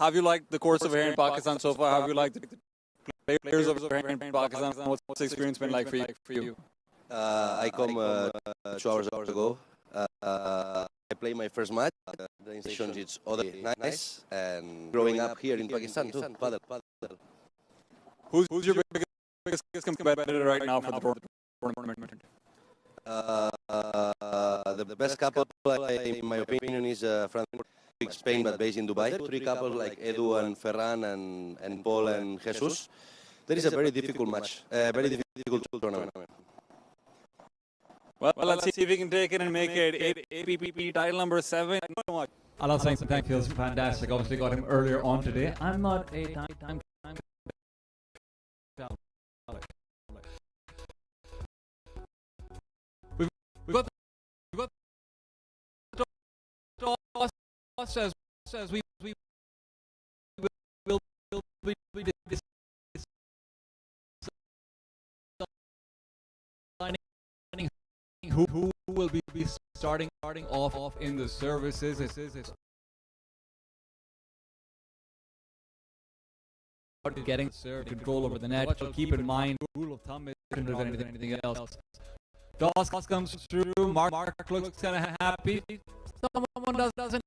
Have you liked the course of here in Pakistan so far? Have you liked the players over here in Pakistan? What's the experience been like for you? I come 2 hours ago. I play my first match. The institution is other nice, and growing up here in Pakistan too. Paddle. Who's your biggest competitor right now for the tournament? The best couple, in my opinion, is from Spain but based in Dubai. 3 couples like Edu and Ferran and Paul and Jesus. That is a very difficult match, very difficult tournament. Well, let's see if we can take it and make it APPT title number 7. I'll say thank you. It was fantastic. Obviously got him earlier on today. I'm not a time. We've got the toss as we will be deciding who will be starting off in the services. It's getting control over the net. Keep in mind, rule of thumb is anything else. Toss comes through. Mark looks kind of happy. Someone doesn't.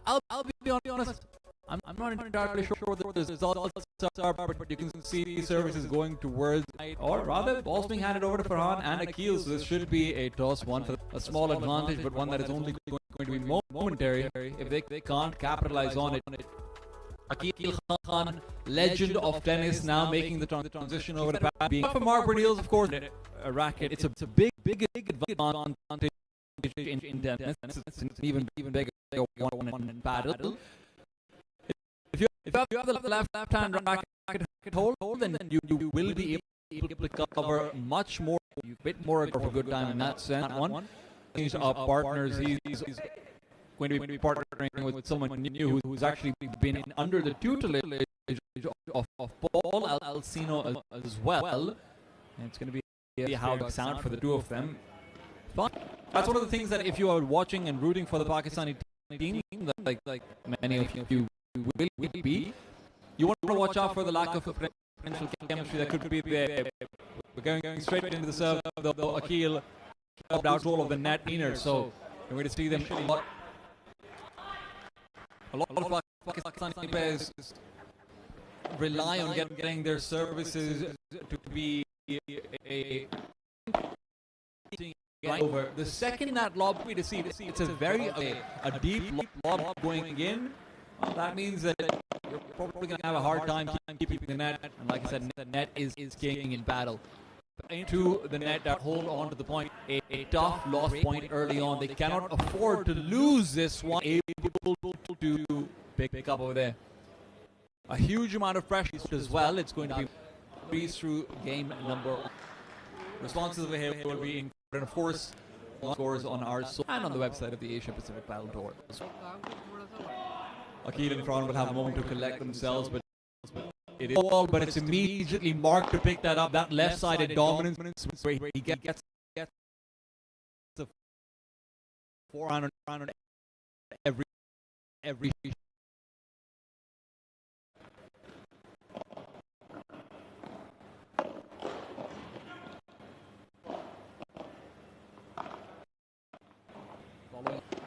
I'll be honest. I'm not entirely sure what the results are, but you can see the services going towards, or rather, ball's being handed over to Farhan and Akil. So this should be a toss one for a small advantage, but one that is only going to be momentary if they can't capitalize on it. Akil Khan, legend of tennis, now making the transition over to being for Mark Bernils, of course, a racket. It's a big advantage in tennis. It's an even bigger one in paddle. If you have the left hand racket hold, then you will be able to cover much more, a bit more of a good time in that sense. One, he's our partners. He's going to be partnering with someone new who's actually been under the tutelage of Paul Alcino as well. And it's going to be how it sound for the two of them. Fun. That's one of the things that if you are watching and rooting for the Pakistani team, like many of you will be, you want to watch out for the lack of potential chemistry that could be there. We're going straight into the serve, though Akil out control of the net inner, so we're going to see them a lot of Pakistani players rely on getting their services to be a over. The second that lob we receive, it's a very a deep lob going in. Well, that means that you're probably going to have a hard time keeping the net. And like I said, the net is king in battle. Into the net that hold on to the point. A tough lost point early on. They cannot afford to lose this one. Able to pick up over there. A huge amount of pressure as well. It's going to be breeze through game number. Responses over here will be in, and of course, scores on our and on the website of the Asia Pacific Paddle Tour. Akil and Fran will have a moment to collect themselves, but it is all, but it's immediately marked to pick that up. That left-sided dominance where he gets the forehand on every.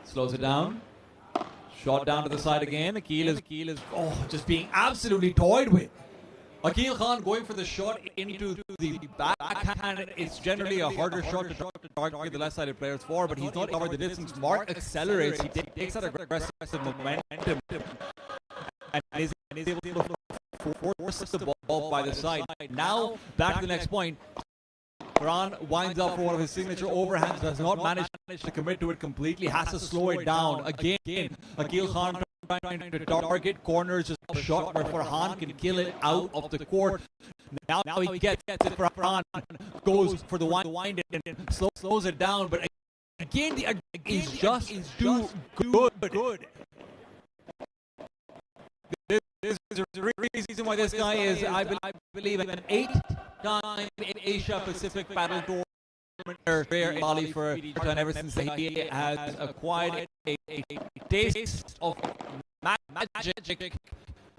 Slows it down. Shot down to the side again. Akil is just being absolutely toyed with. Akil Khan going for the shot into the backhand. It's generally a harder shot to target the left-sided players for, but he's not covered the distance. Mark accelerates. He takes that aggressive momentum and is able to force the ball by the side. Now back to the next point. Farhan winds up for one of his signature overhands, does not manage to commit to it completely, has to slow it down. Again, Akil Khan trying to target corners, just a shot where Farhan can kill it out of the court. Now he gets it. Farhan goes for the wind and slows it down, but again, he's just too good. There's a reason why this guy is, I believe, an 8-time Asia Pacific Paddle Tournament player in Bali for and ever since he has acquired a taste of magic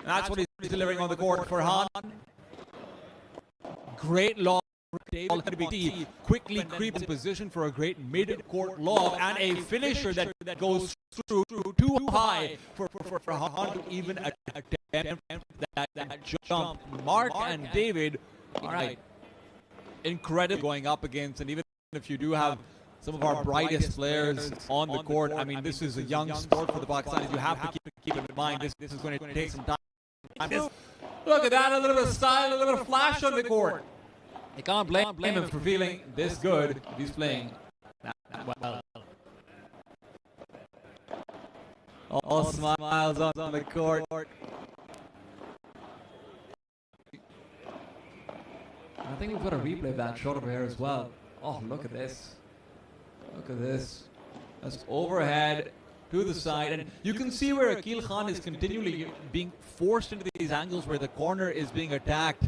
And that's what he's delivering on the court. Farhan, great lob. APPT quickly creeps in position for a great mid-court lob and a finisher that goes through too high for Farhan to even attempt that jump. Mark and David, all right, incredible going up against, and even if you do have some of our brightest players on the court, I mean, this is a young sport for the Pakistanis. You have to keep in mind this is going to take some time. Look at that, a little bit of style, a little bit of flash on the court. You can't blame him for feeling this good if he's playing that well. All smiles on the court. I think we've got a replay of that shot over here as well. Oh, look at this. Look at this. That's overhead to the side. And you can see where Akil Khan is continually being forced into these angles where the corner is being attacked.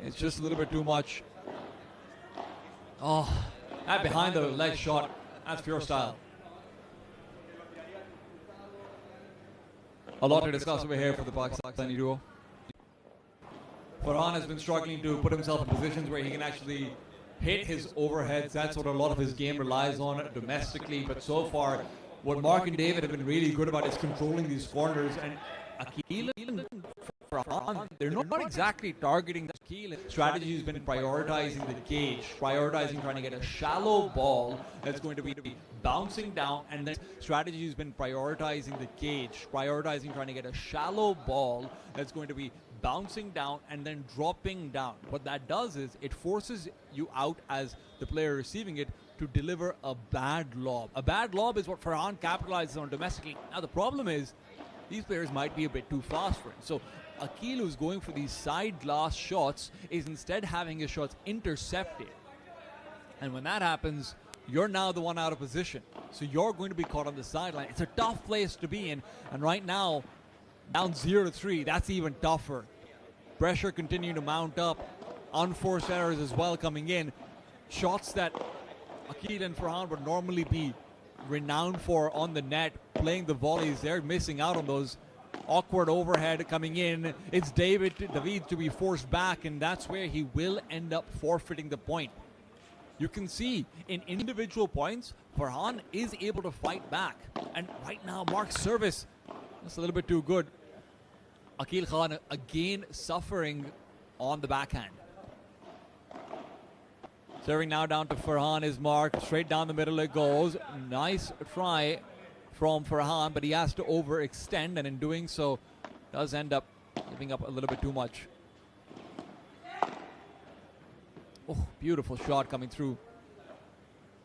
It's just a little bit too much. Oh, that behind the leg shot, that's pure style. A lot to discuss over here for the Pakistani duo. Farhan has been struggling to put himself in positions where he can actually hit his overheads. That's what a lot of his game relies on domestically. But so far, what Mark and David have been really good about is controlling these corners. And Akil and Farhan, they're not exactly targeting Akil. Strategy has been prioritizing the cage, prioritizing trying to get a shallow ball that's going to be bouncing down, and then strategy has been prioritizing the cage, prioritizing trying to get a shallow ball that's going to be bouncing down and then dropping down. What that does is it forces you out as the player receiving it to deliver a bad lob. A bad lob is what Farhan capitalizes on domestically. Now the problem is these players might be a bit too fast for him. So Akil, who's going for these side glass shots, is instead having his shots intercepted. And when that happens, you're now the one out of position. So you're going to be caught on the sideline. It's a tough place to be in. And right now, down 0-3, that's even tougher. Pressure continuing to mount up. Unforced errors as well coming in. Shots that Akil and Farhan would normally be renowned for on the net, playing the volleys. They're missing out on those. Awkward overhead coming in. It's David to be forced back, and that's where he will end up forfeiting the point. You can see in individual points, Farhan is able to fight back. And right now, Mark's service, that's a little bit too good. Akil Khan again suffering on the backhand. Serving now down to Farhan is Mark. Straight down the middle it goes. Nice try from Farhan, but he has to overextend, and in doing so, does end up giving up a little bit too much. Oh, beautiful shot coming through.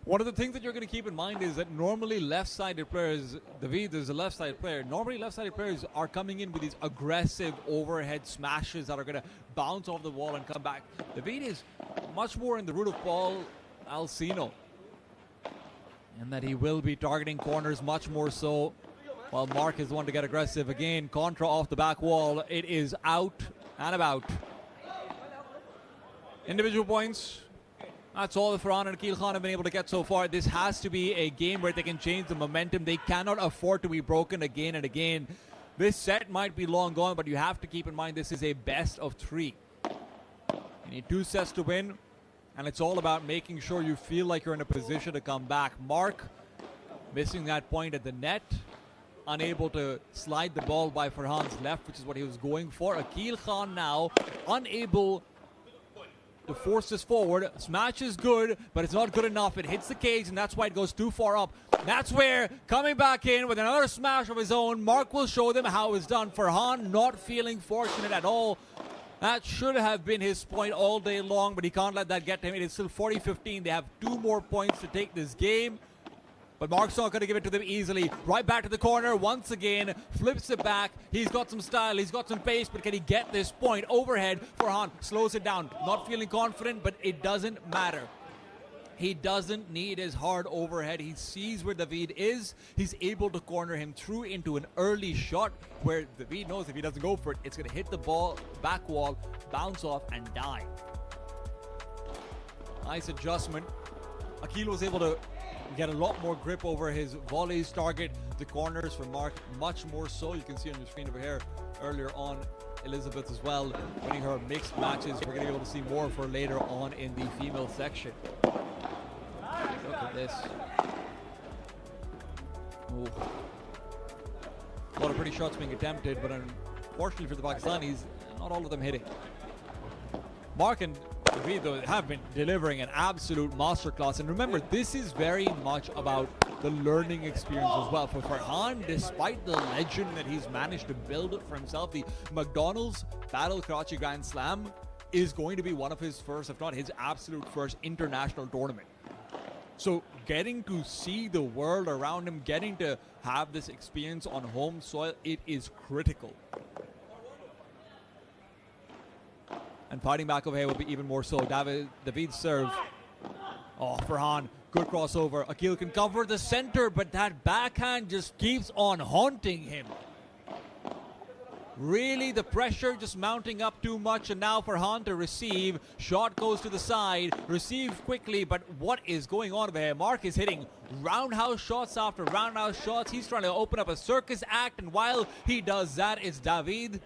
One of the things that you're going to keep in mind is that normally left-sided players, David is a left-sided player, normally left-sided players are coming in with these aggressive overhead smashes that are going to bounce off the wall and come back. David is much more in the route of Paul Alcino, and that he will be targeting corners much more so, while Mark is the one to get aggressive. Again, contra off the back wall. It is out and about. Individual points. That's all that Farhan and Akil Khan have been able to get so far. This has to be a game where they can change the momentum. They cannot afford to be broken again and again. This set might be long gone, but you have to keep in mind this is a best of 3. You need 2 sets to win, and it's all about making sure you feel like you're in a position to come back. Mark missing that point at the net, unable to slide the ball by Farhan's left, which is what he was going for. Akil Khan now unable to force this forward. Smash is good, but it's not good enough. It hits the cage, and that's why it goes too far up. That's where, coming back in with another smash of his own, Mark will show them how it's done. Farhan not feeling fortunate at all. That should have been his point all day long, but he can't let that get to him. It is still 40-15. They have 2 more points to take this game. But Mark's not going to give it to them easily. Right back to the corner once again. Flips it back. He's got some style. He's got some pace. But can he get this point? Overhead. Farhan slows it down. Not feeling confident, but it doesn't matter. He doesn't need his hard overhead. He sees where David is. He's able to corner him through into an early shot where David knows if he doesn't go for it, it's going to hit the ball, back wall, bounce off, and die. Nice adjustment. Akil was able to get a lot more grip over his volleys, target the corners for Mark much more so. You can see on your screen over here earlier on Elizabeth as well winning her mixed matches. We're going to be able to see more of her later on in the female section. Look at this. Oh. A lot of pretty shots being attempted, but unfortunately for the Pakistanis, not all of them hitting. Mark and David, though, have been delivering an absolute masterclass. And remember, this is very much about the learning experience as well. For Farhan, despite the legend that he's managed to build for himself, the McDonald's Battle Karachi Grand Slam is going to be one of his first, if not his absolute first, international tournament. So getting to see the world around him, getting to have this experience on home soil, it is critical. And fighting back over here will be even more so. David's serve. Oh, Farhan, good crossover. Akil can cover the center, but that backhand just keeps on haunting him. Really, the pressure just mounting up too much, and now Farhan to receive. Shot goes to the side, receive quickly, but what is going on over here? Mark is hitting roundhouse shots after roundhouse shots. He's trying to open up a circus act, and while he does that, it's David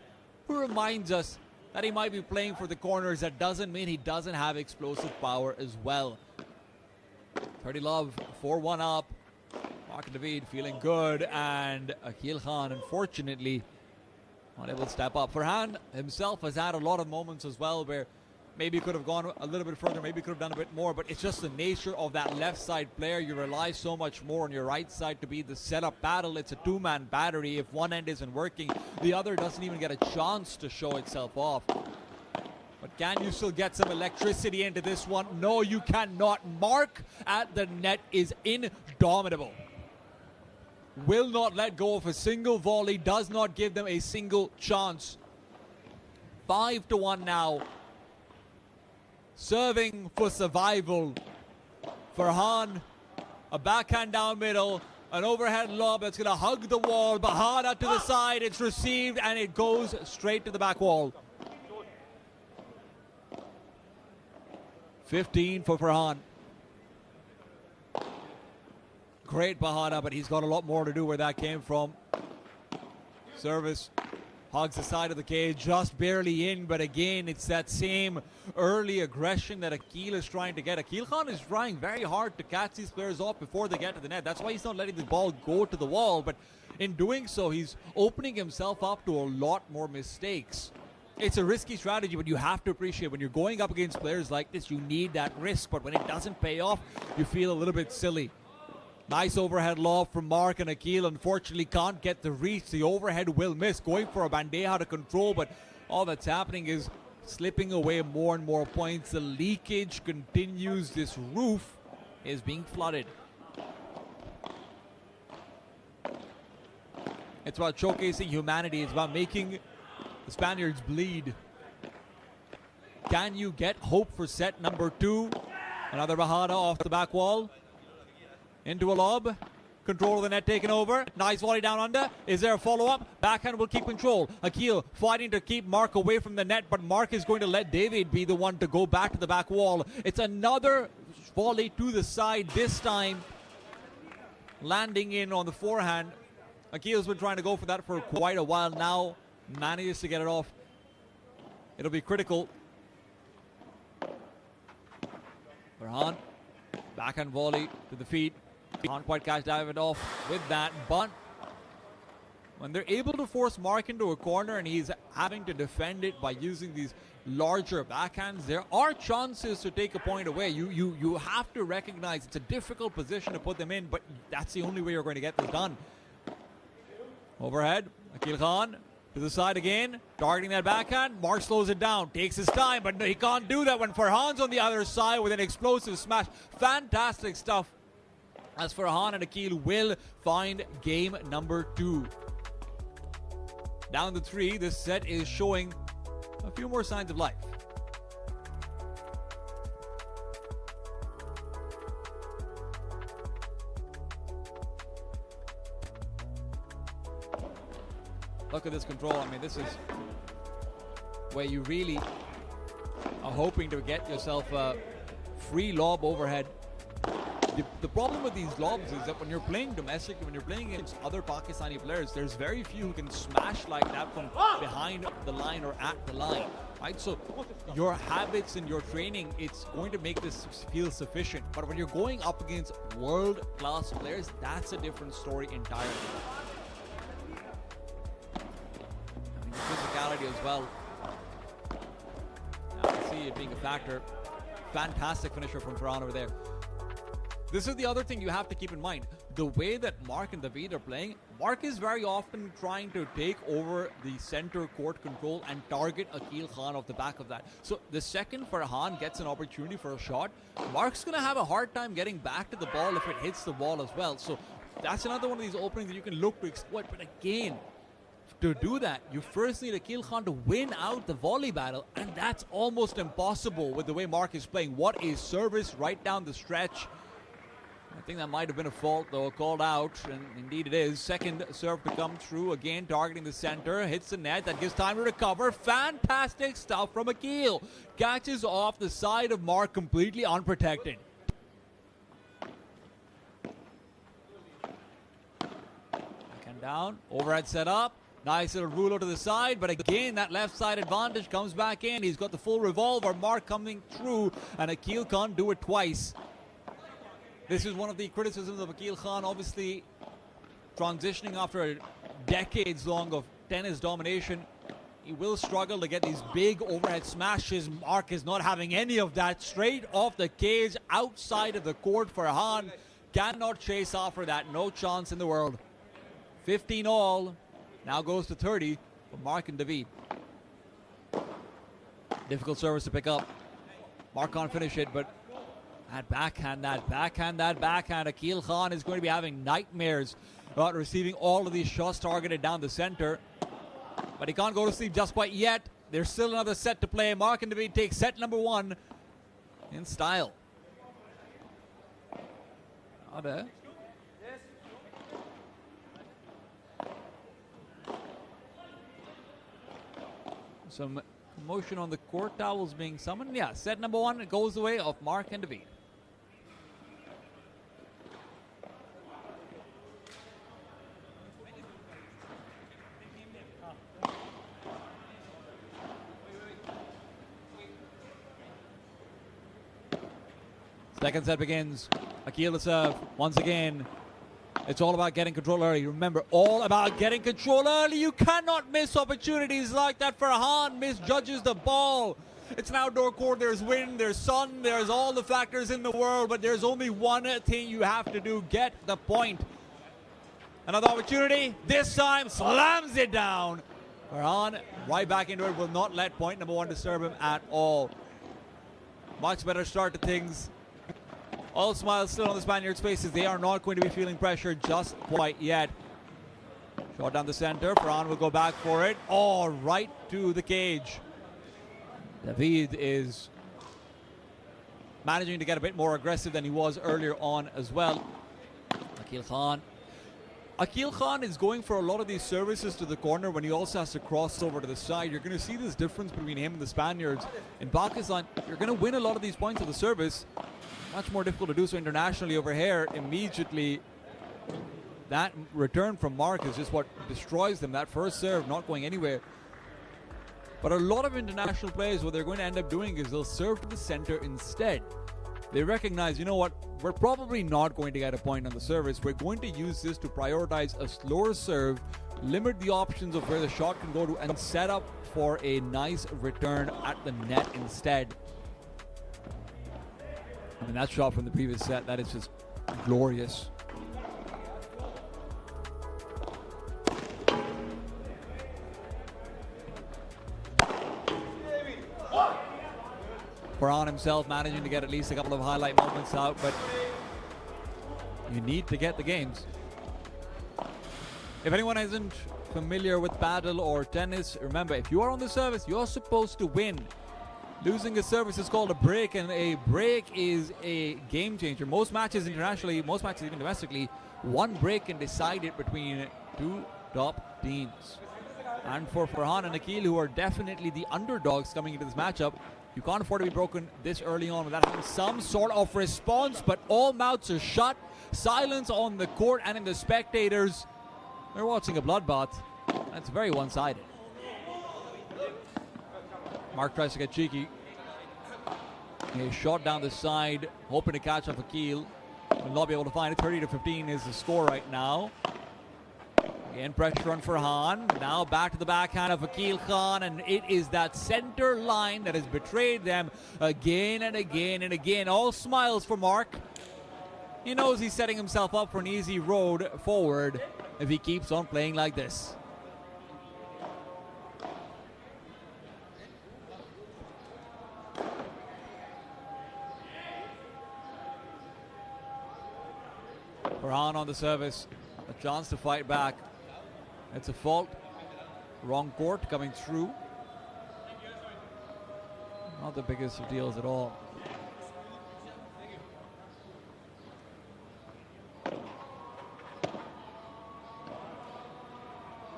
who reminds us that he might be playing for the corners. That doesn't mean he doesn't have explosive power as well. 30 love, 4-1 up. Mark and David feeling good, and Akil Khan, unfortunately, not able to step up. Farhan himself has had a lot of moments as well where maybe could have gone a little bit further, maybe could have done a bit more, but it's just the nature of that left side player. You rely so much more on your right side to be the setup battle. It's a two-man battery. If one end isn't working, the other doesn't even get a chance to show itself off. But can you still get some electricity into this one? No, you cannot. Mark at the net is indomitable. Will not let go of a single volley, does not give them a single chance. 5-1 now. Serving for survival. Farhan, a backhand down middle, an overhead lob that's going to hug the wall. Bahana to the side, it's received, and it goes straight to the back wall. 15 for Farhan. Great Bahana, but he's got a lot more to do where that came from. Service hogs the side of the cage, just barely in, but again, it's that same early aggression that Akil is trying to get. Akil Khan is trying very hard to catch these players off before they get to the net. That's why he's not letting the ball go to the wall, but in doing so, he's opening himself up to a lot more mistakes. It's a risky strategy, but you have to appreciate when you're going up against players like this, you need that risk, but when it doesn't pay off, you feel a little bit silly. Nice overhead lob from Mark, and Akil unfortunately can't get the reach. The overhead will miss, going for a bandeja to control, but all that's happening is slipping away more and more points. The leakage continues. This roof is being flooded. It's about showcasing humanity. It's about making the Spaniards bleed. Can you get hope for set number 2? Another Bahana off the back wall. Into a lob. Control of the net taken over. Nice volley down under. Is there a follow-up? Backhand will keep control. Akil fighting to keep Mark away from the net, but Mark is going to let David be the one to go back to the back wall. It's another volley to the side, this time landing in on the forehand. Akil's been trying to go for that for quite a while now. Manages to get it off. It'll be critical. Farhan, backhand volley to the feet. Can't quite catch David off with that, but when they're able to force Mark into a corner and he's having to defend it by using these larger backhands, there are chances to take a point away. You have to recognize it's a difficult position to put them in, but that's the only way you're going to get this done. Overhead, Akil Khan to the side again, targeting that backhand. Mark slows it down, takes his time, but he can't do that when Farhan's on the other side with an explosive smash. Fantastic stuff, as Farhan and Akil will find game number 2. Down to 3, this set is showing a few more signs of life. Look at this control. I mean, this is where you really are hoping to get yourself a free lob overhead. The problem with these lobs is that when you're playing domestically, when you're playing against other Pakistani players, there's very few who can smash like that from behind the line or at the line, right? So your habits and your training, it's going to make this feel sufficient. But when you're going up against world-class players, that's a different story entirely. I mean, physicality as well. Now, I see it being a factor. Fantastic finisher from Farhan over there. This is the other thing you have to keep in mind. The way that Mark and David are playing, Mark is very often trying to take over the center court control and target Akil Khan off the back of that. So the second Farhan gets an opportunity for a shot, Mark's going to have a hard time getting back to the ball if it hits the wall as well. So that's another one of these openings that you can look to exploit. But again, to do that, you first need Akil Khan to win out the volley battle, and that's almost impossible with the way Mark is playing. What is service right down the stretch? I think that might have been a fault, though, called out, and indeed it is. Second serve to come through, again targeting the center, hits the net, that gives time to recover. Fantastic stuff from Akil. Catches off the side of Mark completely unprotected. Backhand down, overhead set up. Nice little ruler to the side, but again, that left side advantage comes back in. He's got the full revolver, Mark coming through, and Akil can't do it twice. This is one of the criticisms of Akil Khan, obviously transitioning after decades long of tennis domination. He will struggle to get these big overhead smashes. Mark is not having any of that. Straight off the cage, outside of the court. Farhan cannot chase after that. No chance in the world. 15 all. Now goes to 30 for Mark and David. Difficult service to pick up. Mark can't finish it, but that backhand. Akil Khan is going to be having nightmares about receiving all of these shots targeted down the center. But he can't go to sleep just quite yet. There's still another set to play. Mark and David take set number 1 in style. Ada. Some commotion on the court, towels being summoned. Yeah, set number 1, it goes the way of Mark and David. Second set begins. Akil to serve once again. It's all about getting control early. Remember, all about getting control early. You cannot miss opportunities like that. Farhan misjudges the ball. It's an outdoor court. There's wind, there's sun, there's all the factors in the world, but there's only one thing you have to do: get the point. Another opportunity. This time slams it down. Farhan right back into it. Will not let point number 1 disturb him at all. Much better start to things. All smiles still on the Spaniards' faces. They are not going to be feeling pressure just quite yet. Shot down the center. Farhan will go back for it. Oh, right to the cage. David is managing to get a bit more aggressive than he was earlier on as well. Akil Khan is going for a lot of these services to the corner when he also has to cross over to the side. You're going to see this difference between him and the Spaniards. In Pakistan, you're going to win a lot of these points of the service. Much more difficult to do so internationally. Over here, immediately that return from Mark is just what destroys them. That first serve not going anywhere. But a lot of international players, what they're going to end up doing is they'll serve to the center instead. They recognize, you know what, we're probably not going to get a point on the service. We're going to use this to prioritize a slower serve, limit the options of where the shot can go to, and set up for a nice return at the net instead. I mean, that shot from the previous set, that is just glorious. Farhan himself managing to get at least a couple of highlight moments out, but you need to get the games. If anyone isn't familiar with paddle or tennis, remember, if you are on the service, you're supposed to win. Losing a service is called a break, and a break is a game changer. Most matches internationally, most matches even domestically, one break can decide it between two top teams. And for Farhan and Akil, who are definitely the underdogs coming into this matchup, you can't afford to be broken this early on without having some sort of response, but all mouths are shut. Silence on the court and in the spectators. They're watching a bloodbath. That's very one-sided. Mark tries to get cheeky. A shot down the side, hoping to catch up Akil. Will not be able to find it. 30-15 is the score right now. Again, pressure on Farhan. Now back to the backhand of Akil Khan, and it is that center line that has betrayed them again and again and again. All smiles for Mark. He knows he's setting himself up for an easy road forward if he keeps on playing like this. Farhan on the service, a chance to fight back. It's a fault. Wrong court coming through. Not the biggest of deals at all.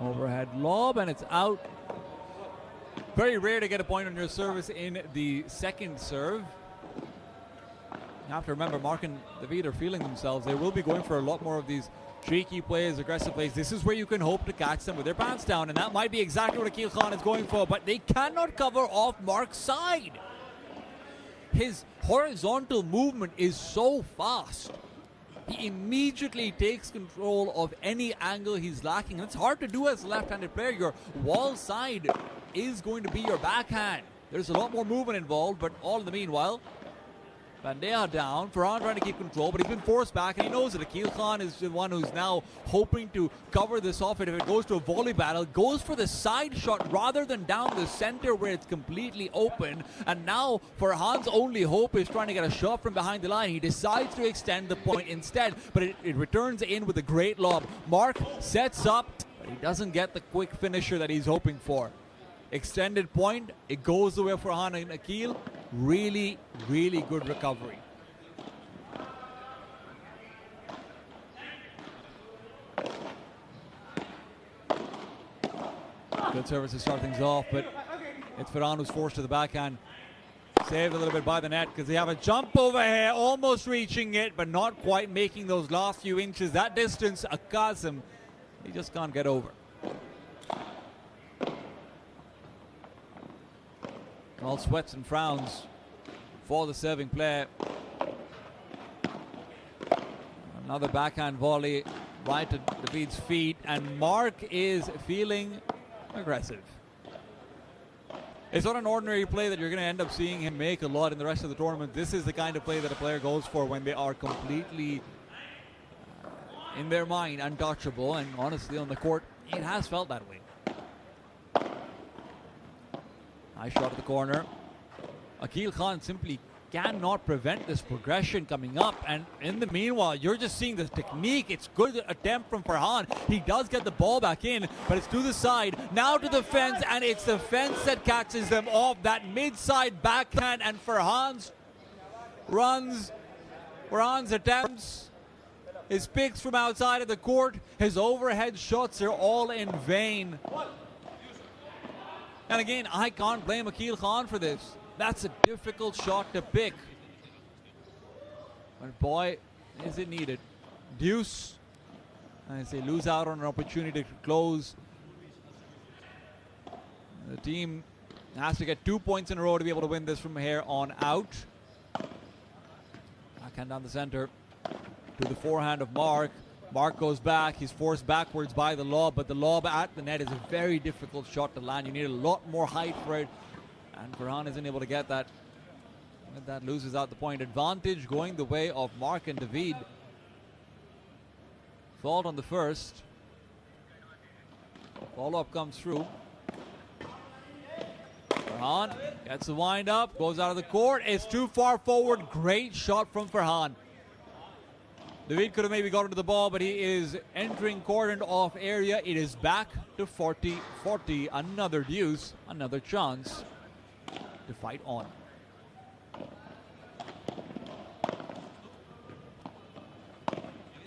Overhead lob, and it's out. Very rare to get a point on your service in the second serve. You have to remember, Mark and David are feeling themselves. They will be going for a lot more of these cheeky plays, aggressive plays. This is where you can hope to catch them with their pants down, and that might be exactly what Akil Khan is going for, but they cannot cover off Mark's side. His horizontal movement is so fast. He immediately takes control of any angle he's lacking. It's hard to do as a left-handed player. Your wall side is going to be your backhand. There's a lot more movement involved, but all in the meanwhile, Pandya down. Farhan trying to keep control, but he's been forced back, and he knows that Akil Khan is the one who's now hoping to cover this off. If it goes to a volley battle, goes for the side shot rather than down the center where it's completely open. And now Farhan's only hope is trying to get a shot from behind the line. He decides to extend the point instead, but it returns in with a great lob. Mark sets up, but he doesn't get the quick finisher that he's hoping for. Extended point, it goes the way of Farhan and Akil. Really, really good recovery. Good service to start things off, but it's Farhan who's forced to the backhand. Saved a little bit by the net because they have a jump over here, almost reaching it, but not quite making those last few inches. That distance, Qasim, he just can't get over. All sweats and frowns for the serving player. Another backhand volley right at David's feet, and Mark is feeling aggressive. It's not an ordinary play that you're going to end up seeing him make a lot in the rest of the tournament. This is the kind of play that a player goes for when they are completely in their mind untouchable, and honestly on the court it has felt that way. Nice shot at the corner. Akil Khan simply cannot prevent this progression coming up, and in the meanwhile you're just seeing the technique. It's good attempt from Farhan. He does get the ball back in, but it's to the side, now to the fence, and it's the fence that catches them off. That mid-side backhand, and Farhan's attempts, his picks from outside of the court, his overhead shots are all in vain. And again, I can't blame Akil Khan for this. That's a difficult shot to pick. But boy, is it needed. Deuce. As they lose out on an opportunity to close. The team has to get 2 points in a row to be able to win this from here on out. Backhand down the center to the forehand of Mark. Mark goes back. He's forced backwards by the lob, but the lob at the net is a very difficult shot to land. You need a lot more height for it, and Farhan isn't able to get that. And that loses out the point. Advantage going the way of Mark and David. Fault on the first. Follow-up comes through. Farhan gets the wind up, goes out of the court. It's too far forward. Great shot from Farhan. David could have maybe got into the ball, but he is entering cordoned off area. It is back to 40-40. Another deuce, another chance to fight on.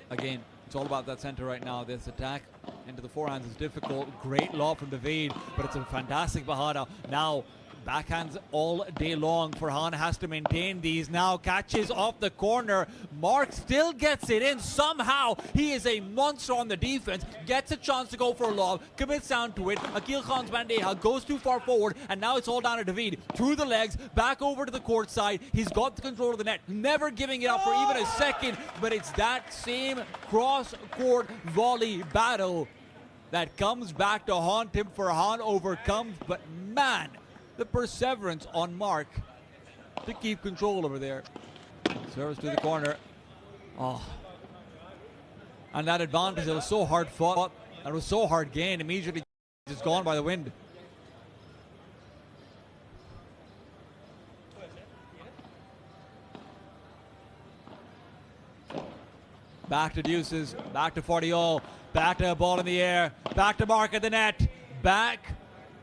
Again, it's all about that center right now. This attack into the forehands is difficult. Great lob from David, but it's a fantastic bahana. Now backhands all day long. Farhan has to maintain these. Now catches off the corner. Mark still gets it in somehow. He is a monster on the defense. Gets a chance to go for a lob. Commits down to it. Akil Khan's Bandeja goes too far forward, and now it's all down to David. Through the legs, back over to the court side. He's got the control of the net. Never giving it up for even a second, but it's that same cross-court volley battle that comes back to haunt him. Farhan overcomes, but man, the perseverance on Mark to keep control over there. Service to the corner. Oh. And that advantage, it was so hard fought. It was so hard gained. Immediately just gone by the wind. Back to deuces. Back to 40-all. Back to a ball in the air. Back to Mark at the net. Back.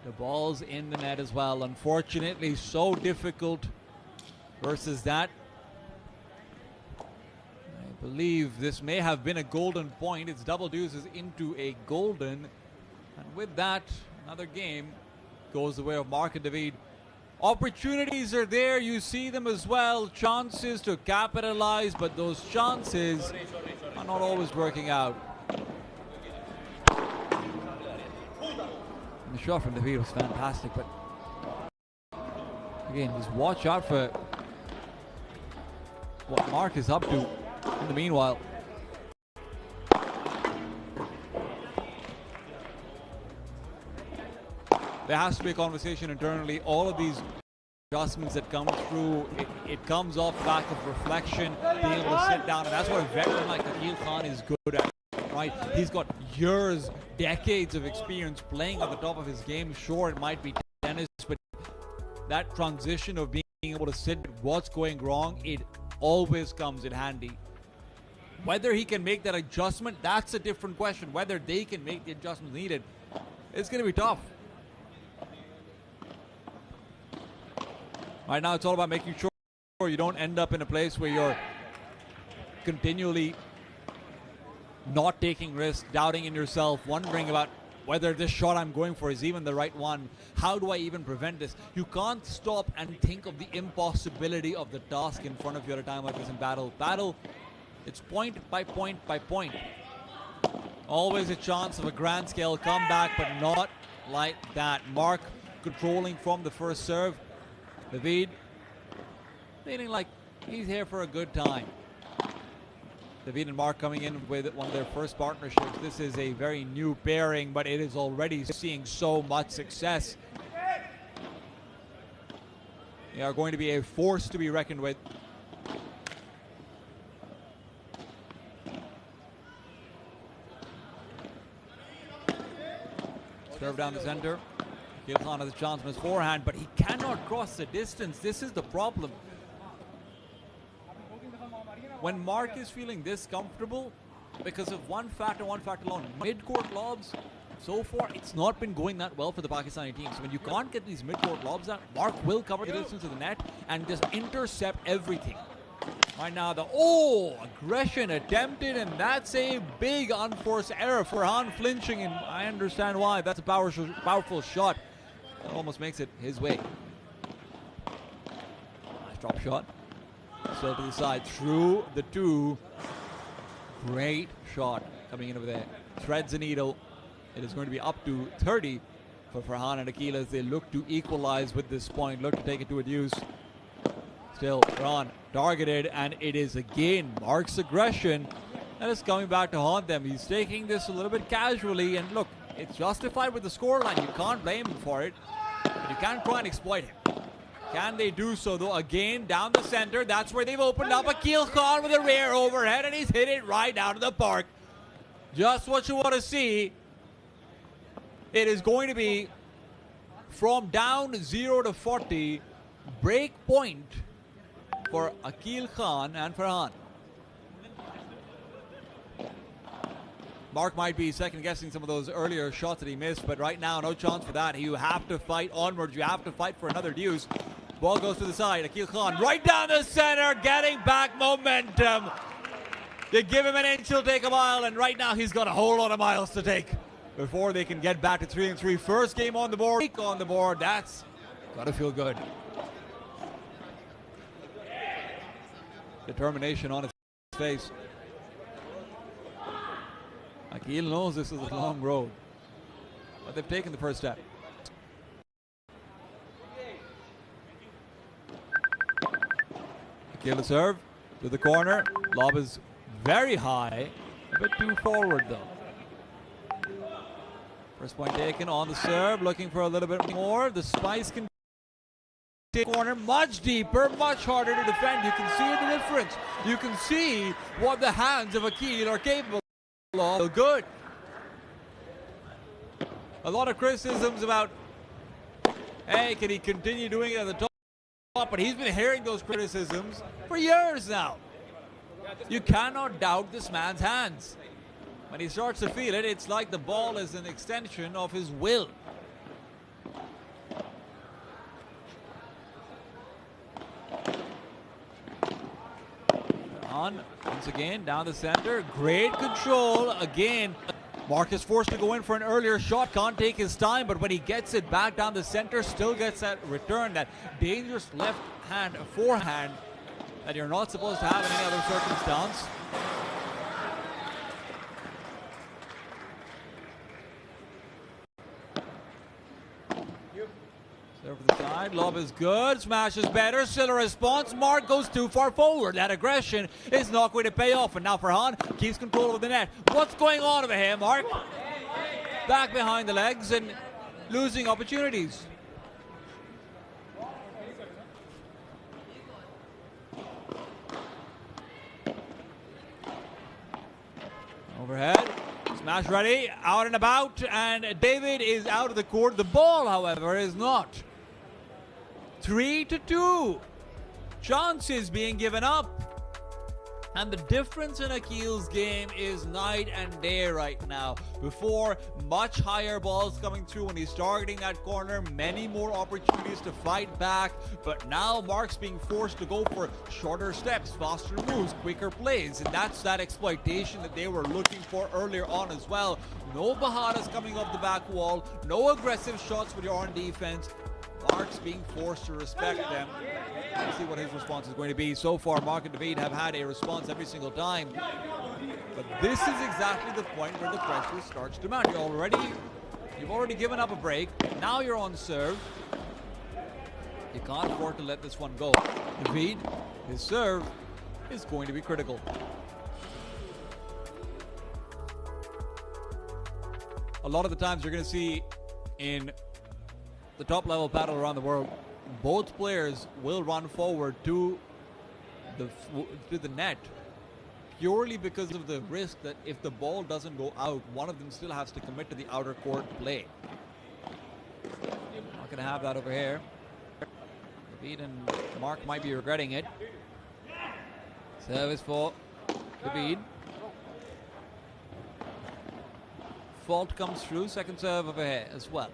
The ball's in the net as well. Unfortunately, so difficult versus that. I believe this may have been a golden point. It's double deuces into a golden. And with that, another game goes the way of Mark and David. Opportunities are there. You see them as well. Chances to capitalize, but those chances are not always working out. The shot from David was fantastic, but again, just watch out for what Mark is up to in the meanwhile. There has to be a conversation internally. All of these adjustments that come through, it comes off the back of reflection, being able to sit down, and that's what a veteran like Akil Khan is good at. Right? He's got years, decades of experience playing at the top of his game. Sure, it might be tennis, but that transition of being able to sit with what's going wrong, it always comes in handy. Whether he can make that adjustment, that's a different question. Whether they can make the adjustments needed, it's going to be tough. Right now, it's all about making sure you don't end up in a place where you're continually not taking risks, doubting in yourself, wondering about whether this shot I'm going for is even the right one. How do I even prevent this? You can't stop and think of the impossibility of the task in front of you at a time like this in battle. Battle, it's point by point by point. Always a chance of a grand scale comeback, but not like that. Mark controlling from the first serve. David feeling like he's here for a good time. David and Mark coming in with one of their first partnerships. This is a very new pairing, but it is already seeing so much success. They are going to be a force to be reckoned with. Serve down the center. Akil Khan has a chance on his forehand, but he cannot cross the distance. This is the problem. When Mark is feeling this comfortable, because of one factor alone, mid-court lobs, so far it's not been going that well for the Pakistani team. So when you can't get these mid-court lobs out, Mark will cover the distance of the net and just intercept everything. Right now, the aggression attempted, and that's a big unforced error. Farhan flinching, and I understand why. That's a powerful shot. That almost makes it his way. Nice drop shot. Still to the side, through the two. Great shot coming in over there. Threads the needle. It is going to be up to 30 for Farhan and Akil as they look to equalize with this point, look to take it to a deuce. Still, Farhan targeted, and it is again Mark's aggression that is coming back to haunt them. He's taking this a little bit casually, and look, it's justified with the scoreline. You can't blame him for it, but you can't try and exploit him. Can they do so, though? Again, down the center. That's where they've opened up. Akil Khan with a rear overhead, and he's hit it right down to the park. Just what you want to see. It is going to be from down 0 to 40, break point for Akil Khan and Farhan. Mark might be second-guessing some of those earlier shots that he missed, but right now, no chance for that. You have to fight onwards. You have to fight for another deuce. Ball goes to the side. Akil Khan right down the center, getting back momentum. You give him an inch, he'll take a mile, and right now he's got a whole lot of miles to take. before they can get back to 3-3. First game on the board, that's gotta feel good. Determination on his face. Akil knows this is a long road, but they've taken the first step. Akil to serve to the corner. Lob is very high, a bit too forward though. First point taken on the serve, looking for a little bit more. The Spice can take corner much deeper, much harder to defend. You can see the difference. You can see what the hands of Akil are capable of. Good. A lot of criticisms about, hey, can he continue doing it at the top? But he's been hearing those criticisms for years now. You cannot doubt this man's hands. When he starts to feel it, it's like the ball is an extension of his will. On, once again, down the center. Great control. Again, Mark is forced to go in for an earlier shot. Can't take his time, but when he gets it back down the center, still gets that return, that dangerous left hand, forehand that you're not supposed to have in any other circumstance. Serve for the side, lob is good, smash is better, still a response. Mark goes too far forward. That aggression is not going to pay off. And now Farhan keeps control of the net. What's going on over here, Mark? Back behind the legs and losing opportunities. Overhead. Smash ready, out and about, and David is out of the court. The ball, however, is not. 3-2. Chances being given up. And the difference in Akil's game is night and day right now. Before, much higher balls coming through when he's targeting that corner. Many more opportunities to fight back. But now Mark's being forced to go for shorter steps, faster moves, quicker plays. And that's that exploitation that they were looking for earlier on as well. No bajadas coming off the back wall. No aggressive shots when you're on defense. Mark's being forced to respect them. Let's see what his response is going to be. So far, Mark and David have had a response every single time. But this is exactly the point where the pressure starts to mount. You've already given up a break. Now you're on serve. You can't afford to let this one go. David, his serve is going to be critical. A lot of the times you're going to see in the top level paddle around the world, both players will run forward to the net purely because of the risk that if the ball doesn't go out, one of them still has to commit to the outer court play. Not going to have that over here. David and Mark might be regretting it. Service for David. Fault comes through. Second serve over here as well.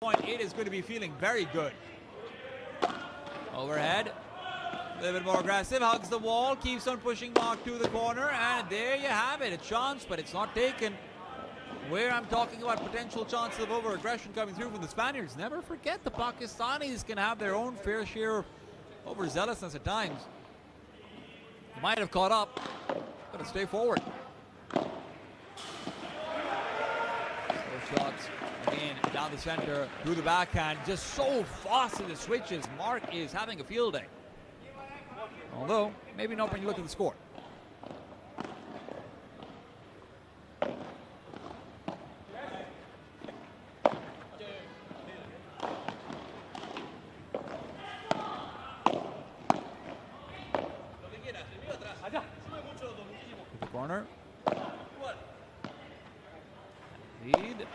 point, it is going to be feeling very good. Overhead. A little bit more aggressive, hugs the wall, keeps on pushing Mark to the corner, and there you have it. A chance, but it's not taken. Where I'm talking about potential chances of over-aggression coming through from the Spaniards. Never forget the Pakistanis can have their own fair share of overzealousness at times. They might have caught up, but stay forward. Slow shots again down the center, through the backhand, just so fast in the switches. Mark is having a field day. Although, maybe not when you look at the score. The corner. Lead.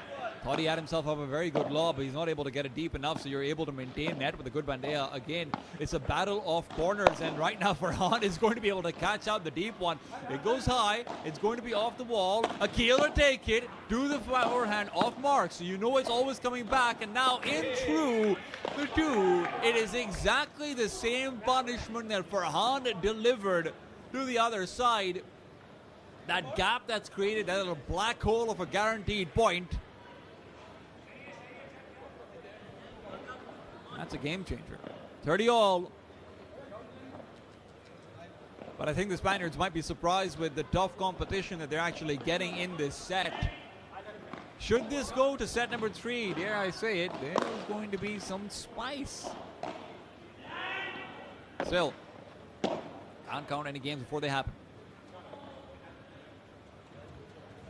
Thought he had himself up a very good lob, but he's not able to get it deep enough, so you're able to maintain net with a good bandea. Again, it's a battle of corners, and right now Farhan is going to be able to catch out the deep one. It goes high, it's going to be off the wall. Akil will take it, do the forehand off Mark, so you know it's always coming back, and now in through the two. It is exactly the same punishment that Farhan delivered to the other side. That gap that's created, that little black hole of a guaranteed point. That's a game changer. 30 all. But I think the Spaniards might be surprised with the tough competition that they're actually getting in this set. Should this go to set number 3, dare I say it, there's going to be some spice. Still, can't count any games before they happen.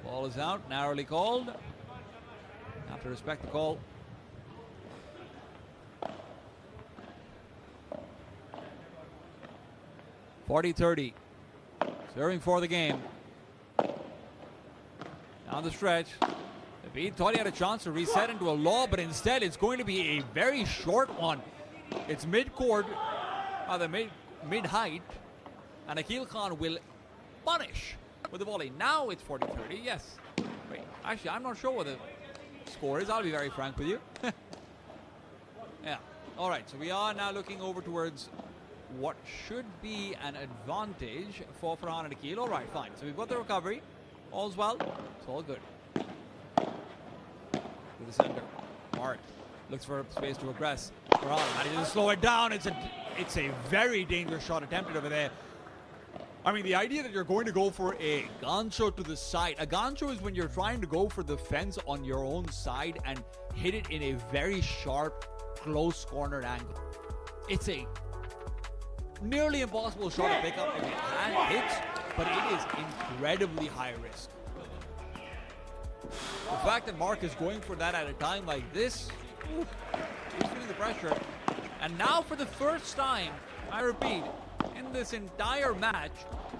Ball is out, narrowly called. Have to respect the call. .40-30. Serving for the game. Down the stretch. David thought he had a chance to reset into a lob, but instead it's going to be a very short one. It's mid-court, rather mid-height, and Akil Khan will punish with the volley. Now it's 40-30, yes. Wait, actually, I'm not sure what the score is. I'll be very frank with you. Yeah. All right, so we are now looking over towards what should be an advantage for Farhan and Akil. All right, fine. So we've got the recovery. All's well. It's all good. To the center. Mark looks for space to aggress. Farhan manages to slow it down. It's a very dangerous shot attempted over there. I mean, the idea that you're going to go for a gancho to the side. A gancho is when you're trying to go for the fence on your own side and hit it in a very sharp, close cornered angle. It's a nearly impossible shot to pick up if it hand hits, but it is incredibly high risk. The fact that Mark is going for that at a time like this, he's feeling the pressure. And now for the first time, I repeat, in this entire match,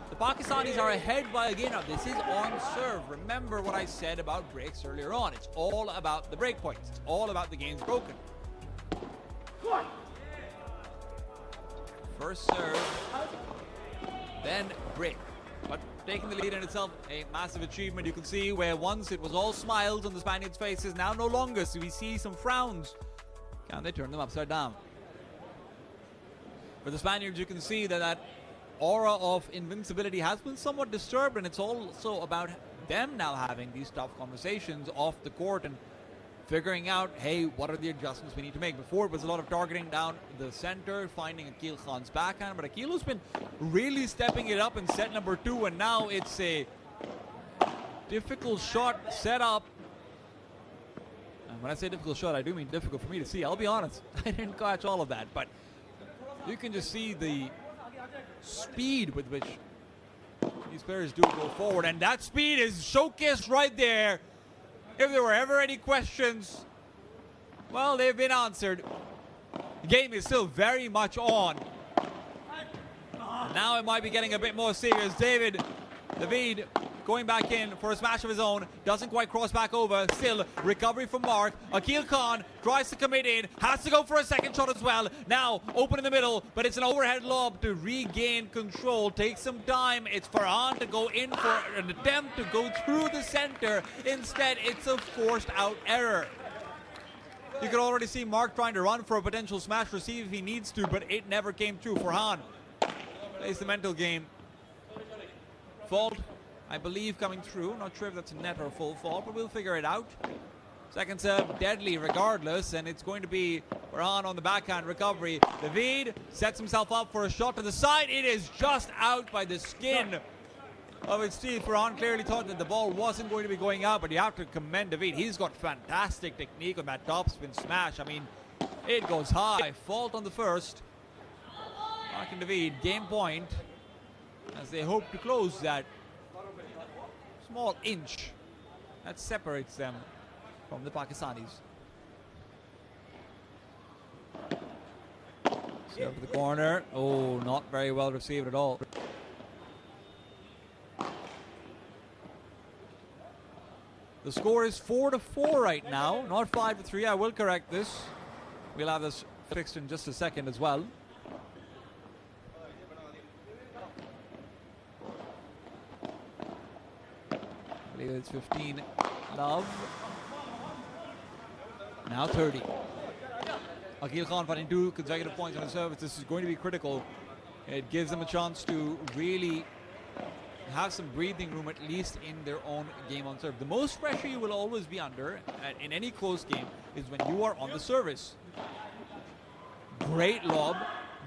the Pakistanis are ahead by a game. Now, this is on serve. Remember what I said about breaks earlier on. It's all about the break points. It's all about the games broken. First serve, then break. But taking the lead in itself, a massive achievement. You can see where once it was all smiles on the Spaniards' faces, now no longer. So we see some frowns. Can they turn them upside down? For the Spaniards, you can see that aura of invincibility has been somewhat disturbed, and it's also about them now having these tough conversations off the court and figuring out, hey, what are the adjustments we need to make? Before, it was a lot of targeting down the center, finding Akil Khan's backhand, but Akil has been really stepping it up in set number 2, and now it's a difficult shot set up. And when I say difficult shot, I do mean difficult for me to see. I'll be honest, I didn't catch all of that, but you can just see the speed with which these players do go forward, and that speed is showcased right there. If there were ever any questions, well, they've been answered. The game is still very much on. And now it might be getting a bit more serious. David going back in for a smash of his own. Doesn't quite cross back over. Still, recovery from Mark. Akil Khan tries to commit in. Has to go for a second shot as well. Now, open in the middle, but it's an overhead lob to regain control. Takes some time. It's Farhan to go in for an attempt to go through the center. Instead, it's a forced out error. You could already see Mark trying to run for a potential smash receive if he needs to, but it never came through. Farhan plays the mental game. Fault, I believe, coming through. Not sure if that's a net or a full fault, but we'll figure it out. Second serve, deadly regardless, and it's going to be Farhan on the backhand recovery. David sets himself up for a shot to the side. It is just out by the skin of its teeth. Farhan clearly thought that the ball wasn't going to be going out, but you have to commend David. He's got fantastic technique on that topspin smash. I mean, it goes high. Fault on the first. Mark and David, game point, as they hope to close that small inch that separates them from the Pakistanis. Serve to the corner. Oh, not very well received at all. The score is 4-4 right now, not 5-3. I will correct this. We'll have this fixed in just a second as well. I believe it's 15 love. Now 30. Akil Khan finding 2 consecutive points on the service. This is going to be critical. It gives them a chance to really have some breathing room, at least in their own game on serve. The most pressure you will always be under in any close game is when you are on the service. Great lob,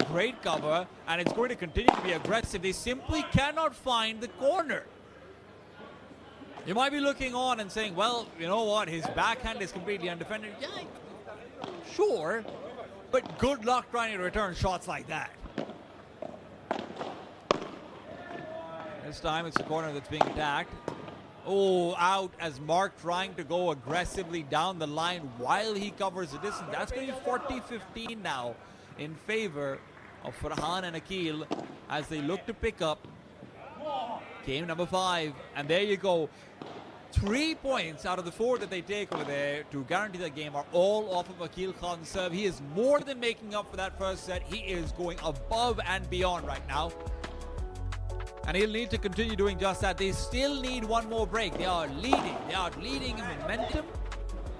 great cover, and it's going to continue to be aggressive. They simply cannot find the corner. You might be looking on and saying, well, you know what, his backhand is completely undefended. Yeah, sure, but good luck trying to return shots like that. This time it's the corner that's being attacked. Oh, out as Mark trying to go aggressively down the line while he covers the distance. That's going to be 40-15 now in favor of Farhan and Akil as they look to pick up game number 5. And there you go. 3 points out of the 4 that they take over there to guarantee the game are all off of Akil Khan's serve. He is more than making up for that first set. He is going above and beyond right now. And he'll need to continue doing just that. They still need one more break. They are leading. They are leading in momentum.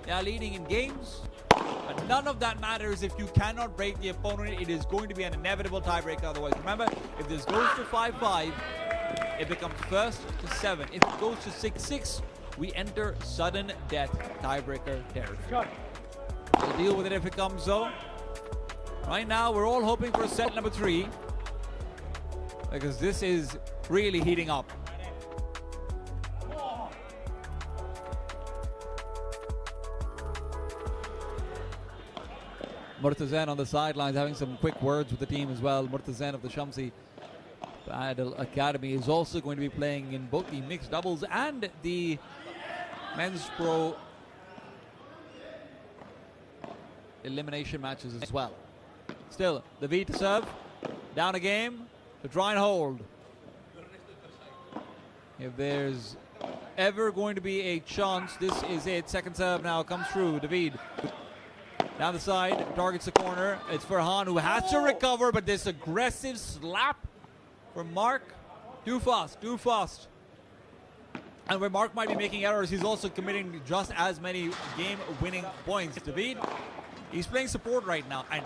They are leading in games. But none of that matters if you cannot break the opponent. It is going to be an inevitable tiebreaker otherwise. Remember, if this goes to 5-5, it becomes first to 7. If it goes to 6-6, we enter sudden death tiebreaker territory. We'll deal with it if it comes though. Right now, we're all hoping for set number 3. Because this is really heating up. Murtazen on the sidelines having some quick words with the team as well. Murtazen of the Shamsi Paddle Academy is also going to be playing in both the mixed doubles and the men's pro elimination matches as well. Still, the V to serve. Down a game to try and hold. If there's ever going to be a chance, this is it. Second serve now comes through. David down the side, targets the corner. It's Farhan who has to recover, but this aggressive slap from Mark. Too fast, too fast. And where Mark might be making errors, he's also committing just as many game-winning points. David, he's playing support right now, and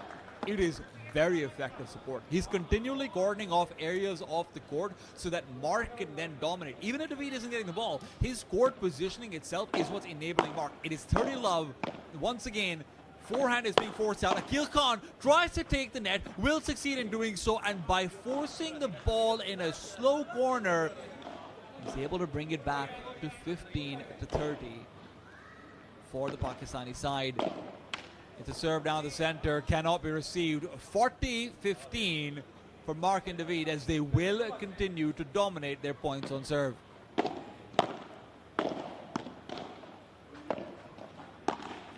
it is very effective support. He's continually cordoning off areas off the court so that Mark can then dominate. Even if David isn't getting the ball, his court positioning itself is what's enabling Mark. It is 30 love. Once again, forehand is being forced out. Akil Khan tries to take the net, will succeed in doing so, and by forcing the ball in a slow corner, he's able to bring it back to 15-30 for the Pakistani side. It's a serve down the center, cannot be received. 40-15 for Mark and David as they will continue to dominate their points on serve.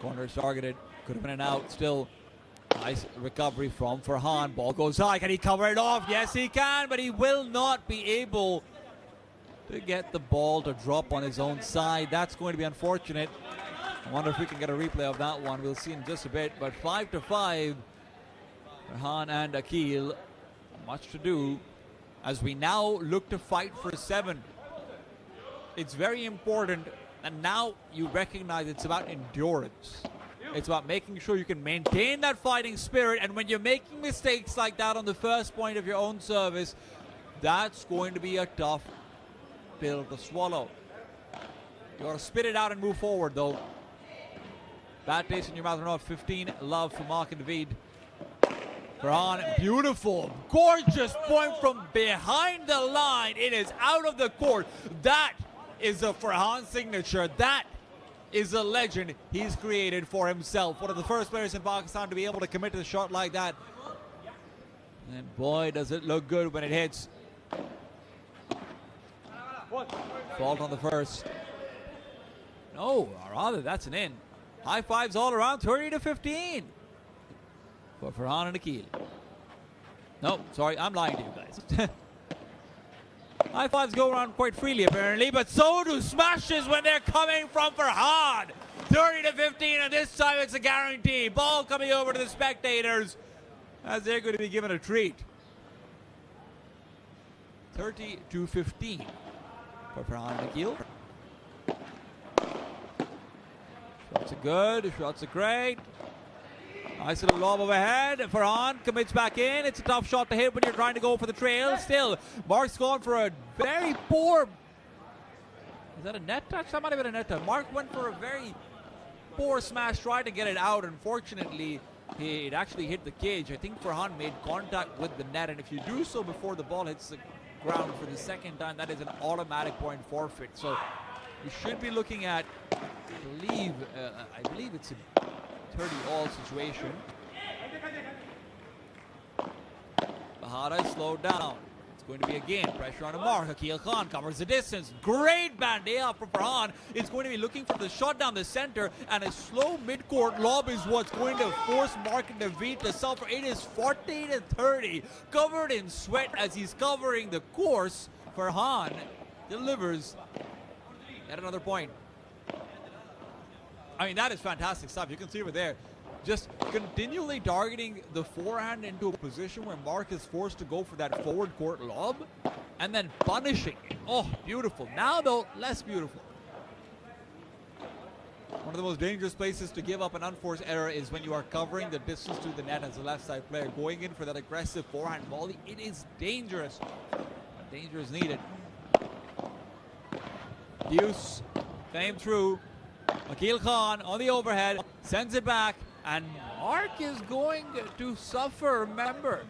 Corner is targeted, could have been an out. Still, nice recovery from Farhan. Ball goes high, can he cover it off? Yes, he can, but he will not be able to get the ball to drop on his own side. That's going to be unfortunate. I wonder if we can get a replay of that one. We'll see in just a bit. But 5-5, Farhan and Akil, much to do as we now look to fight for 7. It's very important, and now you recognize it's about endurance. It's about making sure you can maintain that fighting spirit, and when you're making mistakes like that on the first point of your own service, that's going to be a tough pill to swallow. You got to spit it out and move forward, though. Bad taste in your mouth or not. 15 love for Mark and David. Farhan, beautiful, gorgeous point from behind the line. It is out of the court. That is a Farhan signature. That is a legend he's created for himself. One of the first players in Pakistan to be able to commit to a shot like that. And boy, does it look good when it hits. Fault on the first. No, or rather, that's an in. High fives all around, 30-15 for Farhan and Akil. No, sorry, I'm lying to you guys. High fives go around quite freely apparently, but so do smashes when they're coming from Farhan. 30-15, and this time it's a guarantee. Ball coming over to the spectators as they're going to be given a treat. 30-15 for Farhan and Akil. Shots are good, shots are great. Nice little lob overhead. Farhan commits back in. It's a tough shot to hit when you're trying to go for the trail. Still, Mark's gone for a very poor... Is that a net touch? That might have been a net touch. Mark went for a very poor smash, tried to get it out. Unfortunately, it actually hit the cage. I think Farhan made contact with the net, and if you do so before the ball hits the ground for the second time, that is an automatic point forfeit. So we should be looking at, I believe it's a 30-all situation. Bahada slowed down. It's going to be again pressure on a mark. Akil Khan covers the distance. Great bandeja from Farhan. It's going to be looking for the shot down the center, and a slow mid-court lob is what's going to force Mark and Naveed to suffer. It is 40-30. Covered in sweat as he's covering the course. Farhan delivers at another point. I mean, that is fantastic stuff. You can see over there, just continually targeting the forehand into a position where Mark is forced to go for that forward court lob and then punishing it. Oh, beautiful. Now, though, less beautiful. One of the most dangerous places to give up an unforced error is when you are covering the distance to the net as a left side player. Going in for that aggressive forehand volley, it is dangerous. But danger is needed. Deuce came through. Akil Khan on the overhead, sends it back, and Mark is going to suffer. Remember,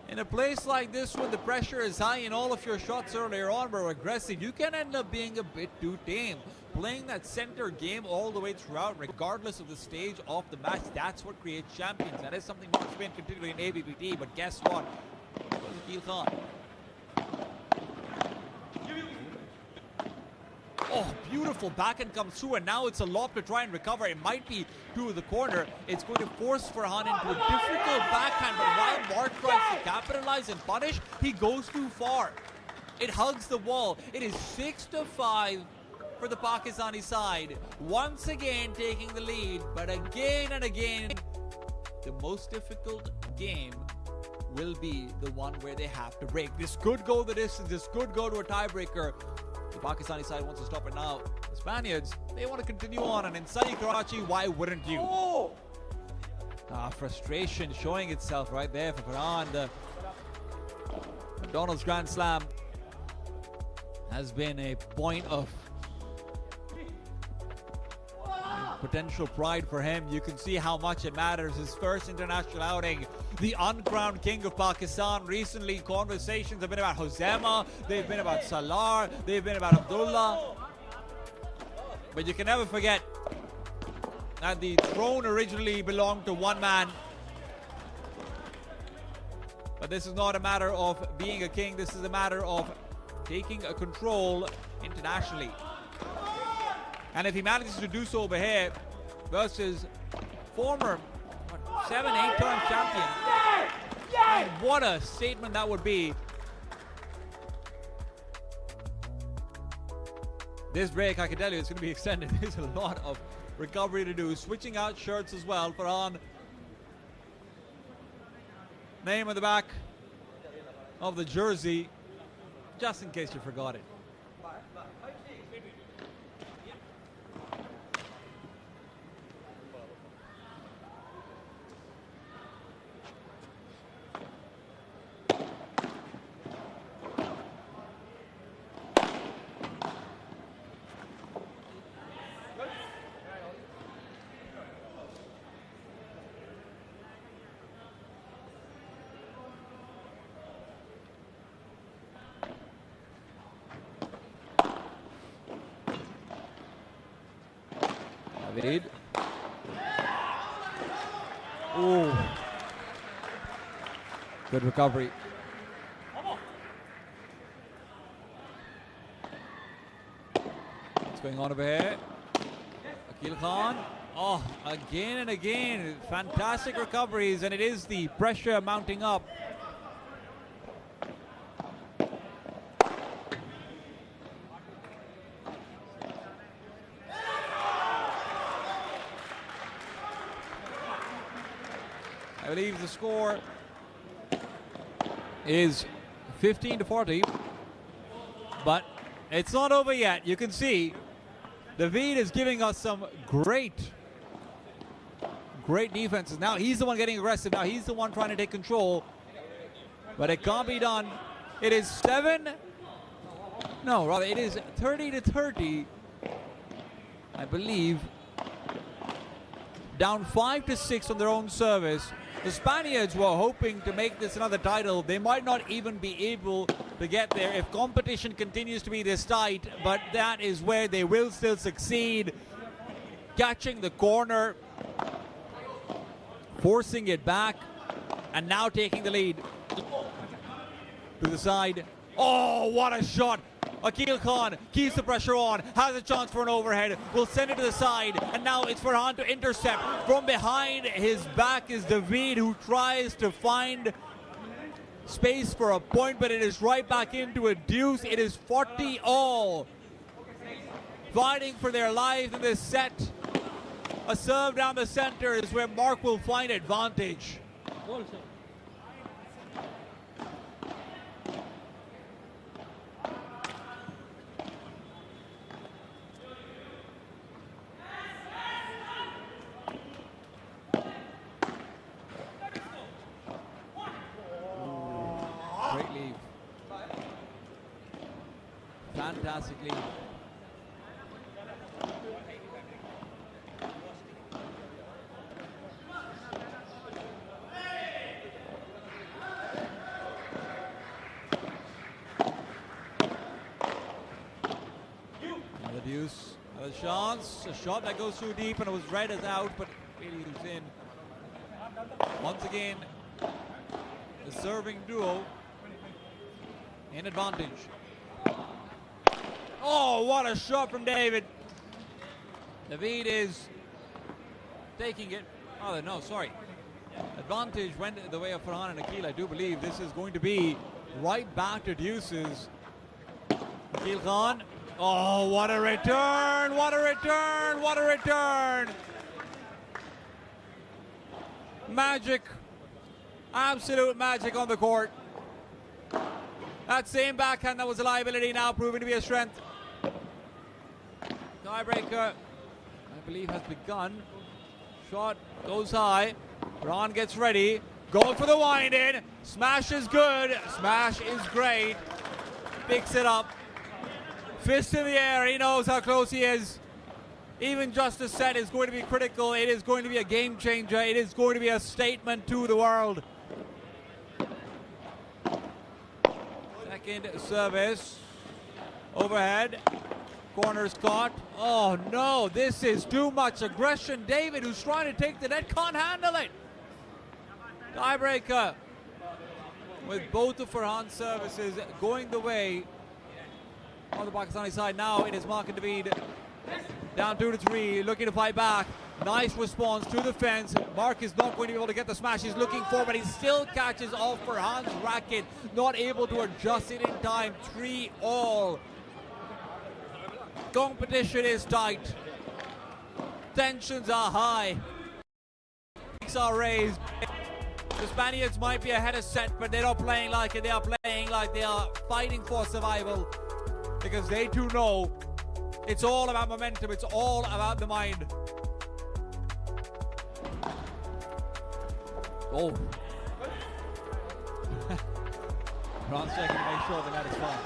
in a place like this when the pressure is high and all of your shots earlier on were aggressive, you can end up being a bit too tame. Playing that center game all the way throughout, regardless of the stage of the match, that's what creates champions. That is something Mark's been continuing in APPT, but guess what? It was Akil Khan. Oh, beautiful backhand comes through, and now it's a lob to try and recover. It might be to the corner. It's going to force Farhan into a difficult backhand, but while Mark tries to capitalize and punish, he goes too far. It hugs the wall. It is 6-5 for the Pakistani side. Once again taking the lead, but again and again, the most difficult game will be the one where they have to break. This could go the distance. This could go to a tiebreaker. The Pakistani side wants to stop it now. The Spaniards, they want to continue on, and in sunny Karachi, why wouldn't you? Oh! Frustration showing itself right there for Farhan. The McDonald's Grand Slam has been a point of potential pride for him. You can see how much it matters. His first international outing, the uncrowned king of Pakistan. Recently, conversations have been about Hosema, they've been about Salar, they've been about Abdullah. But you can never forget that the throne originally belonged to one man. But this is not a matter of being a king. This is a matter of taking a control internationally. And if he manages to do so over here versus former 7-8-time champion, I mean, what a statement that would be. This break, I can tell you, it's going to be extended. There's a lot of recovery to do. Switching out shirts as well. Farhan, name on the back of the jersey, just in case you forgot it. David. Ooh. Good recovery. What's going on over here? Akil Khan. Oh, again and again. Fantastic recoveries, and it is the pressure mounting up. I believe the score is 15-40, but it's not over yet. You can see David is giving us some great defenses. Now he's the one getting aggressive. Now he's the one trying to take control, but it can't be done. It is 30-30, I believe. Down 5-6 on their own service. The Spaniards were hoping to make this another title. They might not even be able to get there if competition continues to be this tight, but that is where they will still succeed. Catching the corner, forcing it back, and now taking the lead. To the side. Oh, what a shot! Akil Khan keeps the pressure on, has a chance for an overhead, will send it to the side, and now it's Farhan to intercept. From behind his back is David, who tries to find space for a point, but it is right back into a deuce. It is 40 all. Fighting for their lives in this set. A serve down the center is where Mark will find advantage. Great lead. Fantastic lead. Another deuce, another chance, a shot that goes too deep and it was read as out, but really was in. Once again, the serving duo in advantage. Oh, what a shot from David. David is taking it. Oh, no, sorry. Advantage went the way of Farhan and Akil. I do believe this is going to be right back to deuces. Akil Khan. Oh, what a return! What a return! What a return! Magic. Absolute magic on the court. That same backhand that was a liability now proving to be a strength. Tiebreaker, I believe, has begun. Shot goes high. Ron gets ready. Going for the wind in. Smash is good. Smash is great. Picks it up. Fist in the air. He knows how close he is. Even just a set is going to be critical. It is going to be a game changer. It is going to be a statement to the world. Second service. Overhead. Corner's caught. Oh no, this is too much aggression. David, who's trying to take the net, can't handle it. Tiebreaker. With both of Farhan's services going the way on the Pakistani side. Now it is Mark and David. Down 2-3, looking to fight back. Nice response to the fence. Mark is not going to be able to get the smash he's looking for, but he still catches off Farhan's racket. Not able to adjust it in time. 3-all. Competition is tight. Tensions are high. Stakes are raised. The Spaniards might be ahead of set, but they're not playing like it. They are playing like they are fighting for survival, because they too know it's all about momentum. It's all about the mind. Oh. Ron's checking to make sure the net is fine.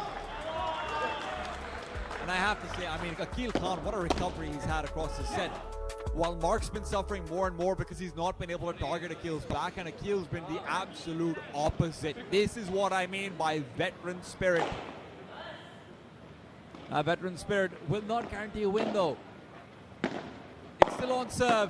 And I have to say, I mean, Akil Khan, what a recovery he's had across the set. While Mark's been suffering more and more because he's not been able to target Akil's back, and Akil's been the absolute opposite. This is what I mean by veteran spirit. A veteran spirit will not guarantee a win, though. It's still on serve.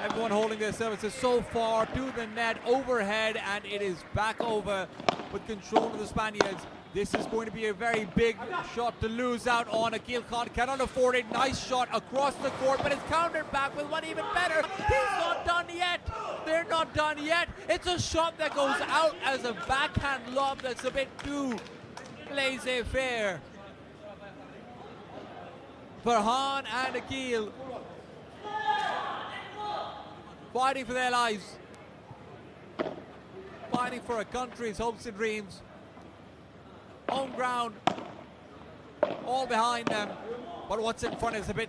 Everyone holding their services so far to the net, overhead, and it is back over with control of the Spaniards. This is going to be a very big shot to lose out on. Akil Khan cannot afford it. Nice shot across the court, but it's countered back with one even better. He's not done yet. They're not done yet. It's a shot that goes out as a backhand lob that's a bit too laissez-faire. Farhan and Akil fighting for their lives, fighting for a country's hopes and dreams. Home ground, all behind them, but what's in front is a bit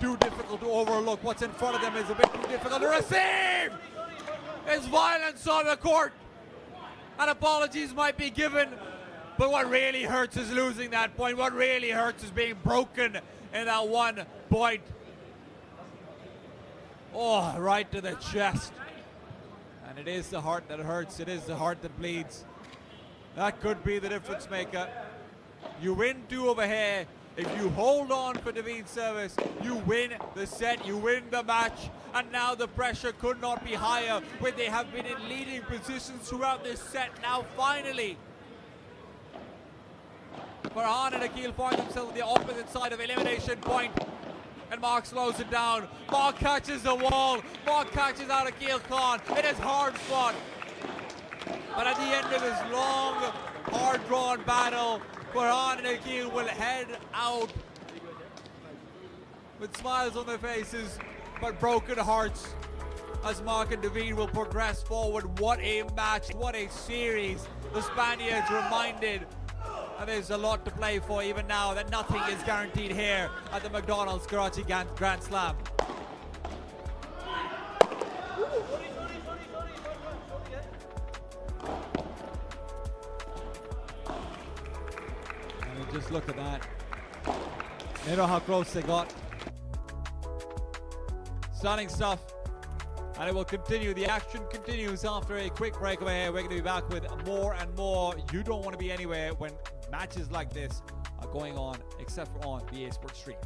too difficult to overlook. What's in front of them is a bit too difficult to receive. It's violence on the court, and apologies might be given, but what really hurts is losing that point. What really hurts is being broken in that 1 point. Oh, right to the chest. And it is the heart that hurts. It is the heart that bleeds. That could be the difference maker. You win 2 over here. If you hold on for David's service, you win the set, you win the match. And now the pressure could not be higher when they have been in leading positions throughout this set. Now finally, Farhan and Akil find themselves on the opposite side of elimination point. And Mark slows it down. Mark catches the wall. Mark catches out Akil Khan. It is hard fought. But at the end of this long, hard-drawn battle, Farhan and Akil will head out with smiles on their faces, but broken hearts, as Mark and David will progress forward. What a match, what a series. The Spaniards reminded, and there's a lot to play for even now, that nothing is guaranteed here at the McDonald's Karachi Grand Slam. Just look at that. They know how close they got. Stunning stuff. And it will continue. The action continues after a quick break over here. We're going to be back with more and more. You don't want to be anywhere when matches like this are going on, except for on the Sports Stream.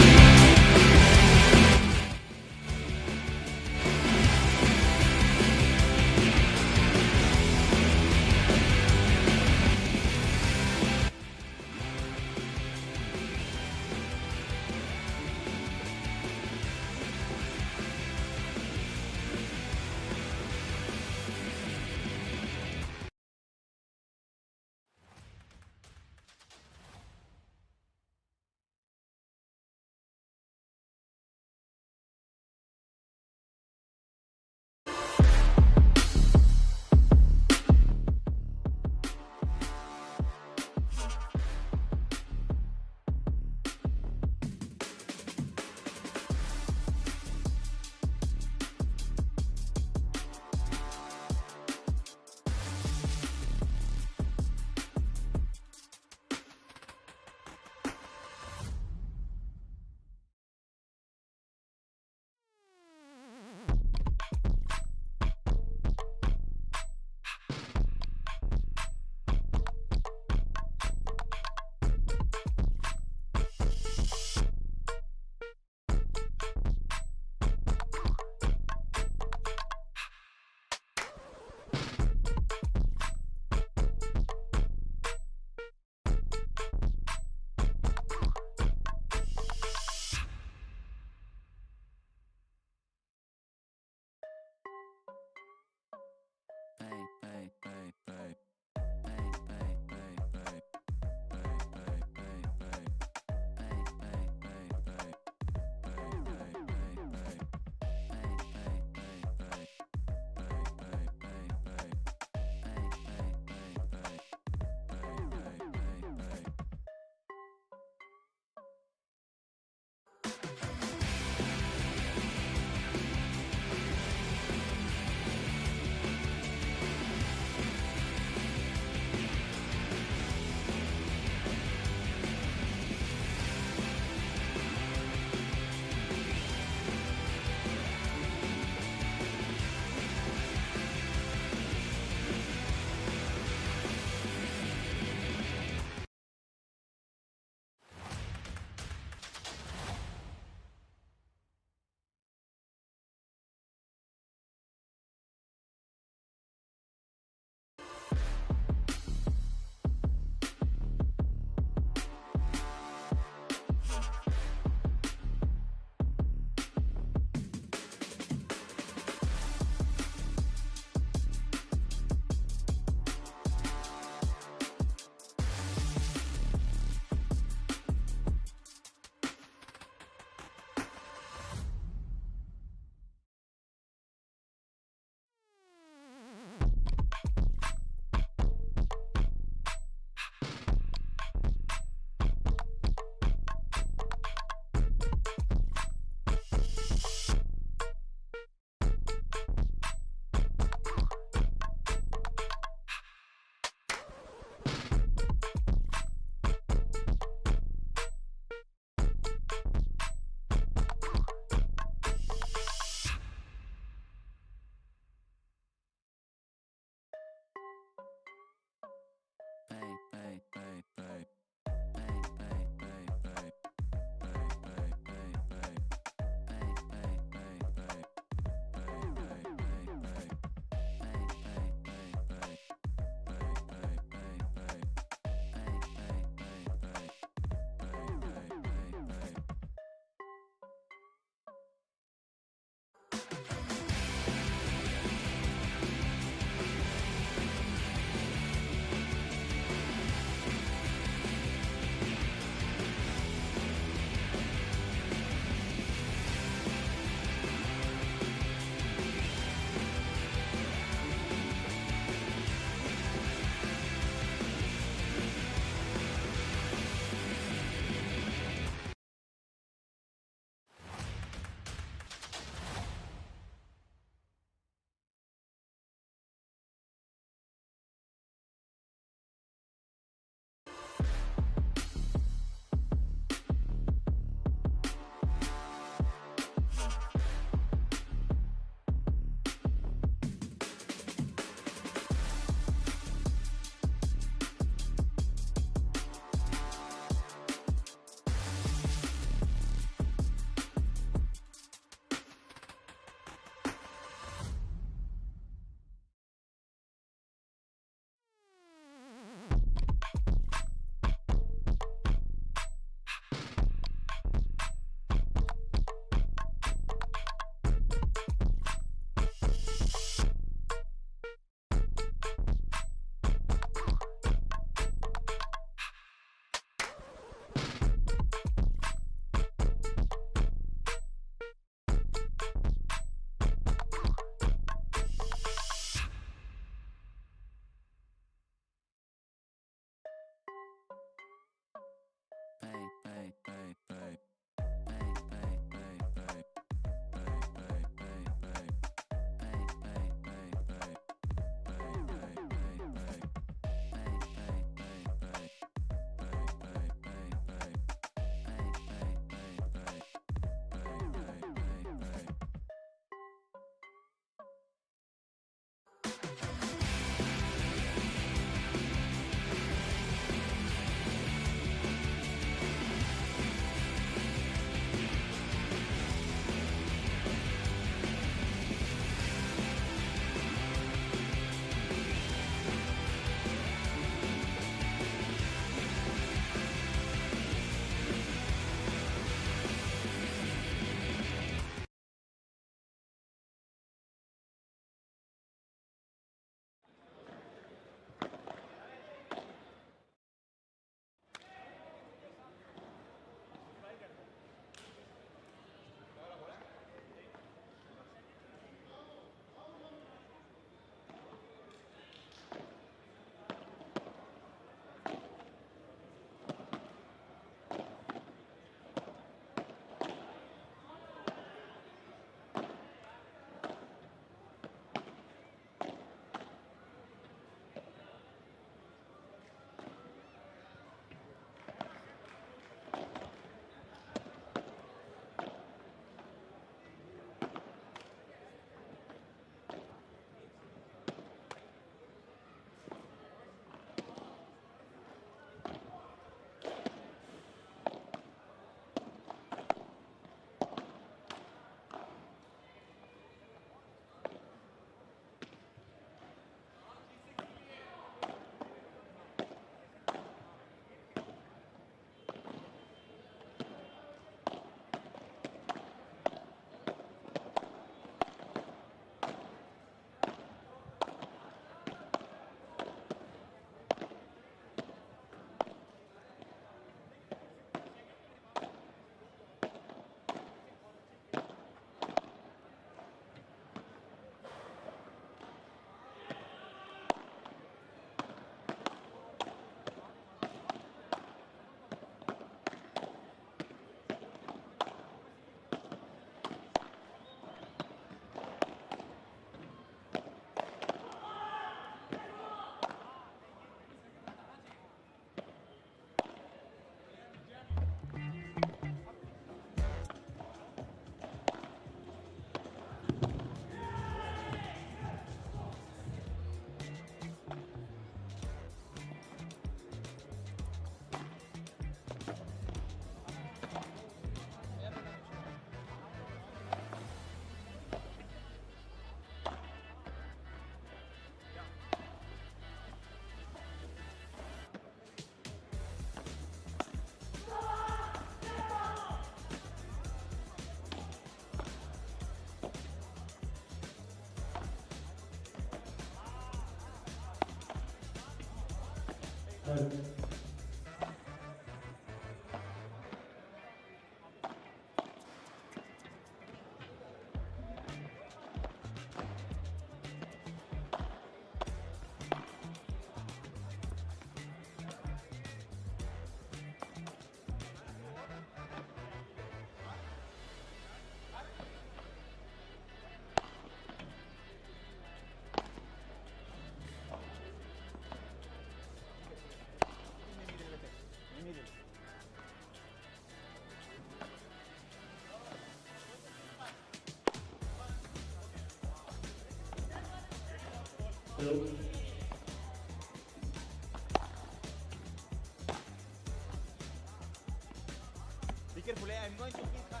Be careful, I'm going to kick her.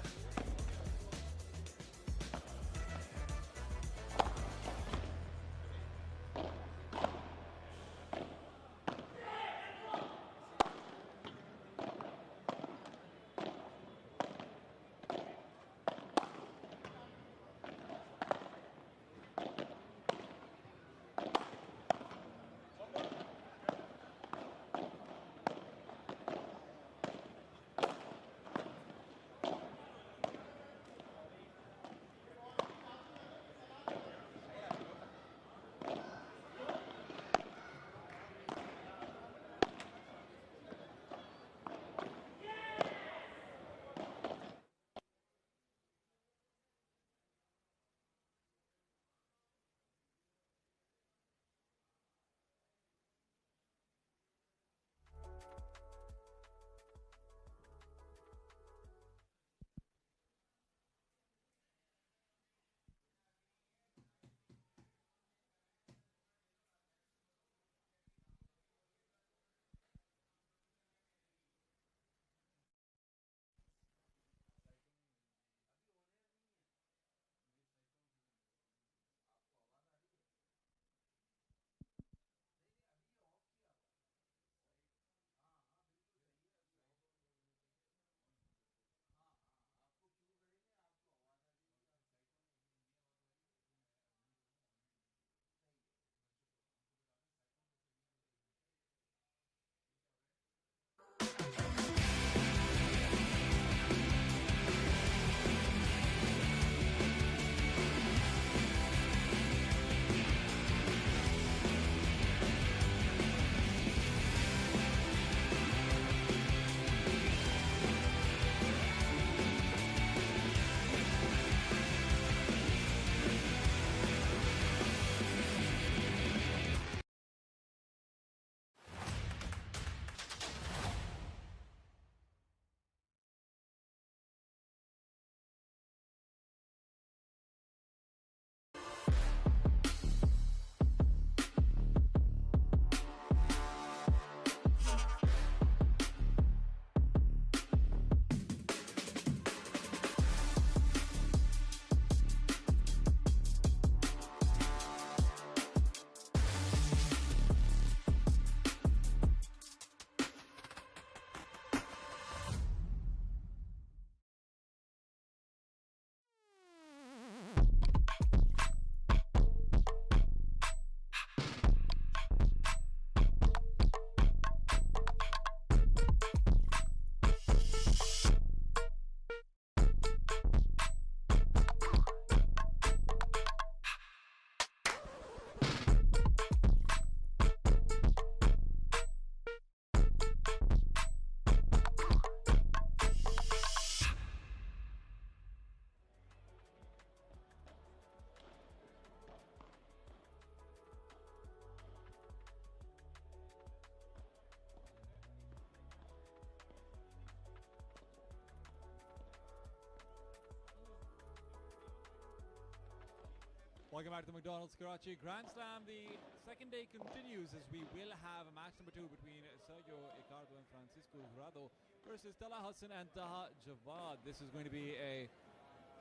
Welcome back to the McDonald's Karachi Grand Slam. The second day continues as we will have a match number 2 between Sergio Icardo and Francisco Jurado versus Tala Hassan and Taha Jawad. This is going to be a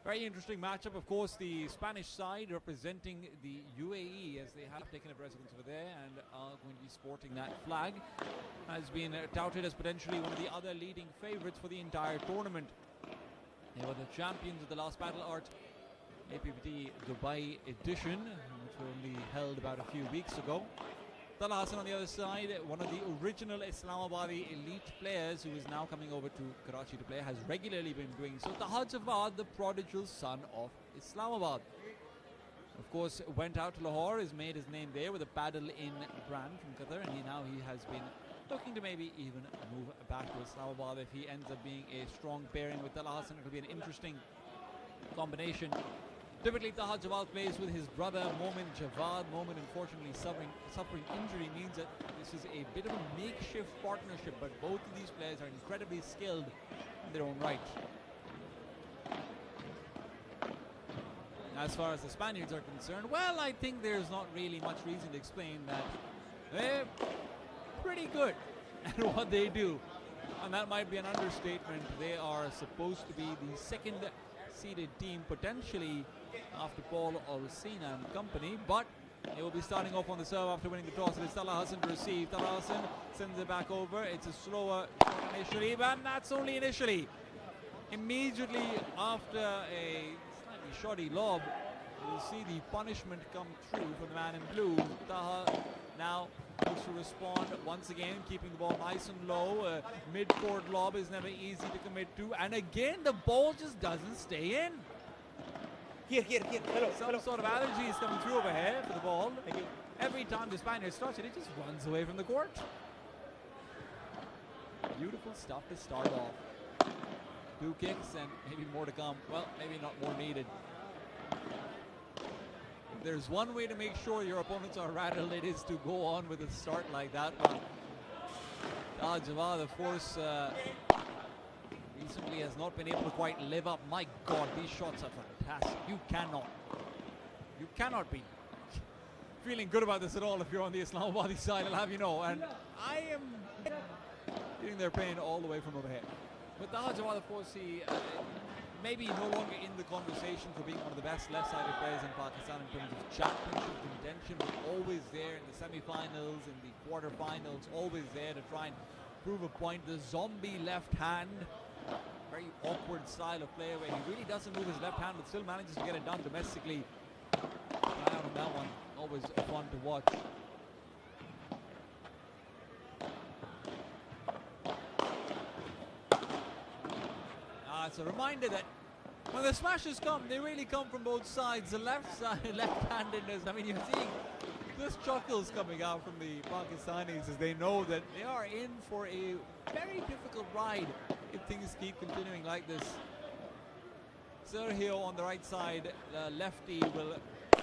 very interesting matchup. Of course, the Spanish side representing the UAE, as they have taken up residence over there and are going to be sporting that flag, has been touted as potentially one of the other leading favourites for the entire tournament. They were the champions of the last Battle Art APPT Dubai edition, which were only held about a few weeks ago. Talha Hassan on the other side, one of the original Islamabadi elite players who is now coming over to Karachi to play, has regularly been doing so. Taha Javad, the prodigal son of Islamabad. Of course, went out to Lahore, has made his name there with a paddle in brand from Qatar, and he has been looking to maybe even move back to Islamabad if he ends up being a strong pairing with Talha Hassan. It will be an interesting combination. Typically, Taha Javad plays with his brother Momin Javad. Momin, unfortunately, suffering injury means that this is a bit of a makeshift partnership, but both of these players are incredibly skilled in their own right. As far as the Spaniards are concerned, well, I think there's not really much reason to explain that they're pretty good at what they do. And that might be an understatement. They are supposed to be the second seeded team potentially after Paul Olsina and company, but they will be starting off on the serve after winning the toss. It is Talha Hassan to receive. Talha Hassan sends it back over. It's a slower shot initially, but that's only initially. Immediately after a slightly shoddy lob, you'll see the punishment come through for the man in blue. Taha now looks to respond once again, keeping the ball nice and low. Mid-court lob is never easy to commit to, and again the ball just doesn't stay in. Some sort of allergy is coming through over here for the ball. Every time the Spaniards touch it, it just runs away from the court. Beautiful stuff to start off. 2 kicks and maybe more to come. Well, maybe not more needed. If there's one way to make sure your opponents are rattled, it is to go on with a start like that. Taha Javad, of course, recently has not been able to quite live up. My God, these shots are fantastic. You cannot be feeling good about this at all if you're on the Islamabadi side, I'll have you know. And I am feeling their pain all the way from over here. But Taha Javad, of course, he maybe no longer in the conversation for being one of the best left-sided players in Pakistan in terms of championship contention, but always there in the semi-finals, in the quarter-finals, always there to try and prove a point. The zombie left hand, very awkward style of player where he really doesn't move his left hand but still manages to get it done domestically. Try out on that one, always fun to watch. It's a reminder that when the smashes come, they really come from both sides. The left side, left-handedness. I mean, you're seeing this chuckles coming out from the Pakistanis as they know that they are in for a very difficult ride if things keep continuing like this. Sergio on the right side, lefty, will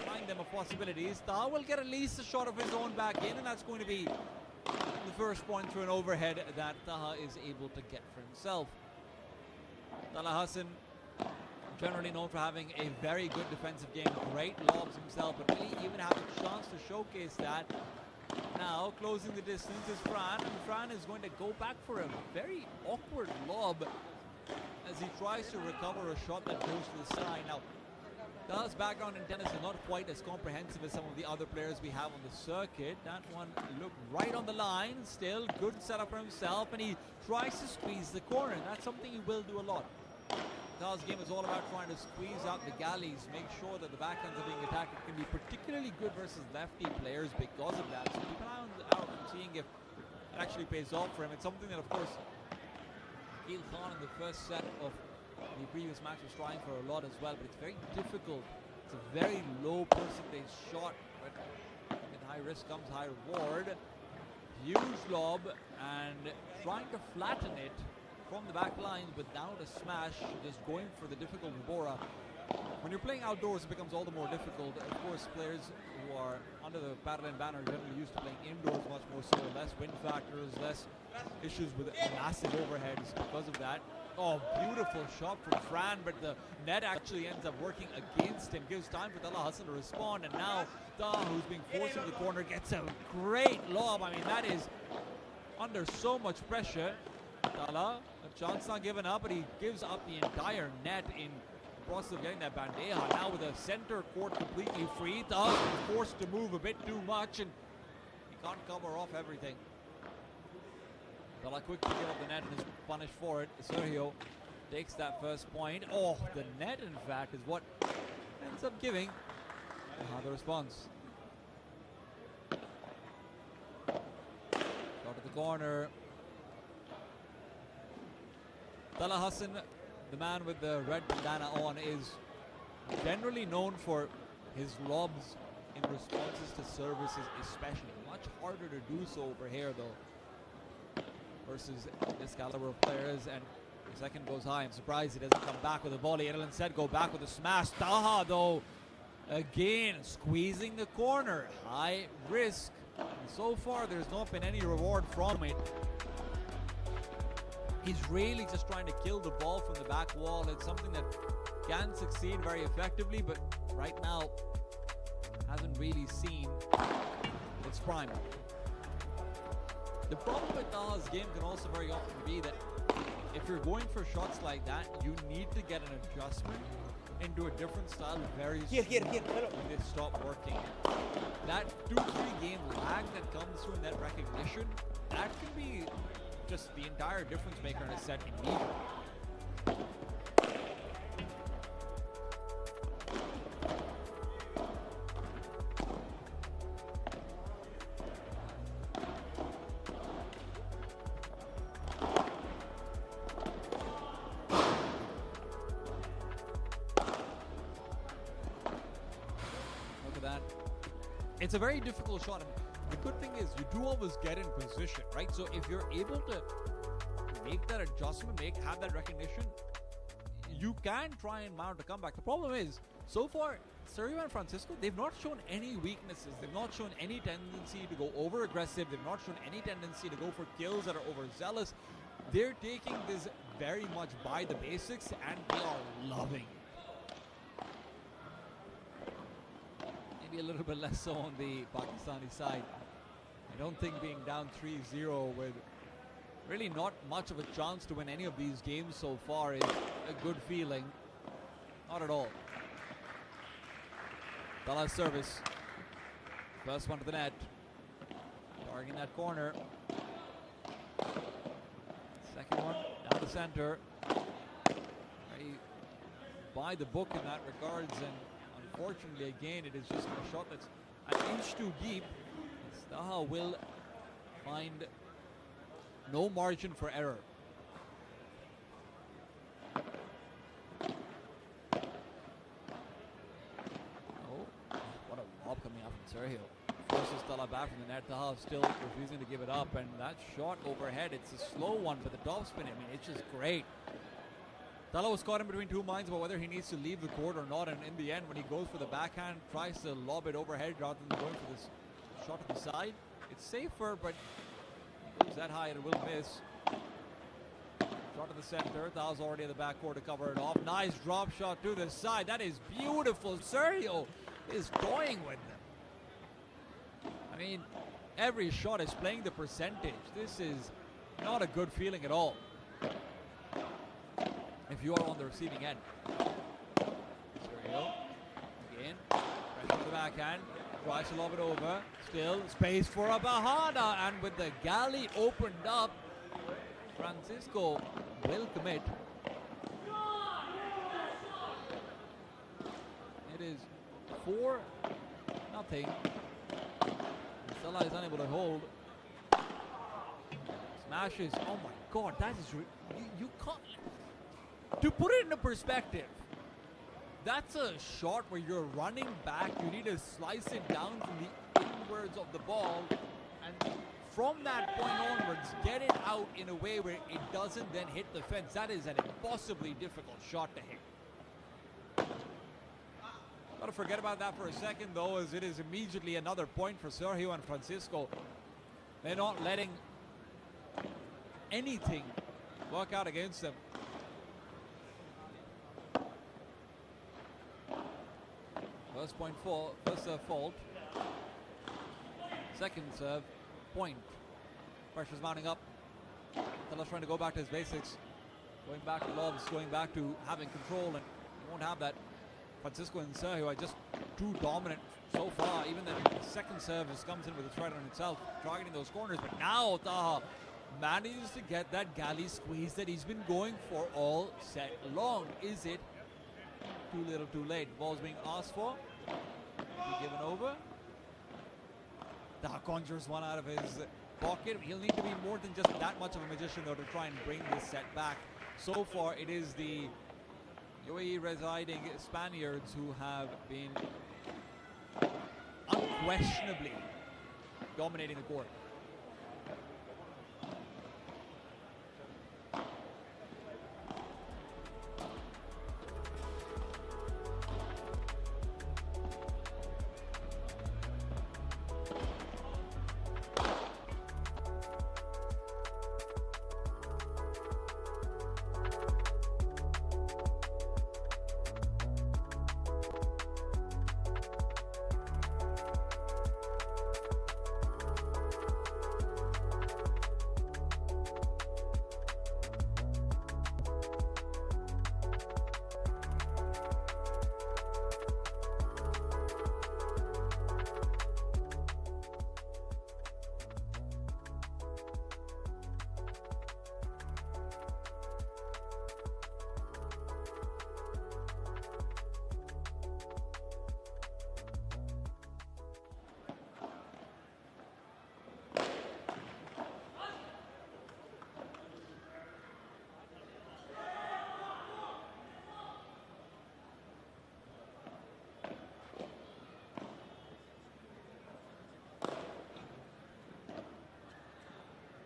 find them a possibility. Taha will get at least a shot of his own back in, and that's going to be the first point through an overhead that Taha is able to get for himself. Talha Hassan, generally known for having a very good defensive game, great lobs himself, but really even have a chance to showcase that. Now closing the distance is Fran, and Fran is going to go back for a very awkward lob as he tries to recover a shot that goes to the side. Now, Taha's background in tennis is not quite as comprehensive as some of the other players we have on the circuit. That one looked right on the line, still good setup for himself, and he tries to squeeze the corner. That's something he will do a lot. Taha's game is all about trying to squeeze out the galleys, make sure that the backhands are being attacked. It can be particularly good versus lefty players because of that. So keep an eye out and seeing if it actually pays off for him. It's something that, of course, Akil Khan in the first set of the previous match was trying for a lot as well, but it's very difficult. It's a very low percentage shot, but with high risk comes high reward. Huge lob and trying to flatten it from the back line without a smash, just going for the difficult Bora. When you're playing outdoors, it becomes all the more difficult. Of course, players who are under the Paralel banner are generally used to playing indoors much more so, less wind factors, less issues with massive overheads because of that. Oh, beautiful shot from Fran, but the net actually ends up working against him. Gives time for Talha Hassan to respond, and now Taha, who's being forced into the corner, gets a great lob. I mean, that is under so much pressure. Talha, a chance not given up, but he gives up the entire net in the process of getting that bandeja. Now with the center court completely free, Taha is forced to move a bit too much, and he can't cover off everything. Talha quick to give up the net and is punished for it. Sergio takes that first point. Oh, the net, in fact, is what ends up giving the response. At the corner, Tala Hassan, the man with the red bandana on, is generally known for his lobs in responses to services, especially. Much harder to do so over here, though, versus this caliber of players. And the second goes high. I'm surprised he doesn't come back with a volley. It'll instead go back with a smash. Taha, though, again squeezing the corner. High risk. And so far, there's not been any reward from it. He's really just trying to kill the ball from the back wall. It's something that can succeed very effectively, but right now hasn't really seen its prime. The problem with Taha's game can also very often be that if you're going for shots like that, you need to get an adjustment into a different style very soon when they stop working. That 2-3 game lag that comes through in that recognition, that can be just the entire difference maker in a set immediately. Look at that. It's a very difficult shot. The good thing is you do always get in position, right? So if you're able to make that adjustment, have that recognition, you can try and mount a comeback. The problem is, so far, Sergio and Francisco, they've not shown any weaknesses. They've not shown any tendency to go over-aggressive. They've not shown any tendency to go for kills that are overzealous. They're taking this very much by the basics, and they are loving it. Maybe a little bit less so on the Pakistani side. I don't think being down 3-0 with really not much of a chance to win any of these games so far is a good feeling. Not at all. Tala's service. First one to the net. Targeting that corner. Second one down the center. Very by the book in that regards, and unfortunately again it is just a shot that's an inch too deep. Taha will find no margin for error. Oh, what a lob coming out from Sergio. Forces Tala back from the net. Taha still refusing to give it up, and that shot overhead, it's a slow one, but the top spin, I mean, it's just great. Tala was caught in between two minds about whether he needs to leave the court or not, and in the end, when he goes for the backhand, tries to lob it overhead rather than going for this shot to the side. It's safer, but it goes that high and it will miss. Shot to the center. Taha's already in the backcourt to cover it off. Nice drop shot to the side. That is beautiful. Sergio is toying with them. I mean, every shot is playing the percentage. This is not a good feeling at all if you are on the receiving end. Sergio again, pressure to the backhand. Tries to lob it over. Still space for a Bahana, and with the galley opened up, Francisco will commit. It is 4-0. Salah is unable to hold. Smashes. Oh my God, that is you can't. To put it into perspective, that's a shot where you're running back. You need to slice it down from the inwards of the ball, and from that point onwards, get it out in a way where it doesn't then hit the fence. That is an impossibly difficult shot to hit. Gotta forget about that for a second, though, as it is immediately another point for Sergio and Francisco. They're not letting anything work out against them. First point fault. Second serve, point. Pressure's mounting up. Tala's trying to go back to his basics. Going back to lobs, going back to having control, and he won't have that. Francisco and Sergio are just too dominant so far. Even the second serve just comes in with a threat on itself, targeting those corners. But now Taha manages to get that galley squeeze that he's been going for all set long. Is it too little too late? Ball's being asked for. Be given over. Taha conjures one out of his pocket. He'll need to be more than just that much of a magician, though, to try and bring this set back. So far, it is the UAE residing Spaniards who have been unquestionably dominating the court.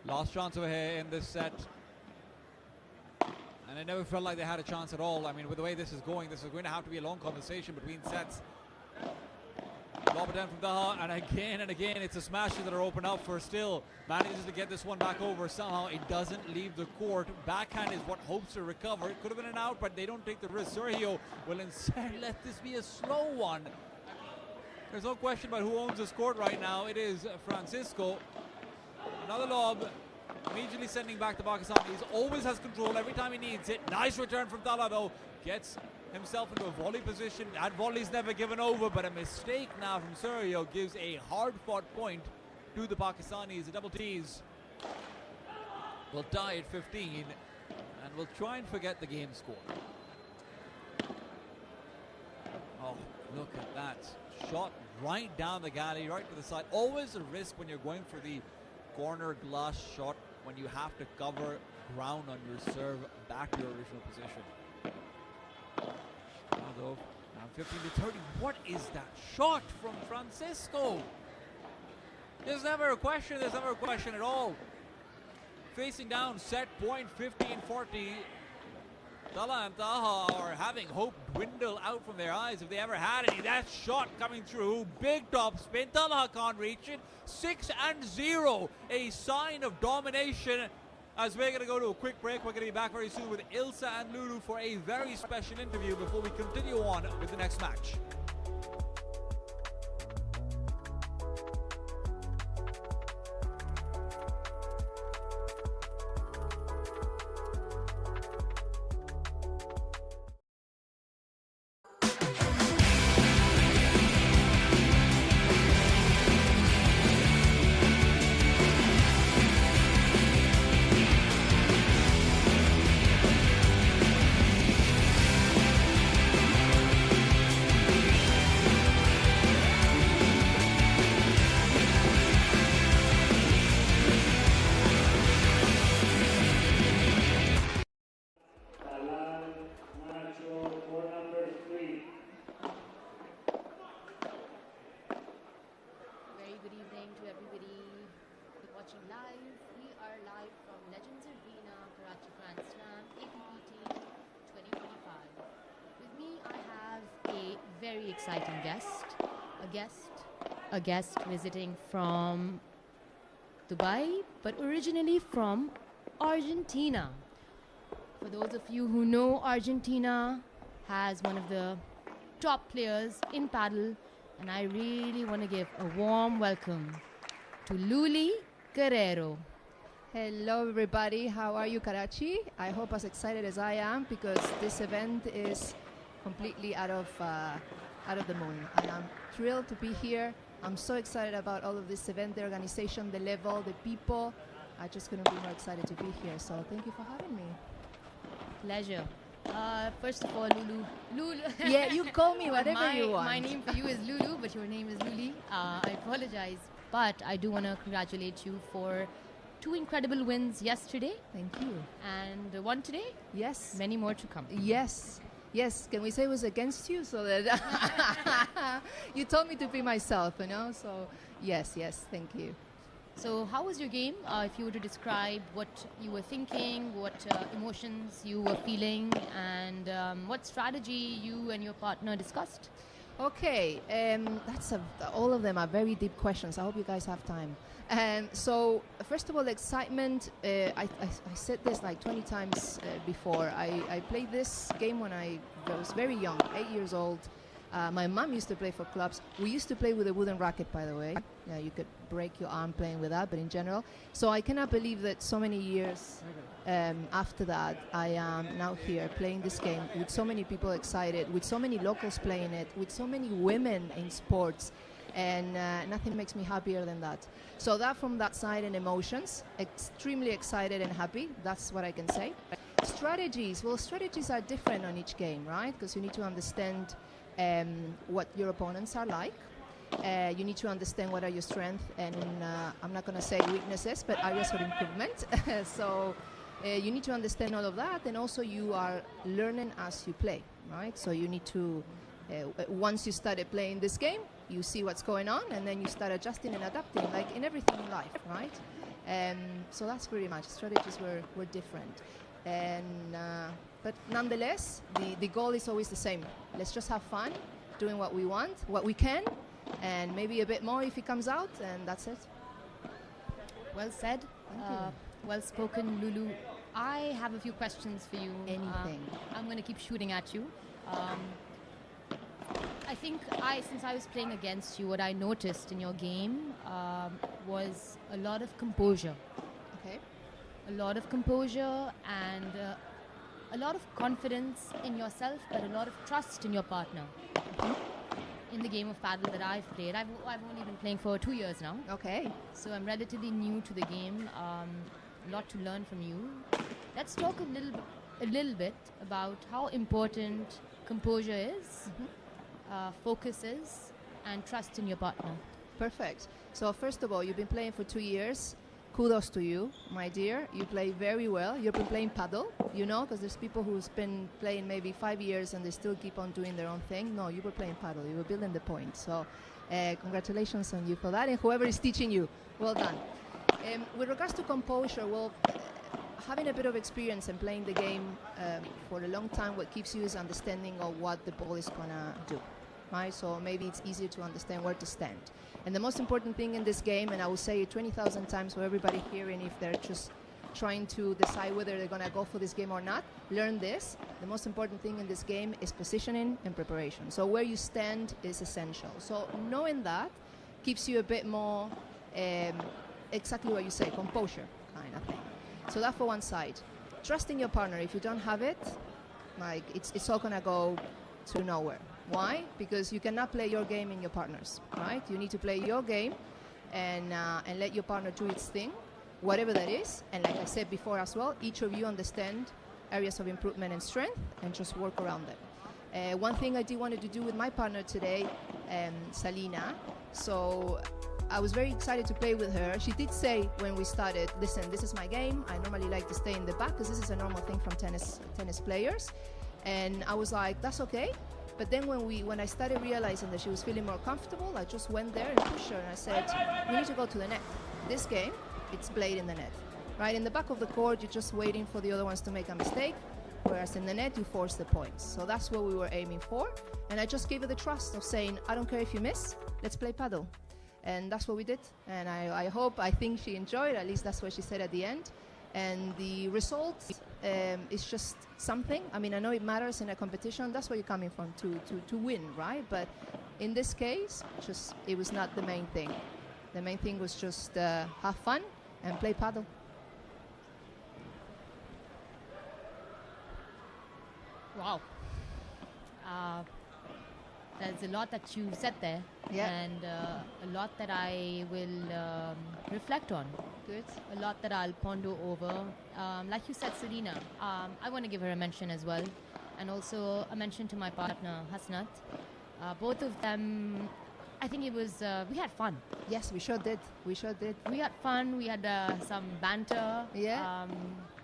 Last chance over here in this set. And it never felt like they had a chance at all. I mean, with the way this is going to have to be a long conversation between sets. Lob it down from Daha, and again, it's the smashes that are open up for Still. Manages to get this one back over. Somehow it doesn't leave the court. Backhand is what hopes to recover. It could have been an out, but they don't take the risk. Sergio will instead let this be a slow one. There's no question about who owns this court right now. It is Francisco. Another lob, immediately sending back to Pakistan. He always has control every time he needs it. Nice return from Tala, though. Gets himself into a volley position. That volley's never given over, but a mistake now from Sergio gives a hard-fought point to the Pakistanis. The double T's will tie at 15, and will try and forget the game score. Oh, look at that. Shot right down the galley, right to the side. Always a risk when you're going for the corner glass shot, when you have to cover ground on your serve back to your original position. Although, now 15 to 30. What is that shot from Francisco? There's never a question. There's never a question at all. Facing down, set point 15-40. Tala and Taha are having hope dwindle out from their eyes if they ever had any. That shot coming through, big top spin. Tala can't reach it. 6-0, a sign of domination. As we're going to go to a quick break, we're going to be back very soon with Ilsa and Lulu for a very special interview before we continue on with the next match. Very exciting guest visiting from Dubai, but originally from Argentina. For those of you who know, Argentina has one of the top players in paddle, and I really want to give a warm welcome to Luli Guerrero. Hello everybody, how are you, Karachi? I hope as excited as I am, because this event is completely out of the moon. I am thrilled to be here. I'm so excited about all of this event, the organization, the level, the people. I just couldn't be more excited to be here. So thank you for having me. Pleasure. First of all, Lulu. Lulu. Yeah, you call me whatever you want. My name for you is Lulu, but your name is Luli. I apologize, but I do want to congratulate you for 2 incredible wins yesterday Thank you. and 1 today. Yes. Many more to come. Yes. Yes. Can we say it was against you so that you told me to be myself, you know? So yes, thank you. So, how was your game? If you were to describe what you were thinking, what emotions you were feeling, and what strategy you and your partner discussed? Okay, all of them are very deep questions. I hope you guys have time. So, first of all, excitement. I said this like 20 times before. I played this game when I was very young, 8 years old. My mom used to play for clubs. We used to play with a wooden racket, by the way. You could break your arm playing with that, but in general. So I cannot believe that so many years after that, I am now here playing this game with so many people excited, with so many locals playing it, with so many women in sports, and nothing makes me happier than that. So that from that side and emotions, extremely excited and happy. That's what I can say. Strategies. Well, strategies are different on each game, right? Because you need to understand what your opponents are like. You need to understand what are your strengths and I'm not going to say weaknesses, but areas for improvement. So you need to understand all of that, and also you are learning as you play, right? So you need to, once you started playing this game, you see what's going on, and then you start adjusting and adapting, like in everything in life, right? So that's pretty much, strategies were different. And but nonetheless, the goal is always the same. Let's just have fun doing what we want, what we can, and maybe a bit more if it comes out, and that's it. Well said. Thank you. Well spoken, Lulu. I have a few questions for you. Anything. I'm going to keep shooting at you. I think since I was playing against you, what I noticed in your game was a lot of composure. Okay. A lot of composure and a lot of confidence in yourself, but a lot of trust in your partner. In the game of paddle that I've played, I've only been playing for 2 years now. Okay. So I'm relatively new to the game. A lot to learn from you. Let's talk a little bit about how important composure is, focus is, and trust in your partner. Perfect. So first of all, you've been playing for 2 years. Kudos to you, my dear. You play very well. You've been playing paddle, you know, because there's people who's been playing maybe 5 years and they still keep on doing their own thing. No, you were playing paddle. You were building the point. So congratulations on you for that. And whoever is teaching you, well done. With regards to composure, well, having a bit of experience and playing the game for a long time, what keeps you is understanding of what the ball is going to do. Right? So maybe it's easier to understand where to stand. And the most important thing in this game, and I will say it 20,000 times for everybody hearing, if they're just trying to decide whether they're going to go for this game or not, learn this. The most important thing in this game is positioning and preparation. So where you stand is essential. So knowing that keeps you a bit more, exactly what you say, composure kind of thing. So that for one side. Trusting your partner. If you don't have it, like it's all going to go to nowhere. Why? Because you cannot play your game in your partner's, right? You need to play your game and let your partner do its thing, whatever that is. And like I said before as well, each of you understand areas of improvement and strength and just work around them. One thing I did wanted to do with my partner today, Salina, so I was very excited to play with her. She did say when we started, listen, this is my game. I normally like to stay in the back because this is a normal thing from tennis players. And I was like, that's okay. But then when I started realizing that she was feeling more comfortable, I just went there and pushed her and I said, we need to go to the net. This game, it's played in the net. Right? In the back of the court, you're just waiting for the other ones to make a mistake, whereas in the net, you force the points. So that's what we were aiming for. And I just gave her the trust of saying, I don't care if you miss, let's play paddle. And that's what we did. And I think she enjoyed, at least that's what she said at the end. And the result is just something. I mean, I know it matters in a competition. That's where you're coming from, to win, right? But in this case, it was not the main thing. The main thing was just have fun and play paddle. Wow. there's a lot that you said there, and a lot that I will reflect on. Good. A lot that I'll ponder over. Like you said, Serena, I want to give her a mention as well, and also a mention to my partner, Hasnat. Both of them, I think it was, we had fun. Yes, we sure did. We sure did. We had fun, we had some banter,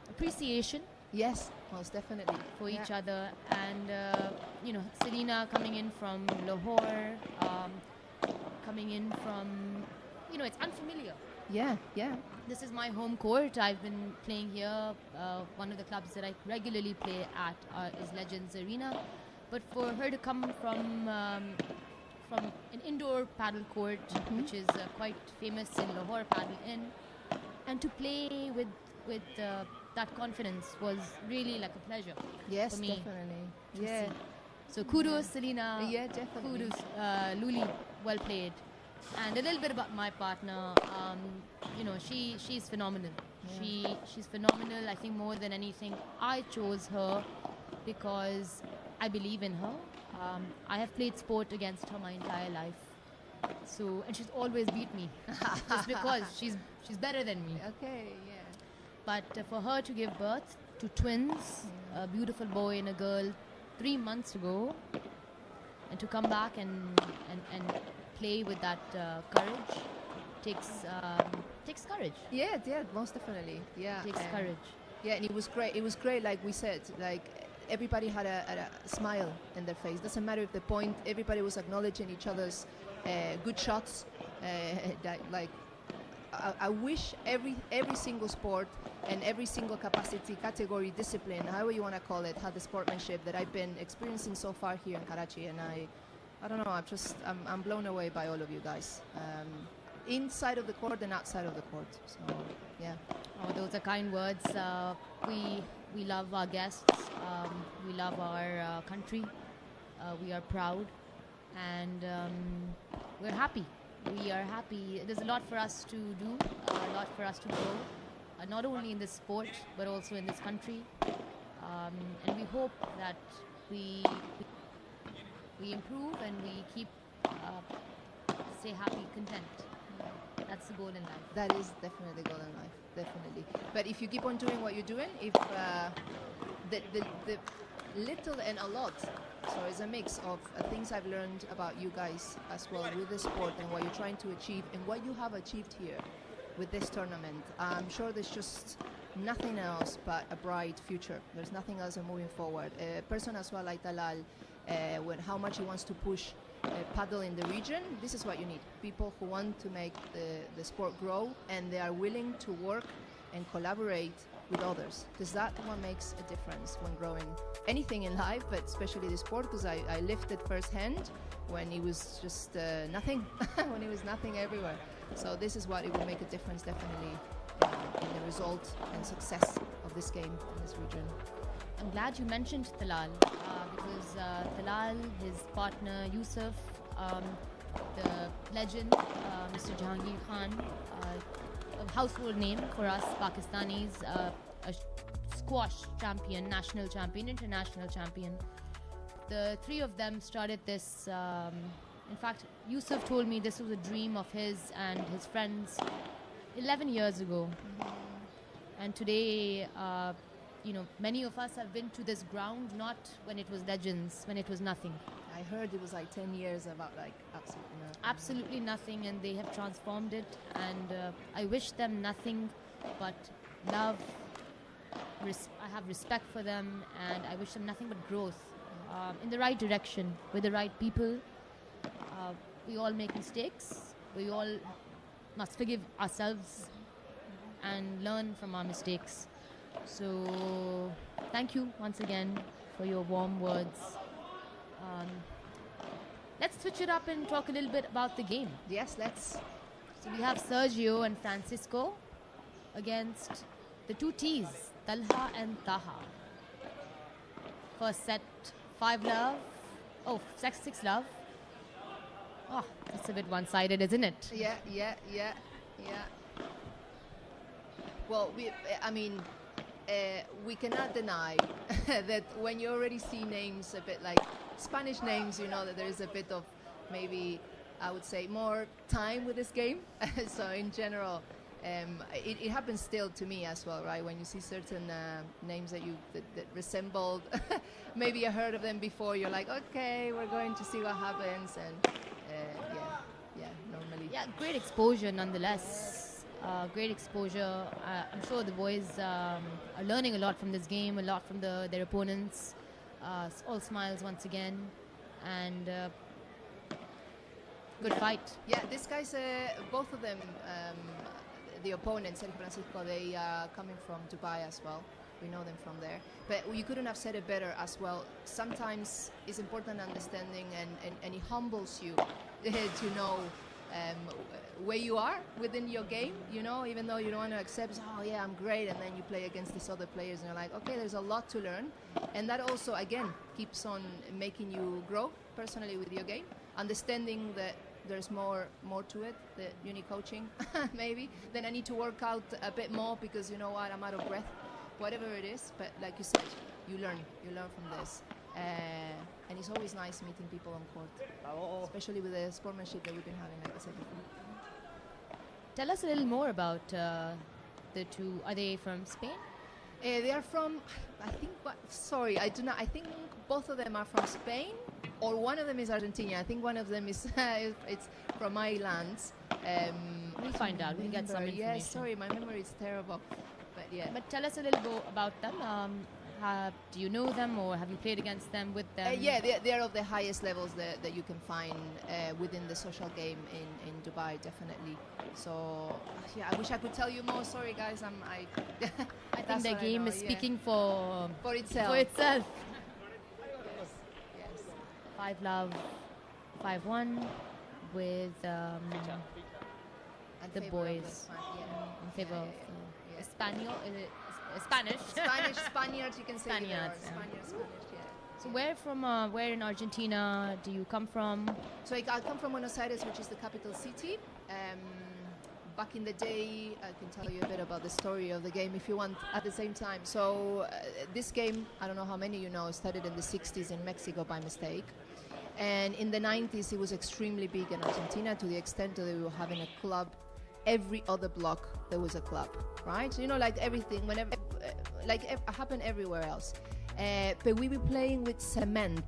appreciation. Yes, most definitely. For each other. And, you know, Serena coming in from Lahore, coming in from, you know, it's unfamiliar. Yeah, yeah. This is my home court. I've been playing here. One of the clubs that I regularly play at is Legends Arena. But for her to come from an indoor paddle court, which is quite famous in Lahore, Paddle Inn, and to play with that confidence was really like a pleasure. Yes, for me definitely. to Yeah. see. So kudos, Selena. Yeah, definitely. Kudos, Luli. Well played. And a little bit about my partner. You know, she's phenomenal. Yeah. She's phenomenal. I think more than anything, I chose her because I believe in her. I have played sport against her my entire life. So, and she's always beat me just because she's better than me. Okay, yeah. But for her to give birth to twins, a beautiful boy and a girl, 3 months ago, and to come back and play with that courage takes courage. Yeah, yeah, most definitely. Yeah. Takes courage. Yeah, and it was great. It was great, like we said. Like everybody had a smile in their face. Doesn't matter if the point. Everybody was acknowledging each other's good shots. I wish every single sport and every single capacity, category, discipline, however you want to call it, had the sportsmanship that I've been experiencing so far here in Karachi. And I don't know. I'm blown away by all of you guys, inside of the court and outside of the court. So yeah. Oh, those are kind words. We love our guests. We love our country. We are proud, and we're happy. We are happy. There's a lot for us to do, a lot for us to grow, not only in this sport but also in this country. And we hope that we improve and we keep stay happy, content. That's the goal in life. That is definitely the goal in life, definitely. But if you keep on doing what you're doing, if the little and a lot, so it's a mix of things I've learned about you guys as well with the sport and what you're trying to achieve and what you have achieved here with this tournament. I'm sure there's just nothing else but a bright future. There's nothing else moving forward. A person as well like Talal, when how much he wants to push paddle in the region, this is what you need. People who want to make the sport grow and they are willing to work and collaborate with others, because that one makes a difference when growing anything in life, but especially the sport, because I lived it firsthand when it was just nothing, when it was nothing everywhere. So this is what it will make a difference definitely in the result and success of this game in this region. I'm glad you mentioned Talal because Talal, his partner Yusuf, the legend, Mr. Jahangir Khan, a household name for us Pakistanis, a squash champion, national champion, international champion. The three of them started this. In fact, Yusuf told me this was a dream of his and his friends 11 years ago. And today, you know, many of us have been to this ground, not when it was Legends, when it was nothing. I heard it was like 10 years about like absolutely nothing. Absolutely nothing, and they have transformed it. And I wish them nothing but love. I have respect for them, and I wish them nothing but growth in the right direction with the right people. We all make mistakes. We all must forgive ourselves and learn from our mistakes. So thank you once again for your warm words. Let's switch it up and talk a little bit about the game. Yes, let's. So we have Sergio and Francisco against the two T's, Talha and Taha. First set, 5-love. Oh, 6-love. Oh, that's a bit one-sided, isn't it? Yeah. Well, we cannot deny that when you already see names a bit like Spanish names, you know that there is a bit of maybe, I would say, more time with this game. So in general, it happens still to me as well, right? When you see certain names that that resembled, maybe you heard of them before, you're like, okay, we're going to see what happens, and normally. Yeah, great exposure nonetheless. Great exposure. I'm sure the boys are learning a lot from this game, a lot from their opponents. All smiles once again, and good fight. Yeah, these guys, both of them, the opponents, Sergio Francisco, they are coming from Dubai as well. We know them from there. But you couldn't have said it better as well. Sometimes it's important understanding, and it humbles you to know where you are within your game, you know, even though you don't want to accept, oh yeah, I'm great, and then you play against these other players and you're like, okay, there's a lot to learn. And that also, again, keeps on making you grow personally with your game, understanding that there's more to it, that you need coaching, maybe. Then I need to work out a bit more because, you know what, I'm out of breath, whatever it is. But like you said, you learn from this. And it's always nice meeting people on court, especially with the sportsmanship that we've been having, like I said before. Tell us a little more about the two. Are they from Spain? They are from, I think, sorry, I do not, I think both of them are from Spain, or one of them is Argentina. I think one of them is, it's from my lands. We'll find out, we'll get some information. Yes, sorry, my memory is terrible, but yeah. But tell us a little bit about them. Do you know them, or have you played against them, with them? Yeah, they're of the highest levels that you can find within the social game in Dubai, definitely. So, yeah, I wish I could tell you more. Sorry, guys, I think the game is speaking for itself. Yes. Yes. 5-love, 5-1 with the boys in favor of Espanol. Is it Spanish? Spaniards, you can say. Spaniards, Spaniards, yeah. So where in Argentina do you come from? So I come from Buenos Aires, which is the capital city. Back in the day, I can tell you a bit about the story of the game if you want at the same time. So this game, I don't know how many you know, started in the 60s in Mexico by mistake. And in the 90s, it was extremely big in Argentina to the extent that they were having a club. Every other block, there was a club, right? So, you know, like everything, whenever, happened everywhere else. But we were playing with cement.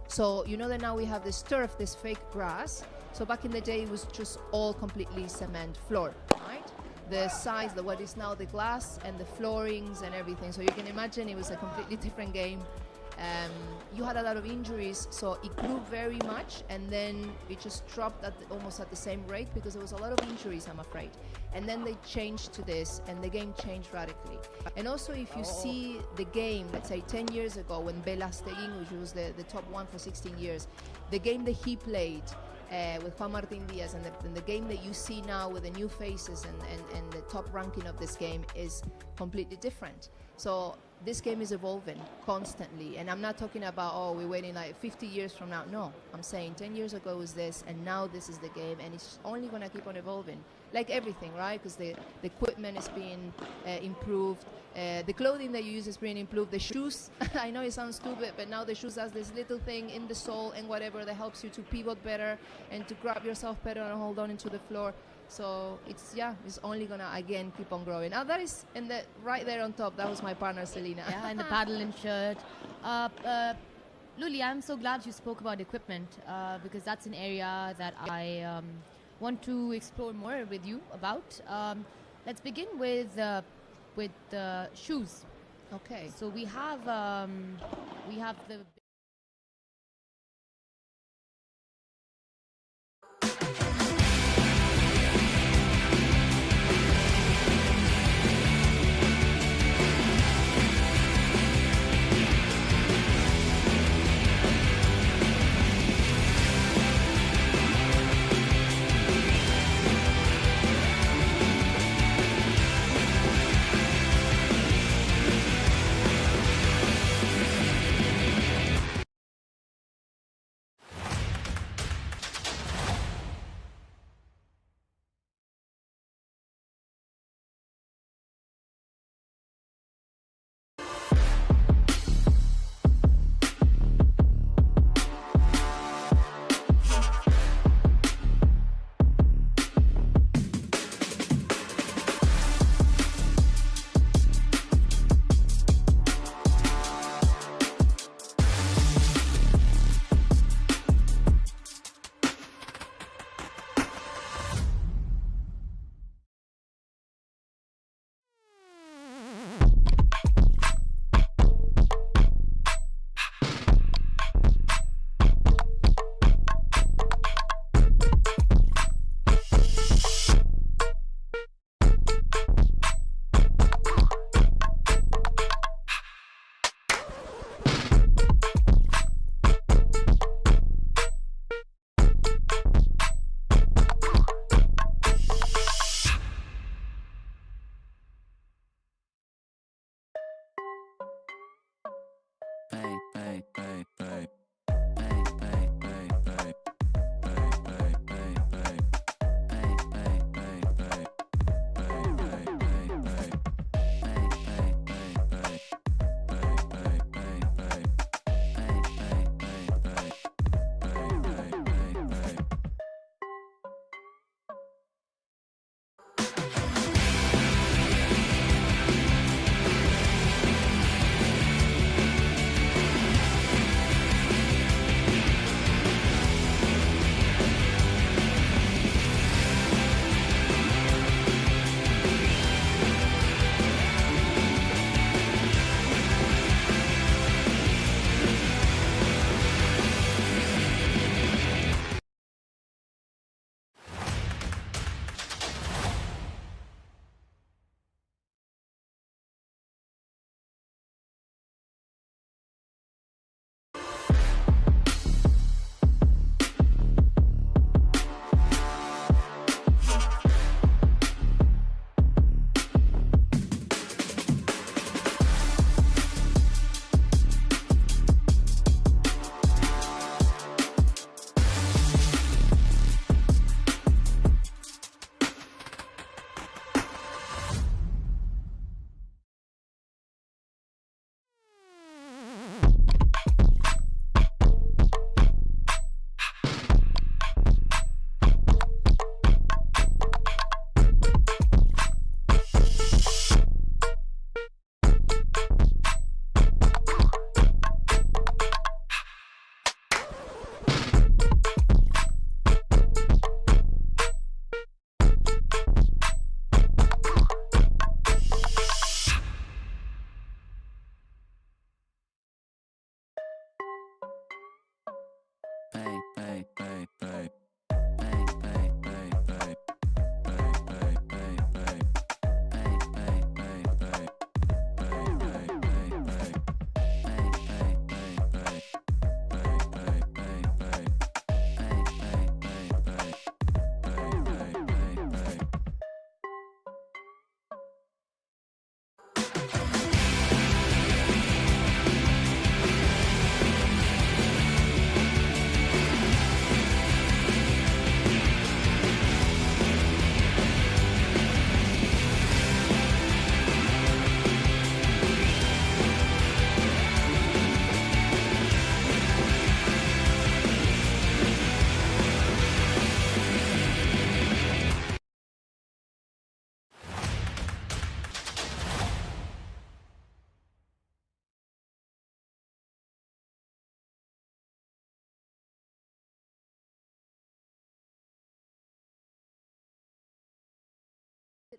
So, you know that now we have this turf, this fake grass. So back in the day, it was just all completely cement floor, right? The size, what is now the glass and the floorings and everything. So you can imagine it was a completely different game. You had a lot of injuries, so it grew very much, and then it just dropped almost at the same rate because there was a lot of injuries, I'm afraid. And then they changed to this, and the game changed radically. And also, if you see the game, let's say 10 years ago, when Belasteguin, which was the top one for 16 years, the game that he played with Juan Martín Díaz, and the game that you see now with the new faces and the top ranking of this game is completely different. So this game is evolving constantly, and I'm not talking about, oh, we're waiting like 50 years from now. No, I'm saying 10 years ago it was this, and now this is the game, and it's only going to keep on evolving, like everything, right? Because the equipment is being improved, the clothing that you use is being improved, the shoes, I know it sounds stupid, but now the shoes has this little thing in the sole and whatever that helps you to pivot better and to grab yourself better and hold on into the floor. So it's only gonna again keep on growing. Now that is right there on top. That was my partner Selena. Yeah, in the paddle and shirt. Luli, I'm so glad you spoke about equipment because that's an area that I want to explore more with you about. Let's begin with shoes. Okay. So we have the.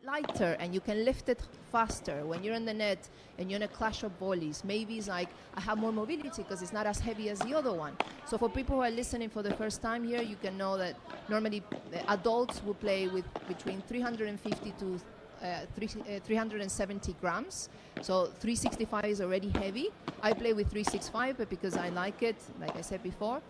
lighter and you can lift it faster when you're in the net and you're in a clash of volleys. Maybe it's like I have more mobility because it's not as heavy as the other one. So for people who are listening for the first time here, you can know that normally adults will play with between 350 to 370 grams. So 365 is already heavy. I play with 365, but because I like it, like I said before,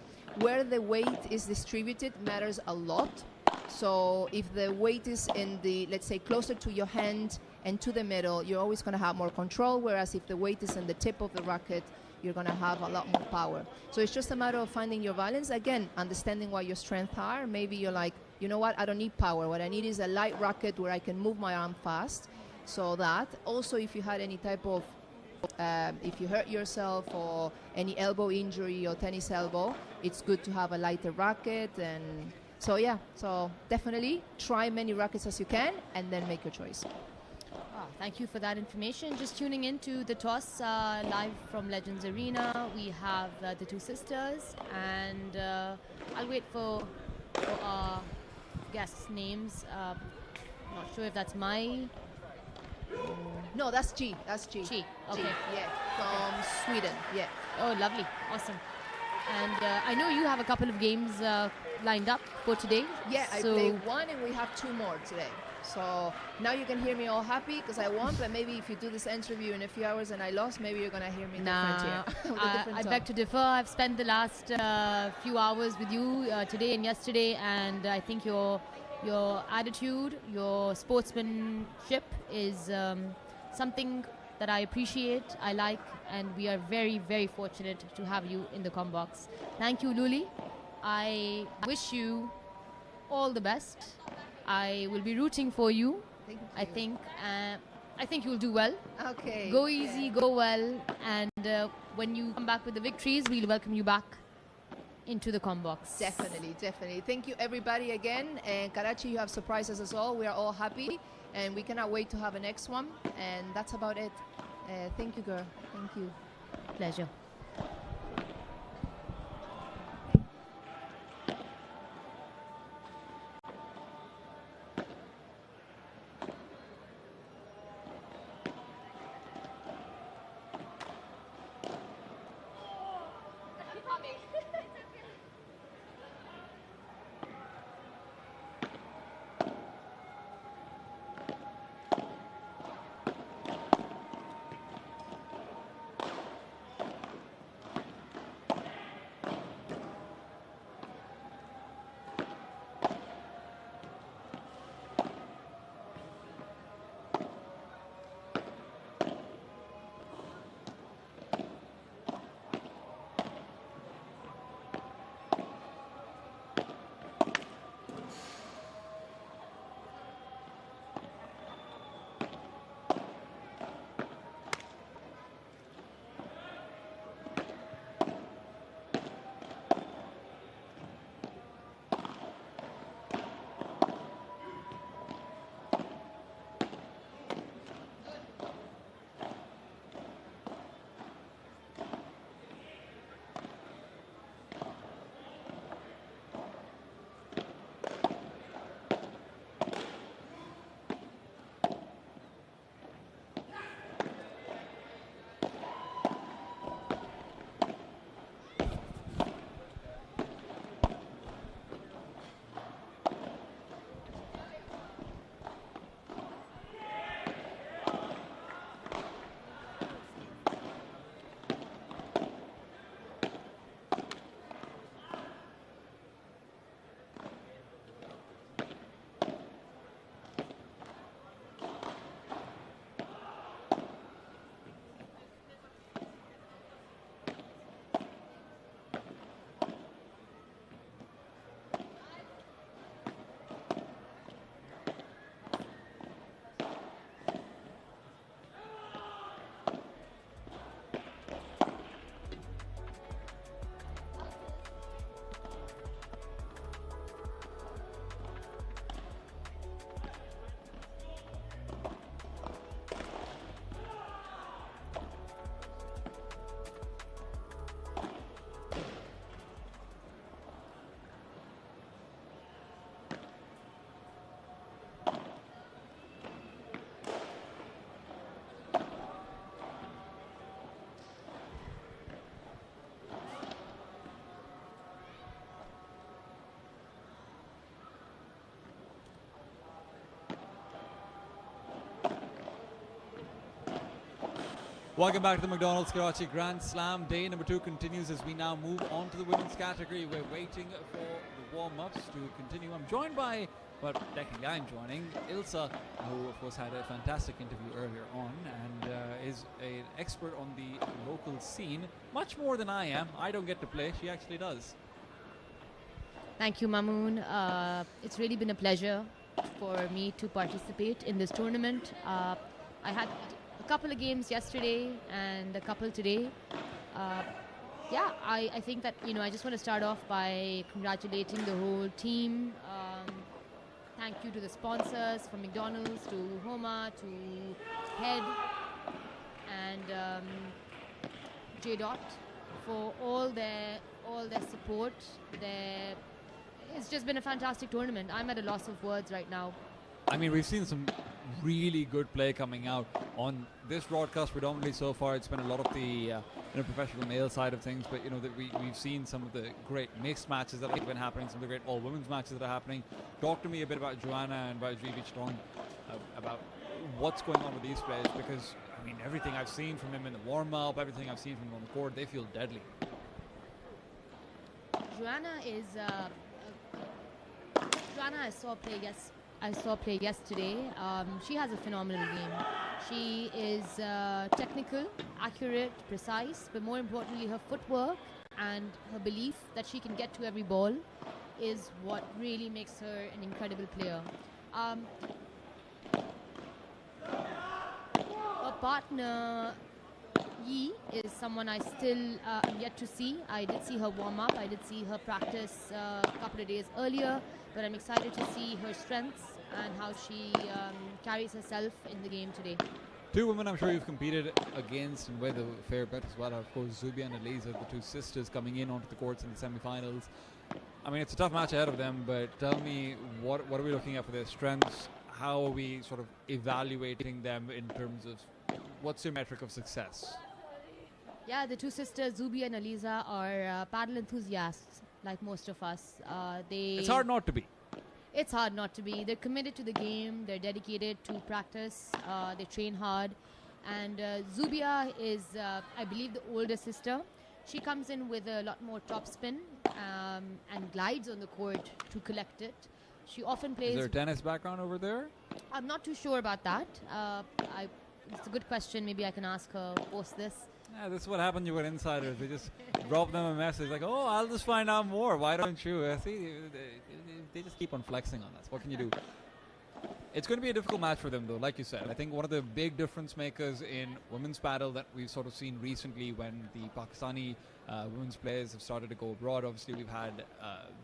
where the weight is distributed matters a lot. So if the weight is in the, let's say, closer to your hand and to the middle, you're always going to have more control, whereas if the weight is in the tip of the racket, you're going to have a lot more power. So it's just a matter of finding your balance. Again, understanding what your strengths are. Maybe you're like, you know what, I don't need power. What I need is a light racket where I can move my arm fast. So that. Also, if you had any type of, if you hurt yourself or any elbow injury or tennis elbow, it's good to have a lighter racket. And so, yeah, so definitely try many rackets as you can and then make your choice. Thank you for that information. Just tuning in to the toss live from Legends Arena. We have the two sisters, and I'll wait for our guests' names. Not sure if that's my... No, that's G. That's G. G, okay. G, yeah, from Sweden, yeah. Oh, lovely. Awesome. And I know you have a couple of games lined up for today. Yeah, I played one and we have two more today. So now you can hear me all happy because I won, but maybe if you do this interview in a few hours and I lost, maybe you're going to hear me different here. I beg to differ. I've spent the last few hours with you today and yesterday, and I think your attitude, your sportsmanship is something that I appreciate, I like, and we are very, very fortunate to have you in the Combox. Thank you, Luli. I wish you all the best. I will be rooting for you. Thank you. I think you'll do well. Okay. Go easy, go well, and when you come back with the victories, we'll welcome you back into the Combox. Definitely, definitely. Thank you, everybody, again. And Karachi, you have surprised us all. We are all happy, and we cannot wait to have a next one. And that's about it. Thank you, girl. Thank you. Pleasure. Welcome back to the McDonald's Karachi Grand Slam. Day number 2 continues as we now move on to the women's category. We're waiting for the warm-ups to continue. I'm joined by, well, technically I'm joining Ilsa, who of course had a fantastic interview earlier on and is an expert on the local scene, much more than I am. I don't get to play, she actually does. Thank you, Mamoon. It's really been a pleasure for me to participate in this tournament. I had a couple of games yesterday and a couple today. I think that, I just want to start off by congratulating the whole team. Thank you to the sponsors, from McDonald's to Homa to Head and J-Dot for all their support. It's just been a fantastic tournament. I'm at a loss of words right now. I mean, we've seen some really good play coming out on this broadcast predominantly so far. It's been a lot of the professional male side of things, but we've seen some of the great mixed matches that have been happening, some of the great all women's matches that are happening. Talk to me a bit about Joanna and about G.B. Strong, about what's going on with these players, because I mean, everything I've seen from him in the warm-up, everything I've seen from him on the court, they feel deadly. Joanna is Joanna I saw play yesterday. She has a phenomenal game. She is technical, accurate, precise, but more importantly, her footwork and her belief that she can get to every ball is what really makes her an incredible player. Her partner, Yi, is someone I still am yet to see. I did see her warm up. I did see her practice a couple of days earlier, but I'm excited to see her strengths and how she carries herself in the game today. Two women I'm sure you've competed against and with a fair bit as well. Of course, Zubia and Eliza, the two sisters coming in onto the courts in the semi-finals. I mean, it's a tough match ahead of them, but tell me, what are we looking at for their strengths? How are we sort of evaluating them in terms of what's your metric of success? Yeah, the two sisters, Zubia and Eliza, are paddle enthusiasts, like most of us. It's hard not to be. It's hard not to be. They're committed to the game. They're dedicated to practice. They train hard. And Zubia is, I believe, the older sister. She comes in with a lot more topspin and glides on the court to collect it. She often plays... Is there a tennis background over there? I'm not too sure about that. It's a good question. Maybe I can ask her post this. Yeah, this is what happens with insiders. They just drop them a message like, oh, I'll just find out more. Why don't you? See, they just keep on flexing on us. What can you do? It's going to be a difficult match for them, though, like you said. I think one of the big difference makers in women's paddle that we've sort of seen recently when the Pakistani women's players have started to go abroad. Obviously, we've had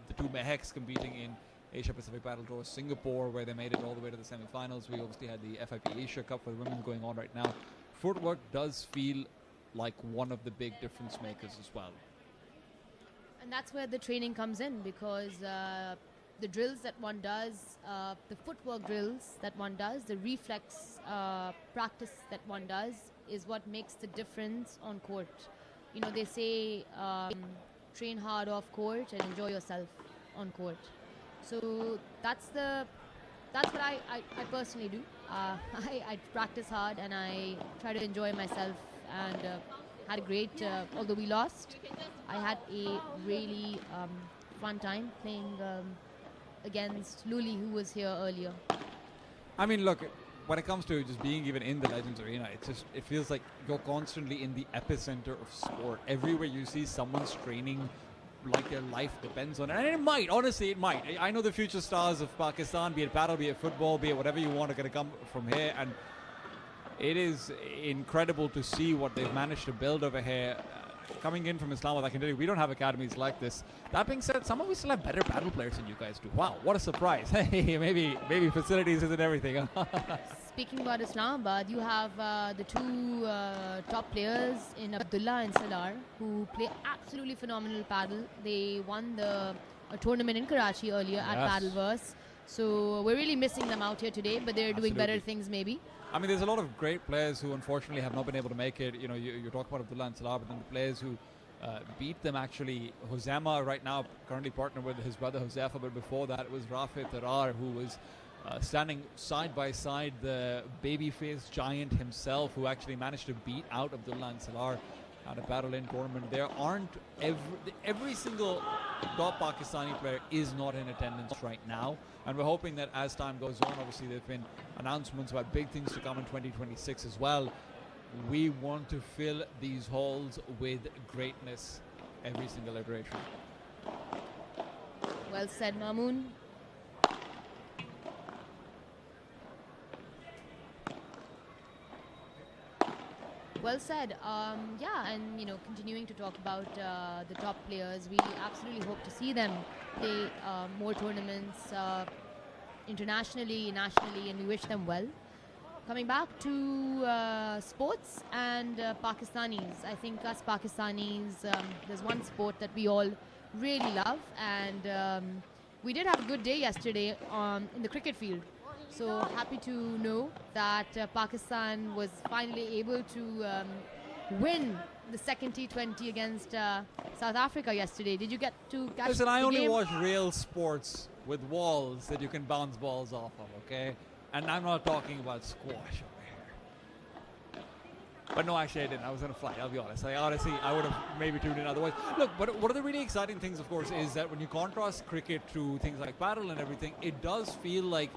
the two Meheks competing in Asia Pacific Paddle Tour Singapore, where they made it all the way to the semi-finals. We obviously had the FIP Asia Cup for the women going on right now. Footwork does feel like one of the big difference makers as well. And that's where the training comes in, because the drills that one does, the footwork drills that one does, the reflex practice that one does is what makes the difference on court. You know, they say train hard off court and enjoy yourself on court. So that's what I personally do. I practice hard and I try to enjoy myself, and had a great, although we lost, I had a really fun time playing against Luli, who was here earlier. I mean, look, when it comes to just being even in the Legends Arena, it feels like you're constantly in the epicenter of sport. Everywhere you see someone's training like their life depends on it. And it might, honestly, it might. I know the future stars of Pakistan, be it paddle, be it football, be it whatever you want, are going to come from here. And it is incredible to see what they've managed to build over here. Coming in from Islamabad, I can tell you, we don't have academies like this. That being said, somehow we still have better paddle players than you guys do. Wow, what a surprise. Hey, maybe facilities isn't everything. Speaking about Islamabad, you have the two top players in Abdullah and Salar, who play absolutely phenomenal paddle. They won a tournament in Karachi earlier at Paddleverse. So we're really missing them out here today, but they're doing better things maybe. I mean, there's a lot of great players who unfortunately have not been able to make it. You know, you're talking about Abdullah and Salah, but then the players who beat them actually, Hosema right now currently partnered with his brother Josefa, but before that it was Rafi Tarar, who was standing side by side the babyface giant himself, who actually managed to beat out Abdullah Salar at a Battle In tournament. There aren't every single top Pakistani player is not in attendance right now, and we're hoping that as time goes on, obviously there've been announcements about big things to come in 2026 as well. We want to fill these halls with greatness every single iteration. Well said, Mamoon. Well said. Yeah, and continuing to talk about the top players, we absolutely hope to see them play more tournaments internationally, nationally, and we wish them well. Coming back to sports and Pakistanis, I think us Pakistanis, there's one sport that we all really love, and we did have a good day yesterday in the cricket field. So happy to know that Pakistan was finally able to win the second T20 against South Africa yesterday. Did you get to catch Listen, the I only game? watch real sports with walls that you can bounce balls off of, okay? And I'm not talking about squash over here. But no, actually I didn't. I was on a flight, I'll be honest. I would have maybe tuned in otherwise. Look, but one of the really exciting things, of course, is that when you contrast cricket to things like paddle and everything, it does feel like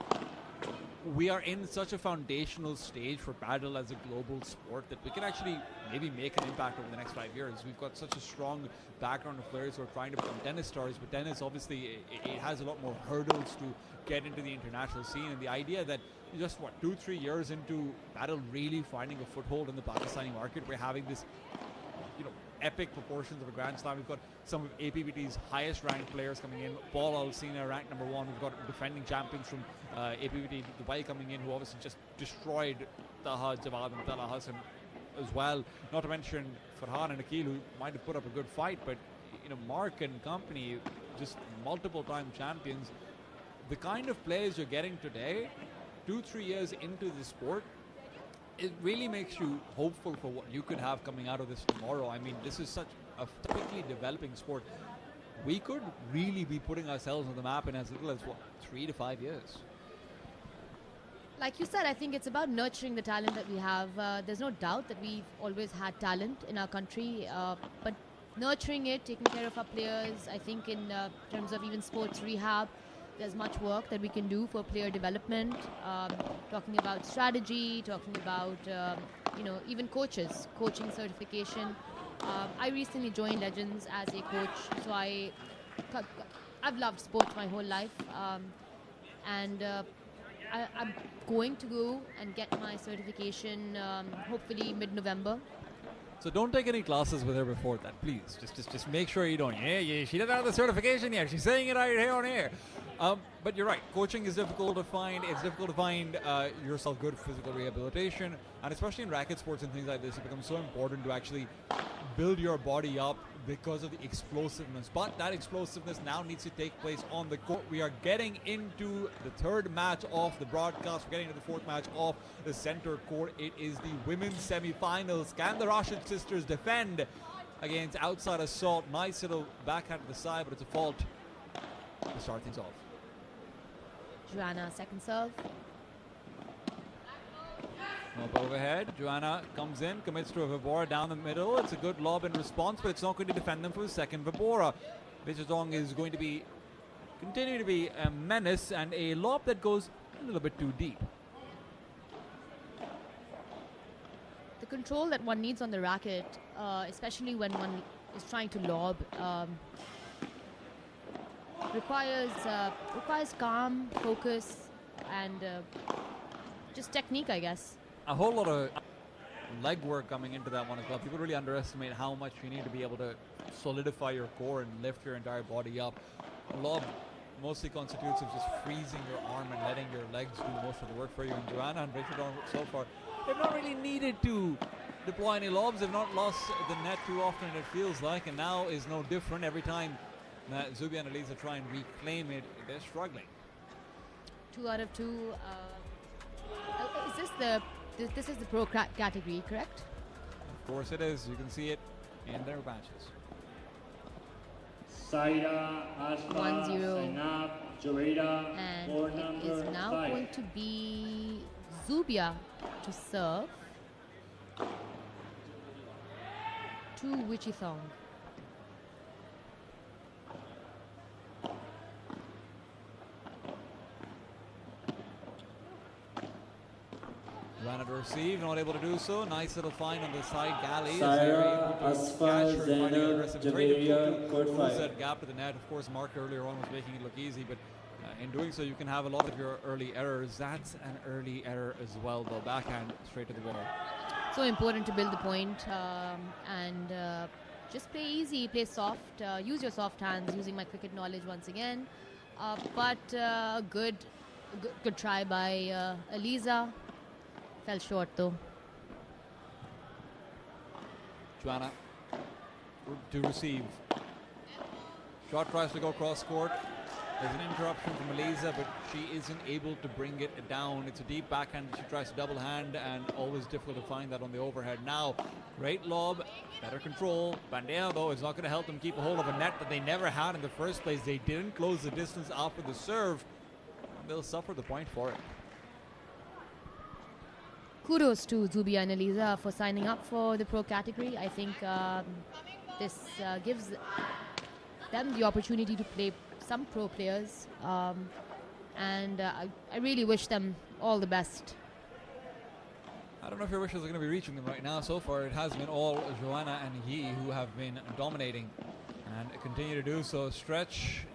we are in such a foundational stage for paddle as a global sport that we can actually maybe make an impact over the next 5 years. We've got such a strong background of players who are trying to become tennis stars, but tennis obviously it has a lot more hurdles to get into the international scene, and the idea that just 2-3 years into paddle really finding a foothold in the Pakistani market, we're having this epic proportions of a Grand Slam. We've got some of APPT's highest ranked players coming in. Paul Alsina ranked #1. We've got defending champions from APPT Dubai coming in, who obviously just destroyed Taha, Jawad and Tala Hassan as well. Not to mention Farhan and Akil, who might have put up a good fight, but Mark and company, just multiple time champions. The kind of players you're getting today, 2-3 years into the sport, it really makes you hopeful for what you could have coming out of this tomorrow. I mean, this is such a quickly developing sport. We could really be putting ourselves on the map in as little as 3 to 5 years. Like you said, I think it's about nurturing the talent that we have. There's no doubt that we've always had talent in our country, but nurturing it, taking care of our players, I think in terms of even sports rehab, there's much work that we can do for player development, talking about strategy, talking about, even coaching certification. I recently joined Legends as a coach, so I've loved sports my whole life, and I'm going to go and get my certification hopefully mid-November. So don't take any classes with her before that, please. Just make sure you don't. Yeah, she doesn't have the certification yet. She's saying it right here on air. But you're right. Coaching is difficult to find. It's difficult to find yourself good physical rehabilitation, and especially in racket sports and things like this, it becomes so important to actually build your body up because of the explosiveness. But that explosiveness now needs to take place on the court. We are getting into the third match of the broadcast. We're getting into the fourth match of the center court. It is the women's semi-finals. Can the Rashid sisters defend against outside assault? Nice little backhand to the side, but it's a fault to start things off. Joanna, second serve. Lob overhead. Joanna comes in, commits to a Vibora down the middle. It's a good lob in response, but it's not going to defend them for a second Vibora. Vichitong is going to continue to be a menace, and a lob that goes a little bit too deep. The control that one needs on the racket, especially when one is trying to lob, requires calm, focus, and just technique, I guess. A whole lot of leg work coming into that one as well. People really underestimate how much you need to be able to solidify your core and lift your entire body up. A lob mostly constitutes of just freezing your arm and letting your legs do most of the work for you. And Joanna and Richard so far, they've not really needed to deploy any lobs. They've not lost the net too often, it feels like, and now is no different. Every time that Zubi and Eliza try and reclaim it, they're struggling. 2 out of 2. This is the pro category, correct? Of course it is. You can see it in their matches. 1-0. And it is now now going to be Zubia to serve to Wichithong. Ran to receive, not able to do so. Nice little find on the side galley. Saira, Asfar, Zainab, Javeria, court Close 5. that gap to the net. Of course, Mark earlier on was making it look easy, but in doing so, you can have a lot of your early errors. That's an early error as well, though. Backhand straight to the wall. So important to build the point and just play easy, play soft, use your soft hands, using my cricket knowledge once again. But good try by Eliza. Fell short though. Joanna to receive. Shot tries to go cross court. There's an interruption from Eliza, but she isn't able to bring it down. It's a deep backhand. She tries to double hand, and always difficult to find that on the overhead. Now, great lob, better control. Bandea, though, is not going to help them keep a hold of a net that they never had in the first place. They didn't close the distance after the serve, and they'll suffer the point for it. Kudos to Zubia and Eliza for signing up for the pro category. I think this gives them the opportunity to play some pro players, and I really wish them all the best. I don't know if your wishes are going to be reaching them right now. So far, it has been all Joanna and Yi who have been dominating and continue to do so. Stretch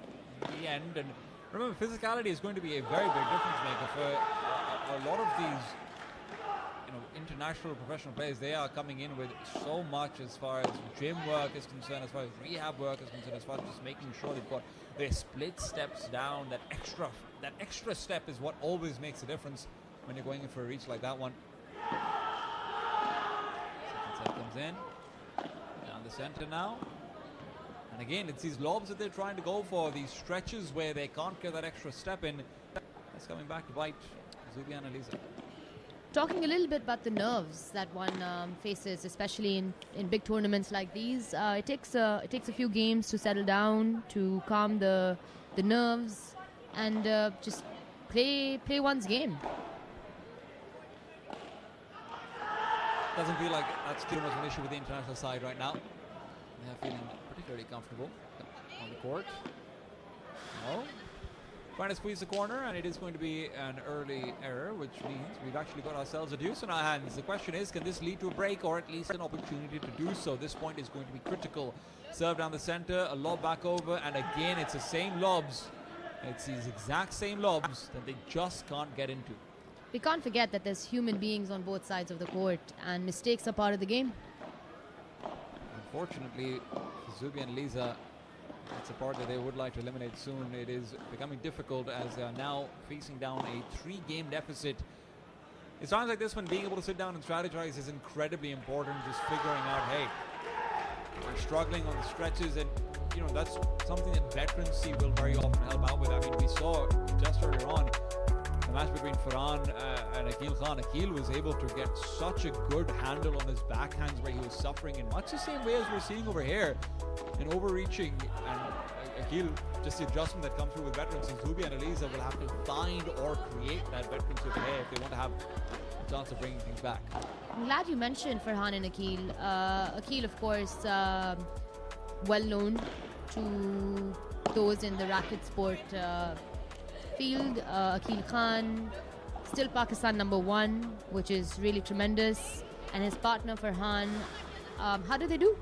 in the end, and remember, physicality is going to be a very big difference maker for a lot of these international professional players. They are coming in with so much as far as gym work is concerned, as far as rehab work is concerned, as far as just making sure they've got their split steps down. That extra step is what always makes a difference when you're going in for a reach like that one. Second set comes in down the center now, and again it's these lobs that they're trying to go for, these stretches where they can't get that extra step in. That's coming back to bite Zubia and Eliza. Talking a little bit about the nerves that one faces, especially in big tournaments like these, it takes a few games to settle down, to calm the nerves, and just play one's game. Doesn't feel like that's too much of an issue with the international side right now. They're feeling particularly comfortable on the court. No. Trying to squeeze the corner, and it is going to be an early error, which means we've actually got ourselves a deuce in our hands. The question is, can this lead to a break or at least an opportunity to do so? This point is going to be critical. Serve down the center, a lob back over, and again it's the same lobs. It's these exact same lobs that they just can't get into. We can't forget that there's human beings on both sides of the court, and mistakes are part of the game. Unfortunately, for Zubia and Eliza, it's a part that they would like to eliminate soon. It is becoming difficult as they are now facing down a 3-game deficit. It's times like this when being able to sit down and strategize is incredibly important. Just figuring out, hey, we're struggling on the stretches, and that's something that veterancy will very often help out with. I mean, we saw just earlier on the match between Farhan and Akil Khan. Akil was able to get such a good handle on his backhands where he was suffering in much the same way as we're seeing over here in overreaching. And Akil, just the adjustment that comes through with veterans, and Zubia and Eliza will have to find or create that veterancy over here if they want to have a chance of bringing things back. I'm glad you mentioned Farhan and Akil. Akil, of course, well known to those in the racket sport field. Akil Khan, still Pakistan #1, which is really tremendous. And his partner Farhan, how did they do?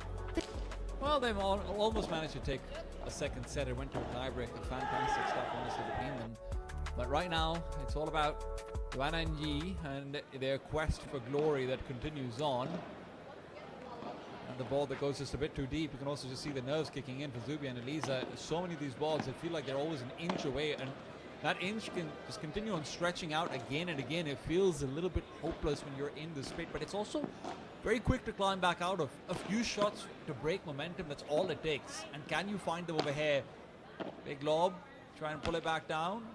Well, they've almost managed to take a second set. It went to a tiebreak. Fantastic stuff, honestly, between them. But right now, it's all about Joanna and Yi and their quest for glory that continues on. And the ball that goes just a bit too deep. You can also just see the nerves kicking in for Zubia and Eliza. So many of these balls that feel like they're always an inch away, and that inch can just continue on stretching out again and again. It feels a little bit hopeless when you're in this pit, but it's also very quick to climb back out of. A few shots to break momentum, that's all it takes. And can you find them over here? Big lob, try and pull it back down.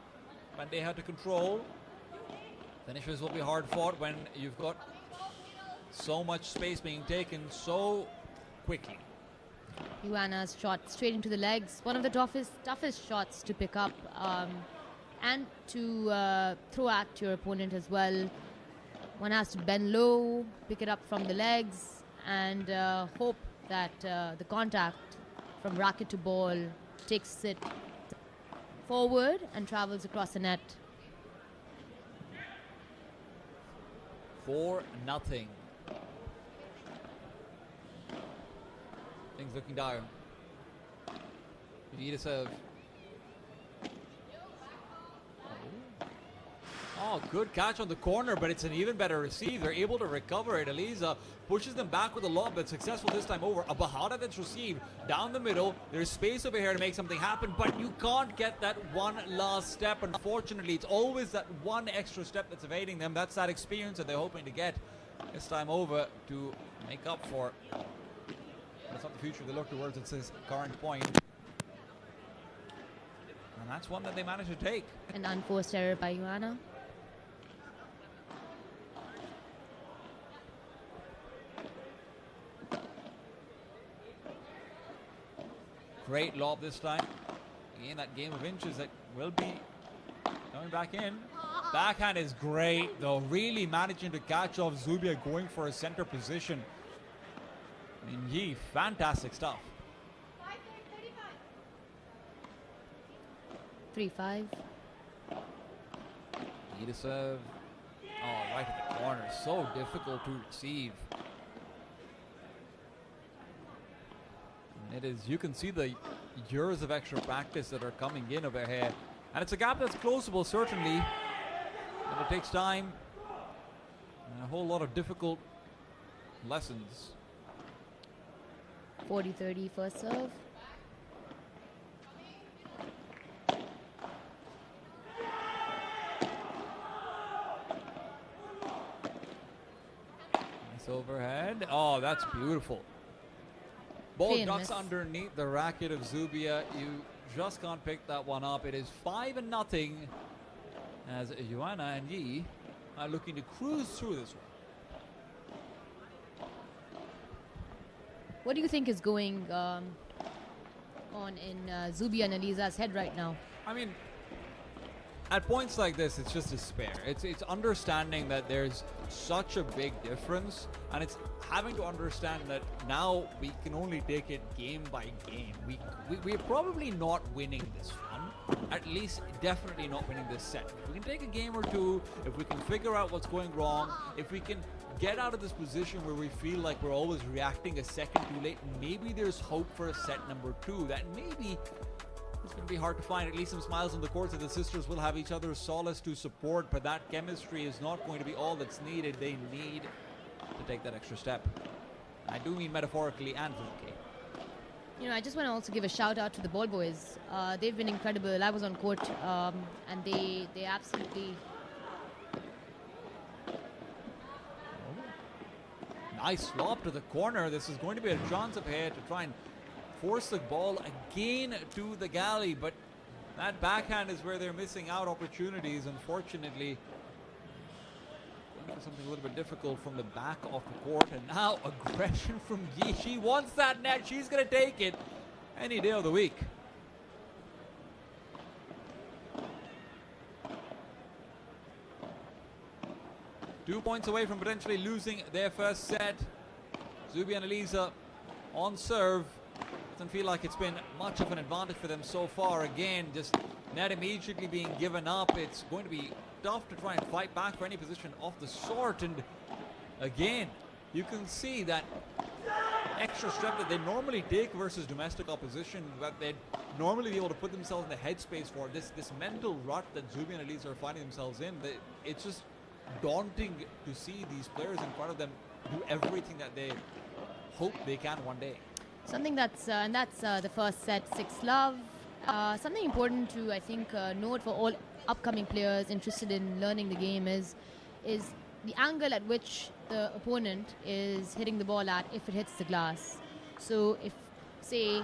Bandeja to control. Finishes will be hard fought when you've got so much space being taken so quickly. Joanna's shot straight into the legs. One of the toughest shots to pick up. and to throw at your opponent as well. One has to bend low, pick it up from the legs, and hope that the contact from racket to ball takes it forward and travels across the net. 4-0. Things looking dire. You need a serve. Oh, good catch on the corner, but it's an even better receive. They're able to recover it. Eliza pushes them back with a lob, but successful this time over. A Bahada that's received down the middle. There's space over here to make something happen, but you can't get that one last step. Unfortunately, it's always that one extra step that's evading them. That's that experience that they're hoping to get this time over to make up for. That's not the future they look towards at this current point. And that's one that they managed to take. An unforced error by Ioana. Great lob this time. Again, that game of inches that will be coming back in. Backhand is great, though. Really managing to catch off Zubia going for a center position. I mean, Yi, fantastic stuff. 3-5. Need a serve. Oh, right at the corner. So difficult to receive. And it is, you can see the years of extra practice that are coming in over here. And it's a gap that's closable, certainly. But it takes time. And a whole lot of difficult lessons. 40-30 first serve. Nice overhead. Oh, that's beautiful. Ball ducks underneath the racket of Zubia. You just can't pick that one up. It is 5-0 as Ioana and Yi are looking to cruise through this one. What do you think is going on in Zubia and Eliza's head right now? I mean, at points like this, it's just despair. It's understanding that there's such a big difference, and it's having to understand that now we can only take it game by game. We're probably not winning this one. At least, definitely not winning this set. If we can take a game or two, if we can figure out what's going wrong, if we can get out of this position where we feel like we're always reacting a second too late, maybe there's hope for a set number 2. That maybe it's going to be hard to find. At least some smiles on the court, so the sisters will have each other's solace to support, but that chemistry is not going to be all that's needed. They need to take that extra step. I do mean metaphorically and physically. You know, I just want to also give a shout out to the ball boys. They've been incredible. I was on court and they absolutely... Nice lob to the corner. This is going to be a chance up here to try and force the ball again to the galley, but that backhand is where they're missing out opportunities, unfortunately. Something a little bit difficult from the back of the court, and now aggression from Yi. She wants that net. She's going to take it any day of the week. Two points away from potentially losing their first set. Zubia and Eliza on serve. Doesn't feel like it's been much of an advantage for them so far. Again, just net immediately being given up. It's going to be tough to try and fight back for any position of the sort. And again, you can see that extra step that they normally take versus domestic opposition, that they'd normally be able to put themselves in the headspace for. This mental rut that Zubia and Eliza are finding themselves in, it's just daunting to see these players in front of them do everything that they hope they can one day. Something that's the first set, 6-love. Something important to, I think, note for all upcoming players interested in learning the game is the angle at which the opponent is hitting the ball at if it hits the glass. So if, say,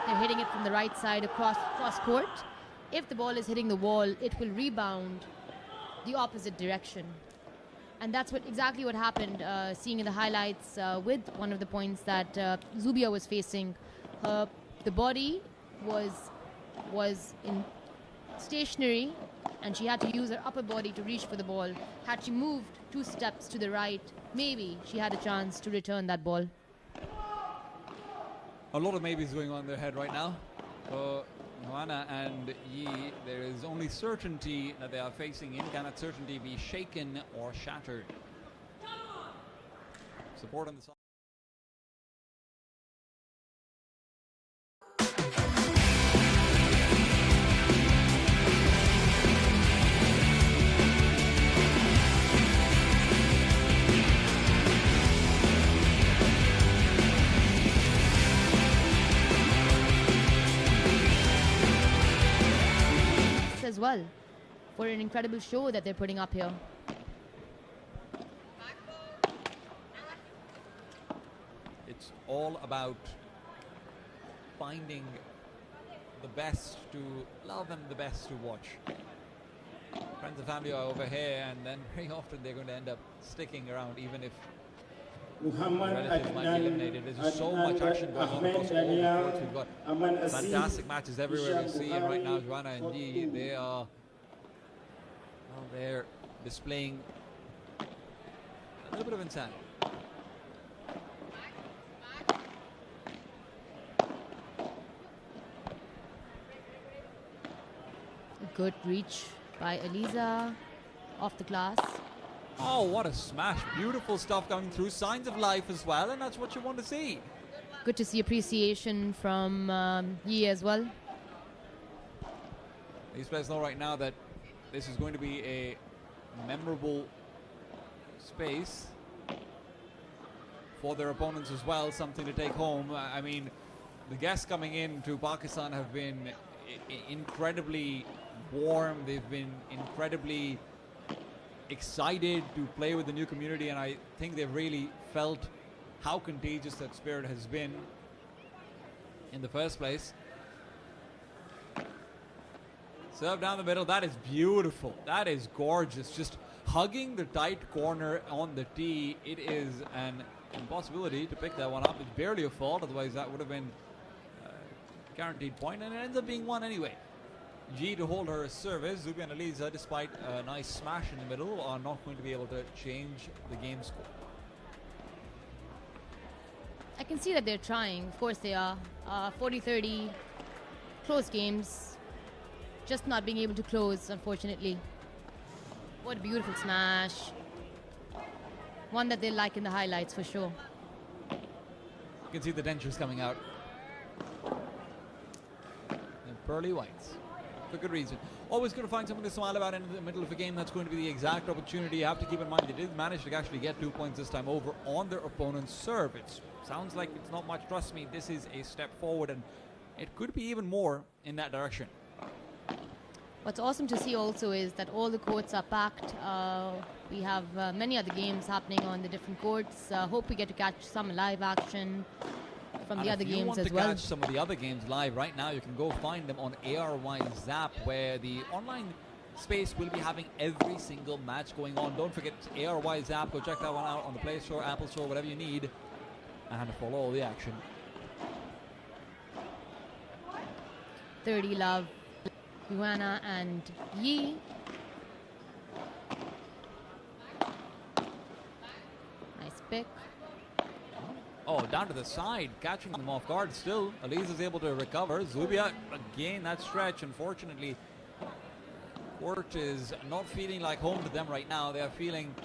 they're hitting it from the right side across court, if the ball is hitting the wall, it will rebound the opposite direction. And that's exactly what happened, seeing in the highlights with one of the points that Zubia was facing. The body was in stationary and she had to use her upper body to reach for the ball. Had she moved 2 steps to the right, maybe she had a chance to return that ball. A lot of maybes going on in their head right now. For Joanna and Yi, there is only certainty that they are facing in. Can that certainty be shaken or shattered? Support on the side. As well for an incredible show that they're putting up here. It's all about finding the best to love and the best to watch. Friends and family are over here, and then very often they're going to end up sticking around even if relatives might be eliminated. There's just so much action going on across all the courts. We've got fantastic matches everywhere we see, and right now Joanna and Yi, they are, well, they're displaying a little bit of insanity. Good reach by Eliza off the glass. Oh, what a smash. Beautiful stuff coming through. Signs of life as well, and that's what you want to see. Good to see appreciation from Yi as well. These players know right now that this is going to be a memorable space for their opponents as well, something to take home. I mean, the guests coming in to Pakistan have been incredibly warm. They've been incredibly excited to play with the new community, and I think they've really felt how contagious that spirit has been in the first place. Serve down the middle. That is beautiful. That is gorgeous. Just hugging the tight corner on the tee. It is an impossibility to pick that one up. It's barely a fault, otherwise that would have been a guaranteed point, and it ends up being one anyway. G to hold her service. Zubia and Eliza, despite a nice smash in the middle, are not going to be able to change the game score. I can see that they're trying. Of course they are. 40-30, close games. Just not being able to close, unfortunately. What a beautiful smash. One that they like in the highlights for sure. You can see the dentures coming out. And pearly whites. For good reason. Always going to find something to smile about in the middle of a game. That's going to be the exact opportunity. You have to keep in mind they did manage to actually get 2 points this time over on their opponent's serve. It sounds like it's not much. Trust me, this is a step forward, and it could be even more in that direction. What's awesome to see also is that all the courts are packed. We have many other games happening on the different courts. Hope we get to catch some live action from the other games as well. If you want to catch some of the other games live right now, you can go find them on ARY Zap, where the online space will be having every single match going on. Don't forget ARY Zap. Go check that one out on the Play Store, Apple Store, whatever you need, and follow all the action. 30 love, Joanna and Yi. Nice pick. Oh, down to the side, catching them off guard still. Eliza's able to recover. Zubia, again, that stretch. Unfortunately, court is not feeling like home to them right now. They are feeling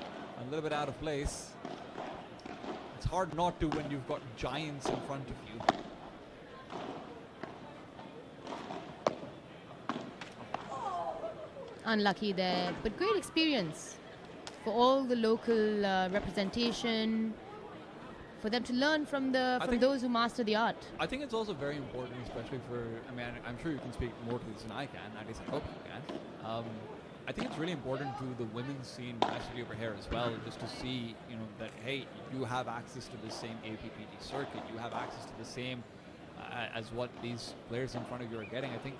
a little bit out of place. It's hard not to when you've got giants in front of you. Unlucky there, but great experience for all the local representation, for them to learn from those who master the art. I think it's also very important, especially for, I mean, I'm sure you can speak more to this than I can, at least I hope you can. I think it's really important to the women's scene, especially over here as well, just to see, you know, that, hey, you have access to the same APPT circuit, you have access to the same as what these players in front of you are getting. I think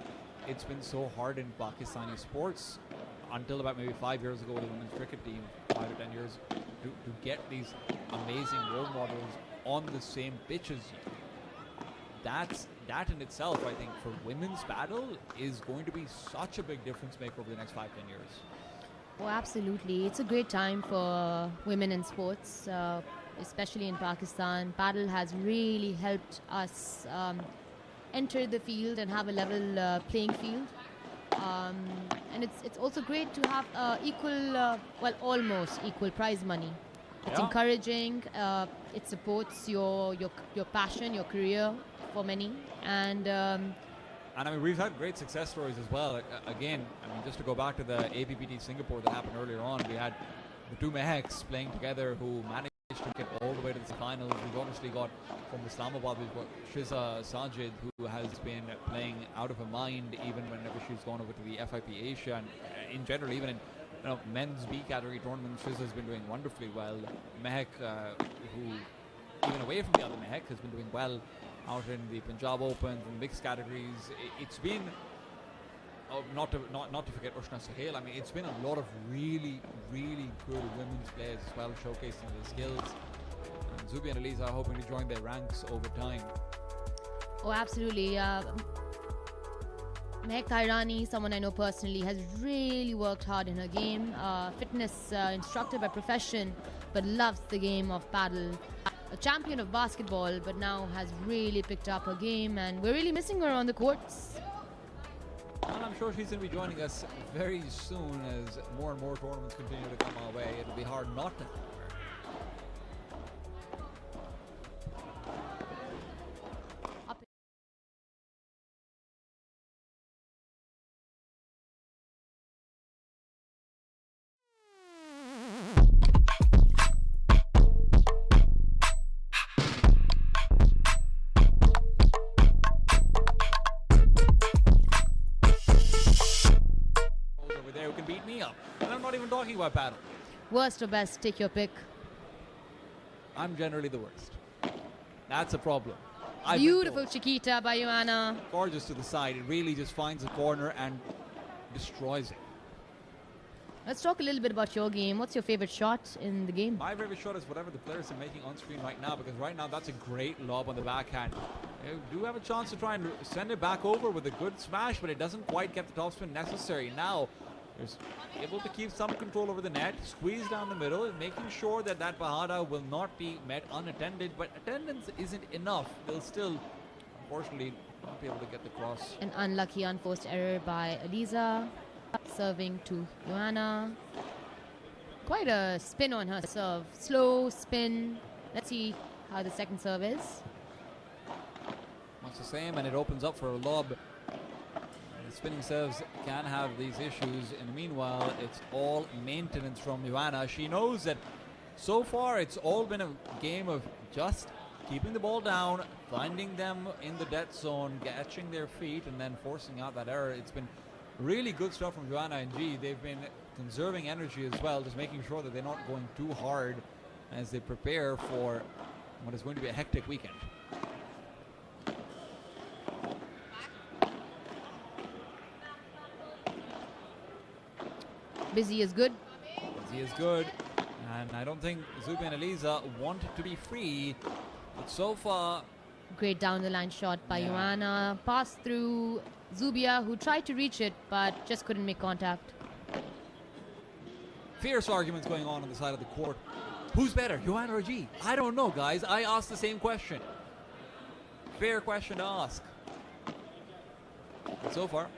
it's been so hard in Pakistani sports until about maybe 5 years ago with the women's cricket team, 5 or 10 years, to get these amazing role models on the same pitch as you. that in itself, I think, for women's paddle is going to be such a big difference maker over the next 5-10 years. Oh, absolutely. It's a great time for women in sports, especially in Pakistan. Paddle has really helped us enter the field and have a level playing field. And it's also great to have equal, well, almost equal prize money. It's encouraging. It supports your passion, your career for many, and I mean, we've had great success stories as well. Again, I mean, just to go back to the APPT Singapore that happened earlier on, we had the two Meheks playing together who managed to get all the way to the finals. We've obviously got from Islamabad, we've got Shiza Sajid, who has been playing out of her mind even whenever she's gone over to the FIP Asia, and in general, even in men's B category tournaments, Shiza has been doing wonderfully well. Mehek, who even away from the other Mehek, has been doing well out in the Punjab Opens and mixed categories. It's been not to forget Ushna Sahel. I mean, it's been a lot of really good women's players as well, showcasing their skills. And Zubi and Eliza are hoping to join their ranks over time. oh, absolutely. Mehek Thairani, someone I know personally, has really worked hard in her game. Fitness instructor by profession, but loves the game of paddle. A champion of basketball, but now has really picked up her game, and we're really missing her on the courts. And I'm sure she's going to be joining us very soon as more and more tournaments continue to come our way. It'll be hard not to. Over there who can beat me up. And I'm not even talking about paddle. Worst or best, take your pick. I'm generally the worst. That's a problem. I've been Beautiful told. Chiquita by Joanna. Gorgeous to the side. It really just finds a corner and destroys it. Let's talk a little bit about your game. What's your favorite shot in the game? My favorite shot is whatever the players are making on screen right now, because right now that's a great lob on the backhand. You do have a chance to try and send it back over with a good smash, but it doesn't quite get the topspin necessary. Now, there's able to keep some control over the net, squeeze down the middle, making sure that that Bahada will not be met unattended, but attendance isn't enough. They'll still, unfortunately, not be able to get the cross. An unlucky unforced error by Eliza. Serving to Joanna. Quite a spin on her serve. Slow spin. Let's see how the second serve is. Much the same, and it opens up for a lob. The spinning serves can have these issues. In the meanwhile, it's all maintenance from Joanna. She knows that so far it's all been a game of just keeping the ball down, finding them in the dead zone, catching their feet, and then forcing out that error. It's been really good stuff from Joanna and G. They've been conserving energy as well, just making sure that they're not going too hard as they prepare for what is going to be a hectic weekend. Busy is good. Busy is good. And I don't think Zubi and Eliza want to be free. But so far, Great down the line shot by Yeah. Joanna. Pass through Zubia, who tried to reach it but just couldn't make contact. fierce arguments going on the side of the court. Who's better, Joanna or G? I don't know, guys. I asked the same question. Fair question to ask. But so far,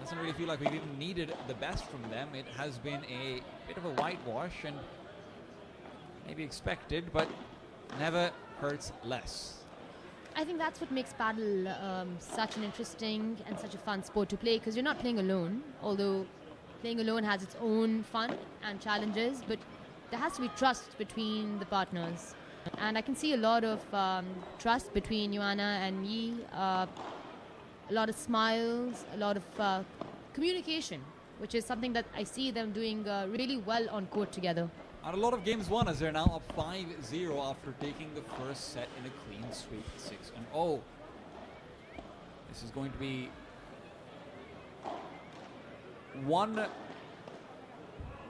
doesn't really feel like we've even needed the best from them. It has been a bit of a whitewash and maybe expected, but never hurts less. I think that's what makes paddle such an interesting and such a fun sport to play, because you're not playing alone, although playing alone has its own fun and challenges, but there has to be trust between the partners. And I can see a lot of trust between Joanna and me, a lot of smiles, a lot of communication, which is something that I see them doing really well on court together. And a lot of games won as they're now up 5-0 after taking the first set in a clean sweep, 6-0. This is going to be one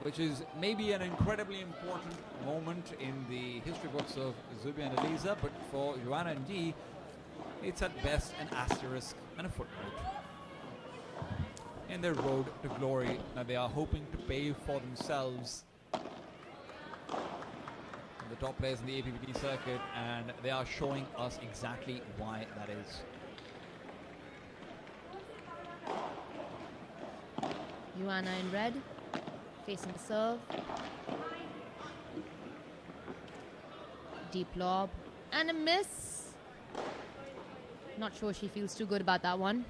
which is maybe an incredibly important moment in the history books of Zubi and Eliza, but for Joanna and Dee, It's at best an asterisk and a footnote in their road to glory that they are hoping to pave for themselves. The top players in the APPT circuit, and they are showing us exactly why that is. Joanna in red, facing the serve. Deep lob and a miss. Not sure she feels too good about that one.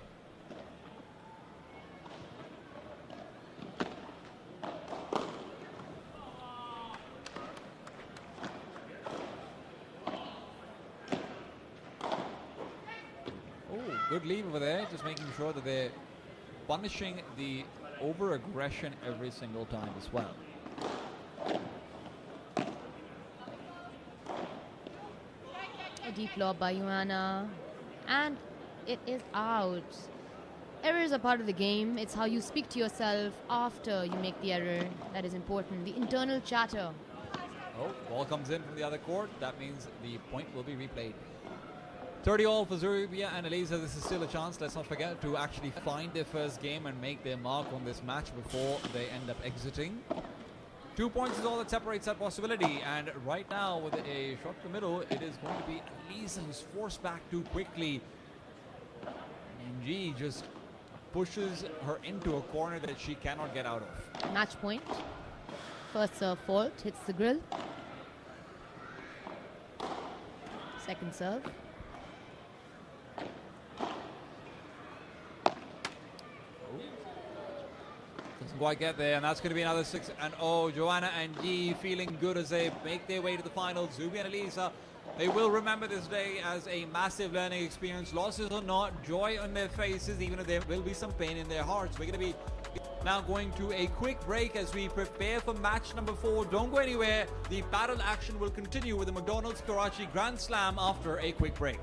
Good lead over there, just making sure that they're punishing the over-aggression every single time as well. A deep lob by Joanna, and it is out. Errors are part of the game. It's how you speak to yourself after you make the error that is important. The internal chatter. Oh, ball comes in from the other court. That means the point will be replayed. 30 all for Zuribia and Elisa. This is still a chance, let's not forget, to actually find their first game and make their mark on this match before they end up exiting. 2 points is all that separates that possibility, and right now with a shot to the middle, it is going to be Elisa who's forced back too quickly. And G just pushes her into a corner that she cannot get out of. Match point. First serve fault, hits the grill. Second serve. Doesn't quite get there, and that's going to be another 6. And oh, Joanna and Yi feeling good as they make their way to the final. Zubi and Elisa, they will remember this day as a massive learning experience. Losses or not, joy on their faces, even if there will be some pain in their hearts. We're going to be now going to a quick break as we prepare for match number 4. Don't go anywhere. The battle action will continue with the McDonald's Karachi Grand Slam after a quick break.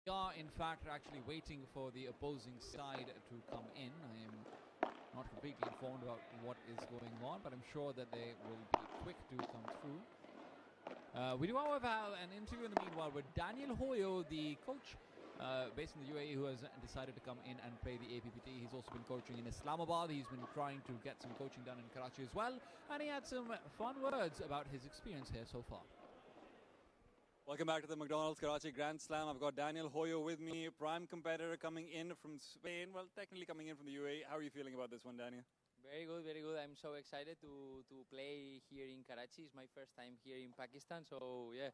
are, in fact, actually waiting for the opposing side to come in. I am not completely informed about what is going on, but I'm sure that they will be quick to come through. We do, however, have an interview in the meanwhile with Daniel Hoyo, the coach based in the UAE, who has decided to come in and play the APPT. He's also been coaching in Islamabad. He's been trying to get some coaching done in Karachi as well, and he had some fun words about his experience here so far. Welcome back to the McDonald's Karachi Grand Slam. I've got Daniel Hoyo with me, prime competitor coming in from Spain. Well, technically coming in from the UAE. How are you feeling about this one, Daniel? Very good, very good. I'm so excited to play here in Karachi. It's my first time here in Pakistan. So, yeah,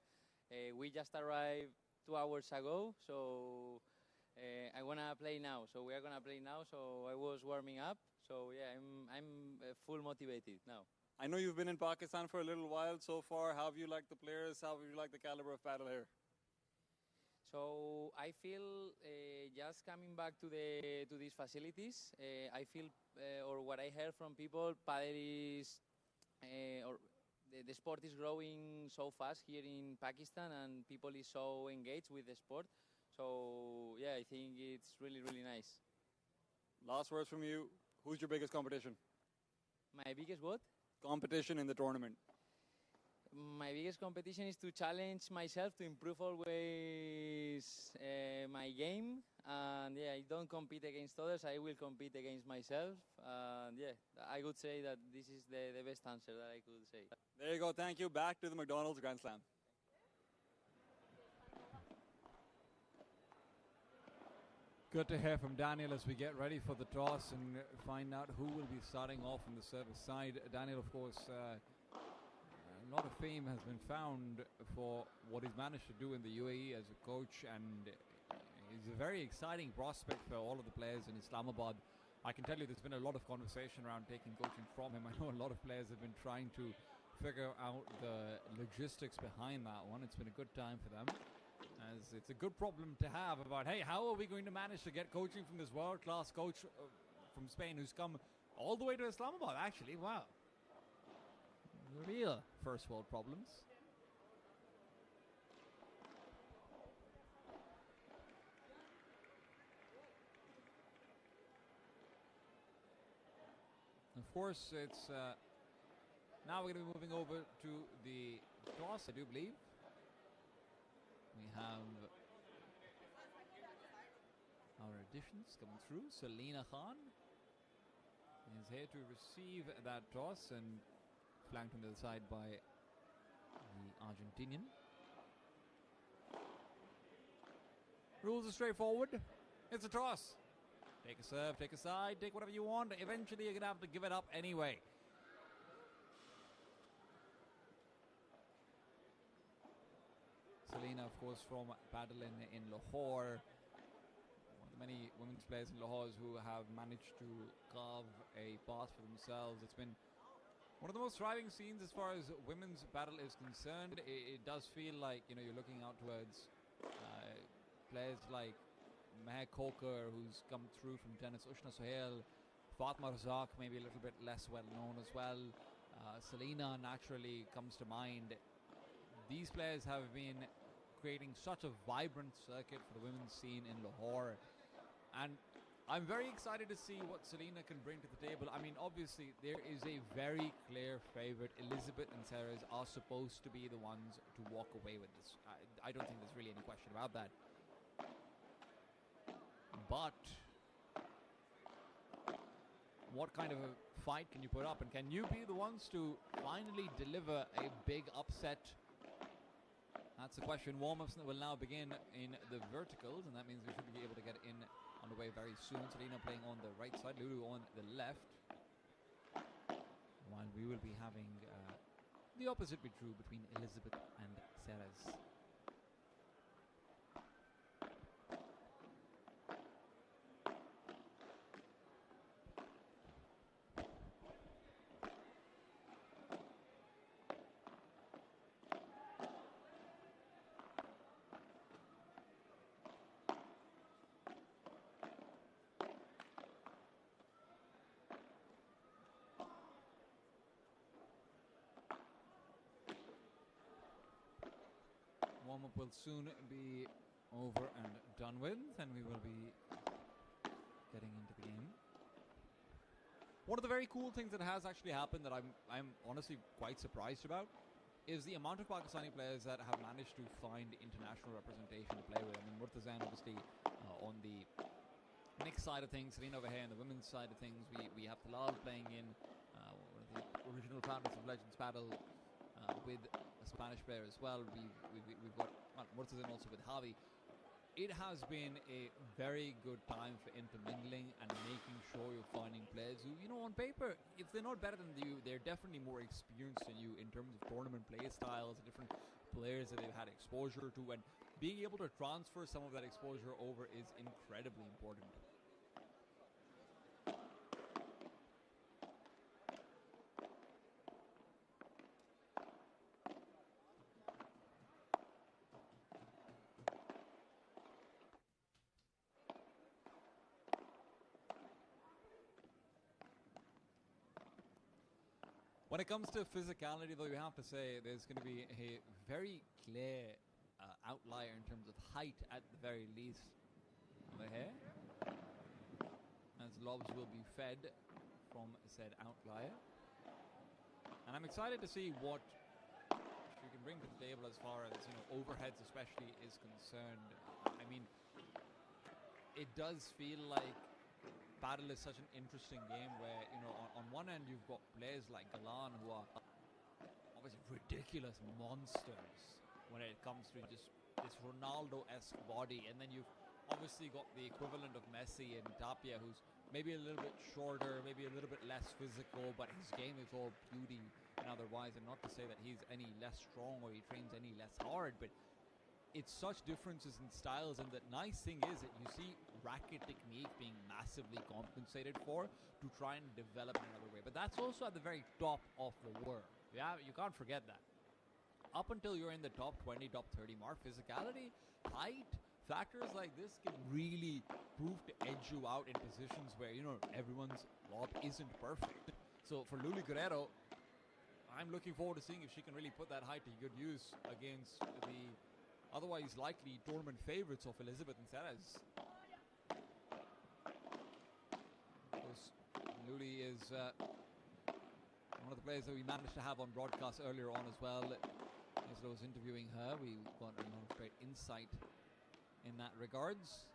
we just arrived 2 hours ago. So, I want to play now. So, we are going to play now. So, I was warming up. So, yeah, I'm full motivated now. I know you've been in Pakistan for a little while so far. How have you liked the players? How have you liked the caliber of paddle here? So I feel just coming back to these facilities, I feel or what I heard from people, paddle is or the sport is growing so fast here in Pakistan, and people is so engaged with the sport. So yeah, I think it's really, really nice. Last words from you. Who's your biggest competition? My biggest what? Competition in the tournament. My biggest competition is to challenge myself to improve always my game. And yeah, I don't compete against others. I will compete against myself. And yeah, I would say that this is the best answer that I could say. There you go. Thank you. Back to the McDonald's Grand Slam. Good to hear from Daniel as we get ready for the toss and find out who will be starting off on the service side. Daniel, of course, a lot of fame has been found for what he's managed to do in the UAE as a coach, and he's a very exciting prospect for all of the players in Islamabad. I can tell you there's been a lot of conversation around taking coaching from him. I know a lot of players have been trying to figure out the logistics behind that one. It's been a good time for them, as it's a good problem to have about, hey, how are we going to manage to get coaching from this world-class coach from Spain who's come all the way to Islamabad, actually. Wow. Real first world problems. Of course, it's now we're going to be moving over to the toss, I do believe. We have our additions coming through. Selina Khan is here to receive that toss and flanked on the other side by the Argentinian. Rules are straightforward. It's a toss. Take a serve, take a side, take whatever you want. Eventually, you're going to have to give it up anyway. Selina, of course, from paddling in Lahore. One of the many women's players in Lahore who have managed to carve a path for themselves. It's been one of the most thriving scenes as far as women's paddle is concerned. It does feel like, you know, you're looking out towards players like Meher Kokar, who's come through from tennis, Ushna Sohail, Fatma Razak, maybe a little bit less well known as well. Selina naturally comes to mind. These players have been creating such a vibrant circuit for the women's scene in Lahore, and I'm very excited to see what Selina can bring to the table. I mean, obviously, there is a very clear favorite. Elizabeth and Sarah are supposed to be the ones to walk away with this. I don't think there's really any question about that. But what kind of a fight can you put up? And can you be the ones to finally deliver a big upset? That's the question. Warm-ups will now begin in the verticals, and that means we should be able to get in on the way very soon. Selina playing on the right side, Lulu on the left. While we will be having the opposite be true between Elizabeth and Sarah's. Warm-up will soon be over and done with, and we will be getting into the game. One of the very cool things that has actually happened that I'm honestly quite surprised about is the amount of Pakistani players that have managed to find international representation to play with. I mean, Murtazan obviously on the mixed side of things, Serena over here on the women's side of things. We have Talal playing in one of the original founders of Legends Battle with a Spanish player as well. We've got Murtazan also with Javi. It has been a very good time for intermingling and making sure you're finding players who, you know, on paper, if they're not better than you, they're definitely more experienced than you in terms of tournament play styles, different players that they've had exposure to, and being able to transfer some of that exposure over is incredibly important. When it comes to physicality, though, you have to say there's going to be a very clear outlier in terms of height at the very least over here, as lobs will be fed from said outlier. And I'm excited to see what she can bring to the table as far as, you know, overheads especially is concerned. I mean, it does feel like Paddle is such an interesting game where, you know, on one end you've got players like Galan who are obviously ridiculous monsters when it comes to just this Ronaldo-esque body, and then you've obviously got the equivalent of Messi and Tapia, who's maybe a little bit shorter, maybe a little bit less physical, but his game is all beauty and otherwise, and not to say that he's any less strong or he trains any less hard, but it's such differences in styles, and the nice thing is that you see racket technique being massively compensated for to try and develop in another way. But that's also at the very top of the world. Yeah, you can't forget that. Up until you're in the top 20, top 30 mark, physicality, height, factors like this can really prove to edge you out in positions where, you know, everyone's lob isn't perfect. So for Luli Guerrero, I'm looking forward to seeing if she can really put that height to good use against the otherwise likely tournament favorites of Elizabeth and Ceres. Luli is one of the players that we managed to have on broadcast earlier on as well. As I was interviewing her, we got a lot of great insight in that regards.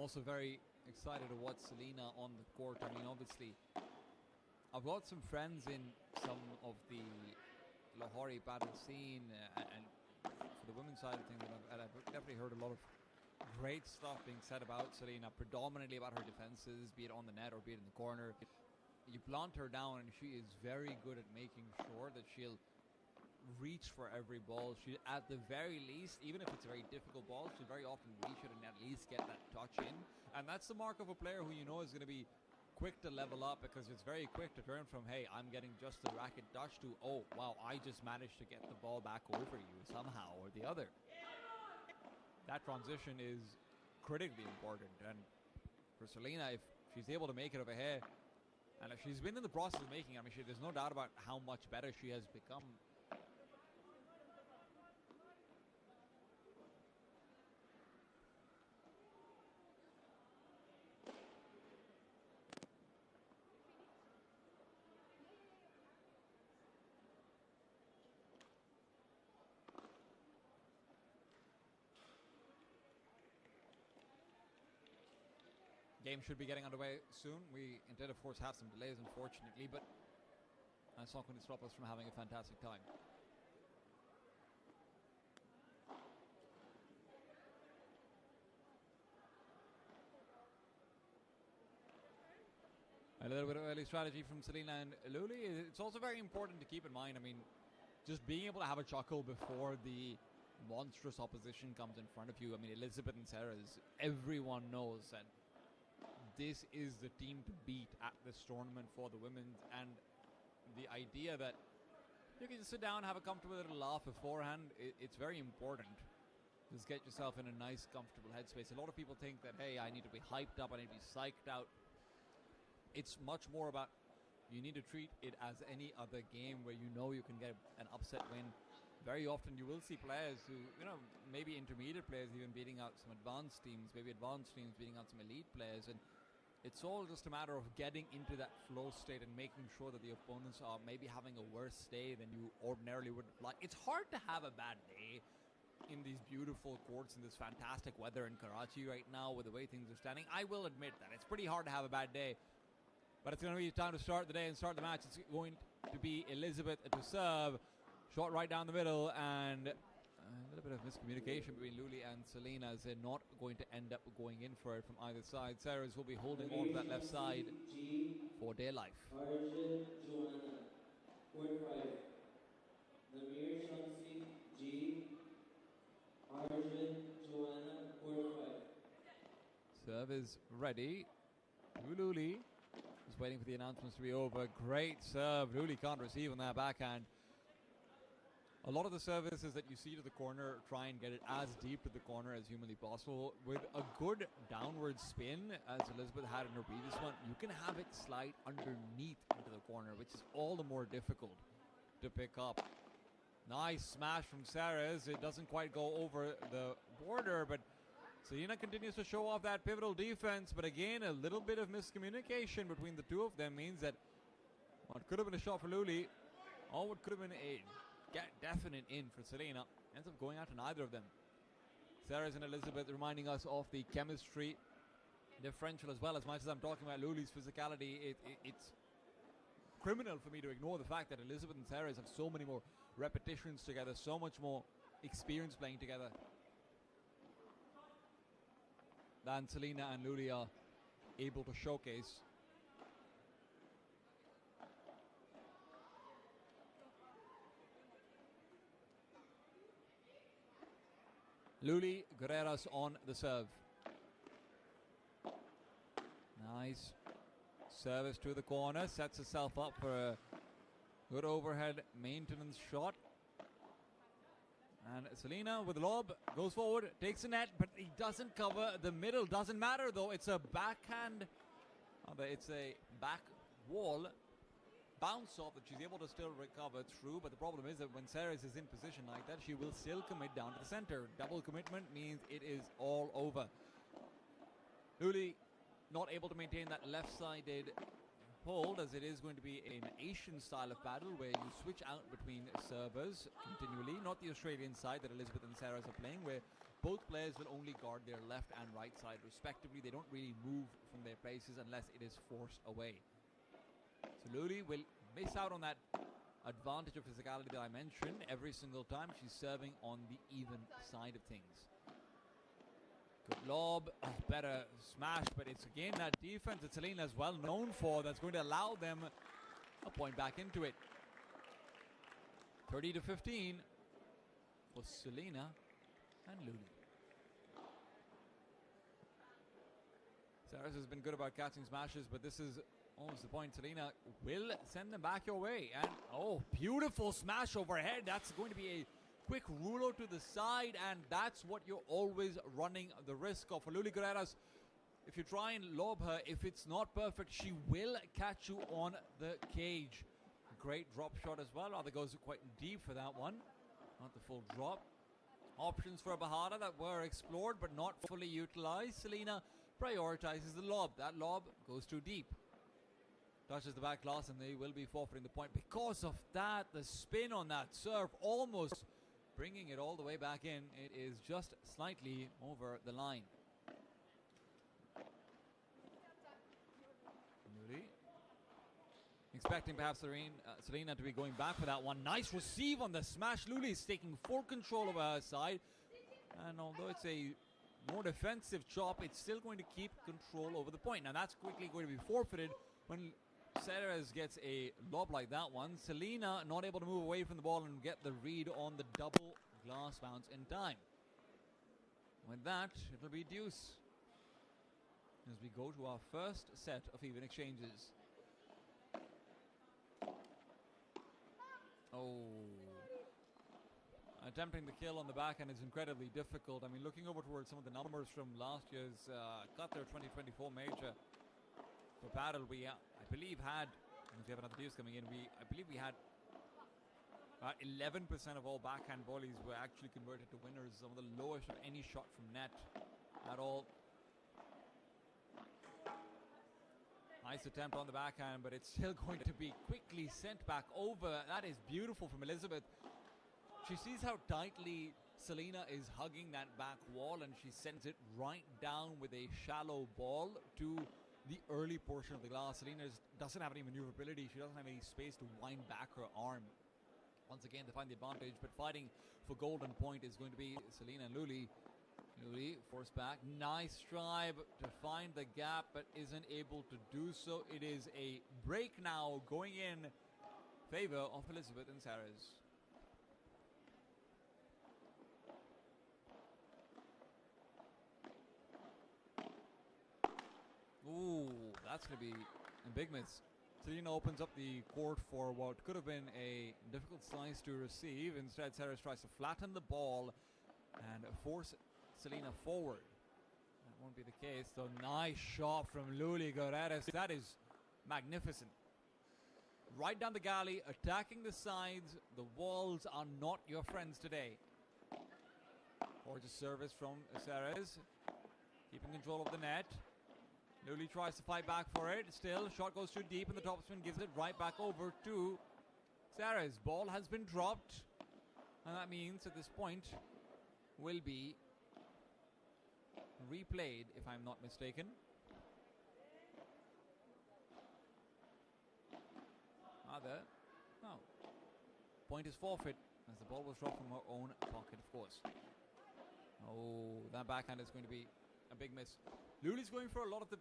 Also very excited to watch Selena on the court. I mean, obviously, I've got some friends in some of the Lahori paddle scene, and for the women's side of things, and I've definitely heard a lot of great stuff being said about Selena, predominantly about her defenses, be it on the net or be it in the corner. You plant her down, and she is very good at making sure that she'll reach for every ball. She, at the very least, even if it's a very difficult ball, she'll very often reach it and at least get that touch in. And that's the mark of a player who you know is going to be quick to level up, because it's very quick to turn from, hey, I'm getting just the racket touch, to, oh, wow, I just managed to get the ball back over you somehow or the other. That transition is critically important. And for Selena, if she's able to make it over here, and if she's been in the process of making it, I mean, there's no doubt about how much better she has become. Game should be getting underway soon. We did, of course, have some delays, unfortunately, but that's not going to stop us from having a fantastic time. A little bit of early strategy from Selena and Luli. It's also very important to keep in mind, I mean, just being able to have a chuckle before the monstrous opposition comes in front of you. I mean, Elizabeth and Ceres, everyone knows that this is the team to beat at this tournament for the women, and the idea that You can just sit down, have a comfortable little laugh beforehand. It's very important. Just get yourself in a nice, comfortable headspace. A lot of people think that, hey, I need to be hyped up, I need to be psyched out. It's much more about you need to treat it as any other game where you know you can get an upset win. Very often you will see players who, maybe intermediate players even beating out some advanced teams, maybe advanced teams beating out some elite players. And it's all just a matter of getting into that flow state and making sure that the opponents are maybe having a worse day than you ordinarily would like. It's hard to have a bad day in these beautiful courts in this fantastic weather in Karachi right now with the way things are standing. I will admit that. It's pretty hard to have a bad day. But it's going to be time to start the day and start the match. It's going to be Elizabeth to serve. Shot right down the middle, and a little bit of miscommunication between Luli and Selena as they're not going to end up going in for it from either side. Sarahs will be holding on to that left side for dear life. Arjun Joanna, court 5. Namir Shamsi G. Arjun Joanna, court 5. Serve is ready. Luli is waiting for the announcements to be over. Great serve. Luli can't receive on that backhand. A lot of the services that you see to the corner try and get it as deep to the corner as humanly possible. With a good downward spin, as Elizabeth had in her previous one, you can have it slide underneath into the corner, which is all the more difficult to pick up. Nice smash from Sarahs. It doesn't quite go over the border, but Selena continues to show off that pivotal defense. But again, a little bit of miscommunication between the two of them means that what could have been a shot for Luli, or what could have been a definite in for Selena, ends up going out to neither of them. Sarahs and Elizabeth reminding us of the chemistry differential as well. As much as I'm talking about Luli's physicality, it's criminal for me to ignore the fact that Elizabeth and Sarahs have so many more repetitions together, so much more experience playing together than Selena and Luli are able to showcase. Luli Guerreras on the serve. Nice service to the corner, sets herself up for a good overhead maintenance shot. And Selena with the lob goes forward, takes a net, but he doesn't cover the middle. Doesn't matter though, it's a backhand, it's a back wall bounce off that she's able to still recover through. But the problem is that when Sarahs is in position like that, she will still commit down to the center. Double commitment means it is all over. Luli not able to maintain that left-sided hold, as it is going to be an Asian style of battle where you switch out between servers continually, not the Australian side that Elizabeth and Sarahs are playing, where both players will only guard their left and right side respectively. They don't really move from their places unless it is forced away. So Luli will miss out on that advantage of physicality that I mentioned every single time she's serving on the even side of things. Good lob, better smash, but it's again that defense that Selena is well known for that's going to allow them a point back into it. 30-15 for Selena and Luli. Sarahs has been good about catching smashes, but this is almost the point. Selena will send them back your way. And oh, beautiful smash overhead. That's going to be a quick ruler to the side, and that's what you're always running the risk of. For Luli Guerreras, if you try and lob her, if it's not perfect, she will catch you on the cage. Great drop shot as well. Rather goes quite deep for that one. Not the full drop. Options for Bahara that were explored but not fully utilized. Selena prioritizes the lob. That lob goes too deep. Touches the back glass, and they will be forfeiting the point. Because of that, the spin on that serve almost bringing it all the way back in. It is just slightly over the line. Luli expecting perhaps Selena to be going back for that one. Nice receive on the smash. Luli is taking full control over her side. And although it's a more defensive chop, it's still going to keep control over the point. Now that's quickly going to be forfeited when Sarahs gets a lob like that one. Selena not able to move away from the ball and get the read on the double glass bounce in time. With that, it'll be deuce as we go to our first set of even exchanges. Oh. Attempting the kill on the backhand is incredibly difficult. I mean, looking over towards some of the numbers from last year's Qatar 2024 major for paddle, we I believe had, if we have another news coming in, I believe we had 11% of all backhand volleys were actually converted to winners, some of the lowest of any shot from net at all. Nice attempt on the backhand, but it's still going to be quickly sent back over. That is beautiful from Elizabeth. She sees how tightly Selena is hugging that back wall, and she sends it right down with a shallow ball to the early portion of the glass. Selena doesn't have any maneuverability. She doesn't have any space to wind back her arm. Once again, they find the advantage, but fighting for golden point is going to be Selena and Luli. Luli forced back. Nice try to find the gap, but isn't able to do so. It is a break now going in favor of Elizabeth and Sarah's. Ooh, that's going to be a big miss. Selena opens up the court for what could have been a difficult slice to receive. Instead, Sarah tries to flatten the ball and force Selena forward. That won't be the case, though. Nice shot from Luli Guerreras. That is magnificent. Right down the galley, attacking the sides. The walls are not your friends today. Gorgeous service from Sarah's. Keeping control of the net. Luli tries to fight back for it. Still, shot goes too deep, and the topspin gives it right back over to Sarah's. Ball has been dropped, and that means at this point will be replayed, if I'm not mistaken. There. No. Point is forfeit, as the ball was dropped from her own pocket, of course. Oh, that backhand is going to be a big miss. Luli's going for a lot of the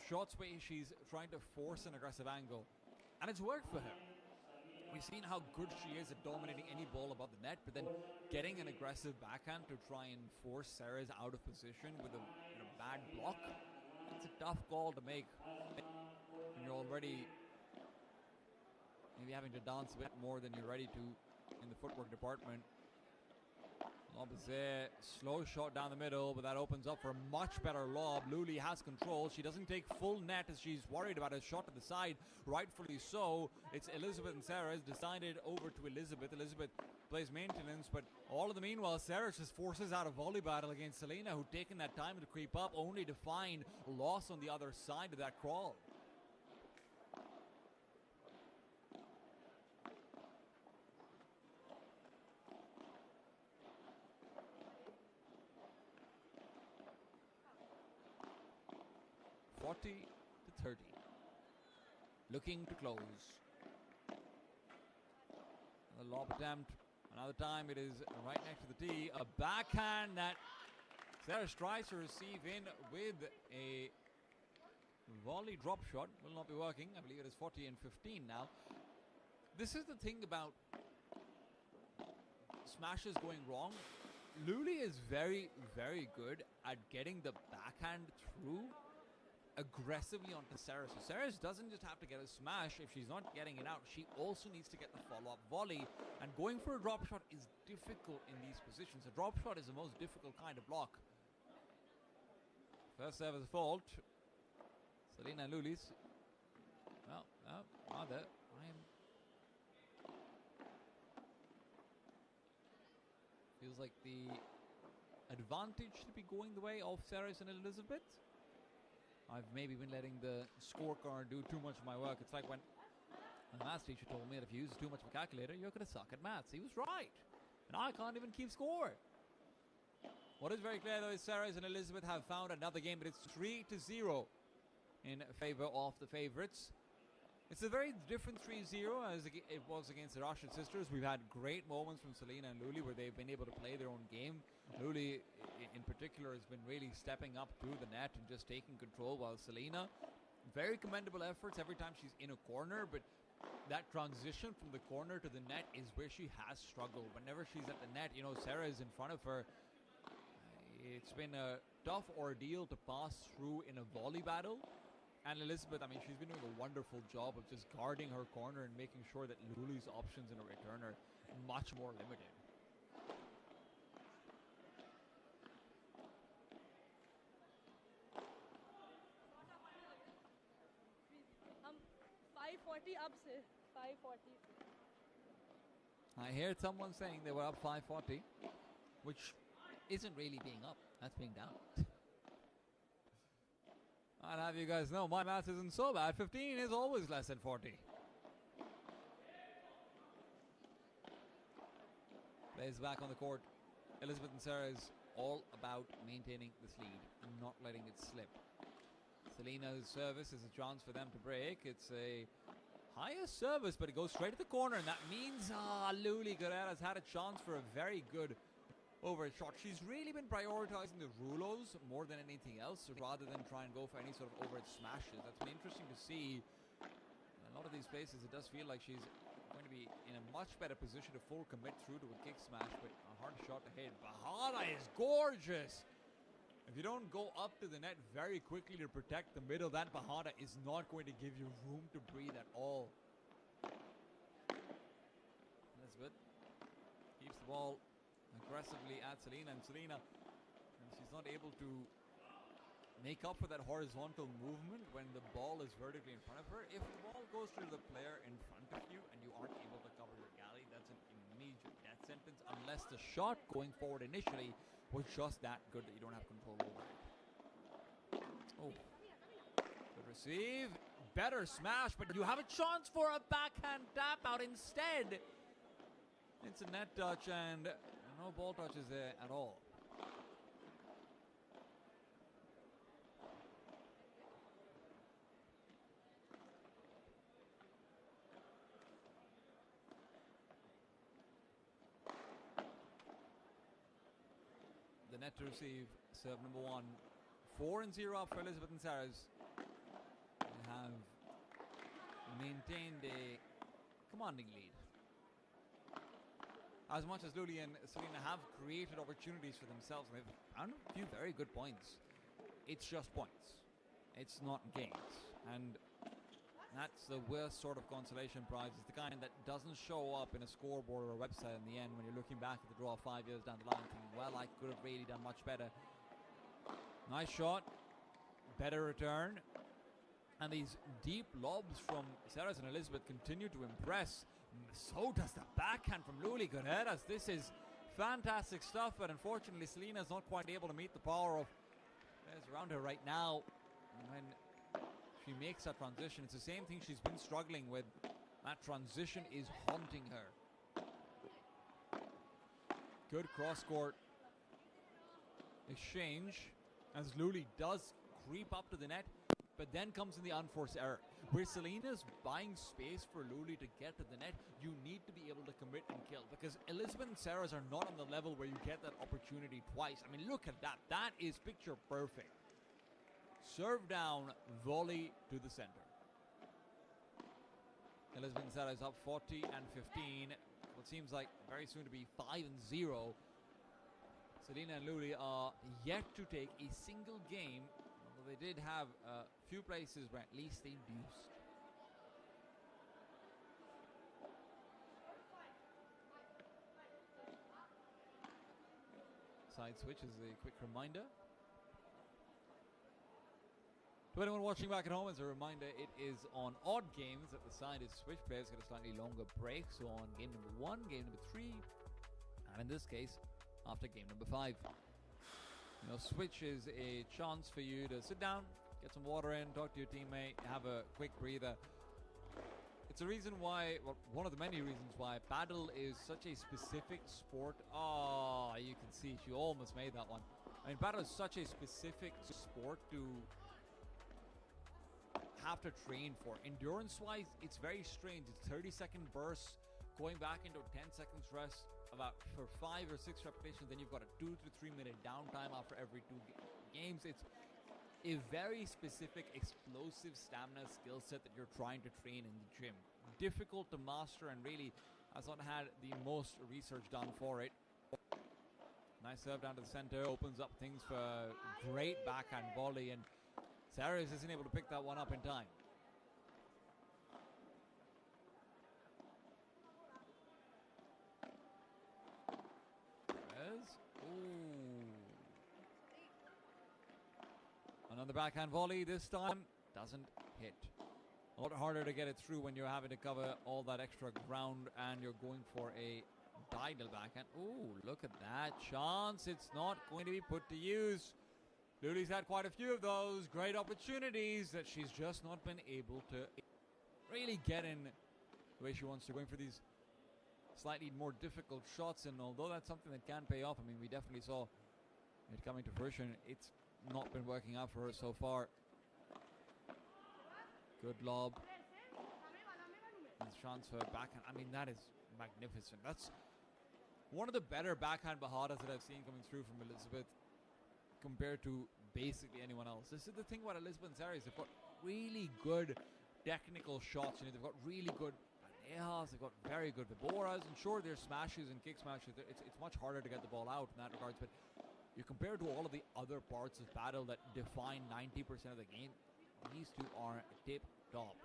shots where she's trying to force an aggressive angle, and it's worked for her. We've seen how good she is at dominating any ball above the net, but then getting an aggressive backhand to try and force Sarah's out of position with a bad block. It's a tough call to make when you're already maybe having to dance a bit more than you're ready to in the footwork department. Lob is there. Slow shot down the middle, but that opens up for a much better lob. Luli has control. She doesn't take full net as she's worried about a shot to the side. Rightfully so. It's Elizabeth and Sarah has decided over to Elizabeth. Elizabeth plays maintenance, but all of the meanwhile, Sarah just forces out a volley battle against Selena, who'd taken that time to creep up, only to find loss on the other side of that crawl. to 30. Looking to close. Another lob attempt. Another time it is right next to the tee. A backhand that Sarah tries to receive in with a volley drop shot. Will not be working. I believe it is 40 and 15 now. This is the thing about smashes going wrong. Luli is very, very good at getting the backhand through aggressively onto Sarah. So Sarah doesn't just have to get a smash. If she's not getting it out, she also needs to get the follow-up volley. And going for a drop shot is difficult in these positions. A drop shot is the most difficult kind of block. First serve is a fault. Selena and Lulis. Well, rather, feels like the advantage should be going the way of Sarah and Elizabeth. I've maybe been letting the scorecard do too much of my work. It's like when the maths teacher told me that if you use too much of a calculator, you're going to suck at maths. He was right. And I can't even keep score. What is very clear, though, is Sarah and Elizabeth have found another game, but it's 3-0 in favor of the favorites. It's a very different 3-0 as it was against the Rashid sisters. We've had great moments from Selena and Luli where they've been able to play their own game. Luli, in particular, has been really stepping up to the net and just taking control, while Selena, very commendable efforts every time she's in a corner, but that transition from the corner to the net is where she has struggled. Whenever she's at the net, Sarah is in front of her. It's been a tough ordeal to pass through in a volley battle. And Elizabeth, I mean, she's been doing a wonderful job of just guarding her corner and making sure that Luli's options in a return are much more limited. 540 up से 540. I hear someone saying they were up 540, which isn't really being up. That's being down. I'll have you guys know my math isn't so bad. 15 is always less than 40. Plays back on the court. Elizabeth and Sarah is all about maintaining this lead and not letting it slip. Selena's service is a chance for them to break. It's a higher service, but it goes straight to the corner, and that means Luli Guerrera's had a chance for a very good over shot. She's really been prioritizing the rulos more than anything else, rather than try and go for any sort of overt smashes. That's been interesting to see. In a lot of these places, it does feel like she's going to be in a much better position to full commit through to a kick smash, but a hard shot to hit. Bahada is gorgeous. If you don't go up to the net very quickly to protect the middle, that Bahada is not going to give you room to breathe at all. Elizabeth keeps the ball aggressively at Selena, and Selena, she's not able to make up for that horizontal movement when the ball is vertically in front of her. If the ball goes to the player in front of you and you aren't able to cover your galley, that's an immediate death sentence, unless the shot going forward initially was just that good that you don't have control over it. Oh, good receive, better smash, but you have a chance for a backhand tap out instead. It's a net touch and no ball touches there at all. The net to receive, serve number one. 4-0 up for Elizabeth and Sarah's. They have maintained a commanding lead. As much as Luli and Selena have created opportunities for themselves, and they've found a few very good points. It's just points. It's not games. And that's the worst sort of consolation prize. It's the kind that doesn't show up in a scoreboard or a website in the end when you're looking back at the draw 5 years down the line thinking, well, I could have really done much better. Nice shot. Better return. And these deep lobs from Sarah and Elizabeth continue to impress. So does the backhand from Luli Guerreras. This is fantastic stuff, but unfortunately Selena is not quite able to meet the power of players around her right now. When she makes that transition, it's the same thing she's been struggling with. That transition is haunting her. Good cross-court exchange as Luli does creep up to the net, but then comes in the unforced error. Where Selena's buying space for Luli to get to the net, you need to be able to commit and kill, because Elizabeth and Sarah's are not on the level where you get that opportunity twice. I mean, look at that. That is picture perfect. Serve down, volley to the center. Elizabeth and Sarah is up 40 and 15. What seems like very soon to be 5-0. Selena and Luli are yet to take a single game. They did have a few places where at least they deuced. Side switch is a quick reminder. To anyone watching back at home, as a reminder, it is on odd games that the side is switch. Players get a slightly longer break. So on game number 1, game number 3, and in this case, after game number 5. You know, switch is a chance for you to sit down, get some water in, talk to your teammate, have a quick breather. It's a reason why, well, one of the many reasons why paddle is such a specific sport. Oh, you can see she almost made that one. I mean, paddle is such a specific sport to have to train for. Endurance-wise, it's very strange. It's 30-second bursts, going back into a 10 seconds rest, about for 5 or 6 repetitions, then you've got a 2 to 3 minute downtime after every 2 games. It's a very specific explosive stamina skill set that you're trying to train in the gym. Difficult to master, and really has not had the most research done for it. Nice serve down to the center, opens up things for great backhand volley, and Saris isn't able to pick that one up in time. Ooh. Another backhand volley, this time doesn't hit. A lot harder to get it through when you're having to cover all that extra ground and you're going for a diagonal backhand. Ooh, look at that chance. It's not going to be put to use. Luli's had quite a few of those great opportunities that she's just not been able to really get in the way she wants to, going for these slightly more difficult shots, and although that's something that can pay off, I mean, we definitely saw it coming to fruition. It's not been working out for her so far. Good lob. This transfer backhand, I mean, that is magnificent. That's one of the better backhand baharas that I've seen coming through from Elizabeth compared to basically anyone else. This is the thing about Elizabeth and Saris. They've got really good technical shots. You know, they've got really good bandejas, they've got very good viboras, and sure, their smashes and kick smashes, it's much harder to get the ball out in that regards, but you compare to all of the other parts of paddle that define 90% of the game, these two are tip top.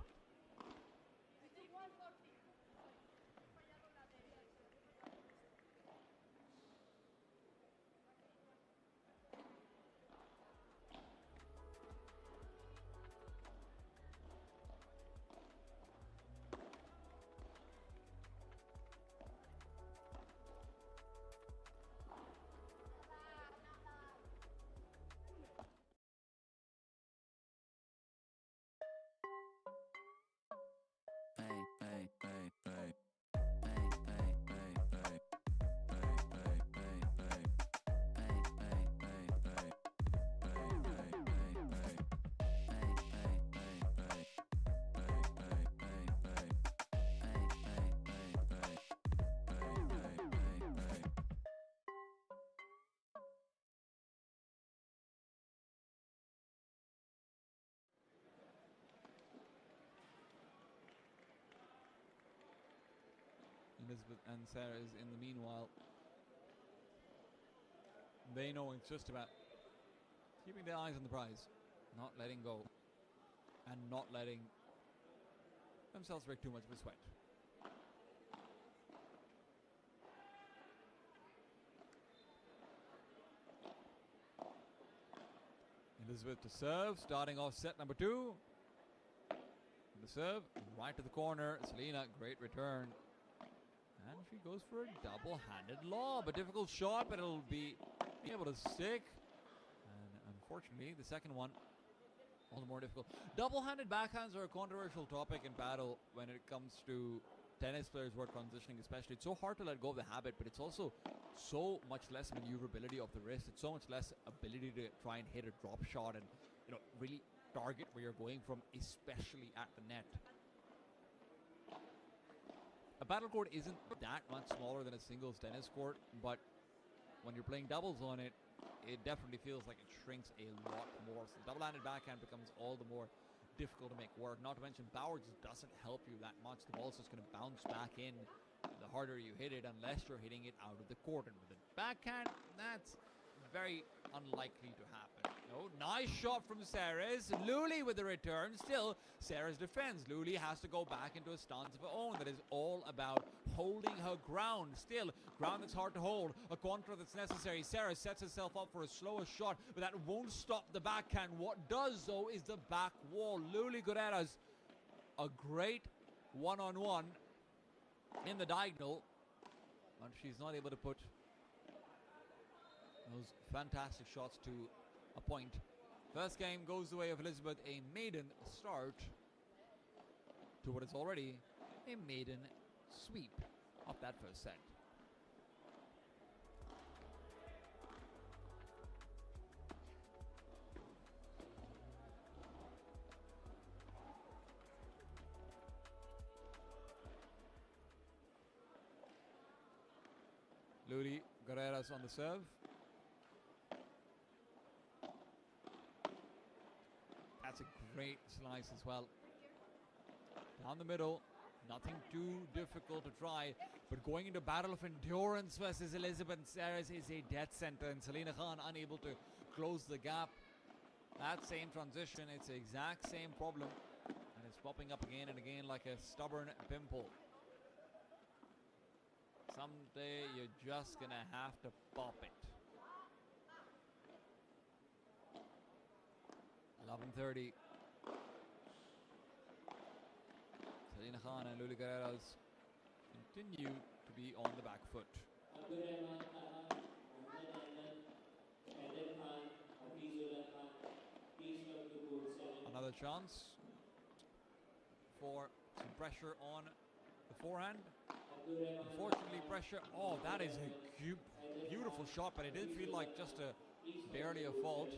Elizabeth and Sarah is in the meanwhile. They know it's just about keeping their eyes on the prize, not letting go, and not letting themselves break too much of a sweat. Elizabeth to serve, starting off set number 2. The serve, right to the corner. Selena, great return. And she goes for a double-handed lob. A difficult shot, but it'll be able to stick. And unfortunately, the second one, all the more difficult. Double-handed backhands are a controversial topic in paddle when it comes to tennis players who are transitioning especially. It's so hard to let go of the habit, but it's also so much less maneuverability of the wrist. It's so much less ability to try and hit a drop shot and, you know, really target where you're going from, especially at the net. A paddle court isn't that much smaller than a singles tennis court, but when you're playing doubles on it, it definitely feels like it shrinks a lot more. So double-handed backhand becomes all the more difficult to make work. Not to mention, power just doesn't help you that much. The ball's just going to bounce back in the harder you hit it, unless you're hitting it out of the court. And with a backhand, that's very unlikely to happen. No, nice shot from Saris. Luli with the return. Still, Saris defends. Luli has to go back into a stance of her own that is all about holding her ground. Still, ground that's hard to hold. A contra that's necessary. Saris sets herself up for a slower shot, but that won't stop the backhand. What does, though, is the back wall. Luli Guerrera's a great one-on-one in the diagonal, but she's not able to put those fantastic shots to a point. First game goes the way of Elizabeth, a maiden start to what is already a maiden sweep of that first set. Luli Guerrera's on the serve. That's a great slice as well. Down the middle, nothing too difficult to try, but going into battle of endurance versus Elizabeth and Saris is a death center, and Selena Khan unable to close the gap. That same transition, it's the exact same problem. And it's popping up again and again like a stubborn pimple. Someday you're just going to have to pop it. 11:30. Selina Khan and Luli Guerreras continue to be on the back foot. Another chance for some pressure on the forehand. Unfortunately, pressure. Oh, that is a beautiful shot, but it did feel like just barely a fault.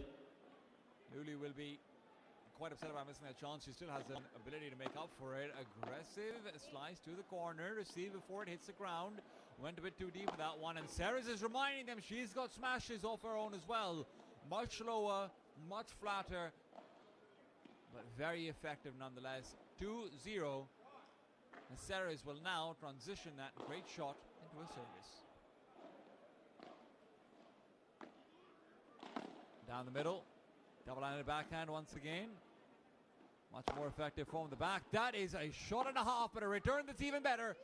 Luli will be quite upset about missing that chance. She still has an ability to make up for it. Aggressive slice to the corner. Receive before it hits the ground. Went a bit too deep with that one. And Ceres is reminding them she's got smashes off her own as well. Much lower, much flatter, but very effective nonetheless. 2-0. And Ceres will now transition that great shot into a service. Down the middle. Double-handed backhand once again. Much more effective from the back. That is a shot and a half, but a return that's even better.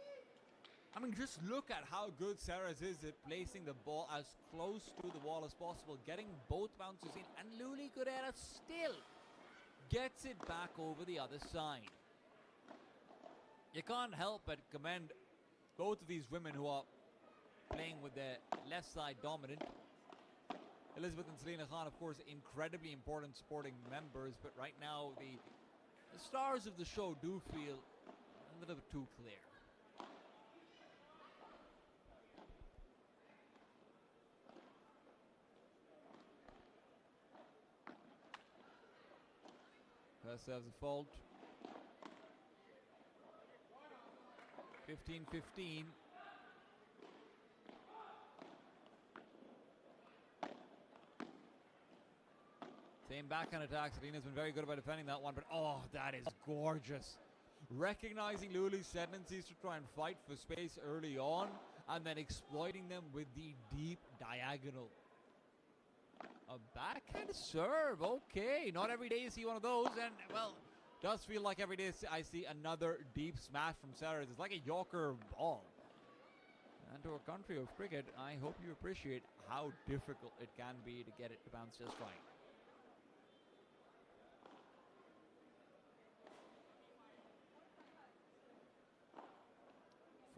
I mean, just look at how good Ceres is at placing the ball as close to the wall as possible, getting both bounces in, and Luli Guerrera still gets it back over the other side. You can't help but commend both of these women who are playing with their left side dominant. Elizabeth and Selina Khan, of course, incredibly important sporting members, but right now the stars of the show do feel a little bit too clear. First serves a fault. 15-15. Same backhand attack. Selina's been very good about defending that one, but oh, that is gorgeous. Recognizing Luli's tendencies to try and fight for space early on, and then exploiting them with the deep diagonal. A backhand serve, okay. Not every day you see one of those, and well, does feel like every day I see another deep smash from Ceres. It's like a Yorker ball. And to a country of cricket, I hope you appreciate how difficult it can be to get it to bounce just right.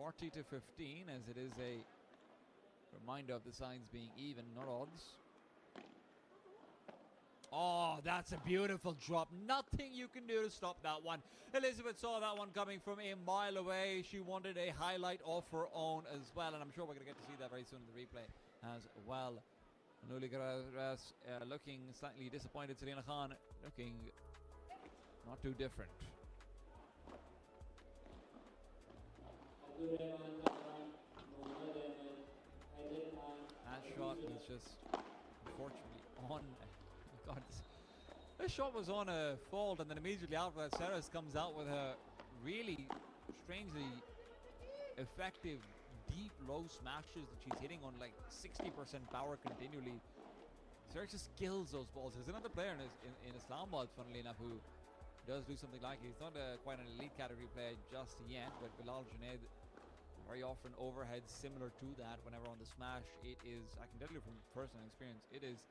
(40-15), as it is a reminder of the signs being even, not odds. Oh, that's a beautiful drop. Nothing you can do to stop that one. Elizabeth saw that one coming from a mile away. She wanted a highlight of her own as well, and I'm sure we're going to get to see that very soon in the replay as well. Luli Guerrera looking slightly disappointed. Selina Khan looking not too different. That shot was just unfortunately on. God, this shot was on a fault, and then immediately after that, Ceres comes out with her really strangely effective deep low smashes that she's hitting on like 60% power continually. Ceres just kills those balls. There's another player in Islamabad, funnily enough, who does do something like it. He's not quite an elite category player just yet, but Bilal Junaid very often overheads similar to that whenever on the smash. It is, I can tell you from personal experience, it is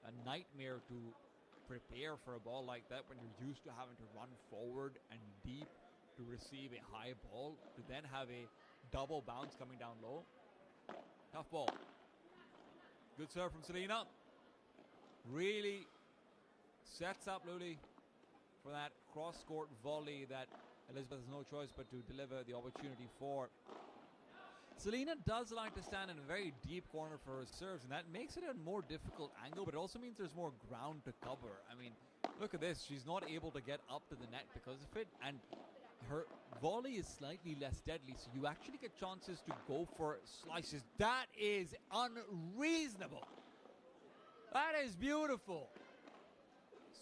a nightmare to prepare for a ball like that when you're used to having to run forward and deep to receive a high ball, to then have a double bounce coming down low. Tough ball. Good serve from Selina. Really sets up Luli for that cross-court volley that Elizabeth has no choice but to deliver the opportunity for. Selina does like to stand in a very deep corner for her serves, and that makes it a more difficult angle, but it also means there's more ground to cover. I mean, look at this. She's not able to get up to the net because of it, and her volley is slightly less deadly, so you actually get chances to go for slices. That is unreasonable. That is beautiful.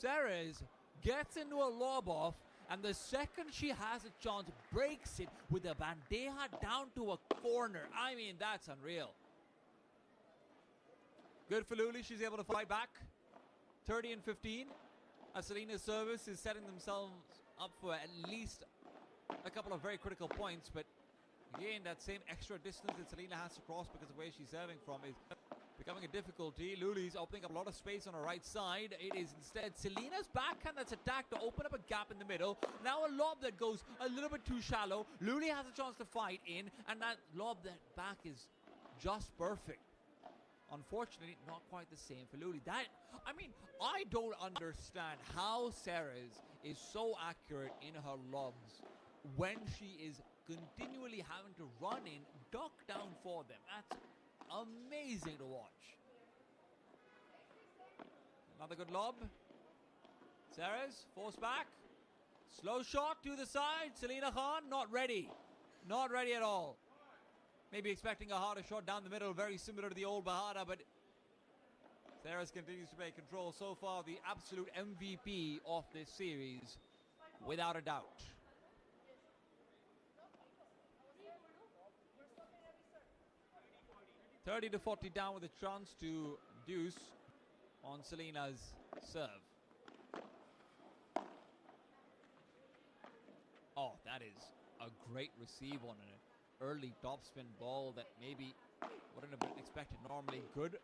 Ceres gets into a lob off, and the second she has a chance, breaks it with a bandeja down to a corner. I mean, that's unreal. Good for Luli. She's able to fight back. 30 and 15. Selena's service is setting themselves up for at least a couple of very critical points, but again, that same extra distance that Selena has to cross because of where she's serving from is becoming a difficulty. Luli's opening up a lot of space on her right side. It is instead Selena's backhand that's attacked to open up a gap in the middle. Now a lob that goes a little bit too shallow. Luli has a chance to fight in, and that lob that back is just perfect. Unfortunately, not quite the same for Luli. I don't understand how Sarah's is so accurate in her lobs when she is continually having to run in, duck down for them. That's amazing to watch. Another good lob. Sarah's forced back. Slow shot to the side. Selena Khan not ready. Not ready at all. Maybe expecting a harder shot down the middle, very similar to the old Bahada, but Sarah's continues to take control. So far, the absolute MVP of this series, without a doubt. $30 to 40 down with a chance to deuce on Selena's serve. Oh, that is a great receive on an early topspin ball that maybe wouldn't have been expected normally. Good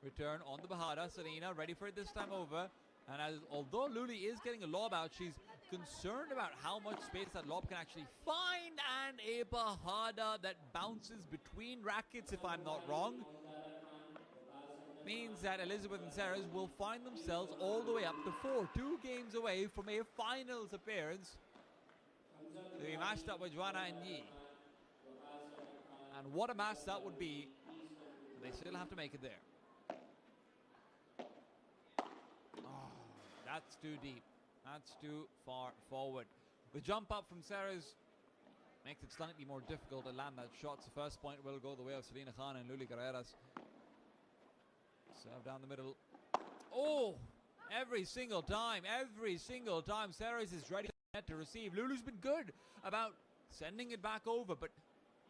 return on the Bahada. Selena ready for it this time over. And although Luli is getting a lob out, she's concerned about how much space that lob can actually find, and a Bahada that bounces between rackets, if I'm not wrong, means that Elizabeth and Sarah's will find themselves all the way up to 4, 2 games away from a finals appearance to be matched up with Joanna and Yi. And what a match that would be. They still have to make it there. Oh, that's too deep. That's too far forward. The jump up from Sarah's makes it slightly more difficult to land that shot. So first point will go the way of Selena Khan and Luli Carreras. Serve down the middle. Oh, every single time Sarah's is ready to receive. Lulu's been good about sending it back over, but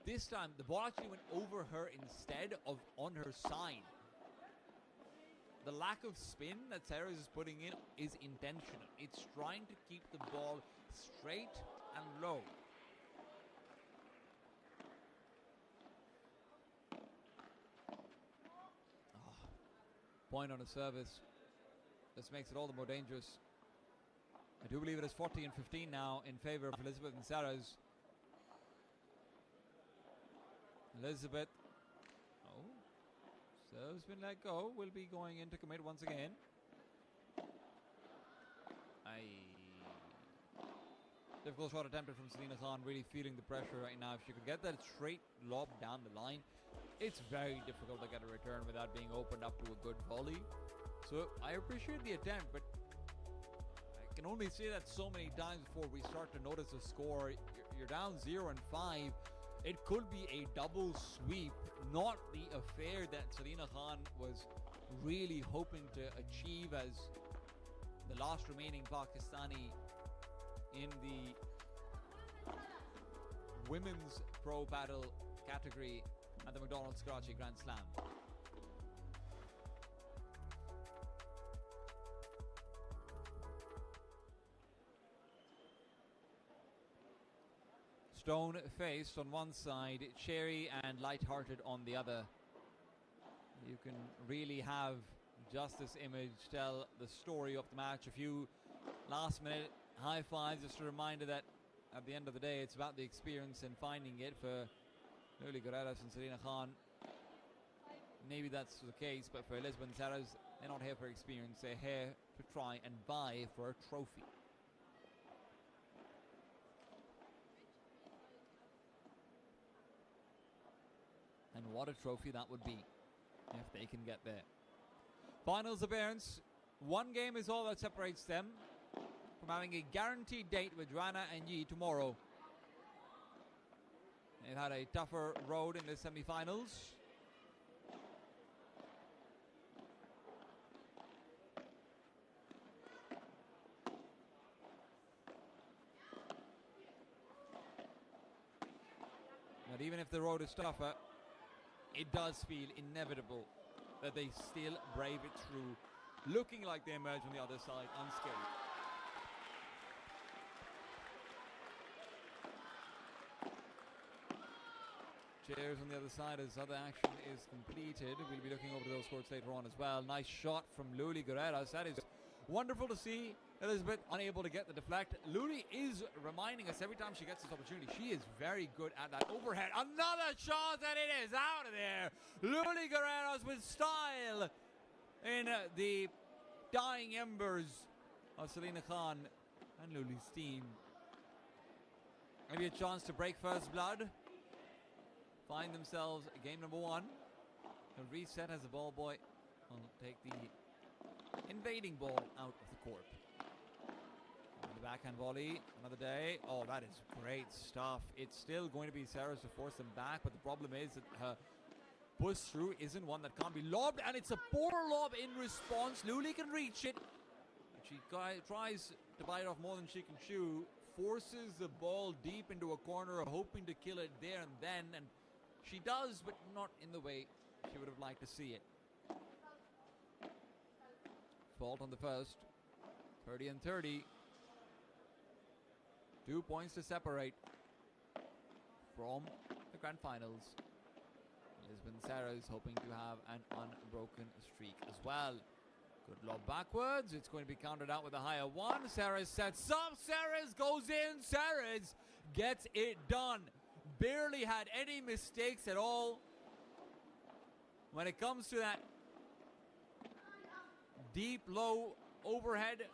this time the ball actually went over her instead of on her side. The lack of spin that Sarah's is putting in is intentional. It's trying to keep the ball straight and low. Point on a service. This makes it all the more dangerous. I do believe it is 40 and 15 now in favor of Elizabeth and Sarah's. Elizabeth, serve's been let go, will be going in to commit once again. Difficult shot attempted from Selena Khan, really feeling the pressure right now. If she could get that straight lob down the line, it's very difficult to get a return without being opened up to a good volley. So I appreciate the attempt, but I can only say that so many times before we start to notice a score. You're down 0 and 5. It could be a double sweep, not the affair that Selena Khan was really hoping to achieve as the last remaining Pakistani in the women's pro paddle category at the McDonald's Karachi Grand Slam. Stone-faced on one side, cheery and light-hearted on the other. You can really have just this image tell the story of the match. A few last-minute high fives, just a reminder that at the end of the day, it's about the experience and finding it for Luli Carreras and Selena Khan. Maybe that's the case, but for Elizabeth and Sarah's, they're not here for experience. They're here to try and vie for a trophy. And what a trophy that would be if they can get there. Finals appearance. One game is all that separates them from having a guaranteed date with Joanna and Yi tomorrow. They've had a tougher road in the semi-finals. But even if the road is tougher, it does feel inevitable that they still brave it through looking like they emerge on the other side unscathed. Cheers on the other side as other action is completed. We'll be looking over those courts later on as well. Nice shot from Luli Guerreras. That is wonderful to see. Elizabeth unable to get the deflect. Luli is reminding us every time she gets this opportunity, she is very good at that overhead. Another shot, and it is out of there. Luli Guerreras with style in the dying embers of Selina Khan and Luli's team. Maybe a chance to break first blood. Find themselves game number one. A reset as the ball boy will take the invading ball out of the court. And the backhand volley, another day. Oh, that is great stuff. It's still going to be Sarah's to force them back, but the problem is that her push through isn't one that can't be lobbed, and it's a poor lob in response. Luli can reach it. She tries to bite off more than she can chew, forces the ball deep into a corner, hoping to kill it there and then, and she does, but not in the way she would have liked to see it. Fault on the first. 30 and 30. 2 points to separate from the grand finals. Lisbon Sarah is hoping to have an unbroken streak as well. Good lob backwards. It's going to be countered out with a higher one. Sarah sets up. Sarah goes in. Sarah gets it done. Barely had any mistakes at all. When it comes to that deep, low overhead,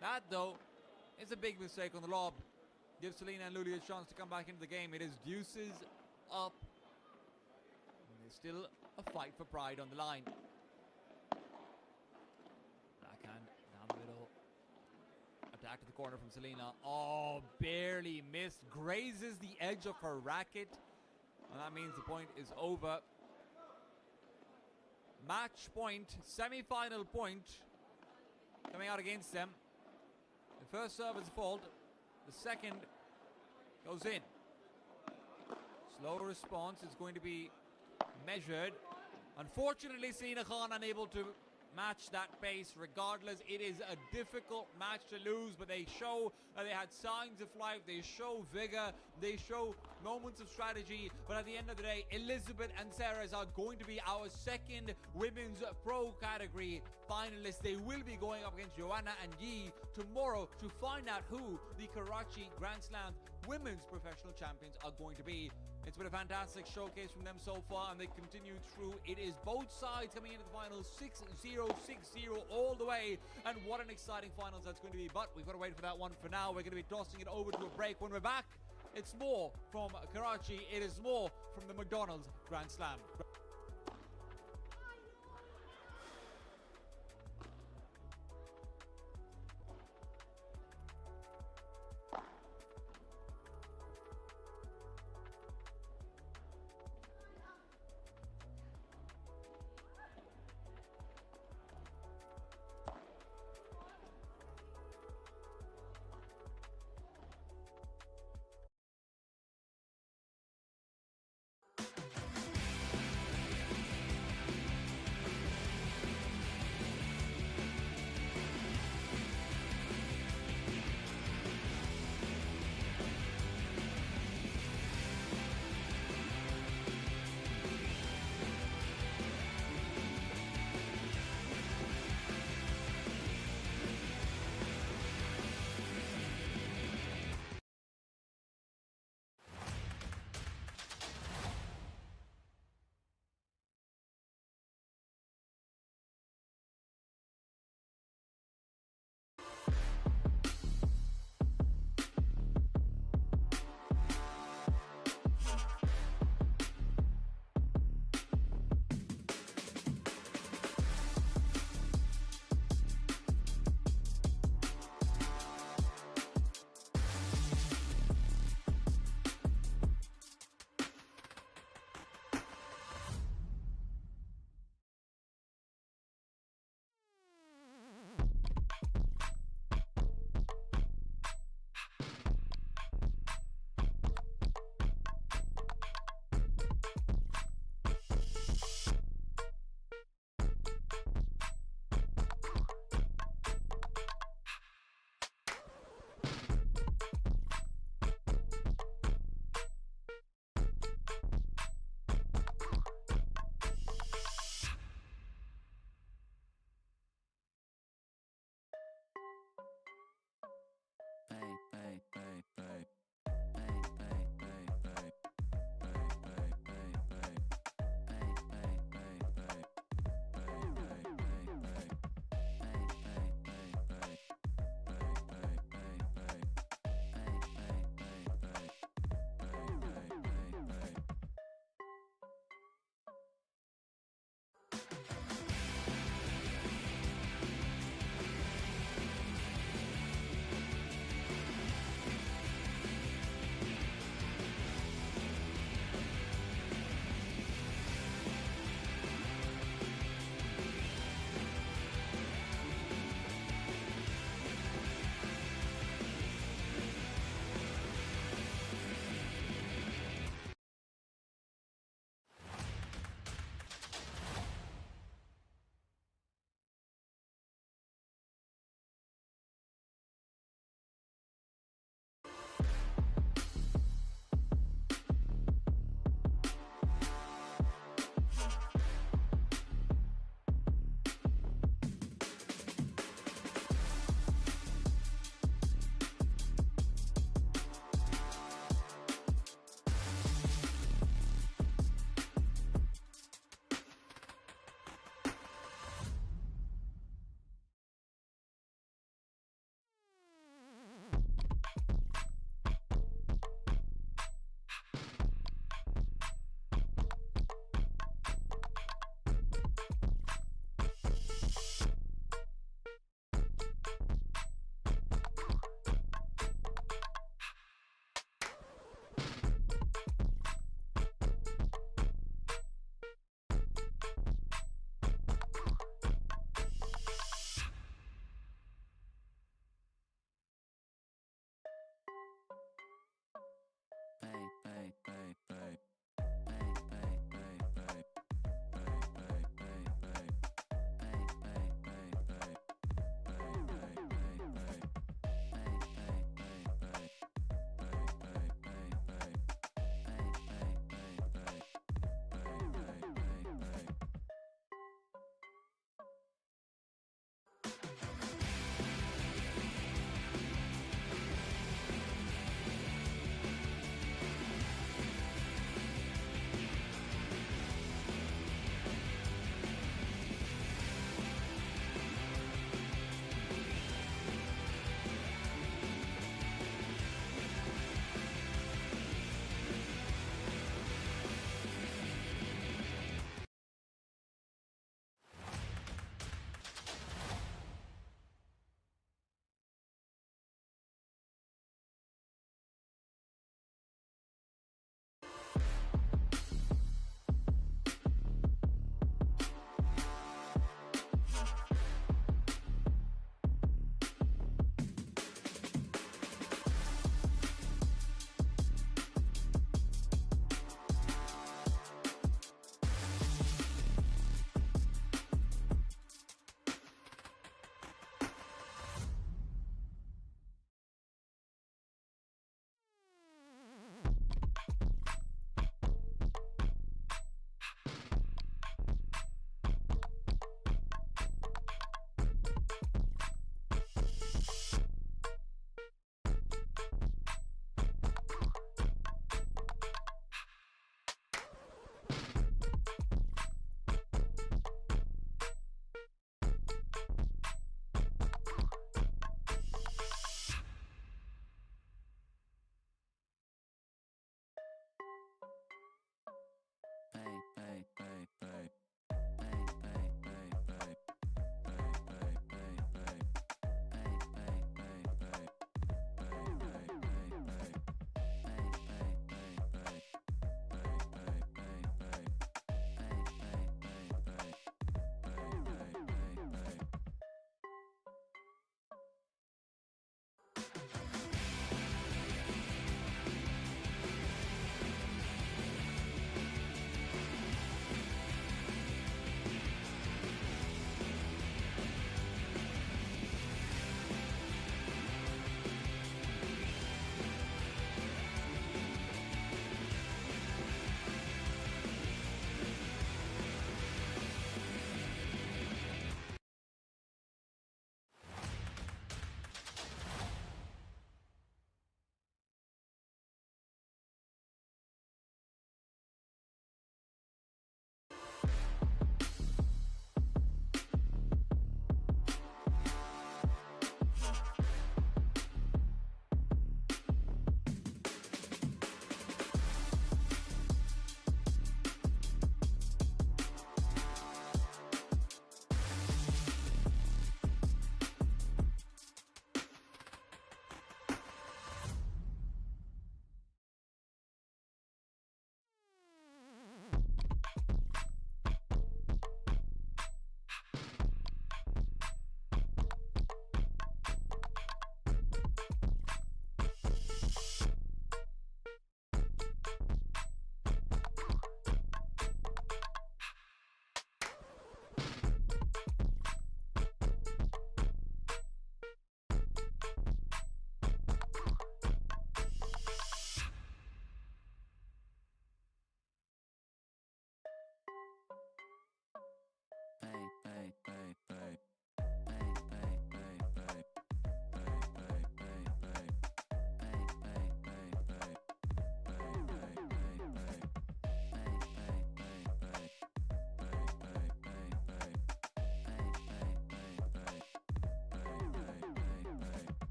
that though is a big mistake on the lob. Gives Selina and Luli a chance to come back into the game. It is deuces up. And there's still a fight for pride on the line. Backhand down the middle. Attack to the corner from Selina. Oh, barely missed. Grazes the edge of her racket. And that means the point is over. Match point, semi-final point coming out against them. The first serve is a fault. The second goes in. Slow response is going to be measured. Unfortunately, Selina Khan unable to match that pace. Regardless, it is a difficult match to lose, but they show that they had signs of life, they show vigor, they show moments of strategy. But at the end of the day, Elizabeth and Sarah's are going to be our second women's pro category finalists. They will be going up against Joanna and Yi tomorrow to find out who the Karachi Grand Slam women's professional champions are going to be. It's been a fantastic showcase from them so far, and they continue through. It is both sides coming into the finals 6-0, 6-0 all the way. And what an exciting finals that's going to be. But we've got to wait for that one for now. We're going to be tossing it over to a break. When we're back, it's more from Karachi. It is more from the McDonald's Grand Slam.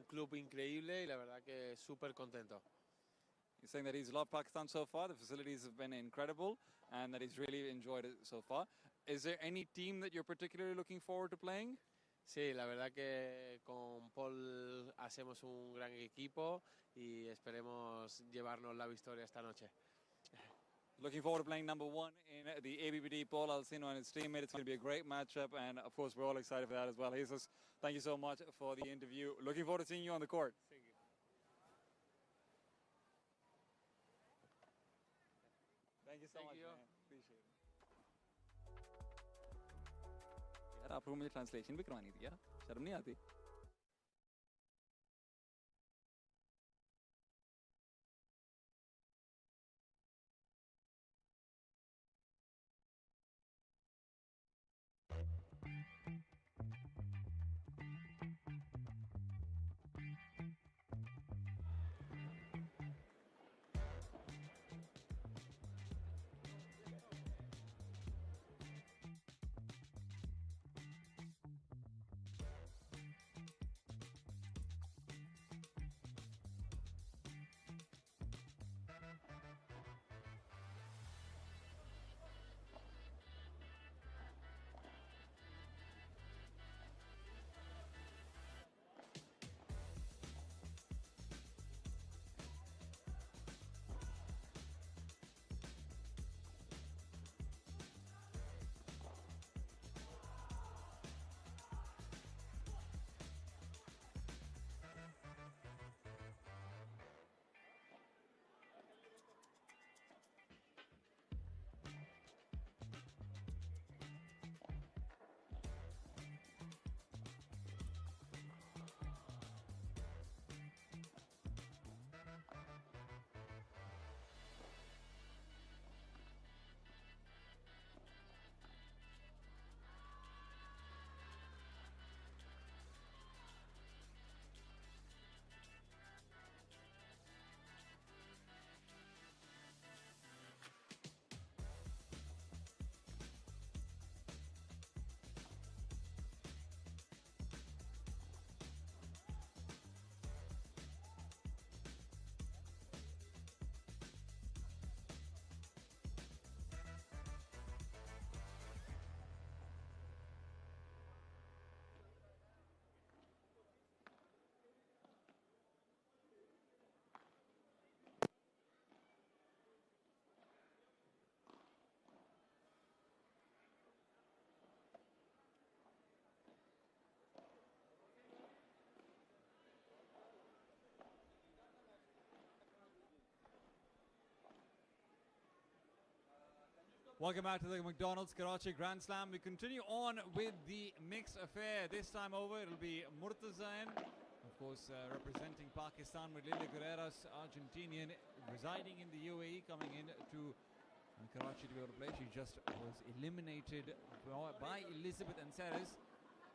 club increíble y la verdad que súper contento. He's saying that he's loved Pakistan so far. The facilities have been incredible and that he's really enjoyed it so far. Is there any team that you're particularly looking forward to playing? Sí, la verdad que con Paul hacemos un gran equipo y esperemos llevarnos la victoria esta noche. Looking forward to playing number 1 in the APPT. Paul Alcino and his teammate. It's going to be a great matchup, and of course, we're all excited for that as well. Jesus, thank you so much for the interview. Looking forward to seeing you on the court. Thank you. Thank you so much, you. man. Appreciate it. यार आपको मुझे translation भी करवानी थी यार, शर्म नहीं आती? Welcome back to the McDonald's Karachi Grand Slam. We continue on with the mixed affair. This time over, it'll be Murtazain, of course, representing Pakistan, with Lily Guerreras, Argentinian, residing in the UAE, coming in to Karachi to be able to play. She just was eliminated by Elizabeth Anceres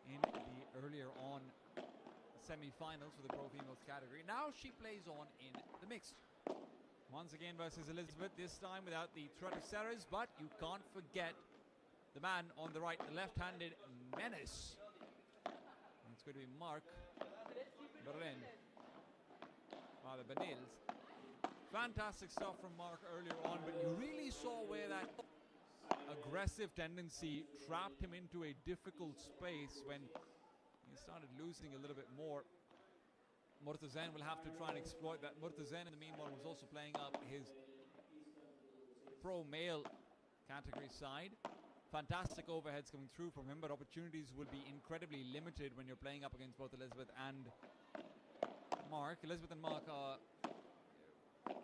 in the earlier on semi-finals for the Pro Females category. Now she plays on in the mixed. Once again versus Elizabeth, this time without the threat of Ceres, but you can't forget the man on the right, the left-handed menace. And it's going to be Mark Beren, rather Benils. Fantastic stuff from Mark earlier on, but you really saw where that aggressive tendency trapped him into a difficult space when he started losing a little bit more. Murtazain will have to try and exploit that. Murtazain, in the meanwhile, was also playing up his pro male category side. Fantastic overheads coming through from him, but opportunities will be incredibly limited when you're playing up against both Elizabeth and Mark. Elizabeth and Mark are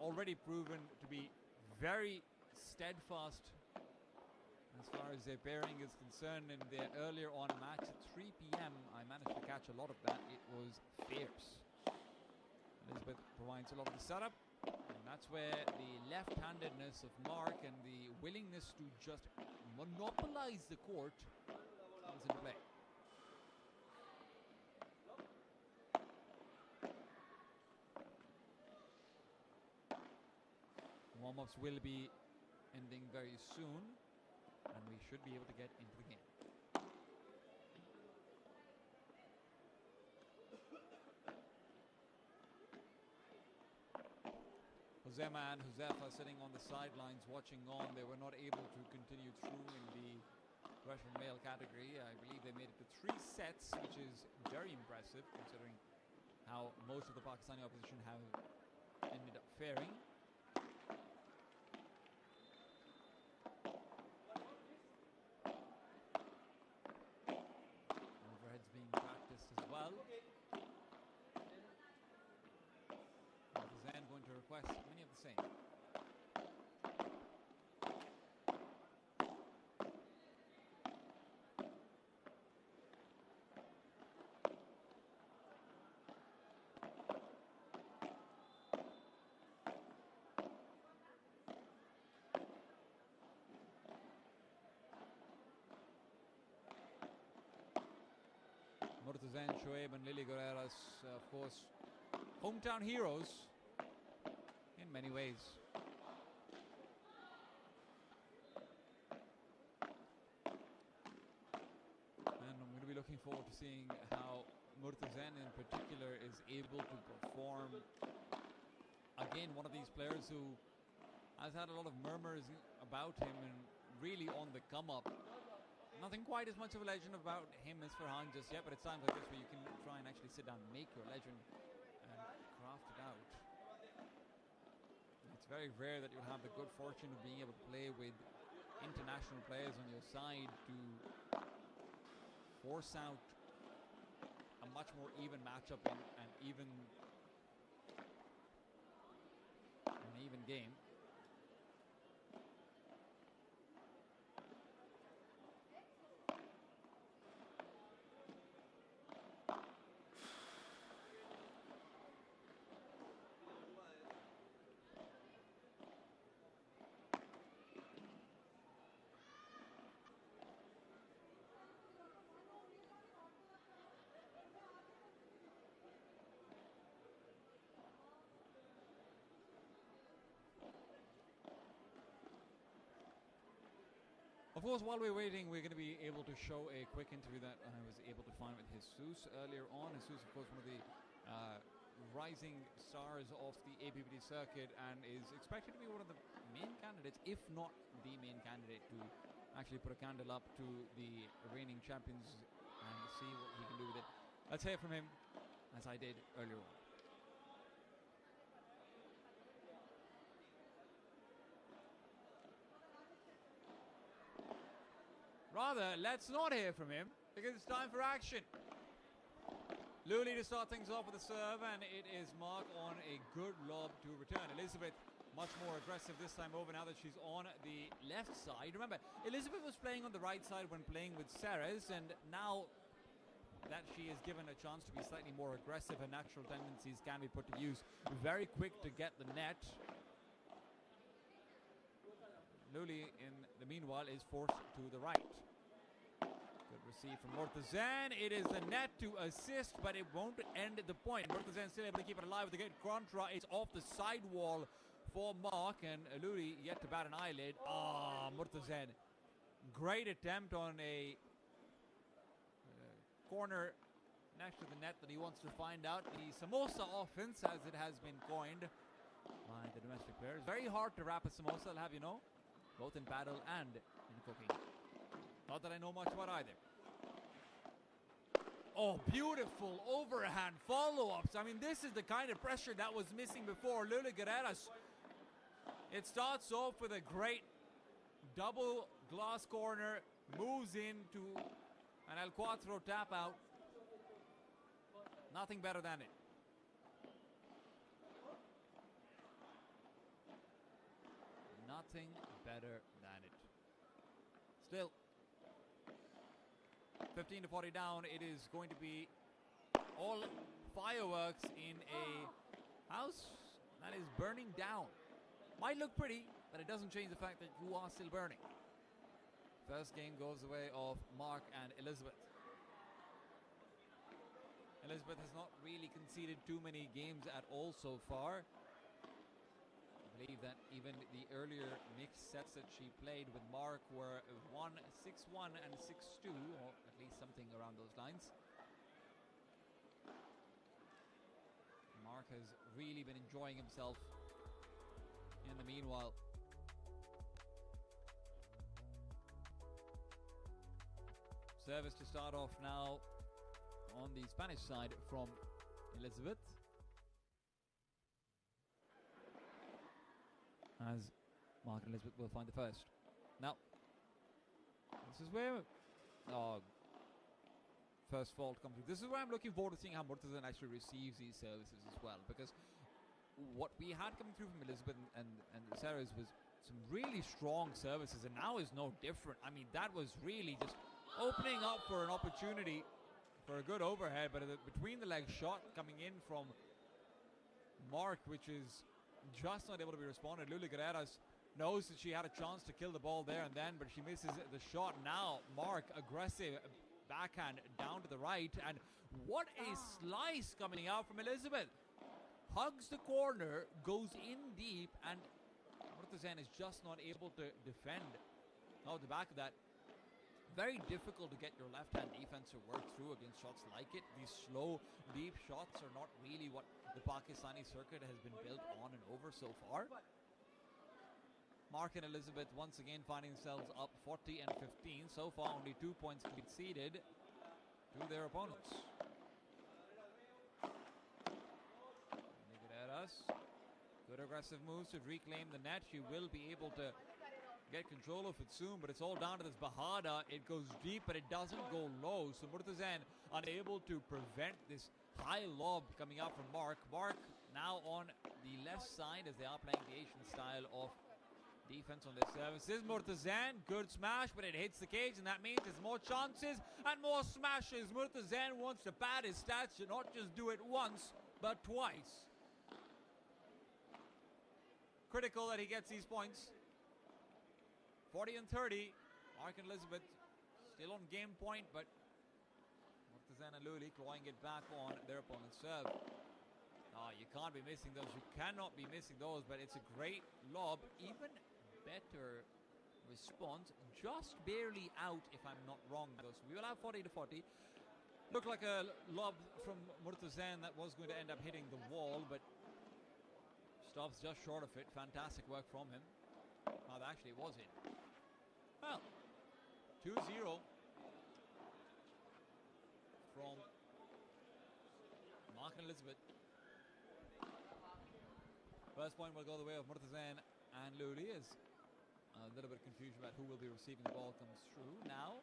already proven to be very steadfast as far as their pairing is concerned. In their earlier on match at 3 p.m, I managed to catch a lot of that. It was fierce. Elizabeth provides a lot of the setup, and that's where the left-handedness of Mark and the willingness to just monopolize the court comes into play. Warm-ups will be ending very soon, and we should be able to get into the game. Murtazema and Huzefa sitting on the sidelines watching on. They were not able to continue through in the Russian male category. I believe they made it to 3 sets, which is very impressive considering how most of the Pakistani opposition have ended up faring. Overheads being practiced as well. Murtazan going to request many of the same. Murtazan, Shoaib and Lily Guerreras, of course, hometown heroes in many ways. And I'm going to be looking forward to seeing how Murtazan in particular is able to perform. Again, one of these players who has had a lot of murmurs about him and really on the come up. Nothing quite as much of a legend about him as Farhan just yet, but it's times like this where you can try and actually sit down and make your legend and craft it out. It's very rare that you'll have the good fortune of being able to play with international players on your side to force out a much more even matchup in an even game. Of course, while we're waiting, we're going to be able to show a quick interview that I was able to find with Jesus earlier on. Jesus, of course, one of the rising stars of the APPT circuit and is expected to be one of the main candidates, if not the main candidate, to actually put a candle up to the reigning champions and see what he can do with it. Let's hear from him, as I did earlier on. Rather, let's not hear from him, because it's time for action. Luli to start things off with a serve, and it is Mark on a good lob to return. Elizabeth much more aggressive this time over now that she's on the left side. Remember, Elizabeth was playing on the right side when playing with Ceres, and now that she is given a chance to be slightly more aggressive, her natural tendencies can be put to use. Very quick to get the net. Luli, in the meanwhile, is forced to the right. Good receive from Murtazan. It is the net to assist, but it won't end the point. Murtazan still able to keep it alive with the good contra. It's off the sidewall for Mark, and Luli yet to bat an eyelid. Murtazan. Great attempt on a corner next to the net that he wants to find out. The samosa offense, as it has been coined by the domestic players. Very hard to wrap a samosa, I'll have you know, both in paddle and in cooking. Not that I know much about either. Oh, beautiful overhand follow-ups. I mean, this is the kind of pressure that was missing before. Luli Guerreras. It starts off with a great double glass corner, moves into an El Cuatro tap out. Nothing better than it. Nothing better than it. Still, 15 to 40 down. It is going to be all fireworks in a house that is burning down. Might look pretty, but it doesn't change the fact that you are still burning. First game goes the way of Mark and Elizabeth. Elizabeth has not really conceded too many games at all so far. I believe that even the earlier mixed sets that she played with Mark were 1-6-1 and 6-2, or at least something around those lines. Mark has really been enjoying himself in the meanwhile. Service to start off now on the Spanish side from Elizabeth. As Mark and Elizabeth will find the first. Now, this is where first fault comes through. This is where I'm looking forward to seeing how Murtazan actually receives these services as well, because what we had coming through from Elizabeth and Sarah's was some really strong services, and now is no different. I mean, that was really just opening up for an opportunity for a good overhead, but between the leg shot coming in from Mark, which is just not able to be responded. Luli Guerreras knows that she had a chance to kill the ball there and then, but she misses the shot. Now Mark, aggressive backhand down to the right, and what a slice coming out from Elizabeth. Hugs the corner, goes in deep, and Murtazan is just not able to defend. Now at the back of that, very difficult to get your left-hand defense to work through against shots like it. These slow, deep shots are not really what the Pakistani circuit has been built on and over so far. Mark and Elizabeth once again finding themselves up 40 and 15. So far, only 2 points conceded to their opponents. Guerreras, good aggressive moves to reclaim the net. She will be able to get control of it soon, but it's all down to this Bahada. It goes deep, but it doesn't go low. So Murtazan unable to prevent this high lob coming out from Mark. Mark now on the left side as they are playing the Asian style of defense on their services. Murtazan, good smash, but it hits the cage, and that means there's more chances and more smashes. Murtazan wants to pad his stats to not just do it once, but twice. Critical that he gets these points. 40 and 30. Mark and Elizabeth still on game point, but Murtazan and Luli clawing it back on their opponent's serve. You can't be missing those. You cannot be missing those, but it's a great lob. Even better response. Just barely out, if I'm not wrong, though. So we will have 40 to 40. Looked like a lob from Murtazan that was going to end up hitting the wall, but stops just short of it. Fantastic work from him. That actually was it. Well, 2-0 from Mark and Elizabeth. First point will go the way of Murtazan and Luli, as a little bit of confusion about who will be receiving the ball comes through. Now,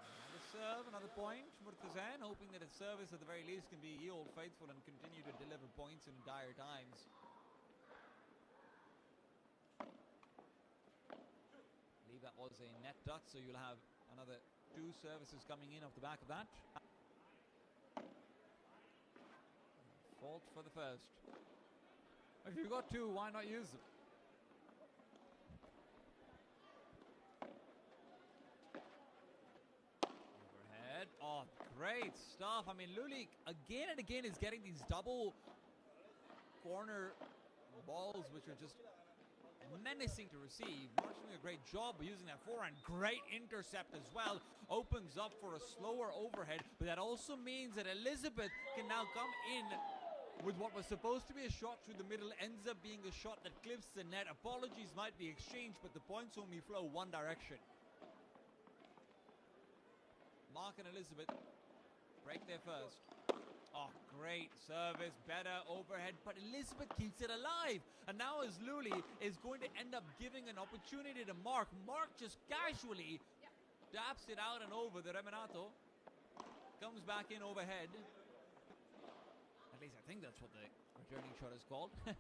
another serve, another point. Murtazan hoping that its service at the very least can be Old Faithful and continue to deliver points in dire times. That was a net touch, so you'll have another 2 services coming in off the back of that. Fault for the first. If you've got 2, why not use them? Overhead. Oh, great stuff. I mean, Luli again and again is getting these double corner balls, which are just menacing to receive. Mark's doing a great job of using that forehand. Great intercept as well. Opens up for a slower overhead, but that also means that Elizabeth can now come in with what was supposed to be a shot through the middle, ends up being a shot that clips the net. Apologies might be exchanged, but the points only flow one direction. Mark and Elizabeth break their first. Oh, great service, better overhead, but Elizabeth keeps it alive. And now as Luli is going to end up giving an opportunity to Mark. Mark just casually taps it out and over. The Reminato comes back in overhead. At least I think that's what the returning shot is called. And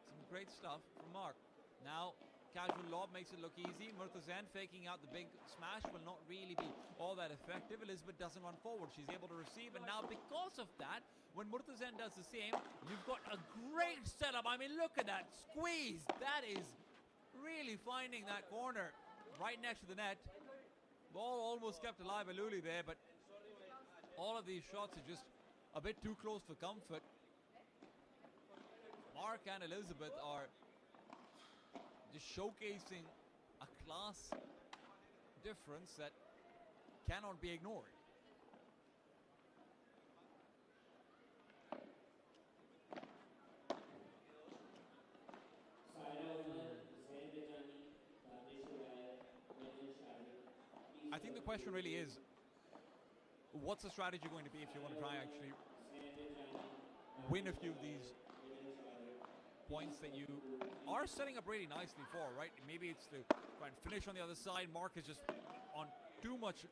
some great stuff from Mark. Now, casual lob makes it look easy. Murtazan faking out the big smash will not really be all that effective. Elizabeth doesn't run forward. She's able to receive. And now because of that, when Murtazan does the same, you've got a great setup. I mean, look at that squeeze. That is really finding that corner right next to the net. Ball almost kept alive by Luli there, but all of these shots are just a bit too close for comfort. Mark and Elizabeth are just showcasing a class difference that cannot be ignored. the question really is, what's the strategy going to be if you want to try actually win a few of these points that you are setting up really nicely for, right? Maybe it's to try and finish on the other side. Mark is just on too much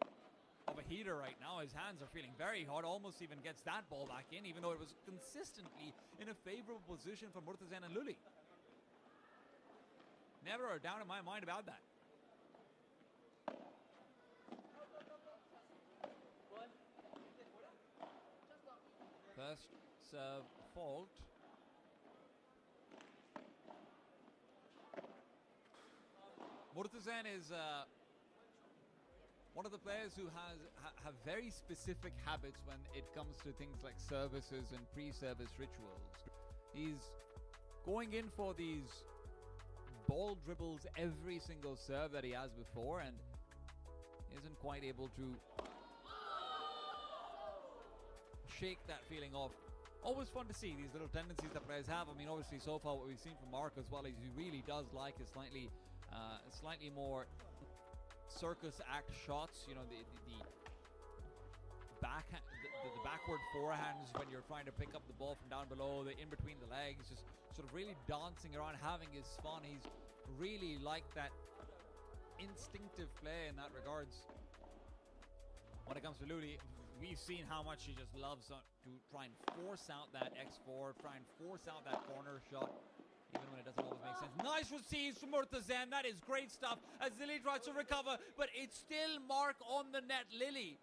of a heater right now. His hands are feeling very hot, almost even gets that ball back in, even though it was consistently in a favorable position for Murtazen and Luli. Never a doubt in my mind about that. First serve fault. Murtazen is one of the players who have very specific habits when it comes to things like services and pre-service rituals. He's going in for these ball dribbles every single serve that he has before and isn't quite able to shake that feeling off. Always fun to see these little tendencies that players have. I mean, obviously so far what we've seen from Mark as well is he really does like his slightly more circus act shots. You know, the backward forehands when you're trying to pick up the ball from down below, the in between the legs, just sort of really dancing around, having his fun. He's really like that instinctive play in that regards. When it comes to Luli, we've seen how much he just loves to try and force out that X4, try and force out that corner shot, even when it doesn't always make sense. Nice receives from Murtazen. That is great stuff as Lily tries to recover, but it's still Mark on the net. Luli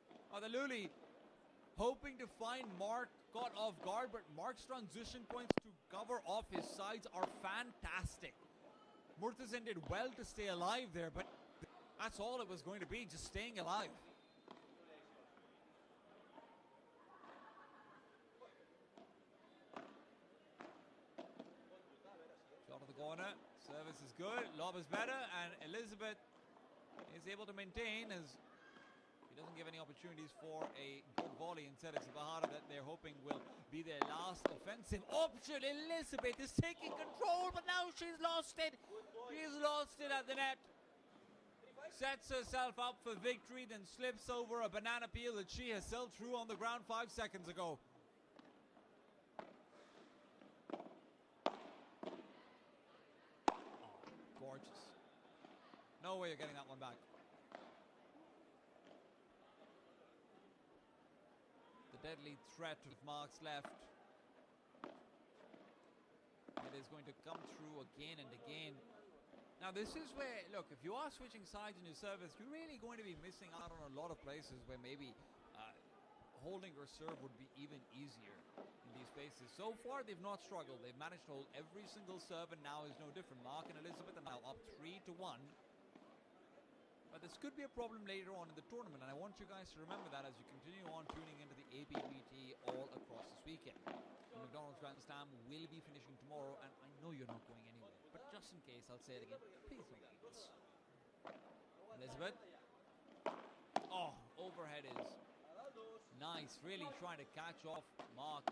hoping to find Mark, caught off guard, but Mark's transition points to cover off his sides are fantastic. Murtazen did well to stay alive there, but that's all it was going to be, just staying alive. Shot of the corner, service is good, lob is better, and Elizabeth is able to maintain as he doesn't give any opportunities for a good volley. Instead, it's Bahara that they're hoping will be their last offensive option. Elizabeth is taking control, but now she's lost it. She's lost it at the net. Sets herself up for victory, then slips over a banana peel that she herself threw on the ground 5 seconds ago. Oh, gorgeous. No way you're getting that one back. Deadly threat of Mark's left. It is going to come through again and again. Now this is where, look, if you are switching sides in your service, you're really going to be missing out on a lot of places where maybe holding or serve would be even easier in these spaces. So far they've not struggled. They've managed to hold every single serve, and now is no different. Mark and Elizabeth are now up 3-1. But this could be a problem later on in the tournament, and I want you guys to remember that as you continue on tuning into the APPT all across this weekend. The McDonald's Grand Slam will be finishing tomorrow, and I know you're not going anywhere, but just in case, I'll say it again, please don't leave us. Elizabeth. Oh, overhead is nice, really trying to catch off Mark.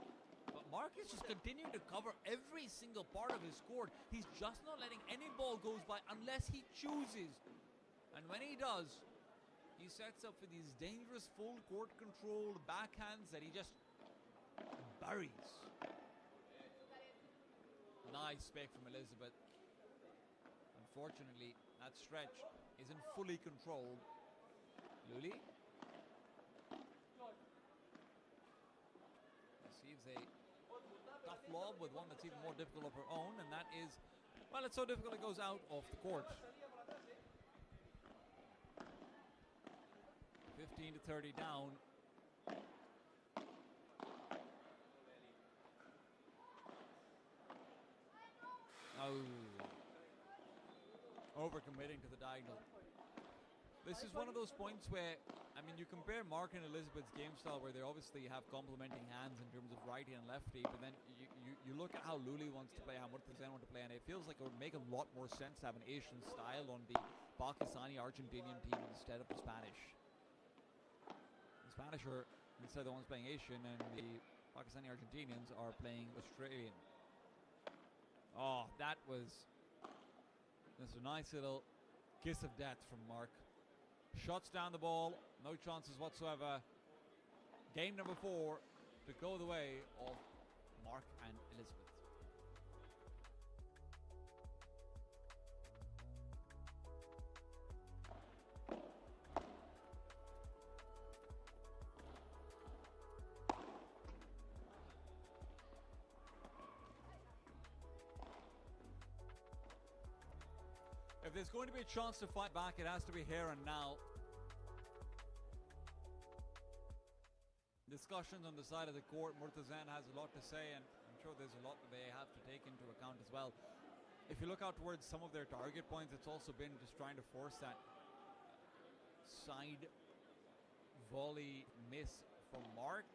But Mark is just continuing to cover every single part of his court. He's just not letting any ball goes by unless he chooses. And when he does, he sets up for these dangerous full court control backhands that he just buries. Nice pick from Elizabeth. Unfortunately, that stretch isn't fully controlled. Luli receives a tough lob with one that's even more difficult of her own, and that is, well, it's so difficult it goes out of the court. 15-30 down. Oh. Overcommitting to the diagonal. This is one of those points where, I mean, you compare Mark and Elizabeth's game style where they obviously have complementing hands in terms of righty and lefty, but then you look at how Luli wants to play, how Murtazen wants to play, and it feels like it would make a lot more sense to have an Asian style on the Pakistani-Argentinian team instead of the Spanish. The Spanish are instead the ones playing Asian, and the Pakistani-Argentinians are playing Australian. Oh, that's a nice little kiss of death from Mark. Shuts down the ball. No chances whatsoever. Game number 4 to go the way of Mark and Elizabeth. If there's going to be a chance to fight back, it has to be here and now. Discussions on the side of the court. Murtazan has a lot to say, and I'm sure there's a lot that they have to take into account as well. If you look out towards some of their target points, it's also been just trying to force that side volley miss from Mark.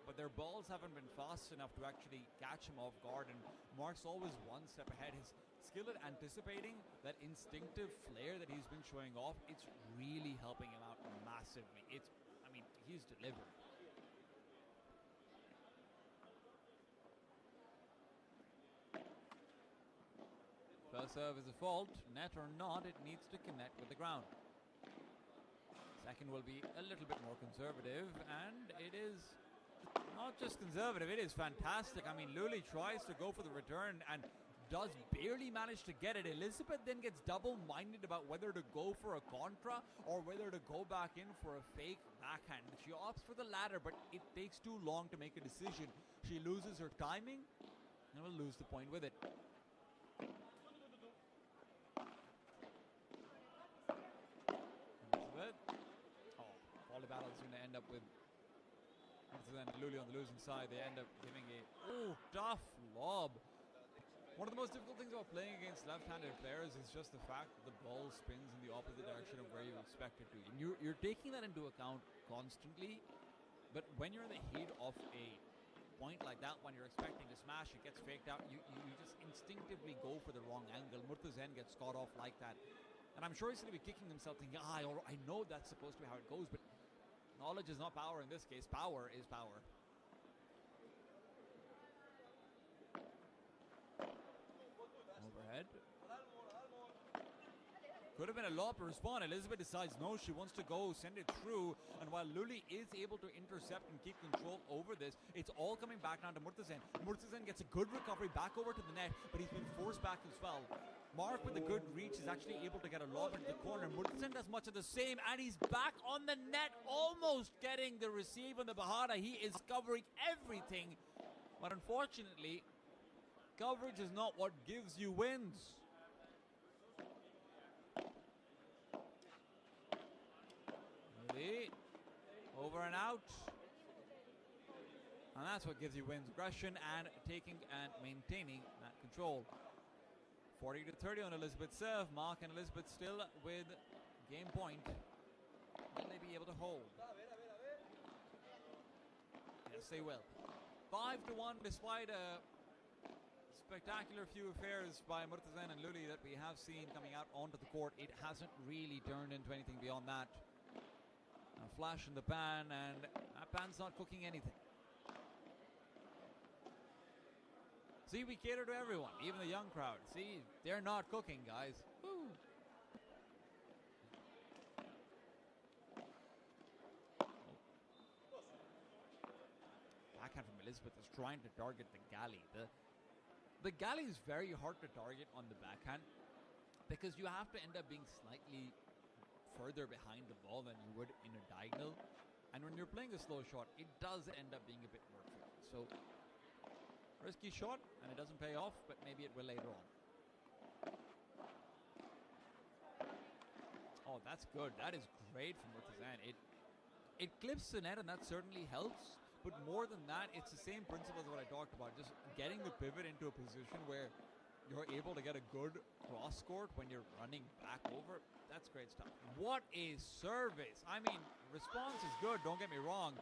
But their balls haven't been fast enough to actually catch him off guard, and Mark's always one step ahead. His skill at anticipating, that instinctive flair that he's been showing off, it's really helping him out massively. He's delivered. First serve is a fault. Net or not, it needs to connect with the ground. Second will be a little bit more conservative, and it is not just conservative, it is fantastic. Luli tries to go for the return and does barely manage to get it. Elizabeth then gets double-minded about whether to go for a contra or whether to go back in for a fake backhand. She opts for the latter, but it takes too long to make a decision. She loses her timing and will lose the point with it. Elizabeth. Volley battle is going to end up with Luli on the losing side. They end up giving a tough lob. One of the most difficult things about playing against left-handed players is just the fact that the ball spins in the opposite direction of where you expect it to. And you're taking that into account constantly, but when you're in the heat of a point like that, when you're expecting to smash, it gets faked out, you just instinctively go for the wrong angle. Murtazan gets caught off like that. And I'm sure he's going to be kicking himself thinking, I know that's supposed to be how it goes, but knowledge is not power in this case. Power is power. Overhead. Could have been a lob to respond. Elizabeth decides no, she wants to go, send it through. And while Luli is able to intercept and keep control over this, it's all coming back down to Murtazan. Murtazan gets a good recovery back over to the net, but he's been forced back as well. Mark with a good reach is actually able to get a lob into the corner. Murtazan does much of the same, and he's back on the net, almost getting the receive on the Bahada. He is covering everything, but unfortunately, coverage is not what gives you wins. Over and out. And that's what gives you wins. Aggression and taking and maintaining that control. 40-30 on Elizabeth's serve. Mark and Elizabeth still with game point. Will they be able to hold? Yes, they will. 5-1 despite a spectacular few affairs by Murtazan and Luli that we have seen coming out onto the court. It hasn't really turned into anything beyond that. A flash in the pan, and that pan's not cooking anything. See, we cater to everyone, even the young crowd. See, they're not cooking, guys. Woo. Backhand from Elizabeth is trying to target the galley. The galley is very hard to target on the backhand because you have to end up being slightly further behind the ball than you would in a diagonal. And when you're playing a slow shot, it does end up being a bit more tricky. So, risky shot, and it doesn't pay off, but maybe it will later on. Oh, that's good. That is great from Murtazan. It clips the net, and that certainly helps. But more than that, it's the same principle as what I talked about. Just getting the pivot into a position where you're able to get a good cross court when you're running back over. That's great stuff. What a service. Response is good, don't get me wrong.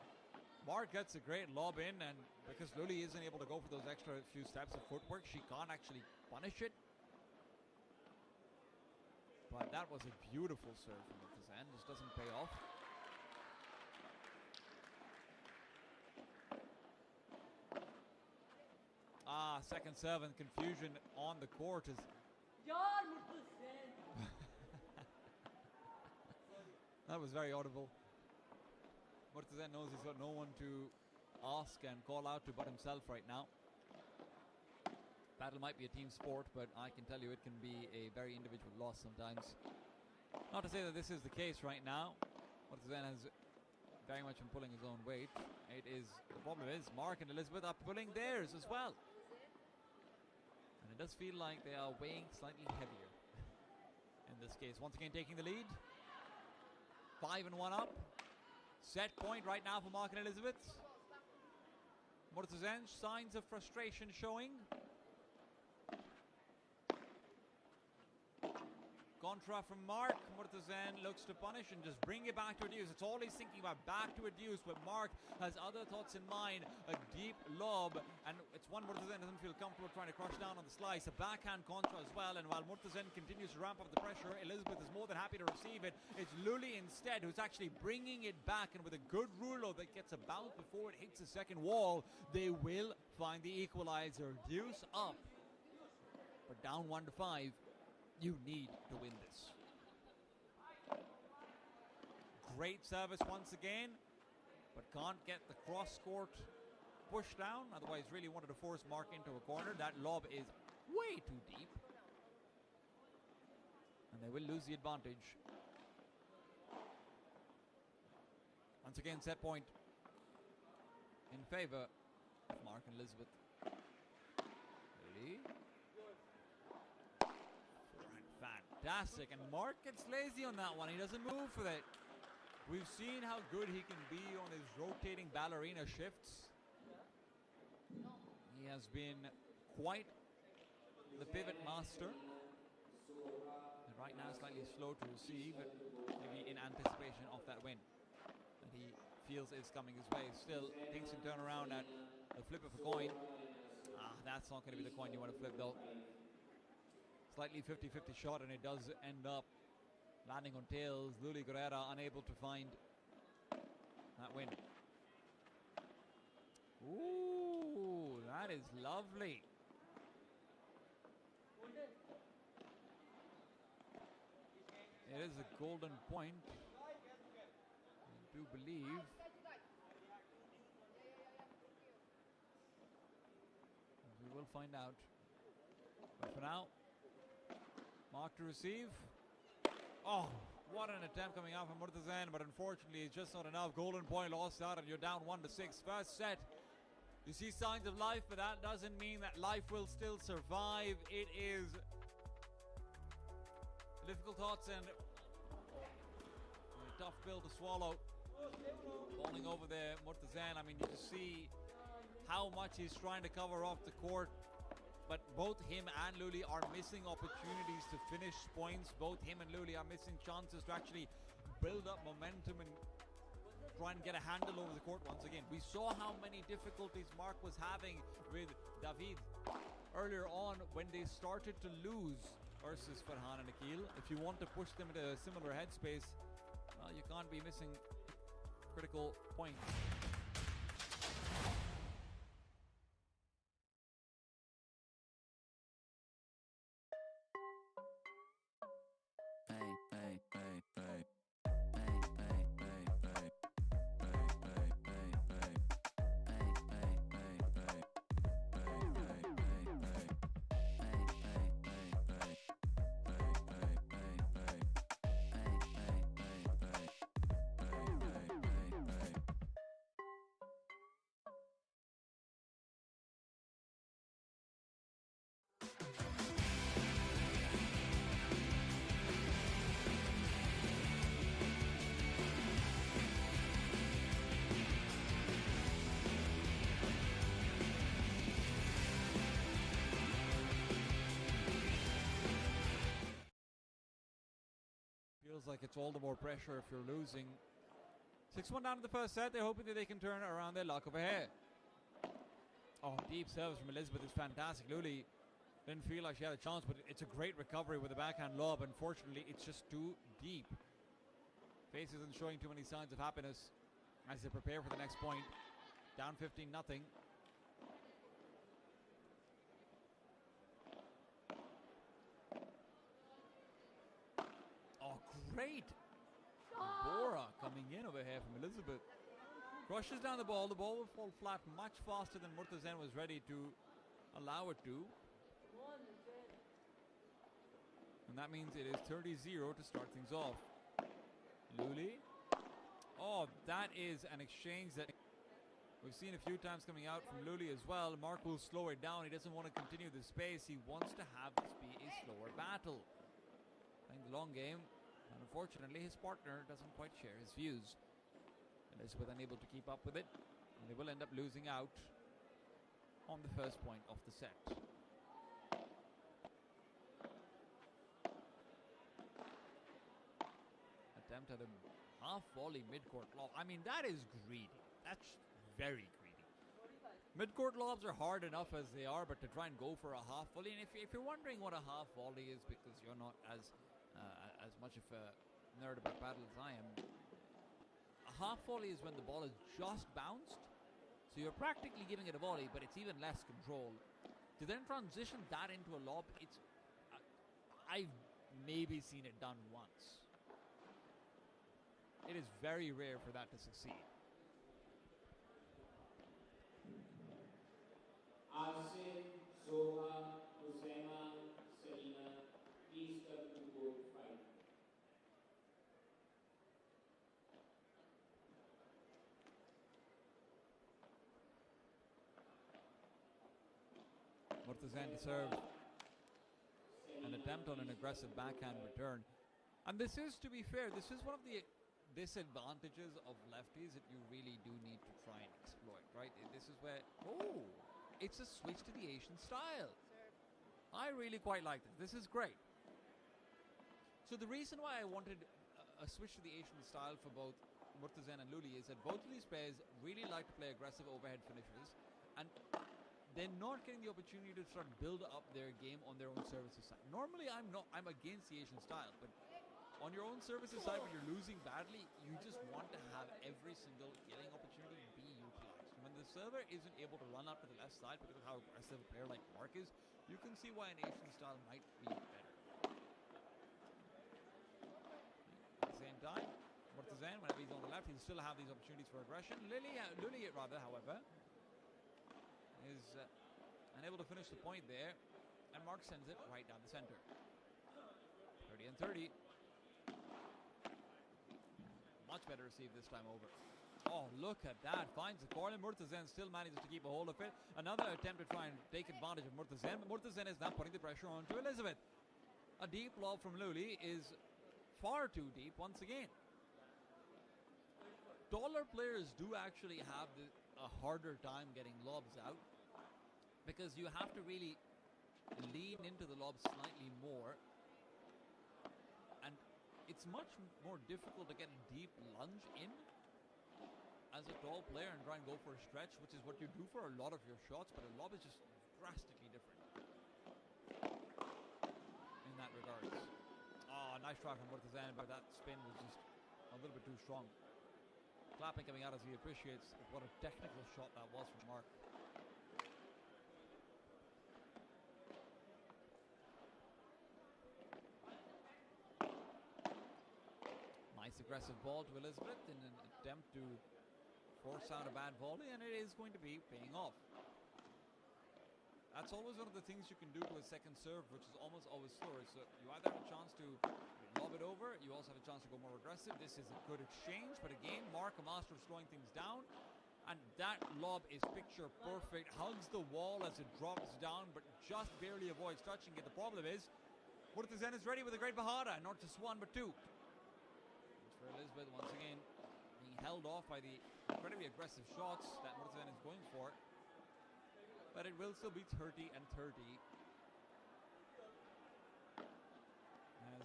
Mark gets a great lob in, and because Luli isn't able to go for those extra few steps of footwork, she can't actually punish it. But that was a beautiful serve from Murtazan. Just doesn't pay off. Second serve and confusion on the court is... That was very audible. Murtaza knows he's got no one to ask and call out to but himself right now. Battle might be a team sport, but I can tell you it can be a very individual loss sometimes. Not to say that this is the case right now. Murtaza has very much been pulling his own weight. The problem is Mark and Elizabeth are pulling theirs as well. And it does feel like they are weighing slightly heavier in this case. Once again taking the lead. 5 and 1 up. Set point right now for Mark and Elizabeth. Murtaza, signs of frustration showing. Contra from Mark. Murtaza looks to punish and just bring it back to a deuce. It's all he's thinking about, back to a deuce, but Mark has other thoughts in mind. A deep lob, and it's one Murtaza doesn't feel comfortable trying to crush down on the slice. A backhand contra as well, and while Murtaza continues to ramp up the pressure, Elizabeth is more than happy to receive it. It's Luli instead who's actually bringing it back, and with a good rulo that gets a bounce before it hits the second wall, they will find the equalizer. Deuce up, but down 1 to 5. You need to win this. Great service once again, but can't get the cross-court push down. Otherwise, really wanted to force Mark into a corner. That lob is way too deep. And they will lose the advantage. Once again, set point in favor of Mark and Elizabeth. Ready? Fantastic, and Mark gets lazy on that one. He doesn't move for that. We've seen how good he can be on his rotating ballerina shifts. He has been quite the pivot master. And right now slightly slow to receive, maybe in anticipation of that win that he feels is coming his way. Still, things can turn around at the flip of a coin. That's not going to be the coin you want to flip though. Slightly 50-50 shot, and it does end up landing on tails. Luli Guerrera unable to find that win. Ooh, that is lovely. It is a golden point, I do believe. We will find out. But for now, Mark to receive. Oh, what an attempt coming out from Murtaza, but unfortunately it's just not enough. Golden point lost out, and you're down 1 to 6. First set, you see signs of life, but that doesn't mean that life will still survive. It is difficult thoughts and a tough pill to swallow. Falling over there, Murtaza. I mean, you just see how much he's trying to cover off the court. But both him and Luli are missing opportunities to finish points. Both him and Luli are missing chances to actually build up momentum and try and get a handle over the court once again. We saw how many difficulties Mark was having with David earlier on when they started to lose versus Farhan and Akil. If you want to push them into a similar headspace, well, you can't be missing critical points. Feels like it's all the more pressure if you're losing. 6-1 down in the first set. They're hoping that they can turn around their luck over here. Oh, deep service from Elizabeth is fantastic. Luli didn't feel like she had a chance, but it's a great recovery with a backhand lob. Unfortunately, it's just too deep. Face isn't showing too many signs of happiness as they prepare for the next point. Down 15-0. Oh, great Bora coming in over here from Elizabeth. Crushes down the ball. The ball will fall flat much faster than Murtazen was ready to allow it to. And that means it is 30-0 to start things off. Luli. Oh, that is an exchange that we've seen a few times coming out from Luli as well. Mark will slow it down. He doesn't want to continue the space. He wants to have this be a slower battle. Playing the long game. And unfortunately, his partner doesn't quite share his views. Elizabeth unable to keep up with it. And they will end up losing out on the first point of the set. Attempt at a half volley mid-court lob. I mean, that is greedy. That's very greedy. Mid-court lobs are hard enough as they are, but to try and go for a half volley, and if you're wondering what a half volley is because you're not as much of a nerd about paddle as I am, a half volley is when the ball is just bounced, so you're practically giving it a volley, but it's even less control. To then transition that into a lob, it's I've maybe seen it done once. It is very rare for that to succeed. Asim, Soha, Hussaina, Selina, please come to court 5. Murtazen to serve. An attempt on an aggressive backhand return. And this is, to be fair, this is one of the disadvantages of lefties that you really do need to try and exploit, right? This is where, oh, it's a switch to the Asian style. I really quite like this. This is great. So the reason why I wanted a switch to the Asian style for both Murtazen and Luli is that both of these players really like to play aggressive overhead finishes, and they're not getting the opportunity to start build up their game on their own services side. Normally, I'm against the Asian style, but on your own services side, when you're losing badly, you just want to have every single yelling opportunity be utilized. When the server isn't able to run up to the left side because of how aggressive a player like Mark is, you can see why an Asian style might be better. At the same time, Murtazen, whenever he's on the left, he'll still have these opportunities for aggression. Luli, however, is unable to finish the point there, and Mark sends it right down the center. 30 and 30. Much better receive this time over. Oh, look at that. Finds the corner. Murtazen still manages to keep a hold of it. Another attempt to try and take advantage of Murtazen. But Murtazen is now putting the pressure on to Elizabeth. A deep lob from Luli is far too deep once again. Taller players do actually have a harder time getting lobs out because you have to really lean into the lob slightly more. And it's much more difficult to get a deep lunge in as a tall player and try and go for a stretch, which is what you do for a lot of your shots, but a lob is just drastically different in that regards. Oh, nice try from Murtazen, but that spin was just a little bit too strong. Clapping coming out as he appreciates what a technical shot that was from Mark. Nice aggressive ball to Elizabeth in an attempt to force out a bad volley, and it is going to be paying off. That's always one of the things you can do to a second serve, which is almost always slower. So you either have a chance to lob it over, you also have a chance to go more aggressive. This is a good exchange, but again, Mark, a master of slowing things down, and that lob is picture perfect. Hugs the wall as it drops down, but just barely avoids touching it. The problem is, Murtazen is ready with a great Bahara, not just one, but two. For Elizabeth, once again, being held off by the incredibly aggressive shots that Murtazen is going for. But it will still be 30 and 30. As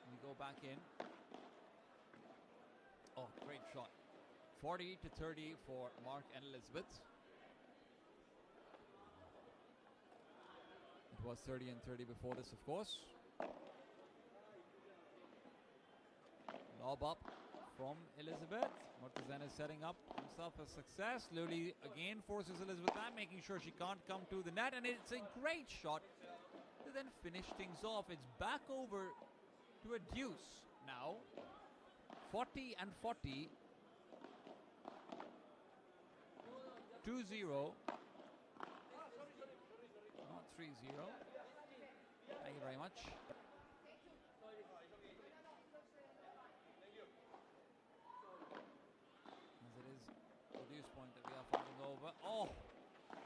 we go back in. Oh, great shot. 40 to 30 for Mark and Elizabeth. It was 30 and 30 before this, of course. Lob up from Elizabeth. Murtazen is setting up himself a success. Luli again forces Elizabeth back, making sure she can't come to the net, and it's a great shot to then finish things off. It's back over to a deuce now 40 and 40. 2-0. Not 3-0. Thank you very much. As it is Produce point that we are fighting over. Oh!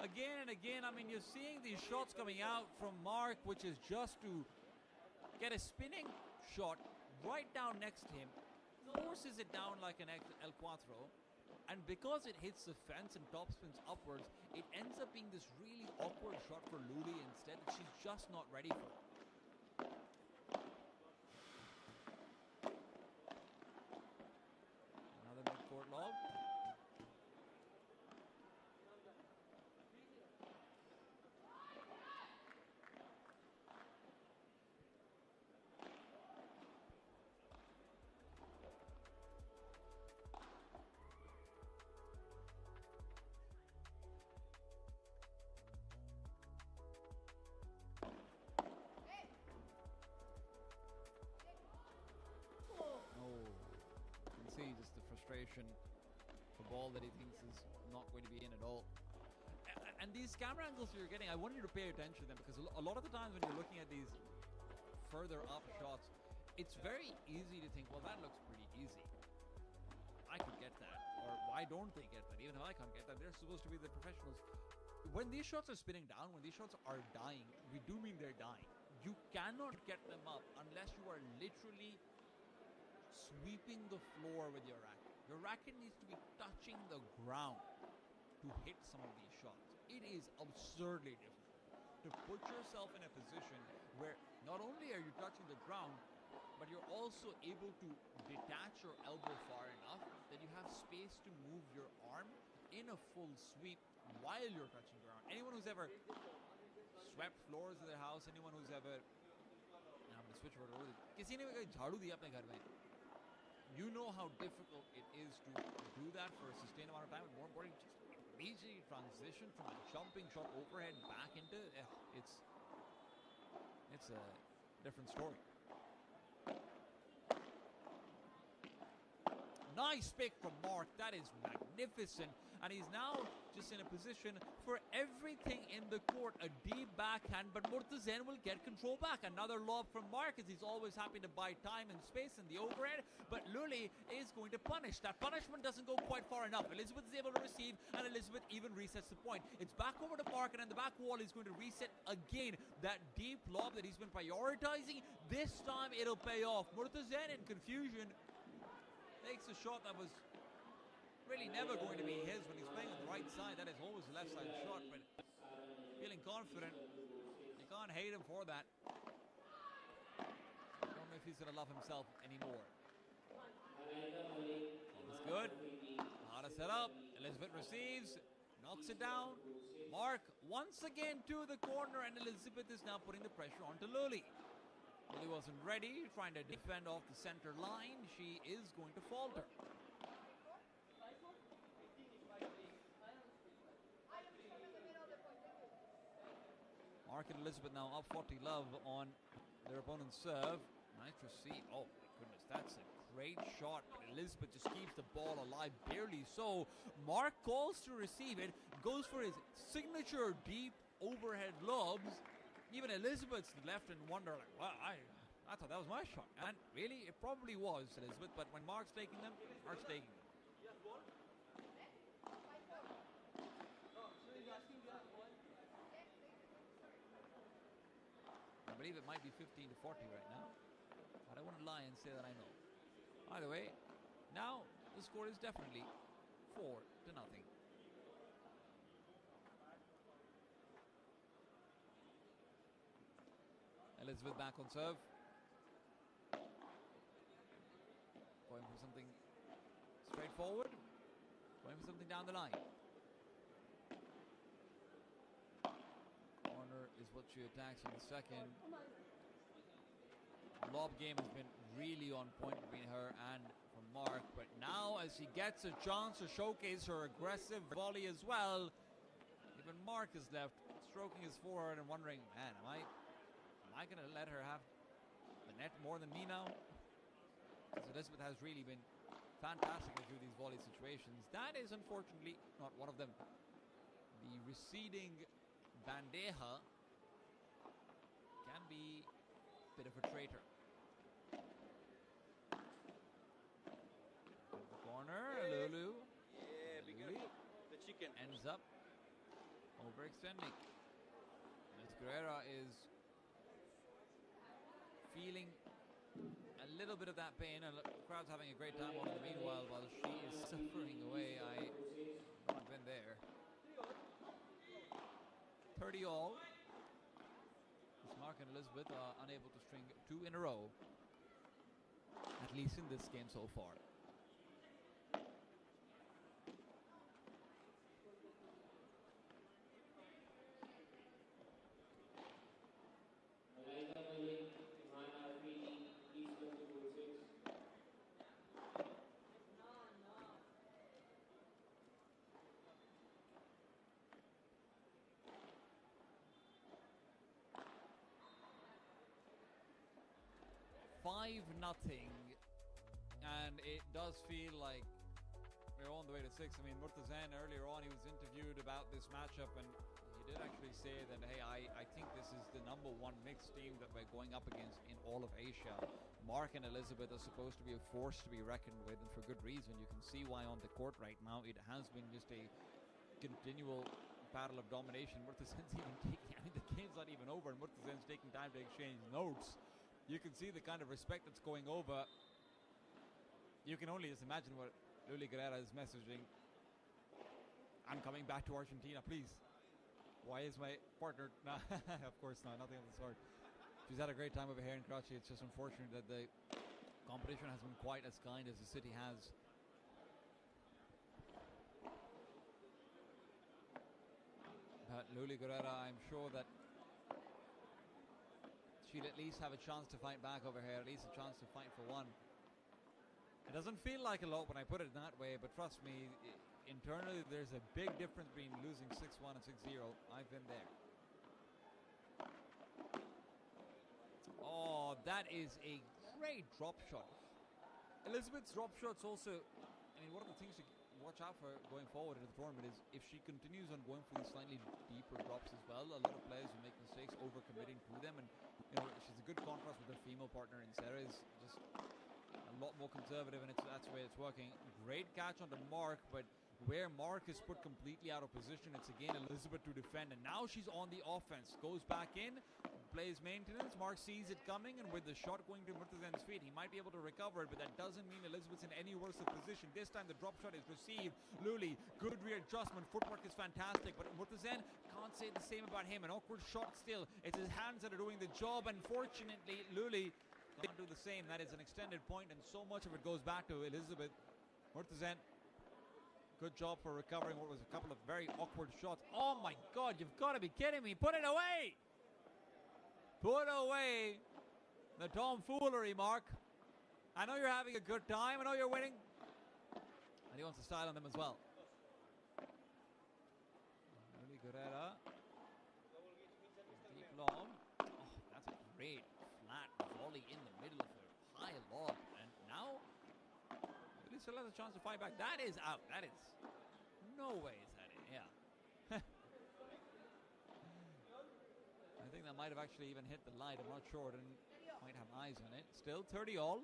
Again and again, I mean, you're seeing these shots coming out from Mark, which is just to get a spinning shot right down next to him, forces it down like an El Cuatro, and because it hits the fence and topspins upwards, it ends up being this really awkward shot for Luli instead that she's just not ready for. Another mid-court lob. See just the frustration, the ball that he thinks is not going to be in at all. And these camera angles you're getting, I want you to pay attention to them, because a lot of the times when you're looking at these further up shots, it's very easy to think, well, that looks pretty easy. I could get that. Or why don't they get that? Even if I can't get that, they're supposed to be the professionals. When these shots are spinning down, when these shots are dying, we do mean they're dying. You cannot get them up unless you are literally sweeping the floor with your racket. Your racket needs to be touching the ground to hit some of these shots. It is absurdly difficult to put yourself in a position where not only are you touching the ground, but you're also able to detach your elbow far enough that you have space to move your arm in a full sweep while you're touching the ground. Anyone who's ever swept floors of their house, anyone who's ever switch word over, किसी ने भी झाड़ू दिया अपने घर में, you know how difficult it is to do that for a sustained amount of time, and more importantly, just immediately transition from a jumping shot overhead back into it's a different story. Nice pick from Mark. That is magnificent. And he's now just in a position for everything in the court. A deep backhand, but Murtazain will get control back. Another lob from Mark, as he's always happy to buy time and space in the overhead. But Luli is going to punish. That punishment doesn't go quite far enough. Elizabeth is able to receive, and Elizabeth even resets the point. It's back over to Mark, and in the back wall, he's going to reset again. That deep lob that he's been prioritizing, this time it'll pay off. Murtazain, in confusion, takes a shot that was really never going to be his when he's playing on the right side. That is always the left side shot, but feeling confident. You can't hate him for that. I don't know if he's going to love himself anymore. It's good. How to set up. Elizabeth receives, knocks it down. Mark once again to the corner, and Elizabeth is now putting the pressure onto Luli. Luli wasn't ready, trying to defend off the center line. She is going to falter. Mark and Elizabeth now up 40 love on their opponent's serve. Nice to see. Oh my goodness, that's a great shot. Elizabeth just keeps the ball alive, barely so. Mark calls to receive it, goes for his signature deep overhead lobs. Even Elizabeth's left and wonder, like, well, I thought that was my shot. And really, it probably was, Elizabeth, but when Mark's taking them, Mark's taking them. I believe it might be 15 to 40 right now, but I wouldn't lie and say that I know. Either way, now the score is definitely 4-0. Elizabeth back on serve. Going for something straightforward. Going for something down the line. Corner is what she attacks in the second. Lob game has been really on point between her and from Mark, but now as she gets a chance to showcase her aggressive volley as well, even Mark is left stroking his forehead and wondering, man, am I going to let her have the net more than me now? Because Elizabeth has really been fantastic in a few of these volley situations. That is unfortunately not one of them. The receding bandeja can be a bit of a traitor. The corner, Lulu. Lulu the chicken ends up overextending. Miss Guerrera is feeling a little bit of that pain, and the crowd's having a great time on it meanwhile while she is suffering away. I've not been there. 30 all. Mark and Elizabeth are unable to string 2 in a row, at least in this game so far. Nothing, and it does feel like we're on the way to 6. I mean, Murtazan earlier on, he was interviewed about this matchup, and he did actually say that, hey, I think this is the #1 mixed team that we're going up against in all of Asia. Mark and Elizabeth are supposed to be a force to be reckoned with, and for good reason. You can see why on the court right now it has been just a continual battle of domination. Murtazan's even taking, I mean, the game's not even over, and Murtazan's taking time to exchange notes. You can see the kind of respect that's going over. You can only just imagine what Luli Guerrera is messaging. I'm coming back to Argentina, please. Why is my partner? Nah, of course not, nothing of the sort. She's had a great time over here in Karachi. It's just unfortunate that the competition hasn't been quite as kind as the city has. But Luli Guerrera, I'm sure that she'll at least have a chance to fight back over here, at least a chance to fight for one. It doesn't feel like a lot when I put it that way, but trust me, internally there's a big difference between losing 6-1 and 6-0. I've been there. Oh, that is a great drop shot. Elizabeth's drop shots also, I mean, one of the things to watch out for going forward into the tournament is if she continues on going for these slightly deeper drops as well. A lot of players will make mistakes overcommitting to them, and you know, she's a good contrast with her female partner in Sarah, is just a lot more conservative, and that's the way it's working. Great catch on the Mark, but where Mark is put completely out of position, it's again Elizabeth to defend, and now she's on the offense. Goes back in, plays maintenance. Mark sees it coming, and with the shot going to Murtazan's feet, he might be able to recover it, but that doesn't mean Elizabeth's in any worse of position. This time the drop shot is received. Luli, good readjustment. Footwork is fantastic, but Murtazan, can't say the same about him. An awkward shot still. It's his hands that are doing the job. Unfortunately, Luli can't do the same. That is an extended point, and so much of it goes back to Elizabeth. Murtazan, good job for recovering what was a couple of very awkward shots. Oh my God, you've got to be kidding me. Put it away. Put away the tomfoolery, Mark. I know you're having a good time. I know you're winning. And he wants to style on them as well. Luli Guerrera. Deep lob. Oh, that's a great flat volley in the middle of her high lob. And now Luli still has a chance to fight back. That is out. That is no way is that in. Yeah. I think that might have actually even hit the light. I'm not sure. It might have eyes on it. Still 30 all.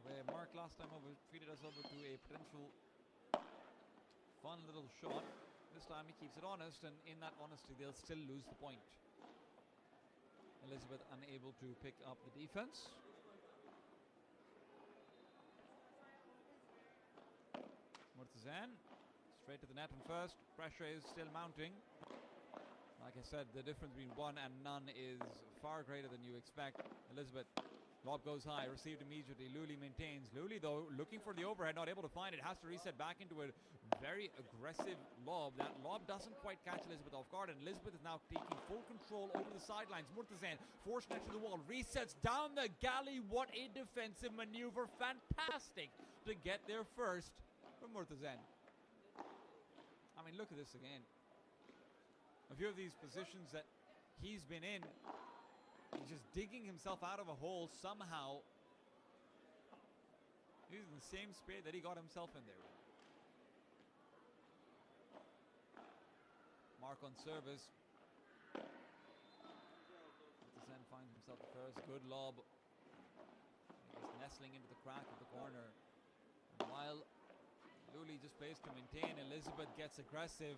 Where Mark last time treated us over to a potential fun little shot. This time he keeps it honest, and in that honesty they'll still lose the point. Elizabeth unable to pick up the defense. Murtazan straight to the net on first. Pressure is still mounting. Like I said, the difference between one and none is far greater than you expect. Elizabeth, lob goes high, received immediately. Luli maintains. Luli, though, looking for the overhead, not able to find it. Has to reset back into a very aggressive lob. That lob doesn't quite catch Elizabeth off guard, and Elizabeth is now taking full control over the sidelines. Murtazan forced next to the wall, resets down the galley. What a defensive maneuver. Fantastic to get there first from Murtazan. I mean, look at this again. A few of these positions that he's been in, he's just digging himself out of a hole somehow. He's in the same spirit that he got himself in there. Mark on service. Sen finds himself the first. Good lob. He's nestling into the crack of the corner. And while Luli just plays to maintain, Elizabeth gets aggressive.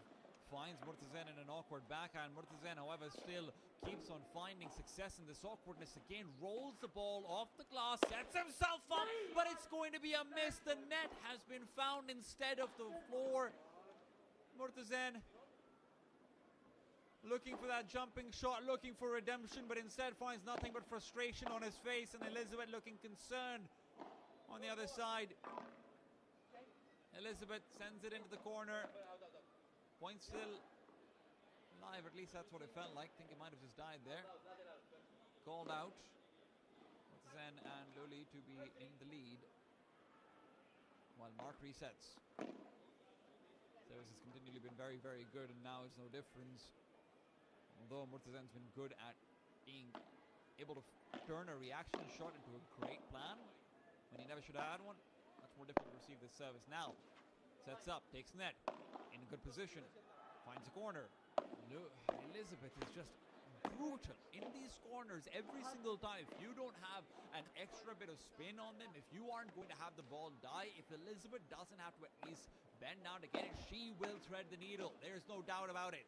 Finds Murtazen in an awkward backhand. Murtazen, however, still keeps on finding success in this awkwardness again. Rolls the ball off the glass, sets himself up, but it's going to be a miss. The net has been found instead of the floor. Murtazen looking for that jumping shot, looking for redemption, but instead finds nothing but frustration on his face, and Elizabeth looking concerned on the other side. Elizabeth sends it into the corner. Point still live, at least that's what it felt like. Think it might have just died there. Called out. Zen and Luli to be in the lead while Mark resets. Service has continually been very, very good, and now it's no difference. Although Murtazen's been good at being able to turn a reaction shot into a great plan when he never should have had one, much more difficult to receive this service. Now, sets up, takes net, in a good position, finds a corner. Elizabeth is just brutal in these corners every single time. If you don't have an extra bit of spin on them, if you aren't going to have the ball die, if Elizabeth doesn't have to at least bend down to get it, she will thread the needle. There's no doubt about it.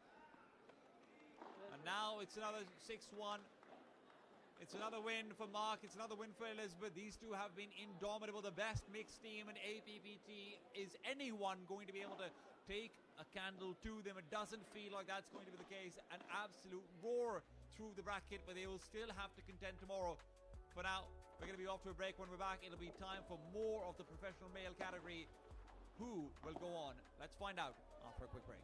And now it's another 6-1. It's another win for Mark. It's another win for Elizabeth. These two have been indomitable. The best mixed team in APPT. Is anyone going to be able to take a candle to them? It doesn't feel like that's going to be the case. An absolute roar through the bracket, but they will still have to contend tomorrow. For now, we're going to be off to a break. When we're back, it'll be time for more of the professional male category. Who will go on? Let's find out after a quick break.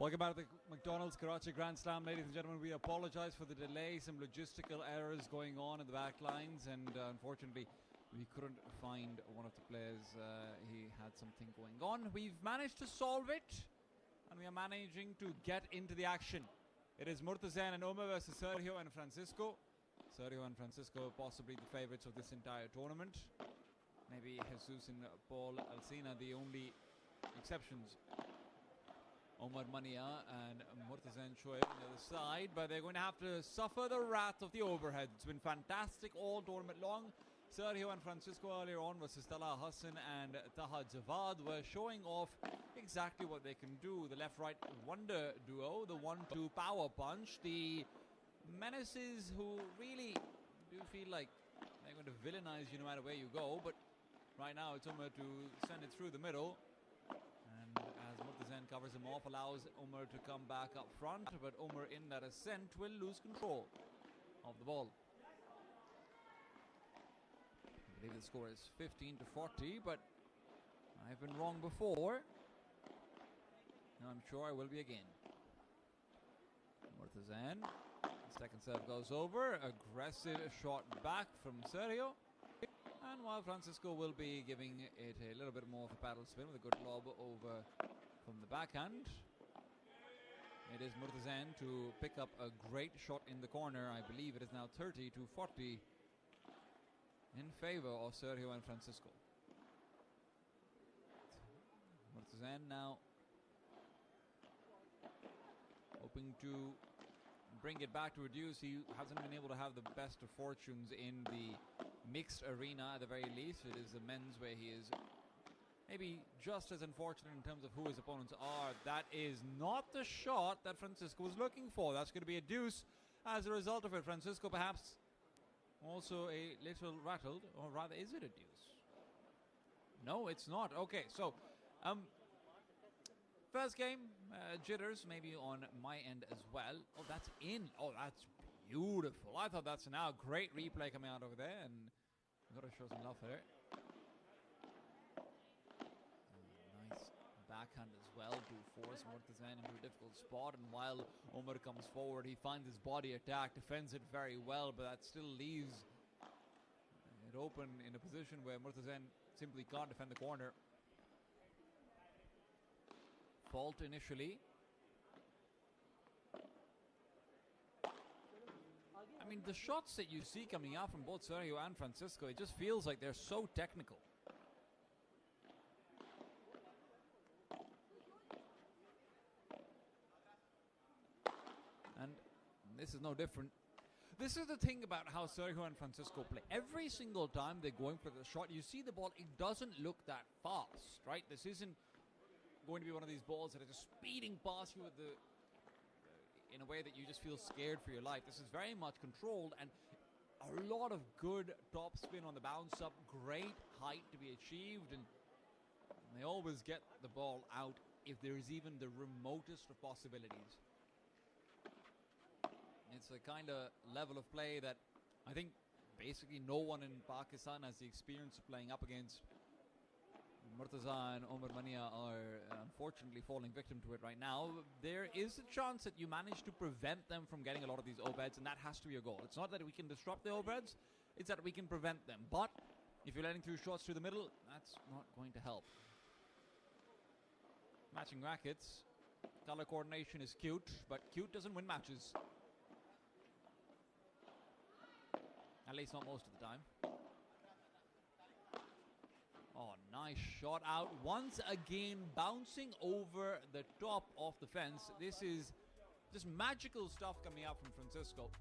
Welcome back to the McDonald's Karachi Grand Slam, ladies and gentlemen. We apologize for the delay, some logistical errors going on in the back lines, and unfortunately we couldn't find one of the players. He had something going on. We've managed to solve it, and we are managing to get into the action. It is Murtazain and Umar versus Sergio and Francisco. Sergio and Francisco possibly the favorites of this entire tournament. Maybe Jesus and Paul Alsina the only exceptions. Omar Mania and Murtazain Shoaib on the other side, but they're going to have to suffer the wrath of the overhead. It's been fantastic all tournament long. Sergio and Francisco earlier on versus Talha Hassan and Taha Javad were showing off exactly what they can do. The left-right wonder duo, the 1-2 power punch, the menaces who really do feel like they're going to villainize you no matter where you go, but right now it's Umar to send it through the middle. And as Murtazain covers him off, allows Umar to come back up front, but Umar in that ascent will lose control of the ball. I believe the score is 15-40, but I've been wrong before, and I'm sure I will be again. Murtazain, second serve goes over, aggressive shot back from Sergio. And while Francisco will be giving it a little bit more of a paddle spin with a good lob over from the backhand, it is Murtazain to pick up a great shot in the corner. I believe it is now 30-40 in favor of Sergio and Francisco. Murtazain now hoping to bring it back to reduce. He hasn't been able to have the best of fortunes in the mixed arena at the very least. It is the men's where he is maybe just as unfortunate in terms of who his opponents are. That is not the shot that Francisco was looking for. That's going to be a deuce as a result of it. Francisco perhaps also a little rattled, or rather is it a deuce? No, it's not. Okay, so first game, jitters maybe on my end as well. Oh, that's in. Oh, that's beautiful. I thought that's now a great replay coming out over there, and I've got to show some love for it. Nice backhand as well to force Murtazain into a difficult spot, and while Umar comes forward, he finds his body attack, defends it very well, but that still leaves it open in a position where Murtazain simply can't defend the corner. Fault initially. I mean, the shots that you see coming out from both Sergio and Francisco, it just feels like they're so technical. And this is no different. This is the thing about how Sergio and Francisco play. Every single time they're going for the shot, you see the ball, it doesn't look that fast, right? This isn't going to be one of these balls that are just speeding past you with the in a way that you just feel scared for your life. This is very much controlled, and a lot of good top spin on the bounce up, great height to be achieved, and they always get the ball out if there is even the remotest of possibilities. It's a kind of level of play that I think basically no one in Pakistan has the experience of playing up against. Murtazain and Omar Mania are unfortunately falling victim to it right now. There is a chance that you manage to prevent them from getting a lot of these overheads, and that has to be your goal. It's not that we can disrupt the overheads, it's that we can prevent them. But if you're letting through shots through the middle, that's not going to help. Matching rackets. Color coordination is cute, but cute doesn't win matches. At least not most of the time. Oh, nice shot out. Once again, bouncing over the top of the fence. This is just magical stuff coming out from Francisco.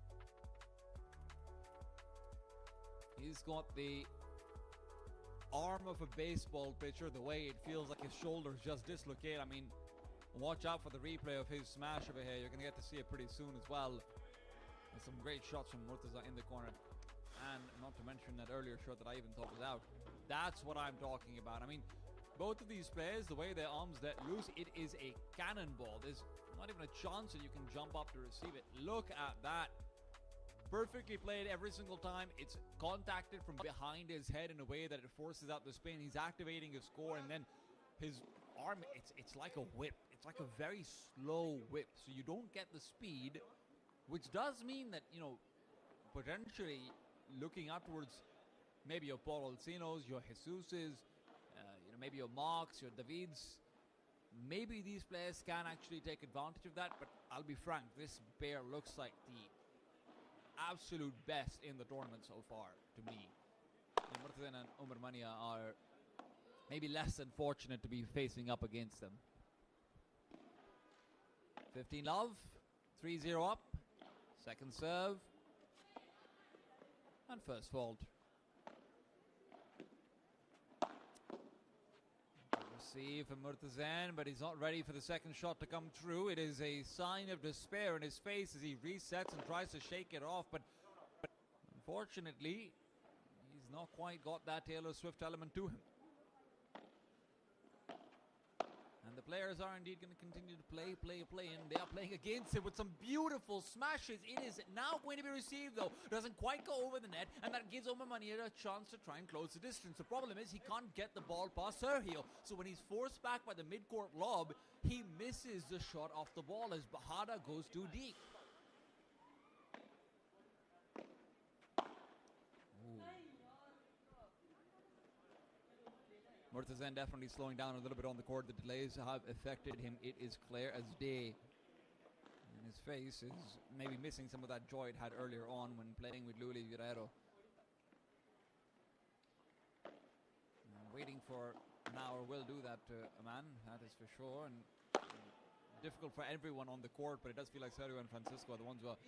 He's got the arm of a baseball pitcher, the way it feels like his shoulders just dislocate. I mean, watch out for the replay of his smash over here. You're going to get to see it pretty soon as well. There's some great shots from Murtaza in the corner. And not to mention that earlier shot that I even thought was out. That's what I'm talking about. I mean, both of these players, the way their arms let loose, it is a cannonball. There's not even a chance that you can jump up to receive it. Look at that. Perfectly played every single time. It's contacted from behind his head in a way that it forces out the spin. He's activating his core, and then his arm, it's like a whip. it's like a very slow whip, so you don't get the speed, which does mean that, potentially looking afterwards, maybe your Paul Alcinos, your Jesuses, maybe your Marks, your Davids, maybe these players can actually take advantage of that, but I'll be frank, this pair looks like the absolute best in the tournament so far to me. Murtazen and Umar Mania are maybe less than fortunate to be facing up against them. 15 love, 3-0 up, second serve, and first fault. Receive from Murtazen, but he's not ready for the second shot to come true. It is a sign of despair in his face as he resets and tries to shake it off, but unfortunately, he's not quite got that Taylor Swift element to him. And the players are indeed going to continue to play, and they are playing against it with some beautiful smashes. It is now going to be received, though. Doesn't quite go over the net, and that gives Omar Mania a chance to try and close the distance. The problem is he can't get the ball past Sergio, so when he's forced back by the mid-court lob, he misses the shot off the ball as Bahada goes too deep. Murtazen definitely slowing down a little bit on the court. The delays have affected him. It is clear as day. And his face is maybe missing some of that joy it had earlier on when playing with Luli Guerrero. Waiting for an hour will do that to a man, that is for sure. And difficult for everyone on the court, but it does feel like Sergio and Francisco are the ones who are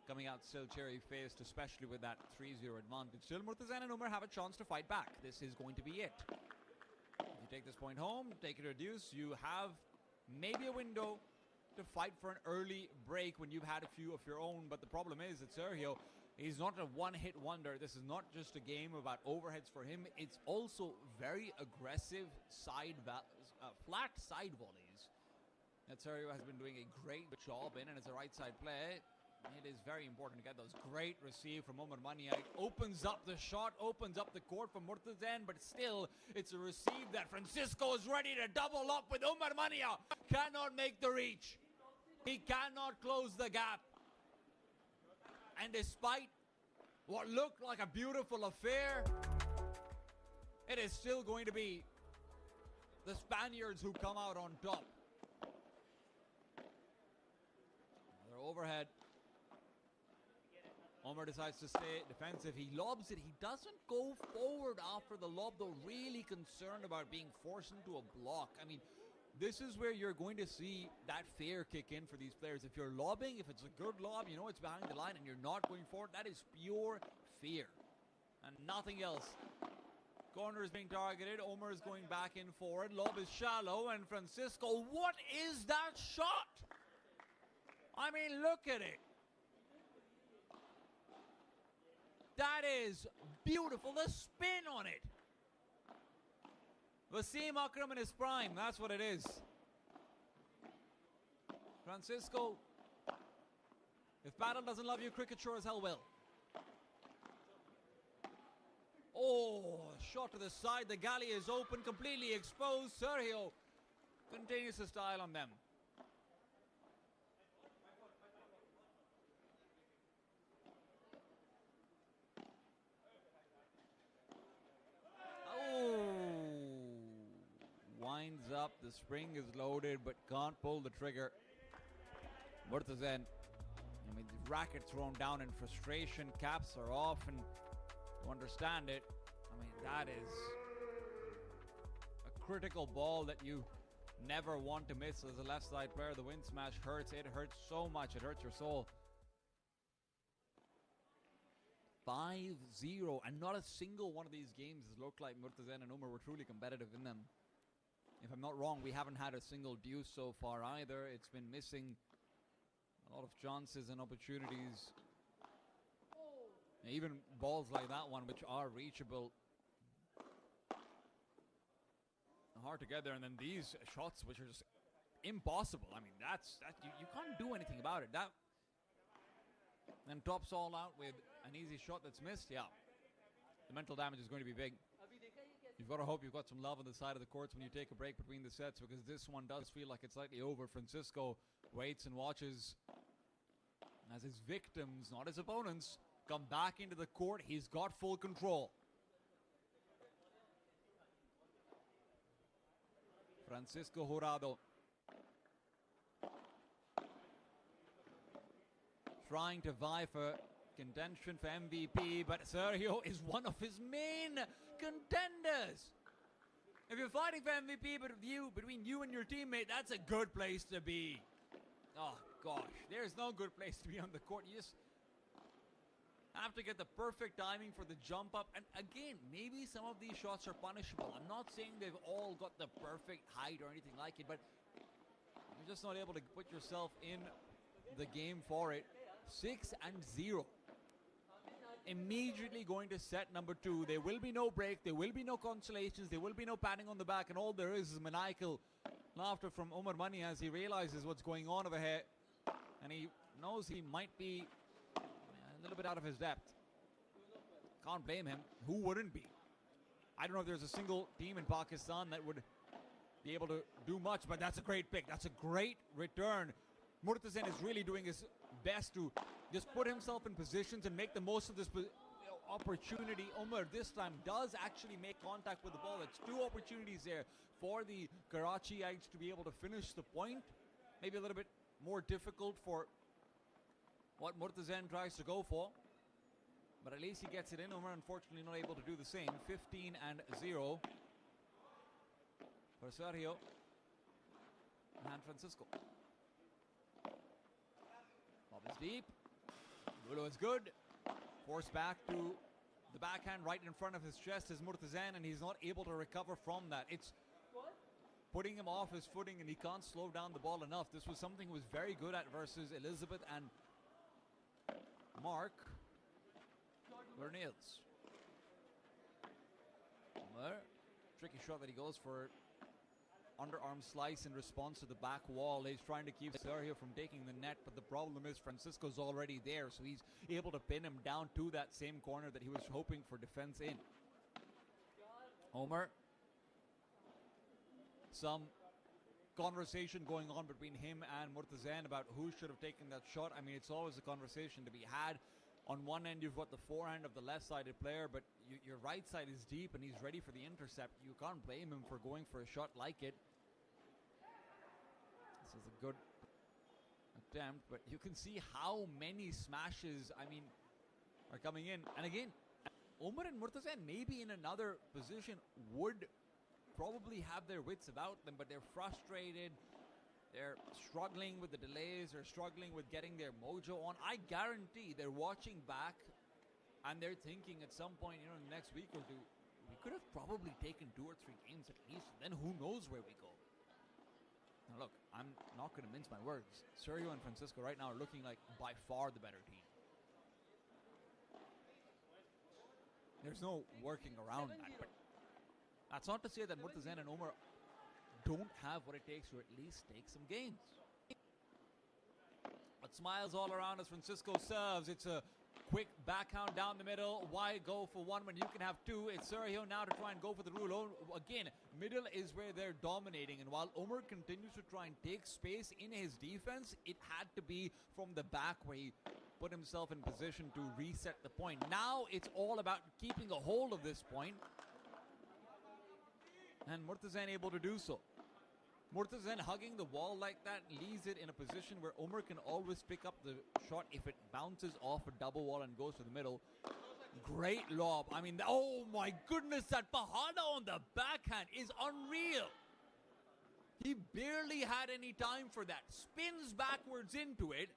coming out still cherry-faced, especially with that 3-0 advantage. Still, Murtazen and Umar have a chance to fight back. This is going to be it. If you take this point home, take it to a deuce, you have maybe a window to fight for an early break when you've had a few of your own. But the problem is that Sergio is not a one-hit wonder. This is not just a game about overheads for him. It's also very aggressive flat side volleys that Sergio has been doing a great job in, and it's a right side play. It is very important to get those. Great receive from Omar Mania. It opens up the shot, opens up the court for Murtazen, but still, it's a receive that Francisco is ready to double up with. Omar Mania cannot make the reach. He cannot close the gap. And despite what looked like a beautiful affair, it is still going to be the Spaniards who come out on top. Another overhead. Omar decides to stay defensive. He lobs it. He doesn't go forward after the lob, though really concerned about being forced into a block. I mean, this is where you're going to see that fear kick in for these players. If you're lobbing, if it's a good lob, you know it's behind the line and you're not going forward, that is pure fear and nothing else. Corner is being targeted. Omar is going back in forward. Lob is shallow, and Francisco, what is that shot? I mean, look at it. That is beautiful. The spin on it. Wasim Akram in his prime. That's what it is. Francisco, if battle doesn't love you, cricket sure as hell will. Oh, shot to the side. The galley is open, completely exposed. Sergio continues to style on them. Winds up, the spring is loaded, but can't pull the trigger. Murtazen, I mean, the racket thrown down in frustration, caps are off, and to understand it, I mean, that is a critical ball that you never want to miss as a left side player. The wind smash hurts, it hurts so much, it hurts your soul. 5-0, and not a single one of these games has looked like Murtazen and Umar were truly competitive in them. If I'm not wrong, we haven't had a single deuce so far either. It's been missing a lot of chances and opportunities. Even balls like that one, which are reachable, hard to get there. And then these shots, which are just impossible. I mean, you can't do anything about it. That then tops all out with an easy shot that's missed. Yeah, the mental damage is going to be big. You've You've got to hope you've got some love on the side of the courts when you take a break between the sets, because this one does feel like it's slightly over. Francisco waits and watches as his victims, not his opponents, come back into the court. He's got full control. Francisco Jurado trying to vie for contention for MVP, but Sergio is one of his main contenders. If you're fighting for MVP between you and your teammate, that's a good place to be. Oh gosh, there's no good place to be on the court. You just have to get the perfect timing for the jump up. And again, maybe some of these shots are punishable. I'm not saying they've all got the perfect height or anything like it, but you're just not able to put yourself in the game for it. 6-0. Immediately going to set number 2. There will be no break. There will be no consolations. There will be no patting on the back. And all there is maniacal laughter from Umar Mani as he realizes what's going on over here. And he knows he might be a little bit out of his depth. Can't blame him. Who wouldn't be? I don't know if there's a single team in Pakistan that would be able to do much, but that's a great pick. That's a great return. Murtazen is really doing his best to just put himself in positions and make the most of this opportunity. Umar this time does actually make contact with the ball. It's 2 opportunities there for the Karachiites to be able to finish the point. Maybe a little bit more difficult for what Murtazen tries to go for, but at least he gets it in. Umar unfortunately not able to do the same. 15-0 for Sergio and Francisco. Lob is deep. Rulo is good. Forced back to the backhand right in front of his chest is Murtazen, and he's not able to recover from that. It's putting him off his footing, and he can't slow down the ball enough. This was something he was very good at versus Elizabeth and Mark Bernils. Tricky shot that he goes for. Underarm slice in response to the back wall. He's trying to keep Sergio from taking the net, but the problem is Francisco's already there, so he's able to pin him down to that same corner that he was hoping for defense in. Omar. Some conversation going on between him and Murtazen about who should have taken that shot. I mean, it's always a conversation to be had. On one end, you've got the forehand of the left-sided player, but your right side is deep and he's ready for the intercept. You can't blame him for going for a shot like it. This is a good attempt, but you can see how many smashes, I mean, are coming in. And again, Umar and Murtazen maybe in another position would probably have their wits about them, but they're frustrated. They're struggling with the delays. They're struggling with getting their mojo on. I guarantee they're watching back and they're thinking at some point, in the next week or two, we could have probably taken 2 or 3 games at least. Then who knows where we go. Now look, I'm not going to mince my words. Sergio and Francisco right now are looking like by far the better team. There's no working around that. But that's not to say that Murtazen and Umar don't have what it takes to at least take some games. But smiles all around as Francisco serves. It's a quick backhand down the middle. Why go for 1 when you can have 2? It's Sergio now to try and go for the rule. Again, middle is where they're dominating. And while Umar continues to try and take space in his defense, it had to be from the back where he put himself in position to reset the point. Now it's all about keeping a hold of this point. And Murtazen able to do so. Murtazen hugging the wall like that leaves it in a position where Umar can always pick up the shot if it bounces off a double wall and goes to the middle. Great lob. I mean, oh my goodness, that Pahada on the backhand is unreal. He barely had any time for that. Spins backwards into it.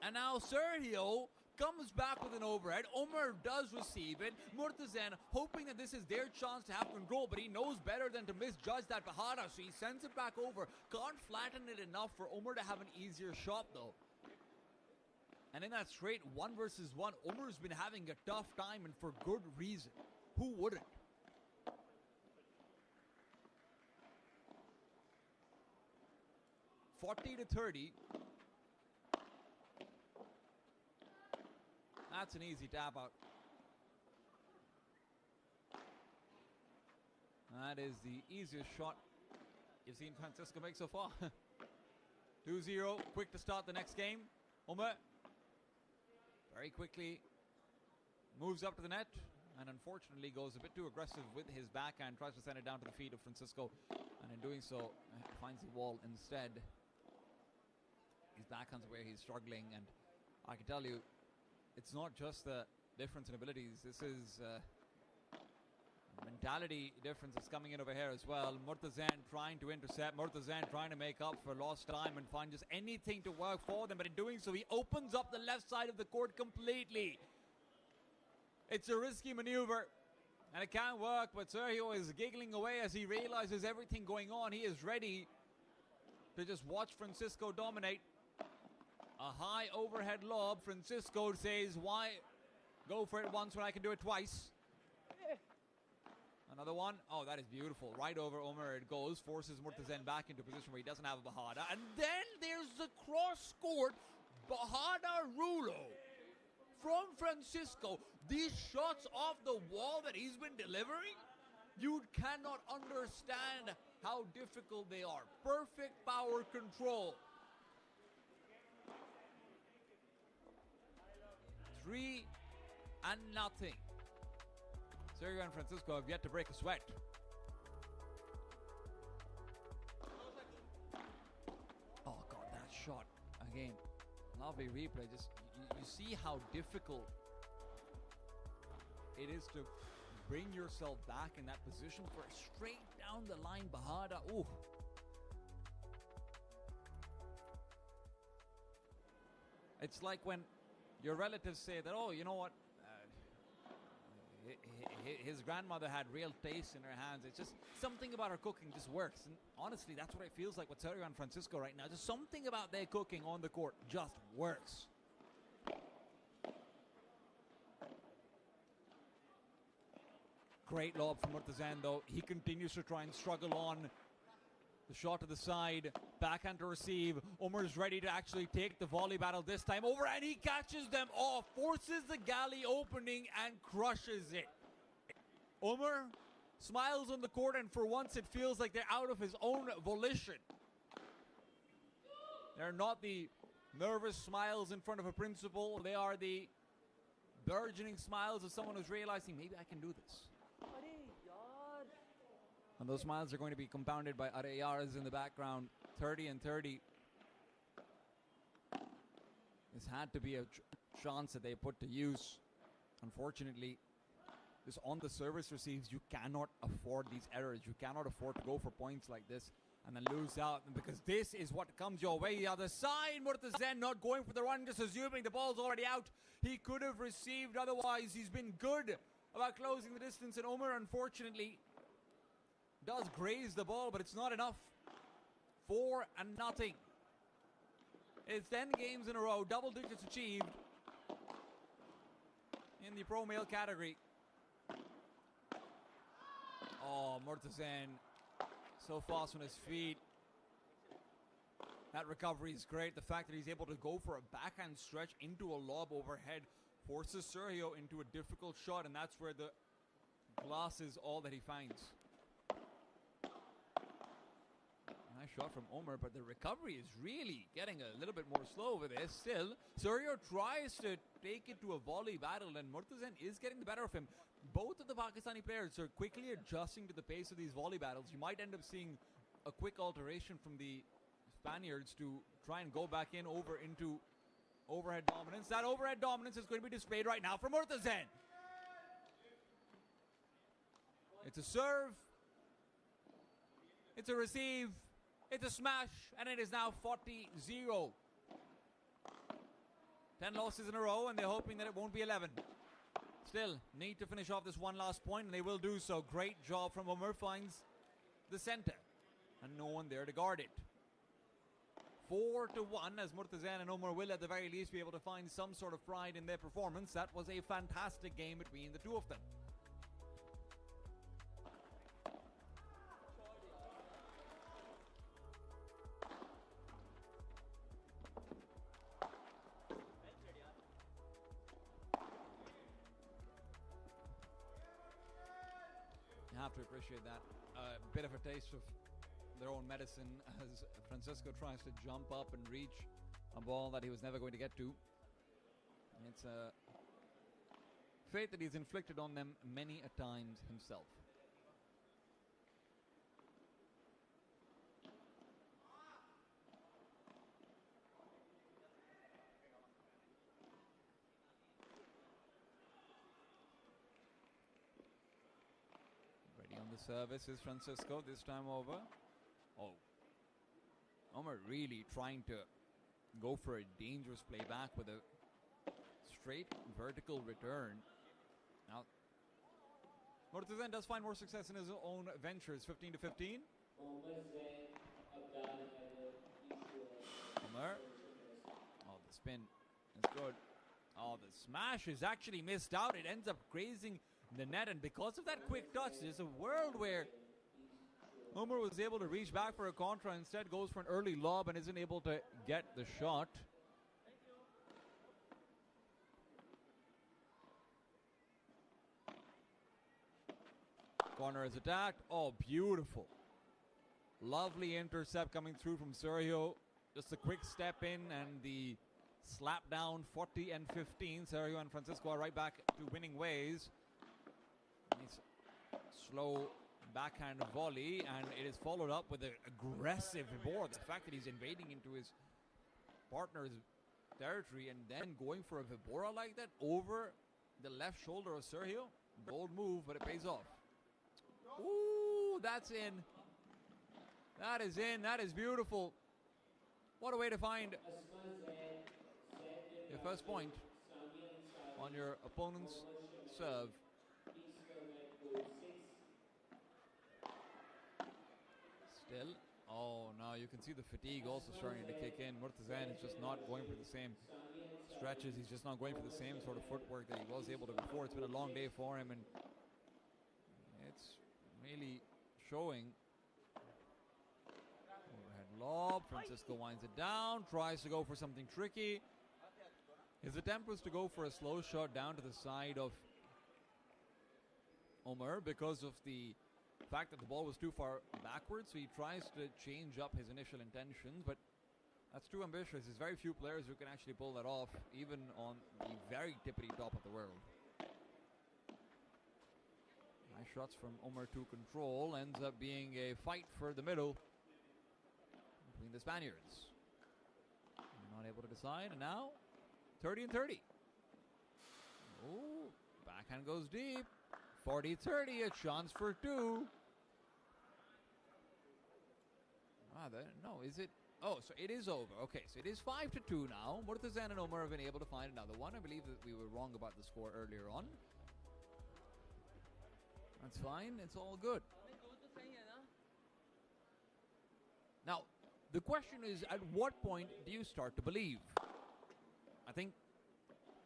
And now Sergio comes back with an overhead. Umar does receive it. Murtazen hoping that this is their chance to have control, but he knows better than to misjudge that Pahada, so he sends it back over. Can't flatten it enough for Umar to have an easier shot though. And in that straight 1 versus 1, Umar's been having a tough time, and for good reason. Who wouldn't? $40-30. That's an easy tap out. That is the easiest shot you've seen Francisco make so far. 2-0, quick to start the next game. Umar very quickly moves up to the net and unfortunately goes a bit too aggressive with his backhand, tries to send it down to the feet of Francisco, and in doing so finds the wall instead. His backhand's where he's struggling, and I can tell you it's not just the difference in abilities, this is mentality difference is coming in over here as well. Murtazan trying to intercept, Murtazan trying to make up for lost time and find just anything to work for them, but in doing so he opens up the left side of the court completely. It's a risky maneuver and it can't work, but Sergio is giggling away as he realizes everything going on. He is ready to just watch Francisco dominate. A high overhead lob. Francisco says, why go for it once when I can do it twice? Another one. Oh, that is beautiful. Right over Omar it goes. Forces Murtazan back into a position where he doesn't have a Bahada. And then there's the cross court Bahada Rulo from Francisco. These shots off the wall that he's been delivering, you cannot understand how difficult they are. Perfect power control. 3-0. Sergio and Francisco have yet to break a sweat. Oh God, that shot again. Lovely replay. Just you see how difficult it is to bring yourself back in that position for a straight down the line Bahada. Ooh. It's like when your relatives say that, oh, you know what, his grandmother had real taste in her hands. It's just something about her cooking just works. And honestly, that's what it feels like with Sergio and Francisco right now. Just something about their cooking on the court just works. Great lob from Murtazan though. He continues to try and struggle on. The shot to the side, backhand to receive. Omar's ready to actually take the volley battle this time over, and he catches them off, forces the galley opening and crushes it. Omar smiles on the court, and for once it feels like they're out of his own volition. They're not the nervous smiles in front of a principal. They are the burgeoning smiles of someone who's realizing, maybe I can do this. And those smiles are going to be compounded by Areyars in the background. 30-30. This had to be a chance that they put to use. Unfortunately, this on the service receives, you cannot afford these errors. You cannot afford to go for points like this and then lose out, because this is what comes your way. The other side, Murtazan not going for the run, just assuming the ball's already out. He could have received otherwise. He's been good about closing the distance, and Omar, unfortunately, does graze the ball, but it's not enough. 4-0. It's 10 games in a row, double digits achieved in the pro male category. Oh, Murtazan so fast on his feet. That recovery is great. The fact that he's able to go for a backhand stretch into a lob overhead forces Sergio into a difficult shot, and that's where the glass is all that he finds. Nice shot from Omar, but the recovery is really getting a little bit more slow over there. Still, Sergio tries to take it to a volley battle, and Murtazan is getting the better of him. Both of the Pakistani players are quickly adjusting to the pace of these volley battles. You might end up seeing a quick alteration from the Spaniards to try and go back in over into overhead dominance. That overhead dominance is going to be displayed right now from Murtazan. It's a serve. It's a receive. It's a smash, and it is now 40-0. 10 losses in a row, and they're hoping that it won't be 11. Still, need to finish off this one last point, and they will do so. Great job from Omar, finds the center, and no one there to guard it. 4-1, as Murtazan and Omar will at the very least be able to find some sort of pride in their performance. That was a fantastic game between the two of them. You have to appreciate that. a bit of a taste of their own medicine as Francisco tries to jump up and reach a ball that he was never going to get to. It's a fate that he's inflicted on them many a times himself. Ready on the service is Francisco, this time over. Oh, Omar really trying to go for a dangerous play back with a straight vertical return. Now, Murtaza does find more success in his own ventures, 15 to 15. Omar. Oh, the spin is good. Oh, the smash is actually missed out. It ends up grazing the net, and because of that quick touch, there's a world where Omar was able to reach back for a contra, instead goes for an early lob and isn't able to get the shot. Corner is attacked. Oh, beautiful. Lovely intercept coming through from Sergio. Just a quick step in and the slap down, 40 and 15. Sergio and Francisco are right back to winning ways. Nice slow backhand volley, and it is followed up with an aggressive board. The fact that he's invading into his partner's territory and then going for a Vibora like that over the left shoulder of Sergio. Bold move, but it pays off. Ooh, that's in. That is in. That is beautiful. What a way to find your first point on your opponent's serve. Still. Oh, now you can see the fatigue also starting to kick in. Murtaza is just not going for the same stretches. He's just not going for the same sort of footwork that he was able to before. It's been a long day for him, and it's really showing. Overhead lob. Francisco winds it down, tries to go for something tricky. His attempt was to go for a slow shot down to the side of Omar because of the fact that the ball was too far backwards, so he tries to change up his initial intentions, but that's too ambitious. There's very few players who can actually pull that off, even on the very tippity top of the world. Nice shots from Omar to control. Ends up being a fight for the middle between the Spaniards. Not able to decide, and now 30 and 30. Oh, backhand goes deep. 40-30, a chance for two. No, is it? Oh, so it is over. Okay, so it is 5-2 now. Murtaza and Omar have been able to find another one. I believe that we were wrong about the score earlier on. That's fine. It's all good. Now, the question is, at what point do you start to believe? I think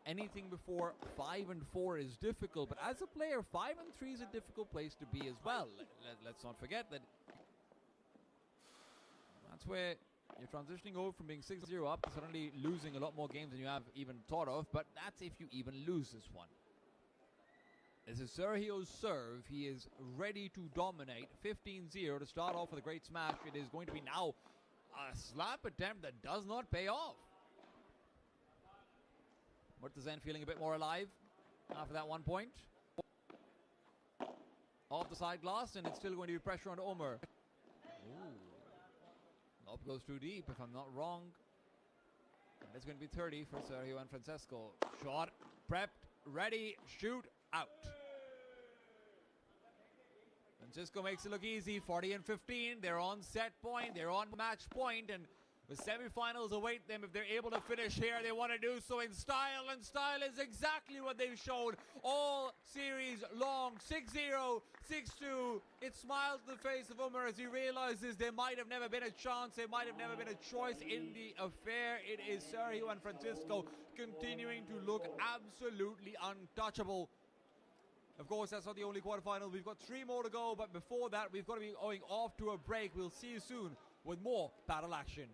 anything before 5 and 4 is difficult, but as a player, 5 and 3 is a difficult place to be as well. Let's not forget that that's where you're transitioning over from being 6-0 up to suddenly losing a lot more games than you have even thought of, but that's if you even lose this one. This is Sergio's serve. He is ready to dominate. 15-0 to start off with a great smash. It is going to be now a slap attempt that does not pay off. Murtaza feeling a bit more alive after that 1 point. Off the side glass, and it's still going to be pressure on Omar. Ooh. Lob goes too deep, if I'm not wrong. And it's going to be 30 for Sergio and Francisco. Shot, prepped, ready, shoot, out. Francisco makes it look easy, 40 and 15. They're on set point, they're on match point, and the semifinals await them. If they're able to finish here, they want to do so in style, and style is exactly what they've showed all series long. 6-0, 6-2. It smiles to the face of Umar as he realizes there might have never been a chance, there might have never been a choice in the affair. It is Sergio and Francisco continuing to look absolutely untouchable. Of course, that's not the only quarterfinal. We've got 3 more to go, but before that, we've got to be going off to a break. We'll see you soon with more paddle action.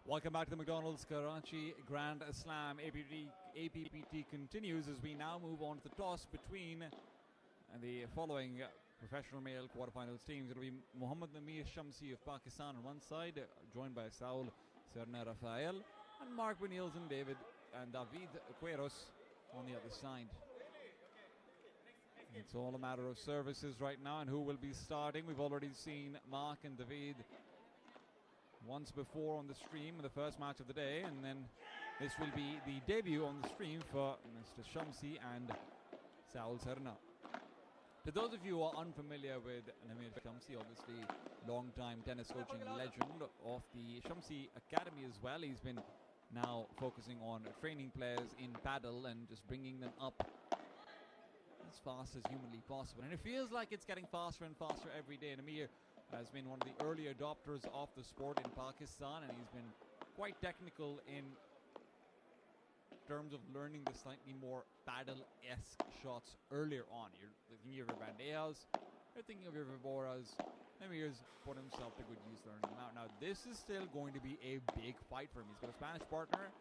Welcome back to the McDonald's Karachi Grand Slam. APPT continues as we now move on to the toss between the following professional male quarterfinals teams. It will be Mohammad Namir Shamsi of Pakistan on one side, joined by Saul Serna Rafael, and Mark Benils and David and David Queiroz on the other side. It's all a matter of services right now and who will be starting. We've already seen Mark and David once before on the stream in the first match of the day, and then this will be the debut on the stream for Mr. Shamsi and Saul Serna. To those of you who are unfamiliar with Namir Shamsi, obviously long-time tennis coaching legend of the Shamsi Academy as well. He's been now focusing on training players in paddle and just bringing them up as fast as humanly possible. And it feels like it's getting faster and faster every day. Namir has been one of the early adopters of the sport in Pakistan, and he's been quite technical in terms of learning the slightly more paddle-esque shots earlier on. You're thinking of your Bandejas, you're thinking of your Viboras. Namir's put himself to good use learning them out. Now, this is still going to be a big fight for him. He's got a Spanish partner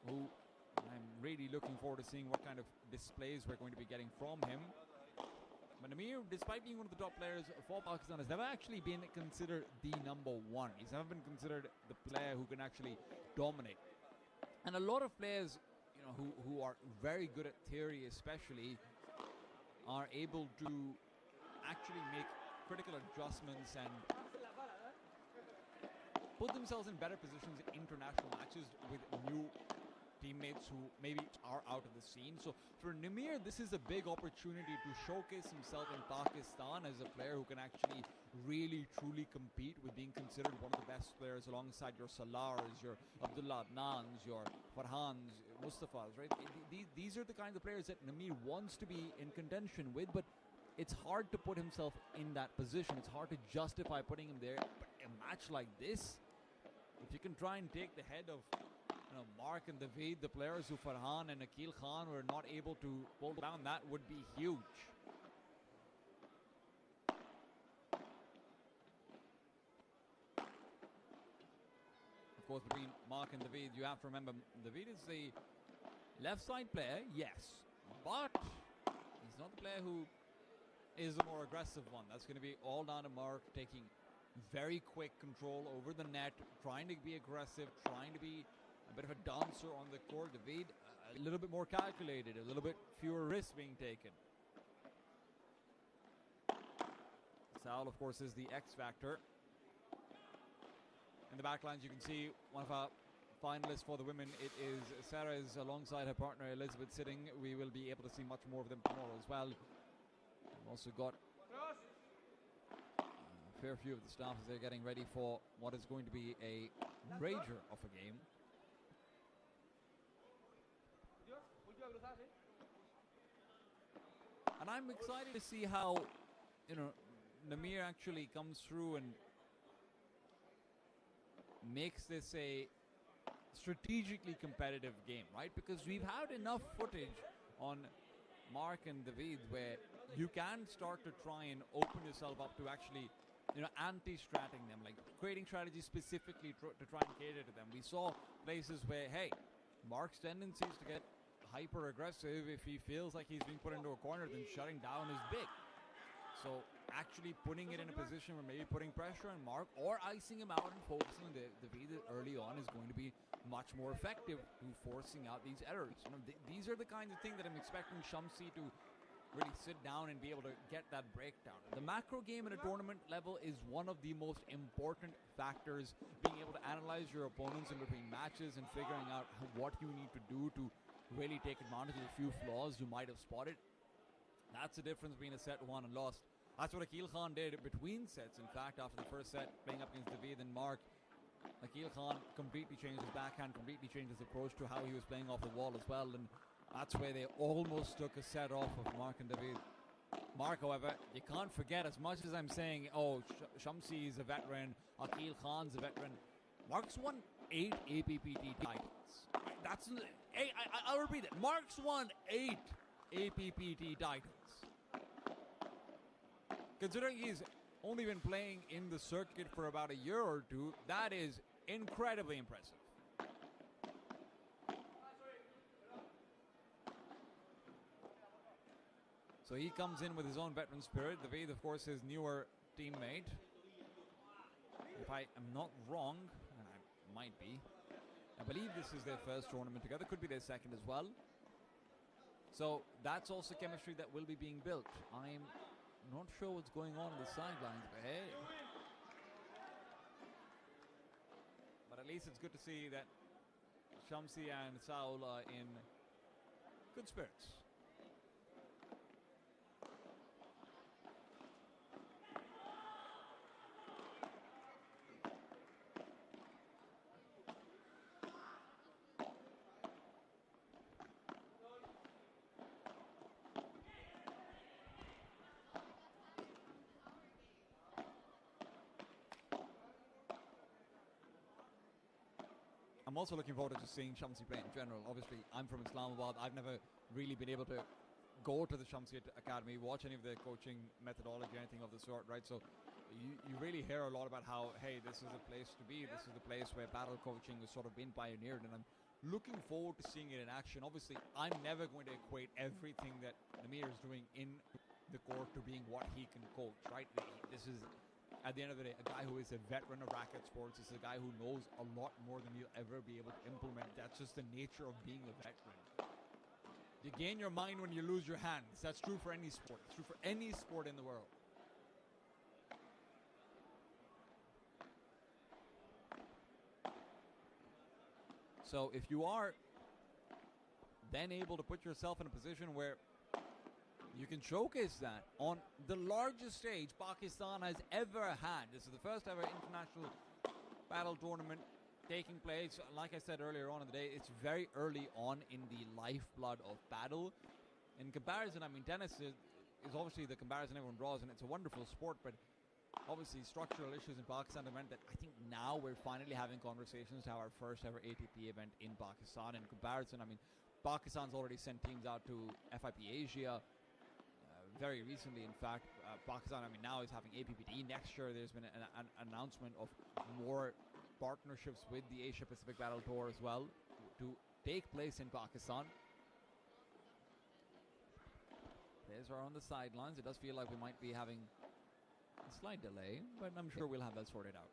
who I'm really looking forward to seeing what kind of displays we're going to be getting from him. But Namir, despite being one of the top players for Pakistan, has never actually been considered the number one. He's never been considered the player who can actually dominate. And a lot of players, you know, who are very good at theory especially, are able to actually make critical adjustments and put themselves in better positions in international matches with new teammates who maybe are out of the scene. So for Namir, this is a big opportunity to showcase himself in Pakistan as a player who can actually really truly compete with being considered one of the best players alongside your Salars, your Abdullah Adnans, your Farhans, Mustafas, right? These are the kinds of players that Namir wants to be in contention with, but it's hard to put himself in that position. It's hard to justify putting him there. But a match like this, if you can try and take the head of Mark and David, the players who Farhan and Akil Khan were not able to pull down, that would be huge. Of course, between Mark and David, you have to remember, David is the left side player, yes, but he's not the player who is the more aggressive one. That's going to be all down to Mark taking very quick control over the net, trying to be aggressive, trying to be a bit of a dancer on the court. David, a little bit more calculated, a little bit fewer risks being taken. Saul, of course, is the X factor. In the backlines, you can see one of our finalists for the women. It is Sarah is alongside her partner Elizabeth sitting. We will be able to see much more of them tomorrow as well. We've also got a fair few of the staff as they're getting ready for what is going to be a rager of a game. And I'm excited to see how, Namir actually comes through and makes this a strategically competitive game, right? Because we've had enough footage on Mark and David where you can start to try and open yourself up to actually, anti-stratting them, like creating strategies specifically to try and cater to them. We saw places where, hey, Mark's tendencies to get hyper aggressive if he feels like he's being put into a corner, then shutting down is big. So actually putting it in a position where maybe putting pressure on Mark or icing him out and focusing on David early on is going to be much more effective to forcing out these errors. These are the kinds of things that I'm expecting Shamsi to really sit down and be able to get that breakdown. The macro game at a tournament level is one of the most important factors, being able to analyze your opponents in between matches and figuring out what you need to do to really take advantage of a few flaws you might have spotted. That's the difference between a set won and lost. That's what Akil Khan did between sets. In fact, after the first set, playing up against David and Mark, Akil Khan completely changed his backhand, completely changed his approach to how he was playing off the wall as well, and that's where they almost took a set off of Mark and David. Mark, however, you can't forget, as much as I'm saying, Shamsi is a veteran, Akil Khan's a veteran, Mark's won 8 APPT titles. I'll repeat it. Mark's won 8 APPT titles. Considering he's only been playing in the circuit for about a year or two, that is incredibly impressive. So he comes in with his own veteran spirit. David, of course, his newer teammate. If I am not wrong, and I might be, I believe this is their first tournament together. Could be their second as well. So that's also chemistry that will be being built. I'm not sure what's going on the sidelines, but hey. But at least it's good to see that Shamsi and Saul are in good spirits. I'm also looking forward to just seeing Shamsi play in general. Obviously, I'm from Islamabad. I've never really been able to go to the Shamsi Academy, watch any of their coaching methodology, anything of the sort, right? So you really hear a lot about how, hey, this is a place to be. This is the place where battle coaching has sort of been pioneered, and I'm looking forward to seeing it in action. Obviously, I'm never going to equate everything that Namir is doing in the court to being what he can coach, right? This is, at the end of the day, a guy who is a veteran of racket sports. Is a guy who knows a lot more than you'll ever be able to implement. That's just the nature of being a veteran. You gain your mind when you lose your hands. That's true for any sport. It's true for any sport in the world. So if you are then able to put yourself in a position where you can showcase that on the largest stage Pakistan has ever had. This is the first ever international battle tournament taking place. Like I said earlier on in the day, it's very early on in the lifeblood of battle. In comparison, I mean, tennis is obviously the comparison everyone draws, and it's a wonderful sport, but obviously structural issues in Pakistan have meant that I think now we're finally having conversations to have our first ever ATP event in Pakistan. In comparison, I mean, Pakistan's already sent teams out to FIP Asia. Very recently, in fact, Pakistan, I mean, now is having APPT. Next year, there's been an announcement of more partnerships with the Asia Pacific Battle Tour as well to take place in Pakistan. Players are on the sidelines. It does feel like we might be having a slight delay, but I'm sure we'll have that sorted out.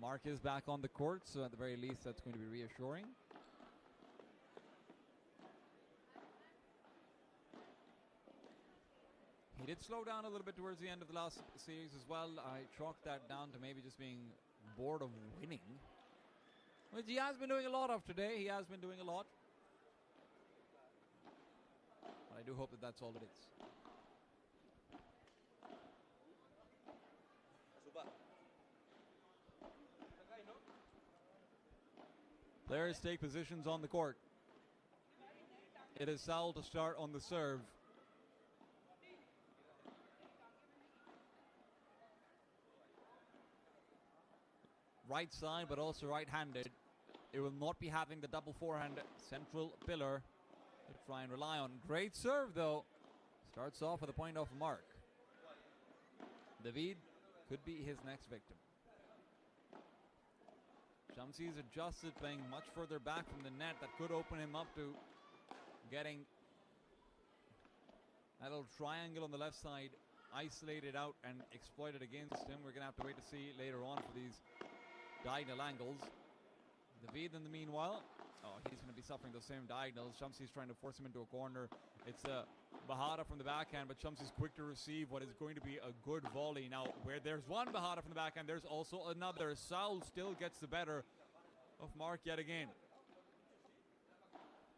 Mark is back on the court, so at the very least that's going to be reassuring. He did slow down a little bit towards the end of the last series as well. I chalked that down to maybe just being bored of winning, which he has been doing a lot of today. He has been doing a lot. But I do hope that that's all it is. Players take positions on the court. It is Saul to start on the serve. Right side, but also right-handed. It will not be having the double forehand central pillar to try and rely on. Great serve, though. Starts off with a point off mark. David could be his next victim. Shamsi's adjusted, playing much further back from the net. That could open him up to getting that little triangle on the left side isolated out and exploited against him. We're going to have to wait to see later on for these diagonal angles. David, in the meanwhile, he's going to be suffering those same diagonals. Shamsi's trying to force him into a corner. It's a Bahada from the backhand, but Shamsi's quick to receive what is going to be a good volley. Now, where there's one Bahada from the backhand, there's also another. Saul still gets the better of Mark yet again.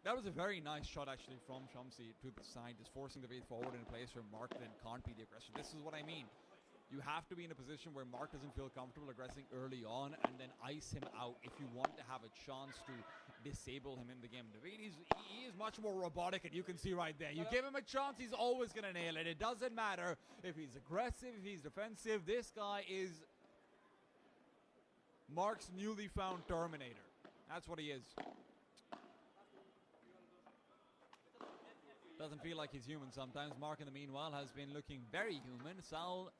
That was a very nice shot, actually, from Shamsi to the side, just forcing the way forward in a place where Mark then can't be the aggressor. This is what I mean. You have to be in a position where Mark doesn't feel comfortable aggressing early on and then ice him out if you want to have a chance to disable him in the game. David, he is much more robotic, and you can see right there. You give him a chance, he's always going to nail it. It doesn't matter if he's aggressive, if he's defensive. This guy is Mark's newly found Terminator. That's what he is. Doesn't feel like he's human sometimes. Mark, in the meanwhile, has been looking very human. Sal,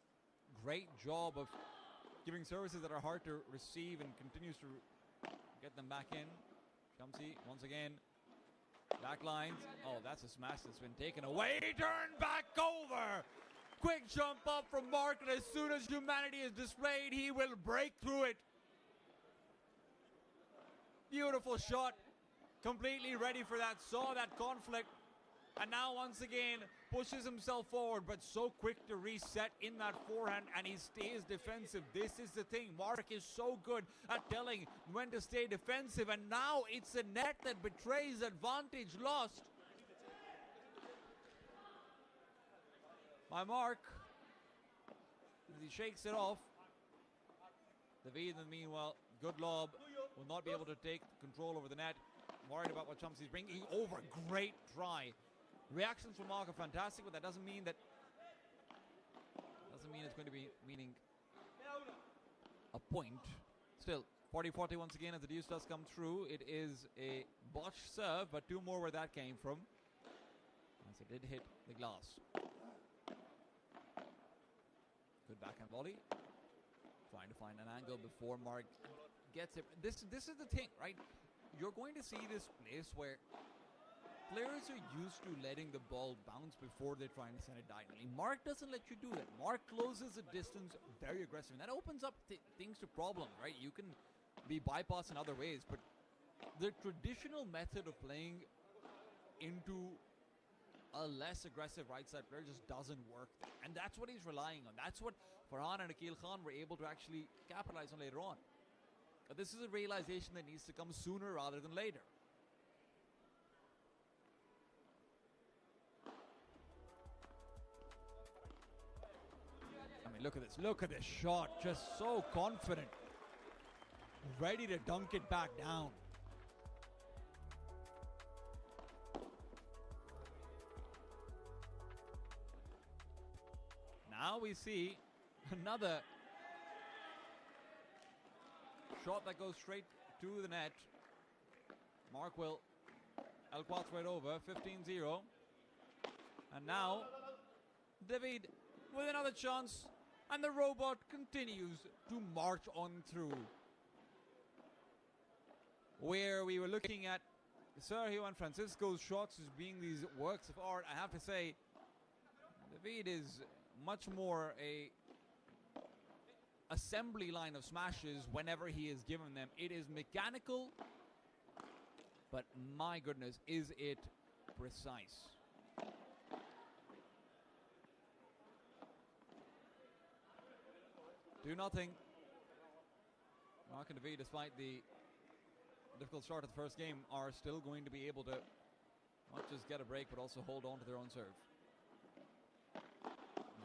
great job of giving services that are hard to receive and continues to get them back in. Shamsi, once again, back lines. Oh, that's a smash that's been taken away. Turn back over. Quick jump up from Mark, and as soon as humanity is displayed, he will break through it. Beautiful shot. Completely ready for that. Saw that conflict. And now once again pushes himself forward, but so quick to reset in that forehand, and he stays defensive. This is the thing. Mark is so good at telling when to stay defensive, and now it's a net that betrays advantage lost by Mark. He shakes it off. David, in the meanwhile, good lob. Will not be able to take control over the net. Worried about what Shamsi's bringing over. Great try. Reactions from Mark are fantastic, but that doesn't mean it's going to be meaning a point. Still, 40-40 once again as the deuce does come through. It is a botched serve, but two more where that came from, as it did hit the glass. Good backhand volley. Trying to find an angle before Mark gets it. This is the thing, right? You're going to see this place where players are used to letting the ball bounce before they're trying to send it diagonally. Mark doesn't let you do that. Mark closes the distance very aggressive. And that opens up things to problems, right? You can be bypassed in other ways, but the traditional method of playing into a less aggressive right side player just doesn't work. And that's what he's relying on. That's what Farhan and Akil Khan were able to actually capitalize on later on. But this is a realization that needs to come sooner rather than later. I mean, look at this. Look at this shot. Just so confident. Ready to dunk it back down. Now we see another shot that goes straight to the net. Mark will Elquats right over. 15-0. And now David with another chance. And the robot continues to march on through. Where we were looking at Sergio and Francisco's shots as being these works of art, I have to say, David is much more a assembly line of smashes whenever he is given them. It is mechanical, but my goodness, is it precise. 2-0. Mark and David, despite the difficult start of the first game, are still going to be able to not just get a break, but also hold on to their own serve.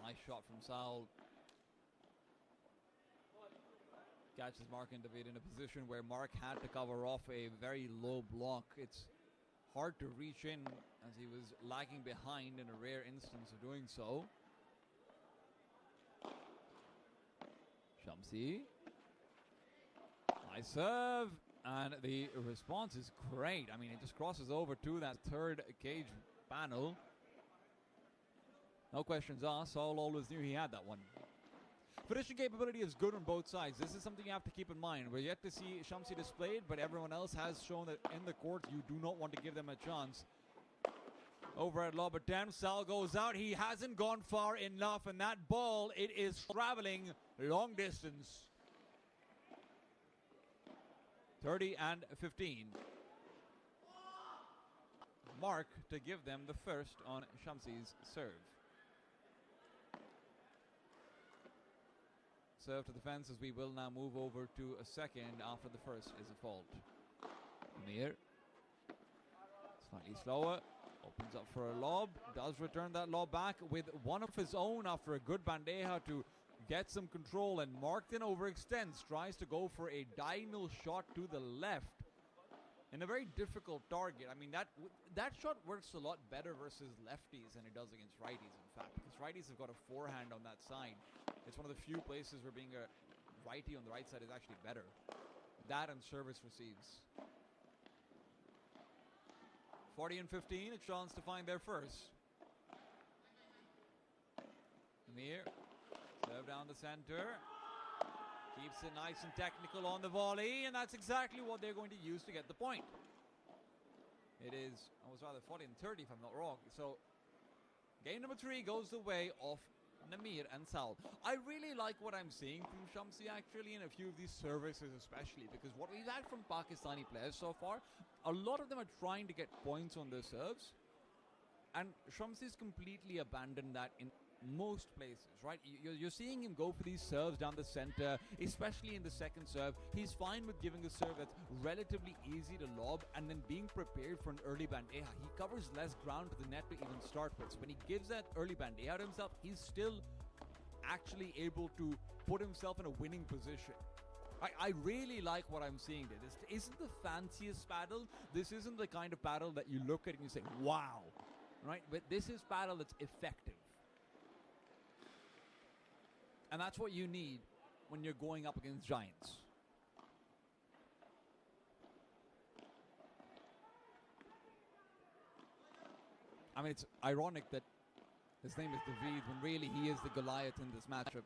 Nice shot from Sal. Catches Mark and David in a position where Mark had to cover off a very low block. It's hard to reach in as he was lagging behind in a rare instance of doing so. Shamsi. Nice serve. And the response is great. I mean, it just crosses over to that third cage panel. No questions asked. Saul always knew he had that one. Finishing capability is good on both sides. This is something you have to keep in mind. We're yet to see Shamsi displayed, but everyone else has shown that in the court you do not want to give them a chance. Over at lob attempt, Sal goes out. He hasn't gone far enough, and that ball, it is traveling long distance. 30-15. Mark to give them the first on Shamsi's serve. Serve to the fence as we will now move over to a second after the first is a fault. Amir, slightly slower, opens up for a lob, does return that lob back with one of his own after a good bandeja to get some control, and Mark then overextends, tries to go for a diagonal shot to the left in a very difficult target. I mean, that shot works a lot better versus lefties than it does against righties, in fact, because righties have got a forehand on that side. It's one of the few places where being a righty on the right side is actually better. That and service receives. 40 and 15, a chance to find their first. Amir, serve down the center. Keeps it nice and technical on the volley, and that's exactly what they're going to use to get the point. It is, I was rather 40 and 30 if I'm not wrong. So, game number 3 goes the way of Namir and Sal. I really like what I'm seeing from Shamsi actually in a few of these services especially, because what we've had from Pakistani players so far, a lot of them are trying to get points on their serves, and Shamsi's completely abandoned that in most places, right? You're seeing him go for these serves down the center, especially in the second serve. He's fine with giving a serve that's relatively easy to lob and then being prepared for an early bandeja. He covers less ground to the net to even start with. So when he gives that early bandeja to himself, he's still actually able to put himself in a winning position. I really like what I'm seeing there. This isn't the fanciest paddle. This isn't the kind of paddle that you look at and you say, wow, right? But this is paddle that's effective. And that's what you need when you're going up against giants. I mean, it's ironic that his name is David when really he is the Goliath in this matchup.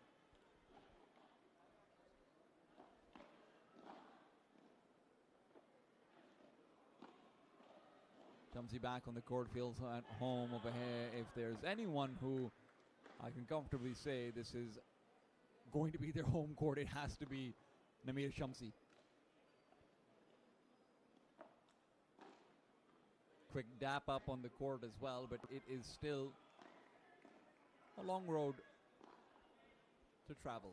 Shamsi back on the court, feels at home over here. If there's anyone who I can comfortably say this is going to be their home court, it has to be Namir Shamsi. Quick dap up on the court as well, but it is still a long road to travel.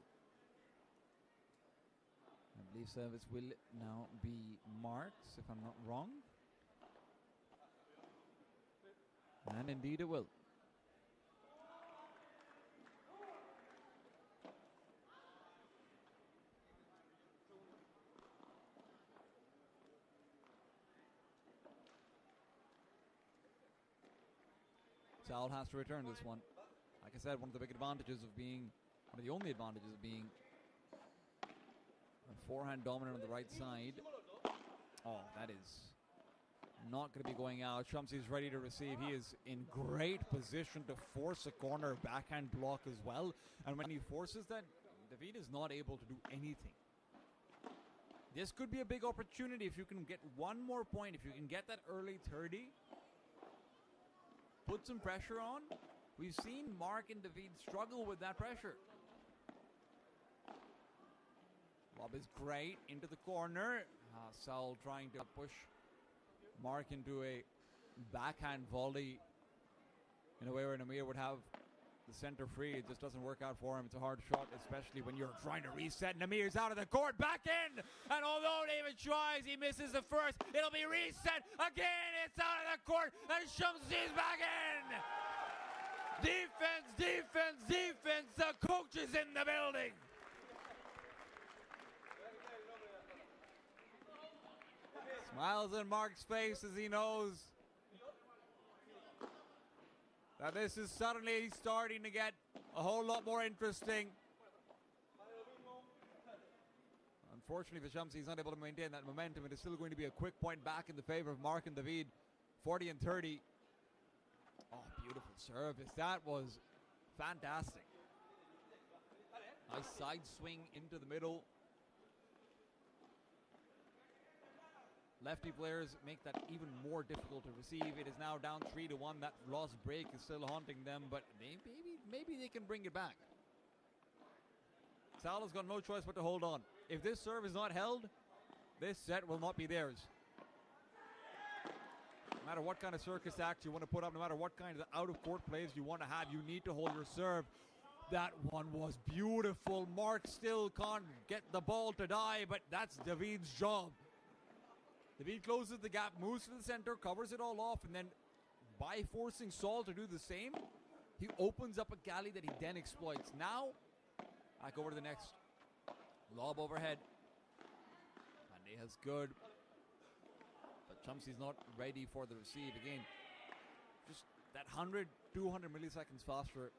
I believe service will now be marked, if I'm not wrong. And indeed it will. Sal has to return this one. Like I said, one of the big advantages of being, one of the only advantages of being a forehand dominant on the right side. Oh, that is not going to be going out. Shamsi is ready to receive. He is in great position to force a corner backhand block as well. And when he forces that, David is not able to do anything. This could be a big opportunity if you can get one more point. If you can get that early 30, put some pressure on. We've seen Mark and David struggle with that pressure. Lob is great into the corner. Sal trying to push Mark into a backhand volley in a way where Namir would have the center free. It just doesn't work out for him. It's a hard shot, especially when you're trying to reset. Namir's out of the court, back in! And although David tries, he misses the first. It'll be reset again. It's out of the court, and Shamsi's back in! Defense, defense, defense. The coach is in the building. Smiles on Mark's face as he knows that this is suddenly starting to get a whole lot more interesting. Unfortunately for Shamsi, he's not able to maintain that momentum. It is still going to be a quick point back in the favor of Mark and David. 40 and 30. Oh, beautiful service. That was fantastic. Nice side swing into the middle. Lefty players make that even more difficult to receive. It is now down 3-1. That lost break is still haunting them, but maybe they can bring it back. Salah's got no choice but to hold on. If this serve is not held, this set will not be theirs. No matter what kind of circus act you want to put up, no matter what kind of out-of-court plays you want to have, you need to hold your serve. That one was beautiful. Mark still can't get the ball to die, but that's David's job. David closes the gap, moves to the center, covers it all off, and then by forcing Saul to do the same, he opens up a galley that he then exploits. Now, back over to the next. Lob overhead. Bandeja's good. But Shamsi's not ready for the receive. Again, just that 100, 200 milliseconds faster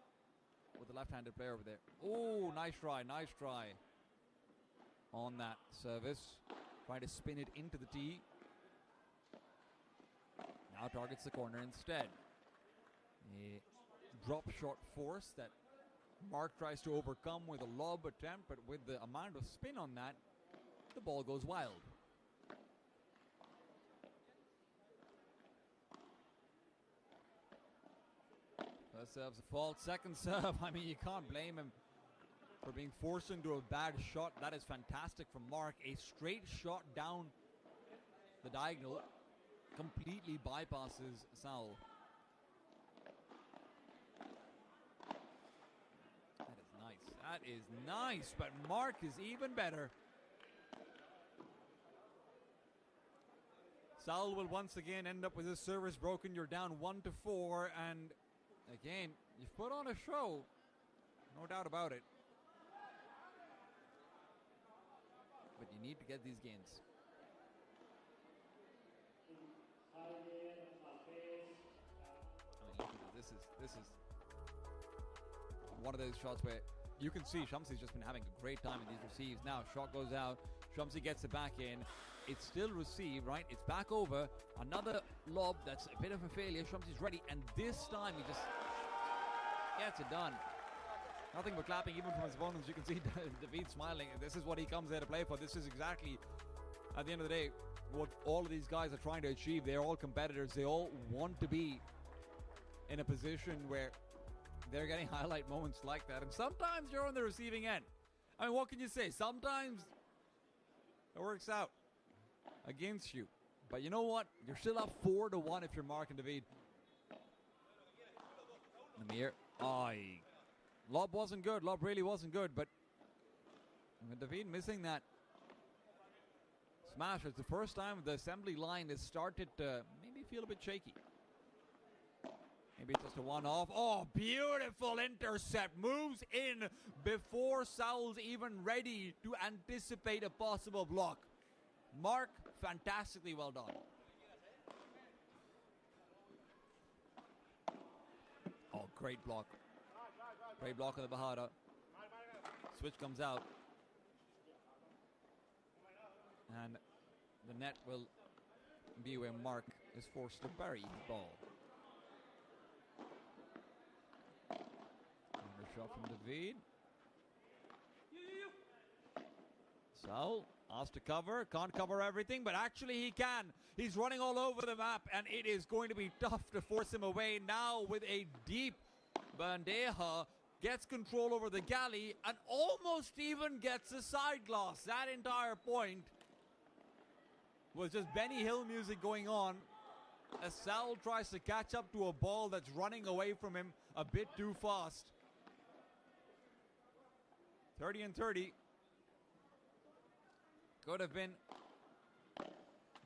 with the left-handed player over there. Oh, nice try on that service. Trying to spin it into the tee. Now targets the corner instead. A drop shot force that Mark tries to overcome with a lob attempt, but with the amount of spin on that, the ball goes wild. First serve's a fault. Second serve, I mean, you can't blame him for being forced into a bad shot. That is fantastic from Mark. A straight shot down the diagonal completely bypasses Saul. That is nice. That is nice, but Mark is even better. Saul will once again end up with his service broken. You're down 1-4, and again, you've put on a show, no doubt about it. But you need to get these gains. I mean, look at this. This is one of those shots where you can see Shamsi's just been having a great time in these receives. Now, shot goes out. Shamsi gets it back in. It's still received, right? It's back over. Another lob that's a bit of a failure. Shamsi's ready, and this time he just gets it done. Nothing but clapping even from his opponents. You can see David smiling. This is what he comes there to play for. This is exactly, at the end of the day, what all of these guys are trying to achieve. They're all competitors. They all want to be in a position where they're getting highlight moments like that. And sometimes you're on the receiving end. I mean, what can you say? Sometimes it works out against you. But you know what? You're still up 4-1 if you're Mark and David. Namir. Lob wasn't good. Lob really wasn't good. But David missing that smash. It's the first time the assembly line has started to maybe feel a bit shaky. Maybe just a one-off. Oh, beautiful intercept. Moves in before Saul's even ready to anticipate a possible block. Mark, fantastically well done. Oh, great block. Great block of the Bahada. Switch comes out. And the net will be where Mark is forced to bury the ball. Another shot from David. Saul asked to cover. Can't cover everything, but actually he can. He's running all over the map, and it is going to be tough to force him away. Now with a deep bandeja, gets control over the galley, and almost even gets a side glass. That entire point was just Benny Hill music going on as Saul tries to catch up to a ball that's running away from him a bit too fast. 30-30. Could have been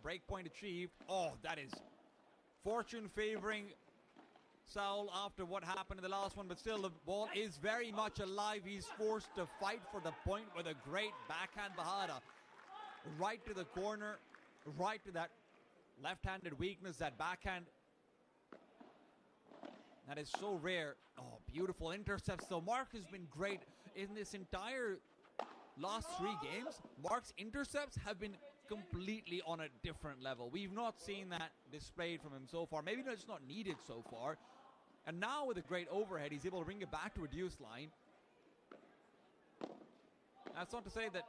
break point achieved. Oh, that is fortune favoring Saul after what happened in the last one, but still the ball is very much alive. He's forced to fight for the point with a great backhand Bahada. Right to the corner, right to that left-handed weakness, that backhand. That is so rare. Oh, beautiful intercepts. So Mark has been great in this entire last 3 games. Mark's intercepts have been completely on a different level. We've not seen that displayed from him so far. Maybe it's not needed so far. And now with a great overhead, he's able to bring it back to a deuce line. That's not to say that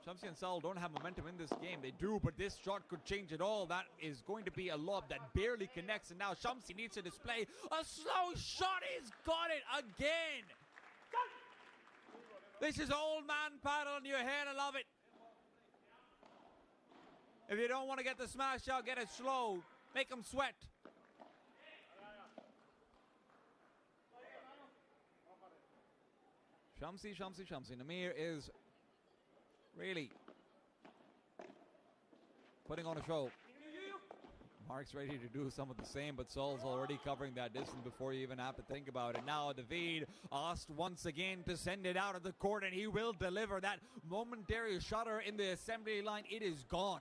Shamsi and Saul don't have momentum in this game. They do, but this shot could change it all. That is going to be a lob that barely connects, and now Shamsi needs to display a slow shot. He's got it again. This is old man paddle on your head. I love it. If you don't want to get the smash out, get it slow. Make them sweat. Shamsi. Namir is really putting on a show. Mark's ready to do some of the same, but Saul's already covering that distance before you even have to think about it. Now David asked once again to send it out of the court, and he will deliver. That momentary shudder in the assembly line, it is gone.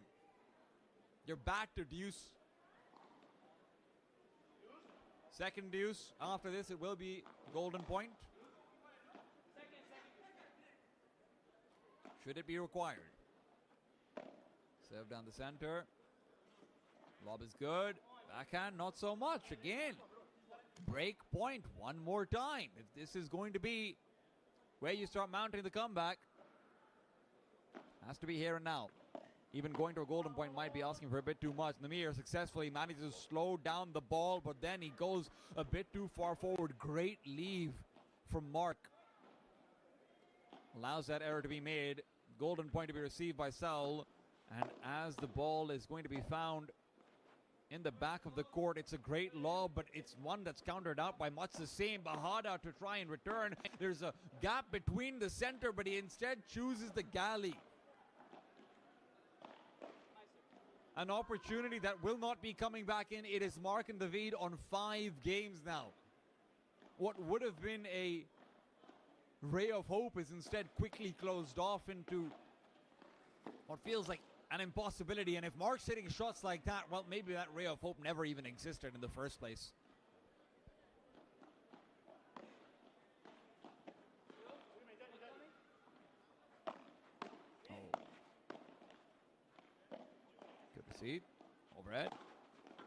You're back to deuce. Second deuce. After this, it will be golden point. Should it be required? Serve down the center. Lob is good. Backhand, not so much. Again, break point one more time. If this is going to be where you start mounting the comeback, has to be here and now. Even going to a golden point might be asking for a bit too much. Namir successfully manages to slow down the ball, but then he goes a bit too far forward. Great leave from Mark. Allows that error to be made. Golden point to be received by Saul. And as the ball is going to be found in the back of the court, it's a great lob, but it's one that's countered out by much the same. Bahada to try and return. There's a gap between the center, but he instead chooses the galley. An opportunity that will not be coming back in. It is Mark and David on 5 games now. What would have been a ray of hope is instead quickly closed off into what feels like an impossibility. And if Mark's hitting shots like that, well, maybe that ray of hope never even existed in the first place. Good to see. Overhead.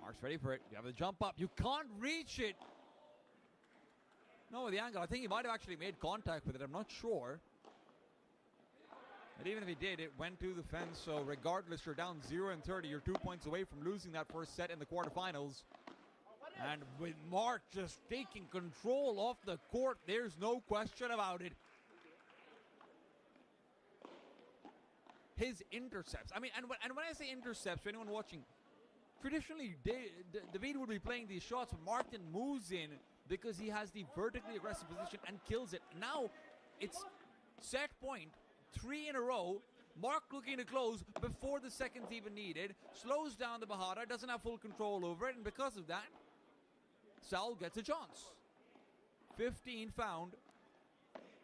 Mark's ready for it. You have the jump up. You can't reach it. No, the angle. I think he might have actually made contact with it. I'm not sure. But even if he did, it went to the fence. So regardless, you're down 0-30. You're 2 points away from losing that first set in the quarterfinals. And with Mark just taking control of the court, there's no question about it. His intercepts. I mean, and when I say intercepts, for anyone watching, traditionally, David would be playing these shots, but Martin moves in because he has the vertically aggressive position and kills it. Now, it's set point, 3 in a row. Mark looking to close before the seconds even needed. Slows down the Bahada, doesn't have full control over it, and because of that, Saul gets a chance. 15 found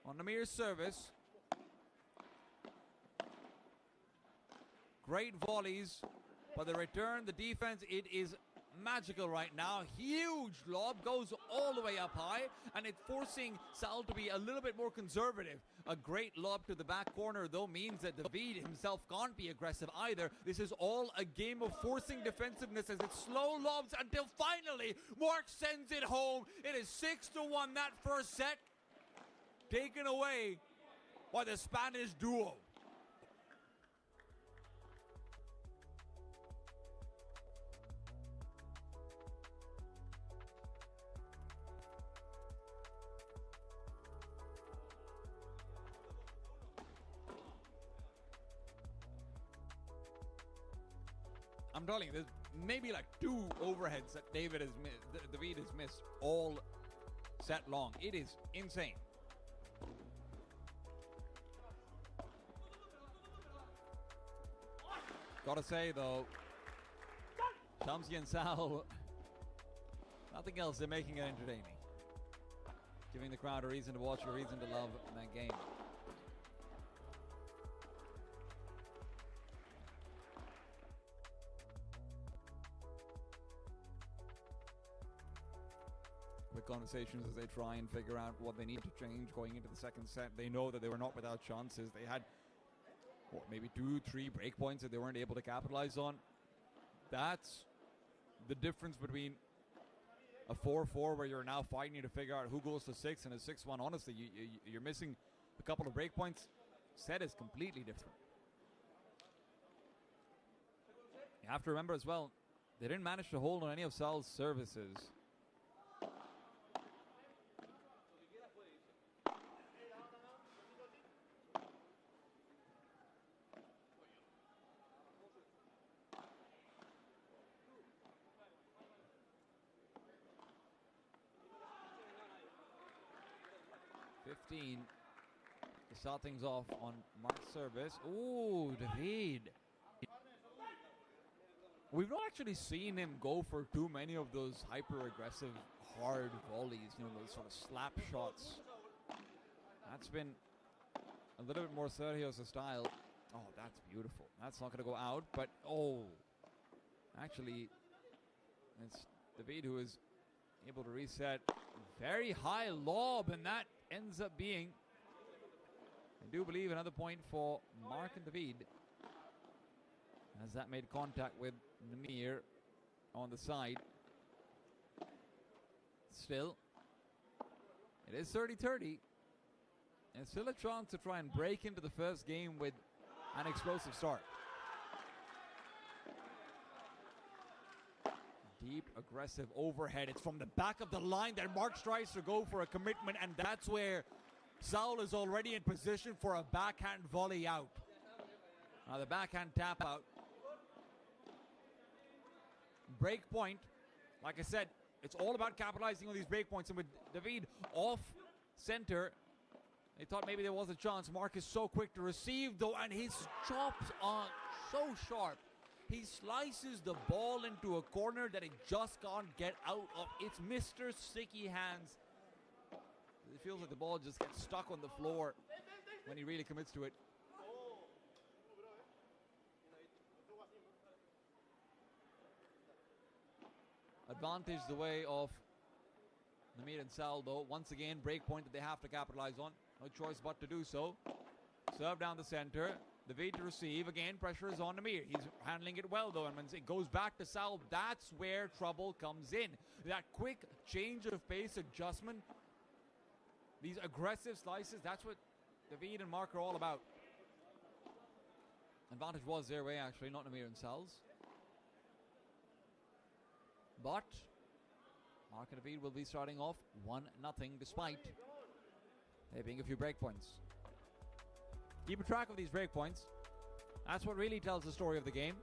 on Namir's service. Great volleys, but the return, the defense, it is magical right now. Huge lob, goes all the way up high, and it's forcing Saul to be a little bit more conservative. A great lob to the back corner, though, means that David himself can't be aggressive either. This is all a game of forcing defensiveness as it slow lobs until finally Mark sends it home. It is 6-1, that first set taken away by the Spanish duo. I'm telling you, there's maybe like 2 overheads that David has missed all set long. It is insane. Gotta say though, Shamsi and Sal, nothing else, they're making it entertaining. Giving the crowd a reason to watch, a reason to love that game. Quick conversations as they try and figure out what they need to change going into the second set. They know that they were not without chances. They had, what, maybe 2-3 break points that they weren't able to capitalize on. That's the difference between a 4-4 where you're now fighting to figure out who goes to 6 and a 6-1. Honestly, you're missing a couple of break points. Set is completely different. You have to remember as well, they didn't manage to hold on any of Sal's services. To start things off on Mark's service. Ooh, David. We've not actually seen him go for too many of those hyper-aggressive, hard volleys, you know, those sort of slap shots. That's been a little bit more Sergio's style. Oh, that's beautiful. That's not going to go out, but oh. Actually, it's David who is able to reset. Very high lob, and that ends up being, I do believe, another point for Mark and David, as that made contact with Namir. on the side. Still, it is 30-30. And still a chance to try and break into the first game with an explosive start. Deep, aggressive overhead. It's from the back of the line that Mark tries to go for a commitment, and that's where Saul is already in position for a backhand volley out. Now the backhand tap out. Break point. Like I said, it's all about capitalizing on these break points, and with David off center, they thought maybe there was a chance. Mark is so quick to receive though, and his chops are so sharp. He slices the ball into a corner that it just can't get out of. It's Mr. Sticky Hands. It feels like the ball just gets stuck on the floor when he really commits to it. Advantage the way of Namir and Sal though. Once again, break point that they have to capitalize on. No choice but to do so. Serve down the center. David to receive. Again, pressure is on Namir. He's handling it well though, and when it goes back to Sal, that's where trouble comes in. That quick change of pace adjustment, these aggressive slices, that's what David and Mark are all about. Advantage was their way actually, not Namir and Sal's. But Mark and David will be starting off 1-0 despite there being a few break points. Keep a track of these break points. That's what really tells the story of the game.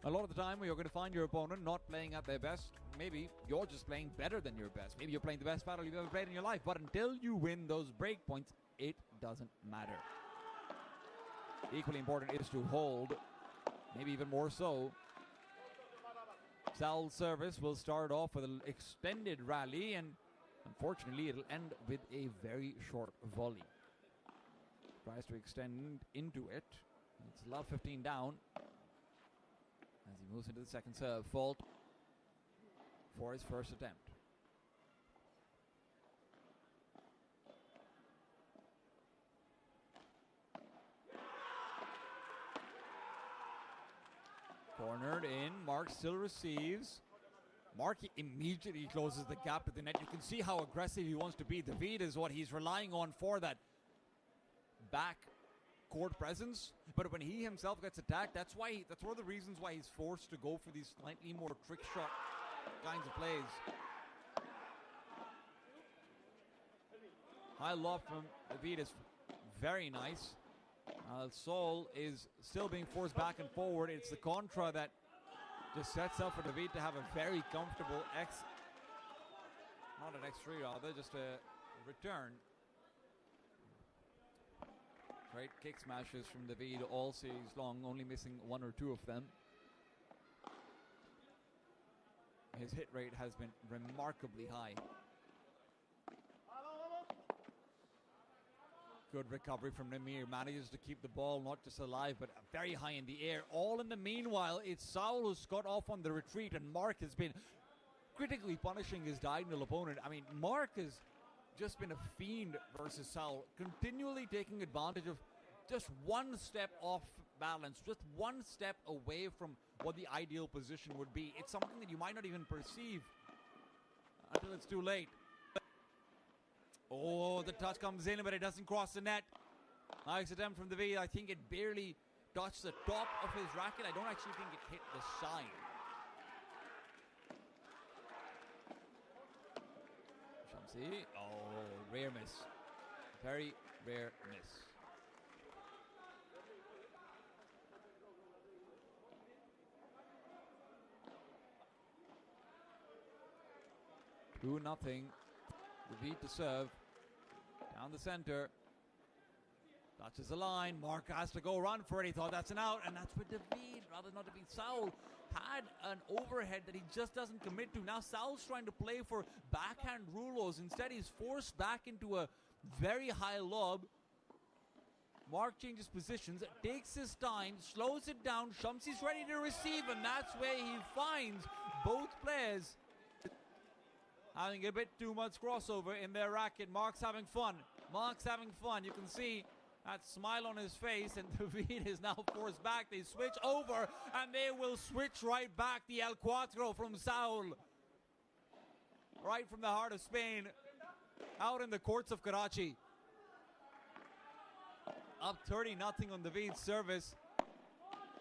A lot of the time you're going to find your opponent not playing at their best. Maybe you're just playing better than your best. Maybe you're playing the best battle you've ever played in your life. But until you win those break points, it doesn't matter. Equally important is to hold, maybe even more so. Sal's service will start off with an extended rally, and unfortunately it'll end with a very short volley. Tries to extend into it. It's love 15 down as he moves into the second serve. Fault for his first attempt. Cornered in. Mark still receives. Mark immediately closes the gap to the net. You can see how aggressive he wants to be. David is what he's relying on for that back court presence. But when he himself gets attacked, that's one of the reasons why he's forced to go for these slightly more trick shot kinds of plays. High lob from David is very nice. Sol is still being forced back and forward. It's the contra that just sets up for David to have a very comfortable not an X3 rather, just a return. Great kick smashes from David all series long, only missing 1 or 2 of them. His hit rate has been remarkably high. Good recovery from Namir. Manages to keep the ball not just alive, but very high in the air. All in the meanwhile, it's Saul who's got off on the retreat, and Mark has been critically punishing his diagonal opponent. I mean, Mark has just been a fiend versus Saul, continually taking advantage of just one step off balance, just one step away from what the ideal position would be. It's something that you might not even perceive until it's too late. Oh, the touch comes in, but it doesn't cross the net. Nice attempt from David. I think it barely touched the top of his racket. I don't actually think it hit the side. Shamsi. Oh, rare miss. Very rare miss. Two nothing. David to serve. Down the center. Touches the line. Mark has to go run for it. He thought that's an out, and that's with David rather not David. Saul had an overhead that he just doesn't commit to. Now Saul's trying to play for backhand rulos. Instead, he's forced back into a very high lob. Mark changes positions, takes his time, slows it down. Shamsi's ready to receive, and that's where he finds both players having a bit too much crossover in their racket. Mark's having fun. Mark's having fun. You can see that smile on his face, and David is now forced back. They switch over, and they will switch right back. The El Cuatro from Saul, right from the heart of Spain, out in the courts of Karachi. Up 30-0 on David's service.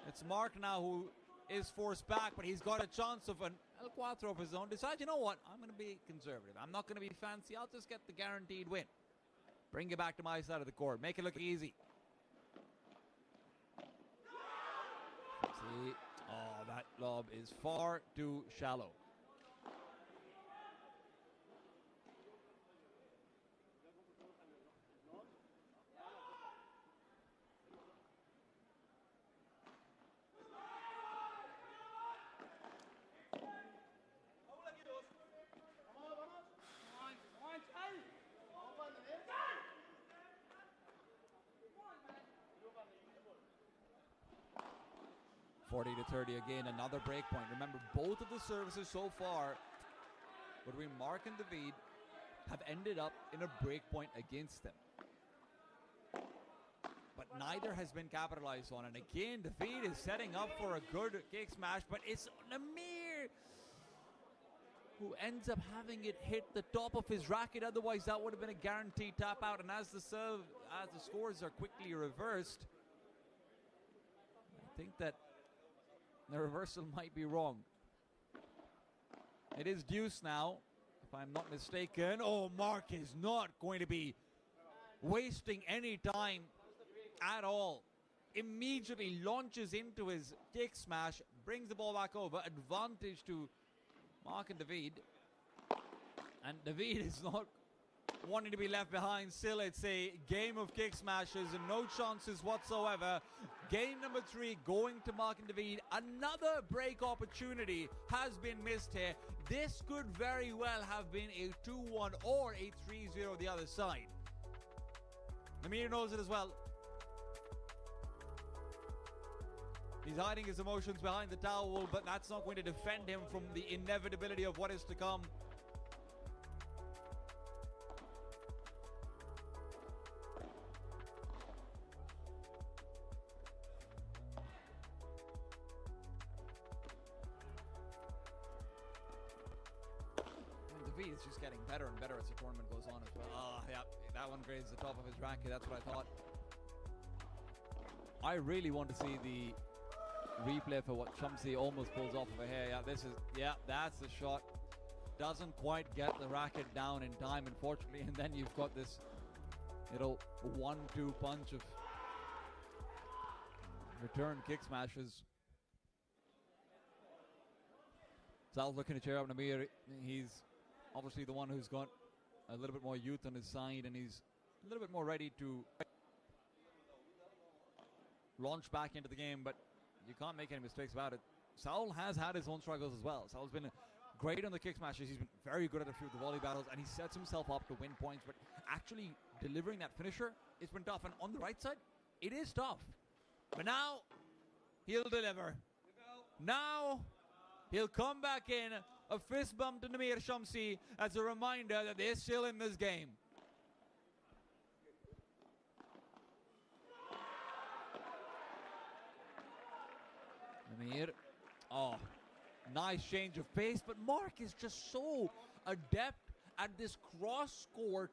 It's Mark now who is forced back, but he's got a chance of an El Cuatro of his own. Decides, you know what, I'm going to be conservative. I'm not going to be fancy. I'll just get the guaranteed win. Bring it back to my side of the court. Make it look easy. See? Oh, that lob is far too shallow. To 30 again, another break point. Remember, both of the services so far between Mark and David have ended up in a break point against them. But neither has been capitalized on. And again, David is setting up for a good kick smash, but it's Namir who ends up having it hit the top of his racket. Otherwise, that would have been a guaranteed tap out. And as the scores are quickly reversed, I think that the reversal might be wrong. It is deuce now, if I'm not mistaken. Oh, Mark is not going to be wasting any time at all. Immediately launches into his kick smash, brings the ball back over. Advantage to Mark and David. And David is not wanting to be left behind. Still, it's a game of kick smashes and no chances whatsoever. Game number 3 going to Mark and David. Another break opportunity has been missed here. This could very well have been a 2-1 or a 3-0 the other side. Namir knows it as well. He's hiding his emotions behind the towel, but that's not going to defend him from the inevitability of what is to come. It's just getting better and better as the tournament goes on as well. Oh, yeah, that one grazed the top of his racket. That's what I thought. I really want to see the replay for what Shamsi almost pulls off of here. That's the shot. Doesn't quite get the racket down in time, unfortunately, and then you've got this little 1-2 punch of return kick smashes. Sal's looking to cheer up Namir. He's obviously the one who's got a little bit more youth on his side, and he's a little bit more ready to launch back into the game, but you can't make any mistakes about it. Saul has had his own struggles as well. Saul's been great on the kick smashes. He's been very good at a few of the volley battles, and he sets himself up to win points, but actually delivering that finisher, it's been tough. And on the right side, it is tough. But now, he'll deliver. Now, he'll come back in. A fist bump to Namir Shamsi as a reminder that they're still in this game. Namir, oh, nice change of pace, but Mark is just so adept at this cross court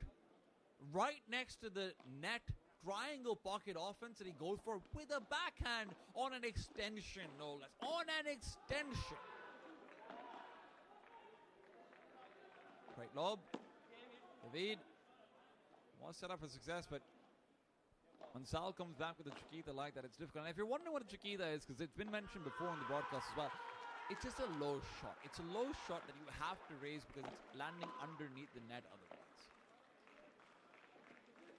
right next to the net triangle pocket offense that he goes for with a backhand on an extension, no less. On an extension. Great lob. David was set up for success, but when Sal comes back with a chiquita like that, it's difficult. And if you're wondering what a chiquita is, because it's been mentioned before in the broadcast as well, it's just a low shot. It's a low shot that you have to raise because it's landing underneath the net otherwise.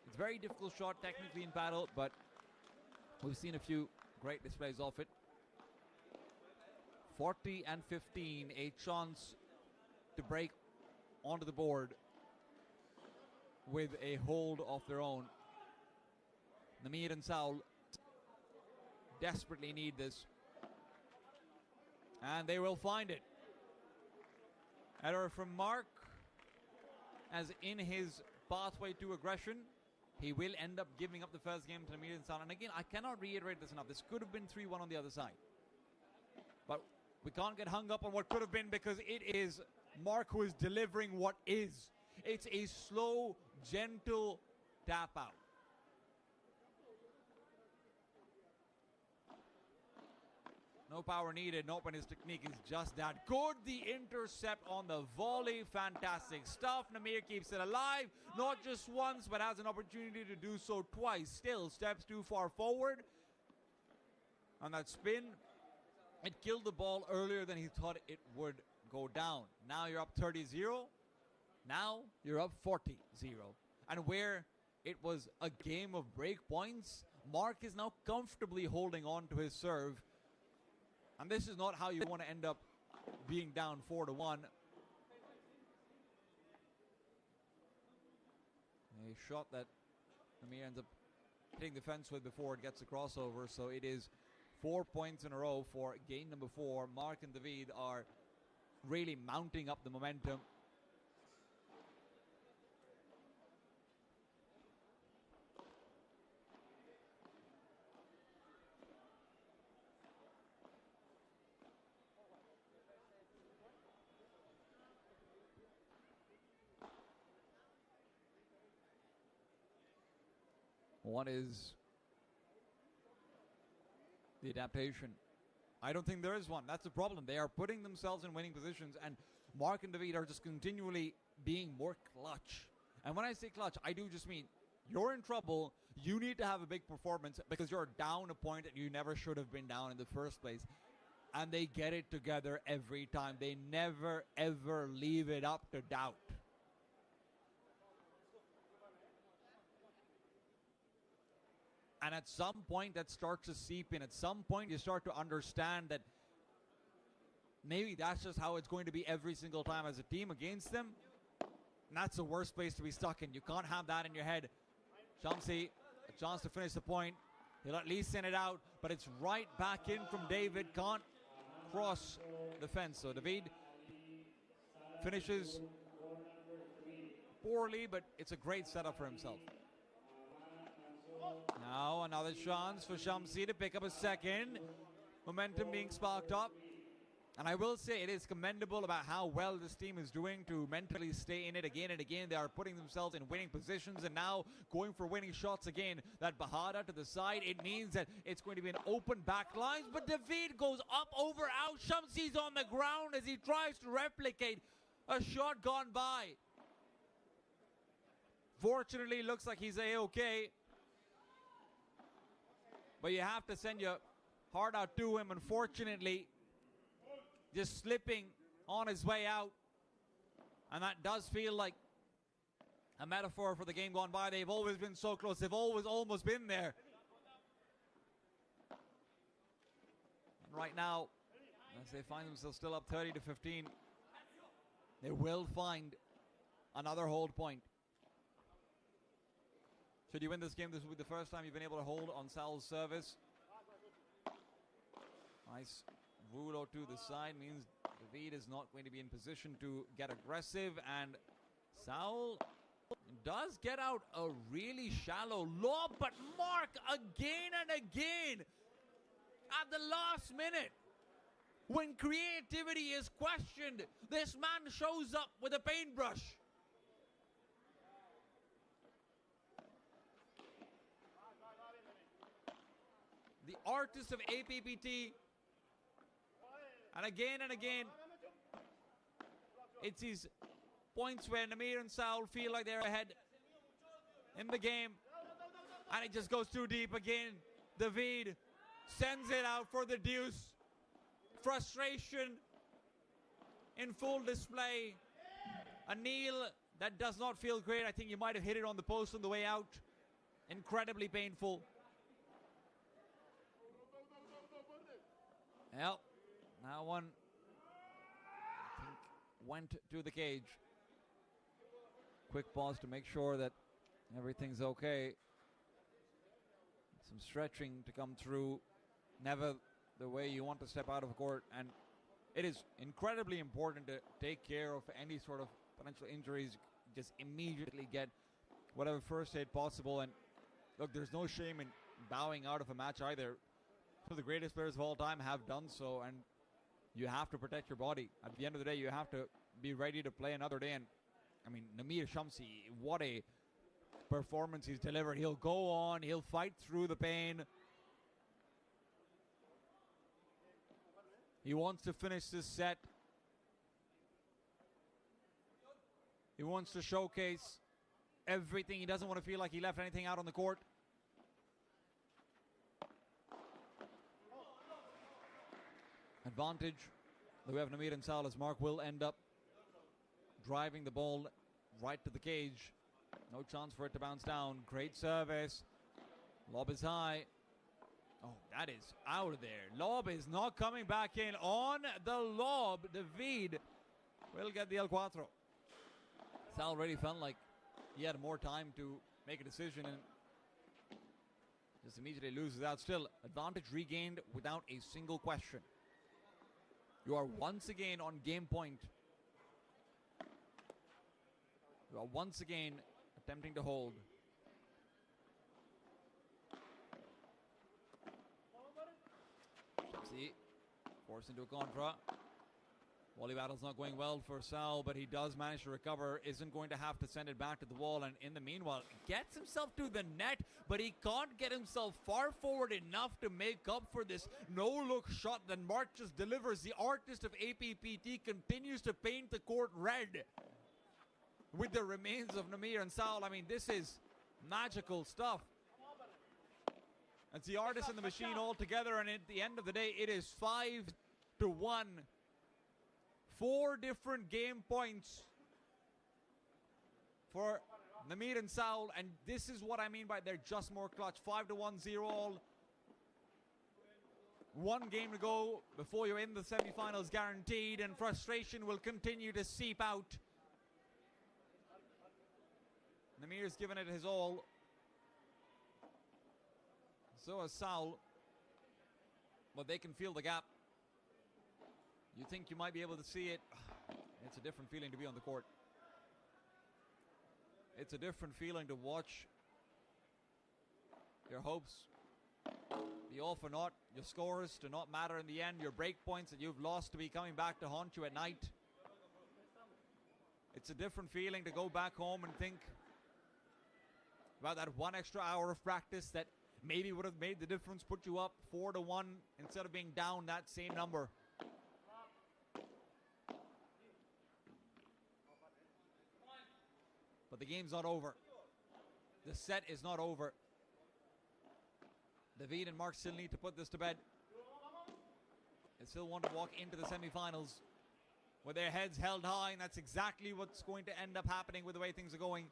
It's a very difficult shot technically in paddle, but we've seen a few great displays of it. 40 and 15, a chance to break onto the board with a hold of their own. Namir and Saul desperately need this, and they will find it. Error from Mark, as in his pathway to aggression, he will end up giving up the first game to Namir and Sal. And again, I cannot reiterate this enough. This could have been 3-1 on the other side. But we can't get hung up on what could have been, because it is Mark who is delivering what is. It's a slow, gentle tap out. No power needed, not when his technique is just that good. The intercept on the volley, fantastic stuff. Namir keeps it alive, not just once, but has an opportunity to do so twice. Still steps too far forward. On that spin, it killed the ball earlier than he thought it would go down. Now you're up 30-0. Now you're up 40-0. And where it was a game of break points, Mark is now comfortably holding on to his serve. And this is not how you want to end up being down 4-1. A shot that Namir ends up hitting the fence with before it gets a crossover. So it is 4 points in a row for game number 4. Mark and David are really mounting up the momentum. What is the adaptation? I don't think there is one. That's the problem. They are putting themselves in winning positions, and Mark and David are just continually being more clutch. And when I say clutch, I do just mean you're in trouble. You need to have a big performance because you're down a point that you never should have been down in the first place. And they get it together every time. They never, ever leave it up to doubt. And at some point that starts to seep in. At some point you start to understand that maybe that's just how it's going to be every single time as a team against them. And that's the worst place to be stuck in. You can't have that in your head. Shamsi, a chance to finish the point. He'll at least send it out, but it's right back in from David. Can't cross the fence. So David finishes poorly, but it's a great setup for himself. Now another chance for Shamsi to pick up a second. Momentum being sparked up. And I will say it is commendable about how well this team is doing to mentally stay in it again and again. They are putting themselves in winning positions and now going for winning shots again. That Bahada to the side, it means that it's going to be an open back line. But David goes up, over, out. Shamsi's on the ground as he tries to replicate a shot gone by. Fortunately, looks like he's A-okay. But you have to send your heart out to him. Unfortunately, just slipping on his way out. And that does feel like a metaphor for the game gone by. They've always been so close. They've always almost been there. And right now, as they find themselves still up 30-15, they will find another hold point. Should you win this game, this will be the first time you've been able to hold on Sal's service. Nice Rulo to the side means David is not going to be in position to get aggressive, and Sal does get out a really shallow lob, but Mark again and again at the last minute, when creativity is questioned, this man shows up with a paintbrush. The artist of APPT, and again, it's these points where Namir and Saul feel like they're ahead in the game, and it just goes too deep again. David sends it out for the deuce. Frustration in full display. A kneel that does not feel great. I think you might have hit it on the post on the way out. Incredibly painful. Well, now one, I think, went to the cage. Quick pause to make sure that everything's okay. Some stretching to come through. Never the way you want to step out of court, and it is incredibly important to take care of any sort of potential injuries. Just immediately get whatever first aid possible. And look, there's no shame in bowing out of a match either. Some of the greatest players of all time have done so, and you have to protect your body. At the end of the day, you have to be ready to play another day. And I mean, Namir Shamsi, what a performance he's delivered. He'll go on, he'll fight through the pain. He wants to finish this set. He wants to showcase everything. He doesn't want to feel like he left anything out on the court. Advantage that we have Namir and Saul, as Mark will end up driving the ball right to the cage. No chance for it to bounce down. Great service. Lob is high. Oh, that is out of there. Lob is not coming back in. On the lob, David will get the El Cuatro. Sal already felt like he had more time to make a decision and just immediately loses out. Still, advantage regained without a single question. You are once again on game point. You are once again attempting to hold. See, forced into a contra. Volley battle's not going well for Sal, but he does manage to recover. Isn't going to have to send it back to the wall, and in the meanwhile, gets himself to the net, but he can't get himself far forward enough to make up for this no-look shot. Then Mark just delivers. The artist of APPT continues to paint the court red with the remains of Namir and Sal. I mean, this is magical stuff. It's the artist and the machine all together, and at the end of the day, it is 5-1. 4 different game points for Namir and Saul, and this is what I mean by they're just more clutch. 5-1, 0 all. 1 game to go before you're in the semifinals guaranteed, and frustration will continue to seep out. Namir's given it his all. So has Saul, but they can feel the gap. You think you might be able to see it. It's a different feeling to be on the court. It's a different feeling to watch your hopes be all for naught, your scores to not matter in the end, your break points that you've lost to be coming back to haunt you at night. It's a different feeling to go back home and think about that 1 extra hour of practice that maybe would have made the difference, put you up 4-1 instead of being down that same number. But the game's not over. The set is not over. David and Mark still need to put this to bed. They still want to walk into the semifinals with their heads held high, and that's exactly what's going to end up happening with the way things are going.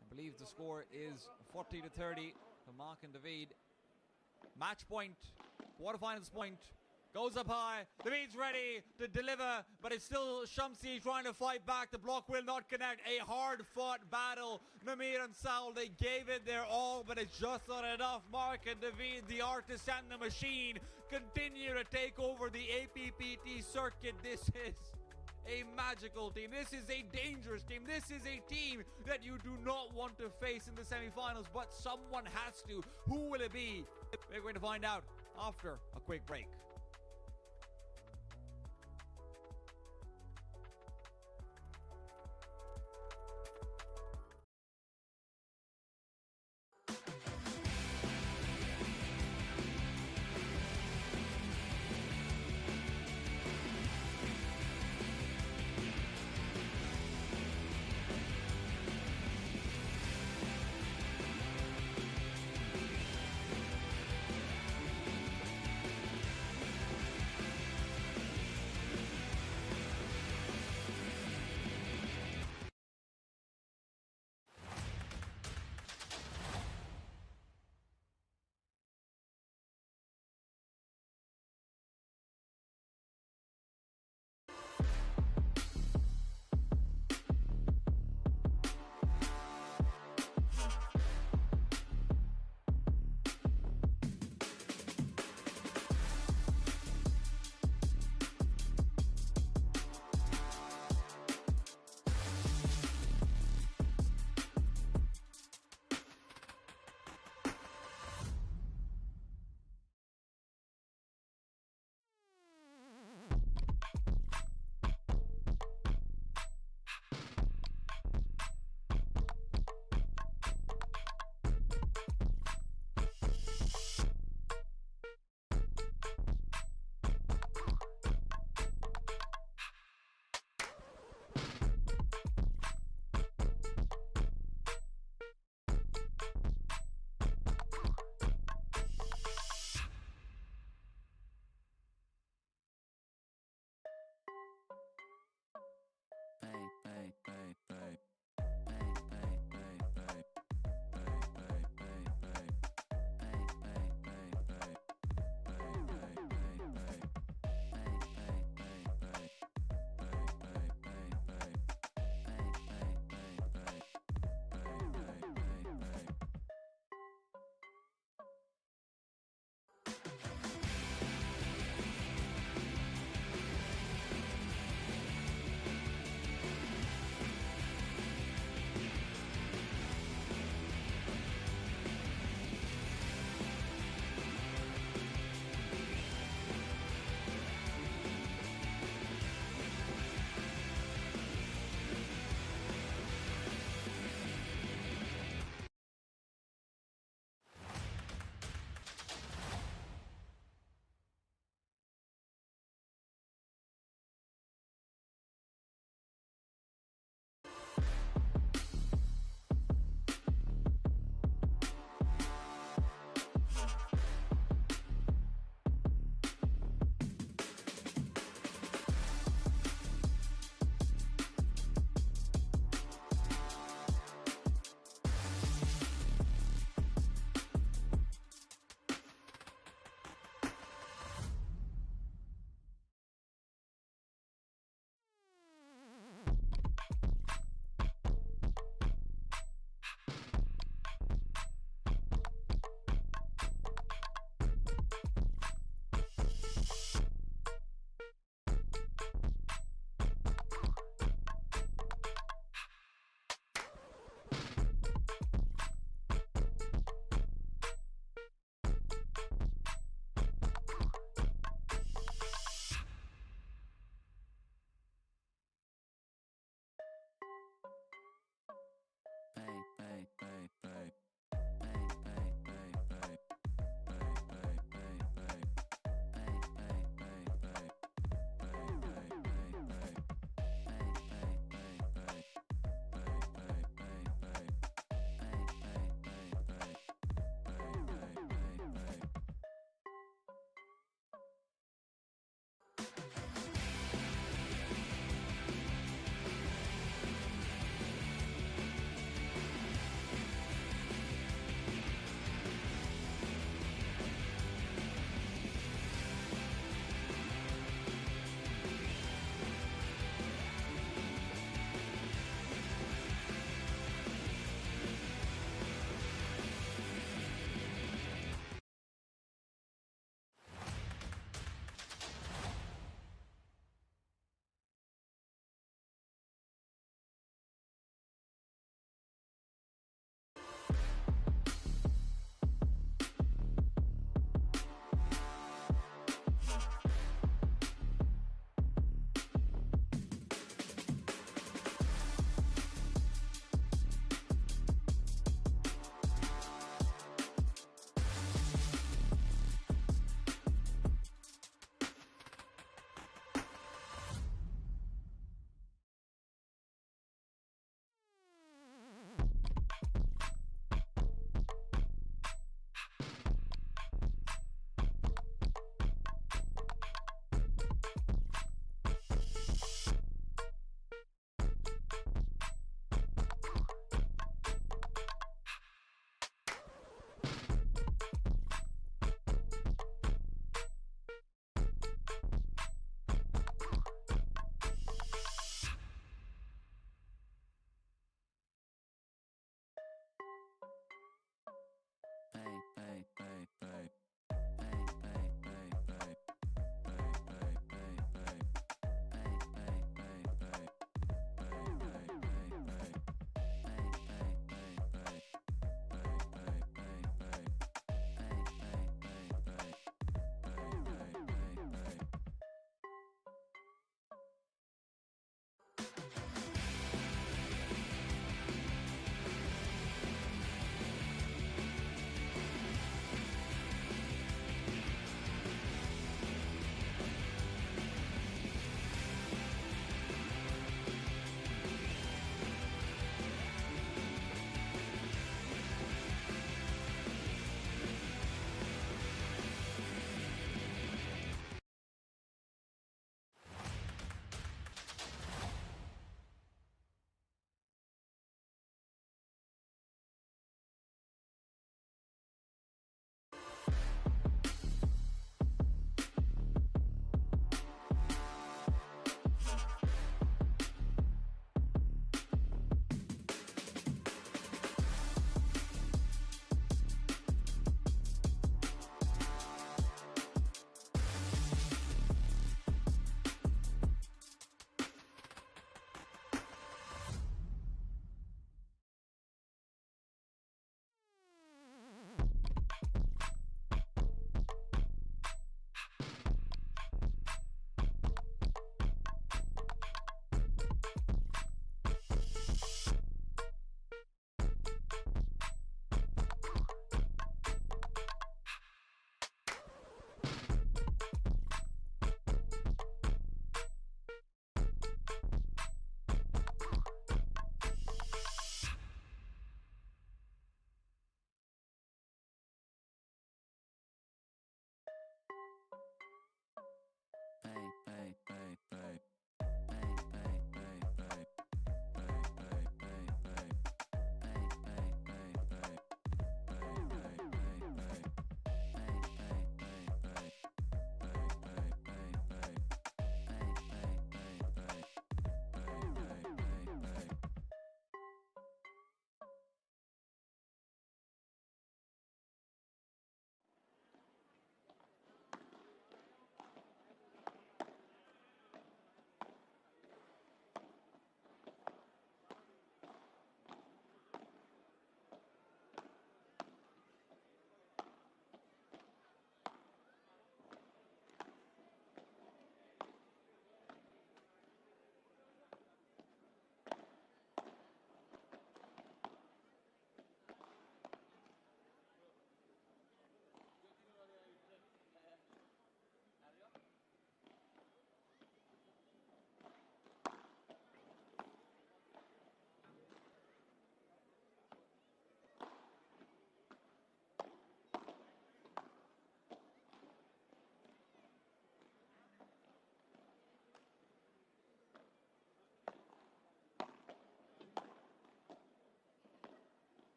I believe the score is 40-30 for Mark and David. Match point, quarterfinals point. Goes up high. David's ready to deliver, but it's still Shamsi trying to fight back. The block will not connect. A hard-fought battle. Namir and Saul, they gave it their all, but it's just not enough. Mark and David, the artist and the machine, continue to take over the APPT circuit. This is a magical team. This is a dangerous team. This is a team that you do not want to face in the semifinals, but someone has to. Who will it be? We're going to find out after a quick break.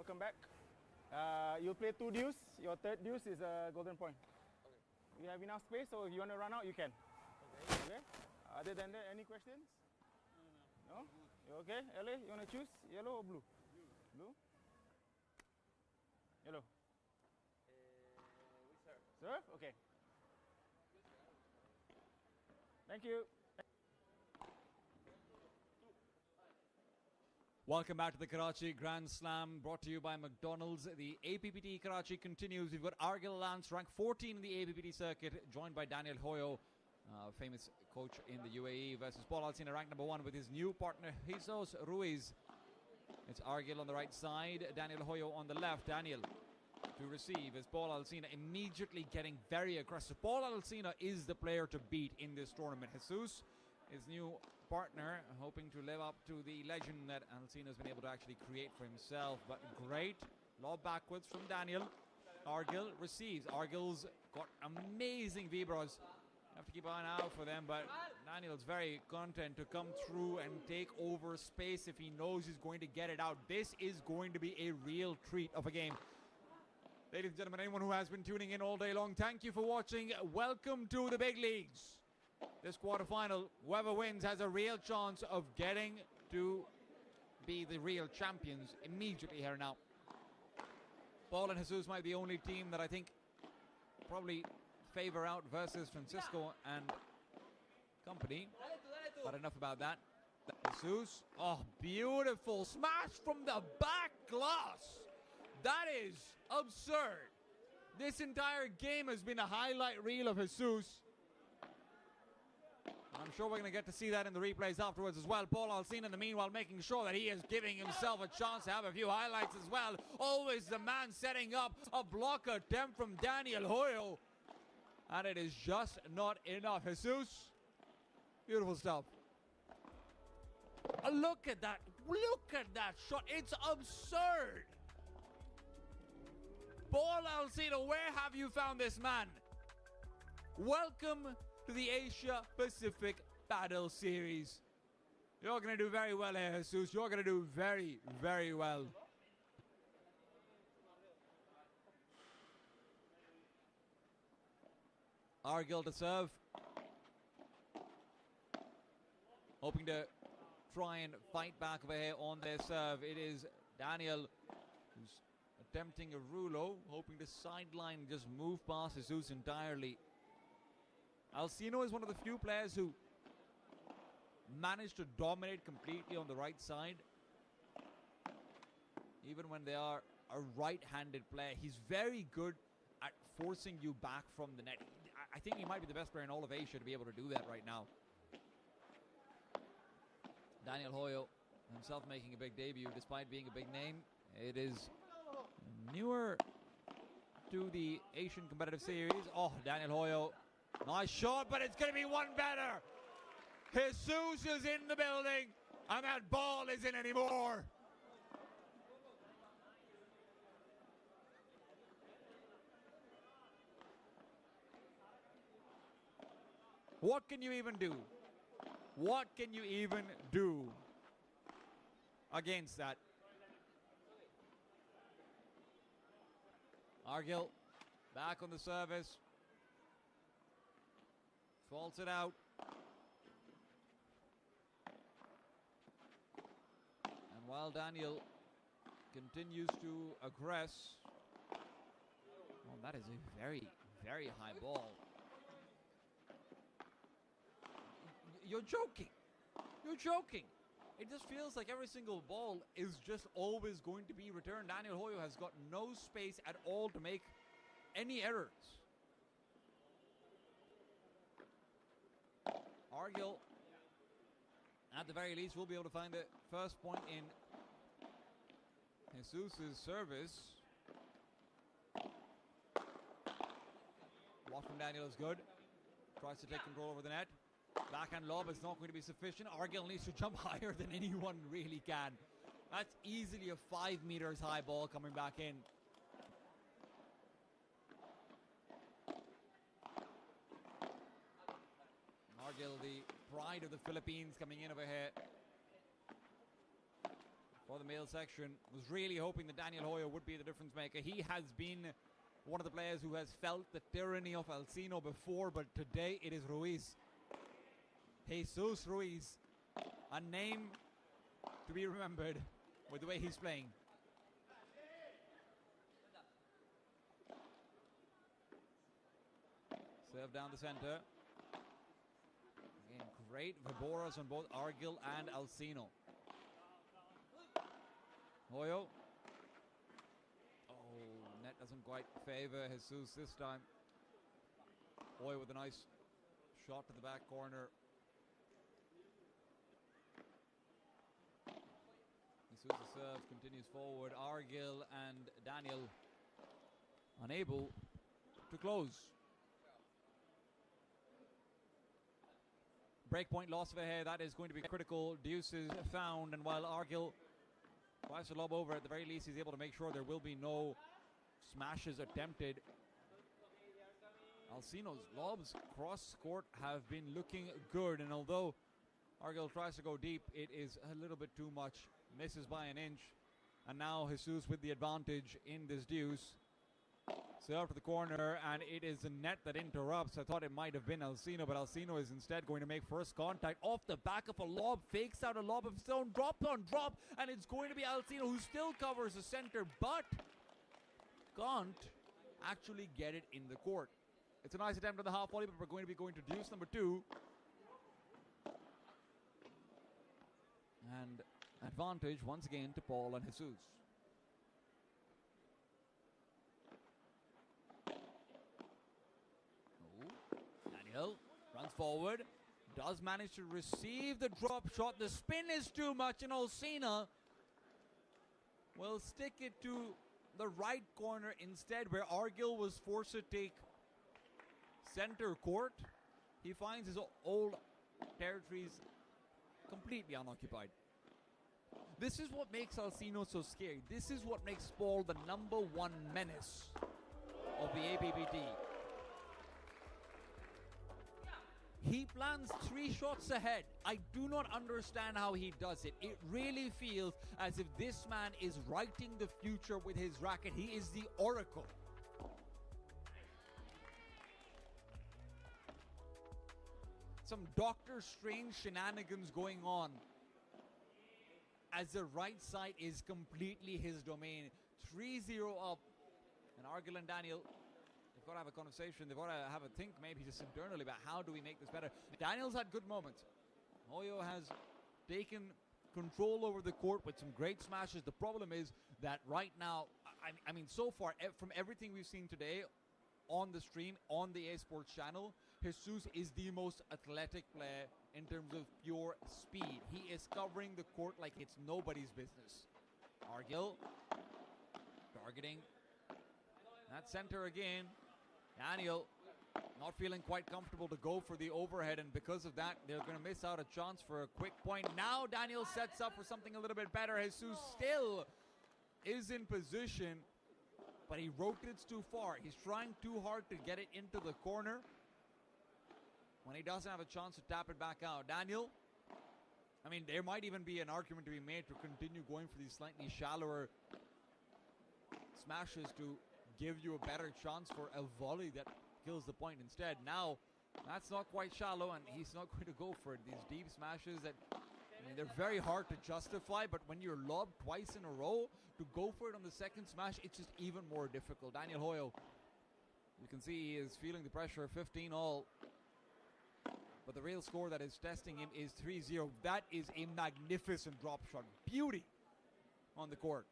welcome back. You'll play 2 deuce. Your third deuce is a golden point. Okay. You have enough space, so if you want to run out, you can. Okay. Other than that, any questions? No? You okay? LA, you want to choose yellow or blue? Blue? Yellow. We serve. Serve? Okay. Thank you. Welcome back to the Karachi Grand Slam, brought to you by McDonald's. The APPT Karachi continues. We've got Argil Lance, ranked 14 in the APPT circuit, joined by Daniel Hoyo, famous coach in the UAE, versus Paul Alsina, ranked number 1, with his new partner, Jesus Ruiz. It's Argil on the right side, Daniel Hoyo on the left. Daniel to receive as Paul Alsina immediately getting very aggressive. Paul Alsina is the player to beat in this tournament. Jesus, his new partner, hoping to live up to the legend that Alsina's been able to actually create for himself. But great lob backwards from Daniel. Argil receives. Argil's got amazing vibras. Have to keep an eye out for them, but Daniel's very content to come through and take over space if he knows he's going to get it out. This is going to be a real treat of a game. Ladies and gentlemen, anyone who has been tuning in all day long, thank you for watching. Welcome to the big leagues. This quarterfinal, whoever wins has a real chance of getting to be the real champions immediately here now. Paul and Jesus might be the only team that I think probably favor out versus Francisco and company. But enough about that. Jesus, oh, beautiful smash from the back glass. That is absurd. This entire game has been a highlight reel of Jesus. I'm sure we're going to get to see that in the replays afterwards as well. Paul Alsina in the meanwhile making sure that he is giving himself a chance to have a few highlights as well. Always the man setting up a block attempt from Daniel Hoyo. And it is just not enough. Jesus, beautiful stuff. Look at that. Look at that shot. It's absurd. Paul Alsina, where have you found this man? Welcome to the Asia Pacific Battle Series. You're going to do very well here, Jesus. You're going to do very, very well. Argil to serve. Hoping to try and fight back over here on their serve. It is Daniel who's attempting a rulo, hoping to sideline, just move past Jesus entirely. Alcino is one of the few players who managed to dominate completely on the right side. Even when they are a right-handed player, he's very good at forcing you back from the net. I think he might be the best player in all of Asia to be able to do that right now. Daniel Hoyo himself making a big debut despite being a big name. It is newer to the Asian competitive series. Oh, Daniel Hoyo. Nice shot, but it's going to be one better. Jesus is in the building, and that ball isn't anymore. What can you even do? What can you even do against that? Argil back on the service. Faults it out. And while Daniel continues to aggress. Oh, that is a very, very high ball. You're joking. You're joking. It just feels like every single ball is just always going to be returned. Daniel Hoyo has got no space at all to make any errors. Argil, at the very least, will be able to find the first point in Jesus' service. Block from Daniel is good. Tries to take control over the net. Backhand lob is not going to be sufficient. Argil needs to jump higher than anyone really can. That's easily a 5 meters high ball coming back in. Argil, the pride of the Philippines, coming in over here. for the male section. Was really hoping that Daniel Hoyo would be the difference maker. He has been one of the players who has felt the tyranny of Alcino before, but today it is Ruiz. Jesus Ruiz. A name to be remembered with the way he's playing. Serve down the center. Again, great Viboras on both Argil and Alcino. Hoyo. Oh, net doesn't quite favor Jesus this time. Hoyo with a nice shot to the back corner. Jesus' serve continues forward. Argil and Daniel unable to close. Breakpoint loss of a hair, that is going to be critical. Deuce is found, and while Argil tries to lob over, at the very least he's able to make sure there will be no smashes attempted. Alcino's lobs cross court have been looking good, and although Argil tries to go deep, it is a little bit too much. Misses by an inch, and now Jesus with the advantage in this deuce. Serve to the corner, and it is a net that interrupts. I thought it might have been Alcino, but Alcino is instead going to make first contact off the back of a lob, fakes out a lob of his own, drop on drop, and it's going to be Alcino who still covers the center, but can't actually get it in the court. It's a nice attempt at the half volley, but we're going to be going to deuce number 2. And advantage once again to Paul and Jesus. Daniel runs forward, does manage to receive the drop shot. The spin is too much, and Alcina will stick it to the right corner instead, where Argil was forced to take center court. He finds his old territories completely unoccupied. This is what makes Alcino so scary. This is what makes Paul the #1 menace of the APPT. He plans 3 shots ahead. I do not understand how he does it. It really feels as if this man is writing the future with his racket. He is the oracle. Some Doctor Strange shenanigans going on, as the right side is completely his domain. 3-0 up, and Argil and Daniel, they've got to have a conversation. They've got to have a think maybe just internally about how do we make this better. Daniel's had good moments. Hoyo has taken control over the court with some great smashes. The problem is that right now, I mean, so far, from everything we've seen today on the stream, on the A Sports channel, Jesus is the most athletic player in terms of pure speed. He is covering the court like it's nobody's business. Argil targeting that center again. Daniel not feeling quite comfortable to go for the overhead, and because of that, they're going to miss out a chance for a quick point. Now Daniel sets up for something a little bit better. Jesus still is in position, but he rotates too far. He's trying too hard to get it into the corner when he doesn't have a chance to tap it back out. Daniel, I mean, there might even be an argument to be made to continue going for these slightly shallower smashes to give you a better chance for a volley that kills the point instead. Now, that's not quite shallow, and he's not going to go for it. These deep smashes that, I mean, they're very hard to justify, but when you're lobbed twice in a row, to go for it on the second smash, it's just even more difficult. Daniel Hoyo, you can see he is feeling the pressure, 15-all. But the real score that is testing him is 3-0. That is a magnificent drop shot. Beauty on the court.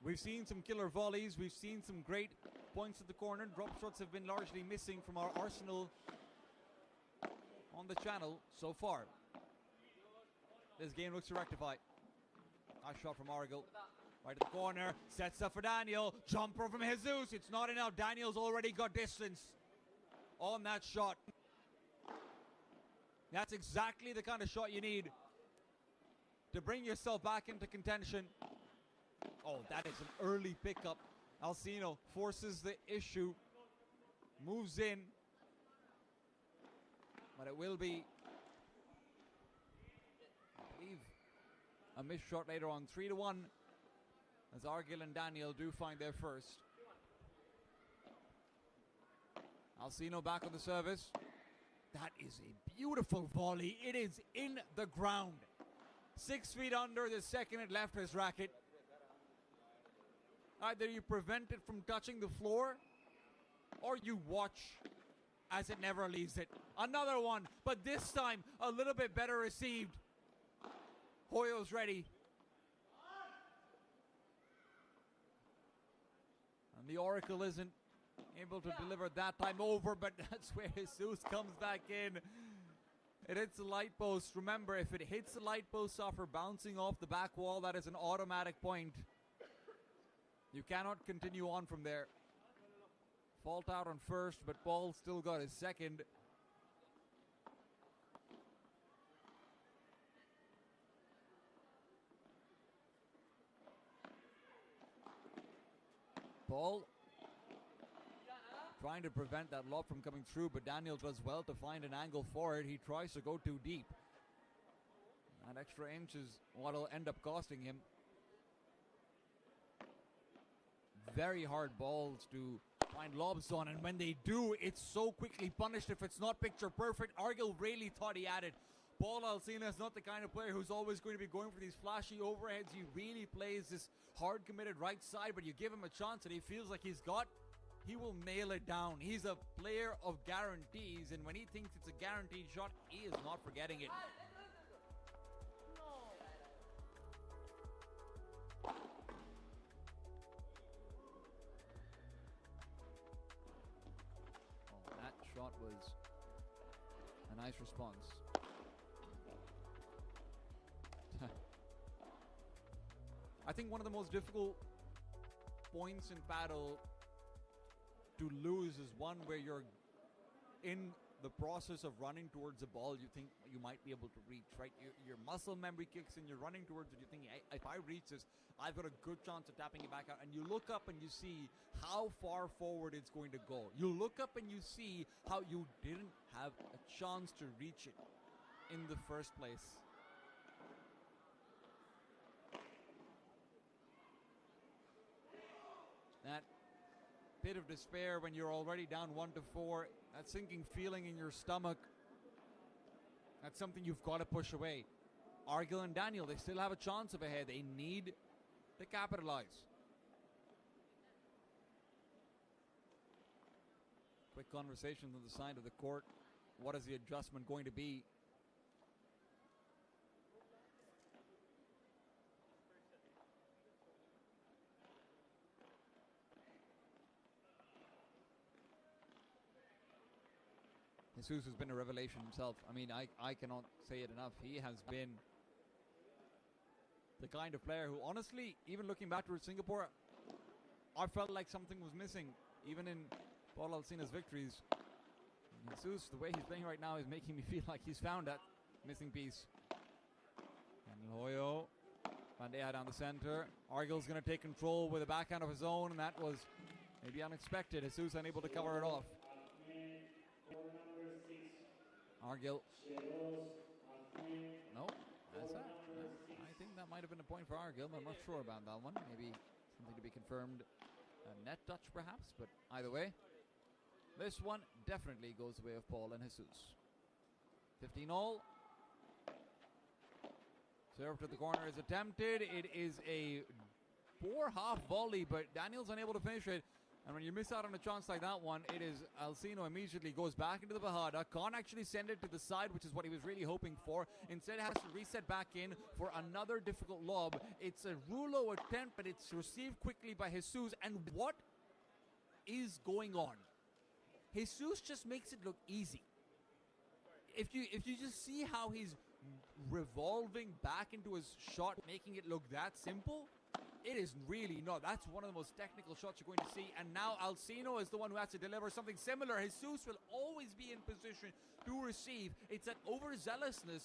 We've seen some killer volleys. We've seen some great points at the corner. Drop shots have been largely missing from our arsenal on the channel so far. This game looks to rectify. Nice shot from Argil. Right at the corner. Sets up for Daniel. Jumper from Jesus. It's not enough. Daniel's already got distance on that shot. That's exactly the kind of shot you need to bring yourself back into contention. Oh, that is an early pickup. Alcino forces the issue, moves in, but it will be, I believe, a missed shot later on. 3-1 as Argil and Daniel do find their first. Alcino back on the service. That is a beautiful volley. It is in the ground. 6 feet under, the second it left his racket. Either you prevent it from touching the floor, or you watch as it never leaves it. Another one, but this time a little bit better received. Hoyo's ready. And the Oracle isn't able to deliver that time over, but that's where Jesus comes back in. It hits the light post. Remember, if it hits the light post after bouncing off the back wall, that is an automatic point. You cannot continue on from there. Fault out on first, but Paul still got his second. Paul trying to prevent that lob from coming through, but Daniel does well to find an angle for it. He tries to go too deep. That extra inch is what will end up costing him. Very hard balls to find lobs on, and when they do, it's so quickly punished if it's not picture perfect. Argil really thought he had it. Paul Alcina is not the kind of player who's always going to be going for these flashy overheads. He really plays this hard committed right side, but you give him a chance and he feels like he will nail it down. He's a player of guarantees, and when he thinks it's a guaranteed shot, he is not forgetting it. Oh, that shot was a nice response. I think one of the most difficult points in paddle to lose is one where you're in the process of running towards a ball you think you might be able to reach, right? Your muscle memory kicks in, you're running towards it, you think, hey, if I reach this, I've got a good chance of tapping it back out. And you look up and you see how far forward it's going to go. You look up and you see how you didn't have a chance to reach it in the first place. That pit of despair when you're already down 1-4, that sinking feeling in your stomach, that's something you've got to push away. Argil and Daniel, they still have a chance of ahead. They need to capitalize. Quick conversations on the side of the court. What is the adjustment going to be? Jesus has been a revelation himself. I mean, I cannot say it enough. He has been the kind of player who, honestly, even looking back towards Singapore, I felt like something was missing, even in Paul Alcina's victories. Jesus, the way he's playing right now is making me feel like he's found that missing piece. And Hoyo, Pandya down the center. Argil's going to take control with a backhand of his own, and that was maybe unexpected. Jesus unable to cover it off. Argil. No, that's that. I think that might have been a point for Argil, but I'm not sure about that one. Maybe something to be confirmed. A net touch, perhaps, but either way, this one definitely goes the way of Paul and Jesus. 15-all. Serve to the corner is attempted. It is a poor half volley, but Daniel's unable to finish it. And when you miss out on a chance like that one, it is Alcino immediately goes back into the Bahada. Can't actually send it to the side, which is what he was really hoping for. Instead has to reset back in for another difficult lob. It's a Rulo attempt, but it's received quickly by Jesus. And what is going on? Jesus just makes it look easy. If you just see how he's revolving back into his shot, making it look that simple, it is really not. That's one of the most technical shots you're going to see. And now Alcino is the one who has to deliver something similar. Jesus will always be in position to receive. It's that overzealousness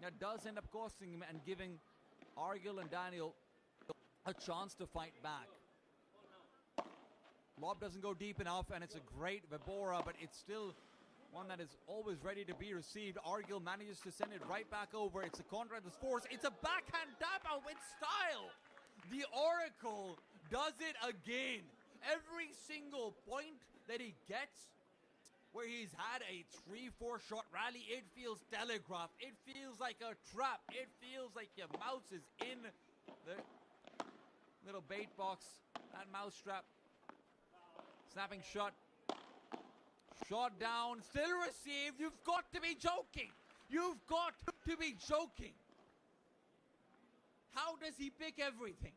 that does end up costing him and giving Argil and Daniel a chance to fight back. Lob doesn't go deep enough, and it's a great Vibora, but it's still one that is always ready to be received. Argil manages to send it right back over. It's a Conrad's force. It's a backhand tap out with style. The Oracle does it again. Every single point that he gets, where he's had a 3-4 shot rally, it feels telegraphed. It feels like a trap. It feels like your mouse is in the little bait box. That mouse trap. Snapping shot. Shot down. Still received. You've got to be joking. You've got to be joking. How does he pick everything?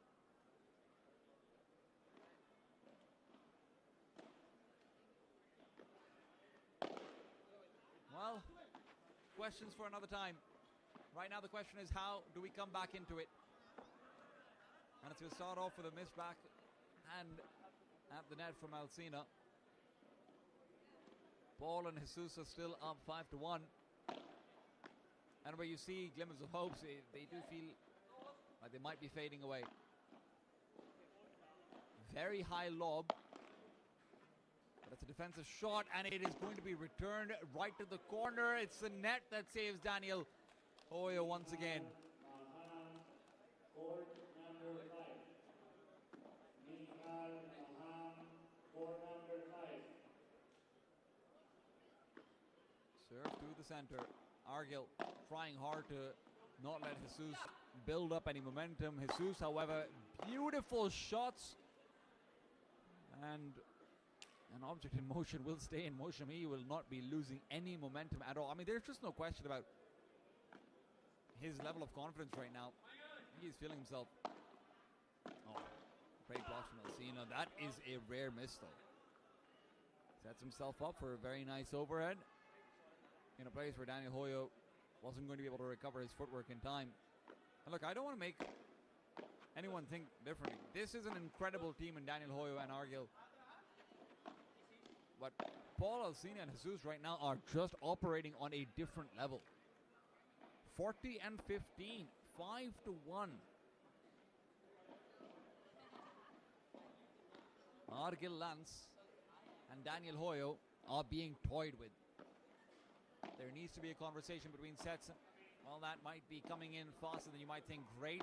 Well, questions for another time. Right now the question is, how do we come back into it? And it's going to start off with a miss back and at the net from Alcina. Paul and Jesus are still up 5-1. And where you see glimmers of hope, they do feel like they might be fading away. Very high lob. But it's a defensive shot, and it is going to be returned right to the corner. It's the net that saves Daniel Hoyo once again. Serve to the center. Argil trying hard to not let Jesus build up any momentum. Jesus, however, beautiful shots. And an object in motion will stay in motion. He will not be losing any momentum at all. I mean, there's just no question about his level of confidence right now. He's feeling himself. Oh, great blocks from Alcina. That is a rare miss, though. Sets himself up for a very nice overhead in a place where Daniel Hoyo wasn't going to be able to recover his footwork in time. And look, I don't want to make anyone think differently. This is an incredible team in Daniel Hoyo and Argil. But Paul Alcina and Jesus right now are just operating on a different level. 40 and 15, 5-1. Argil Lance and Daniel Hoyo are being toyed with. There needs to be a conversation between sets. Well, that might be coming in faster than you might think. Great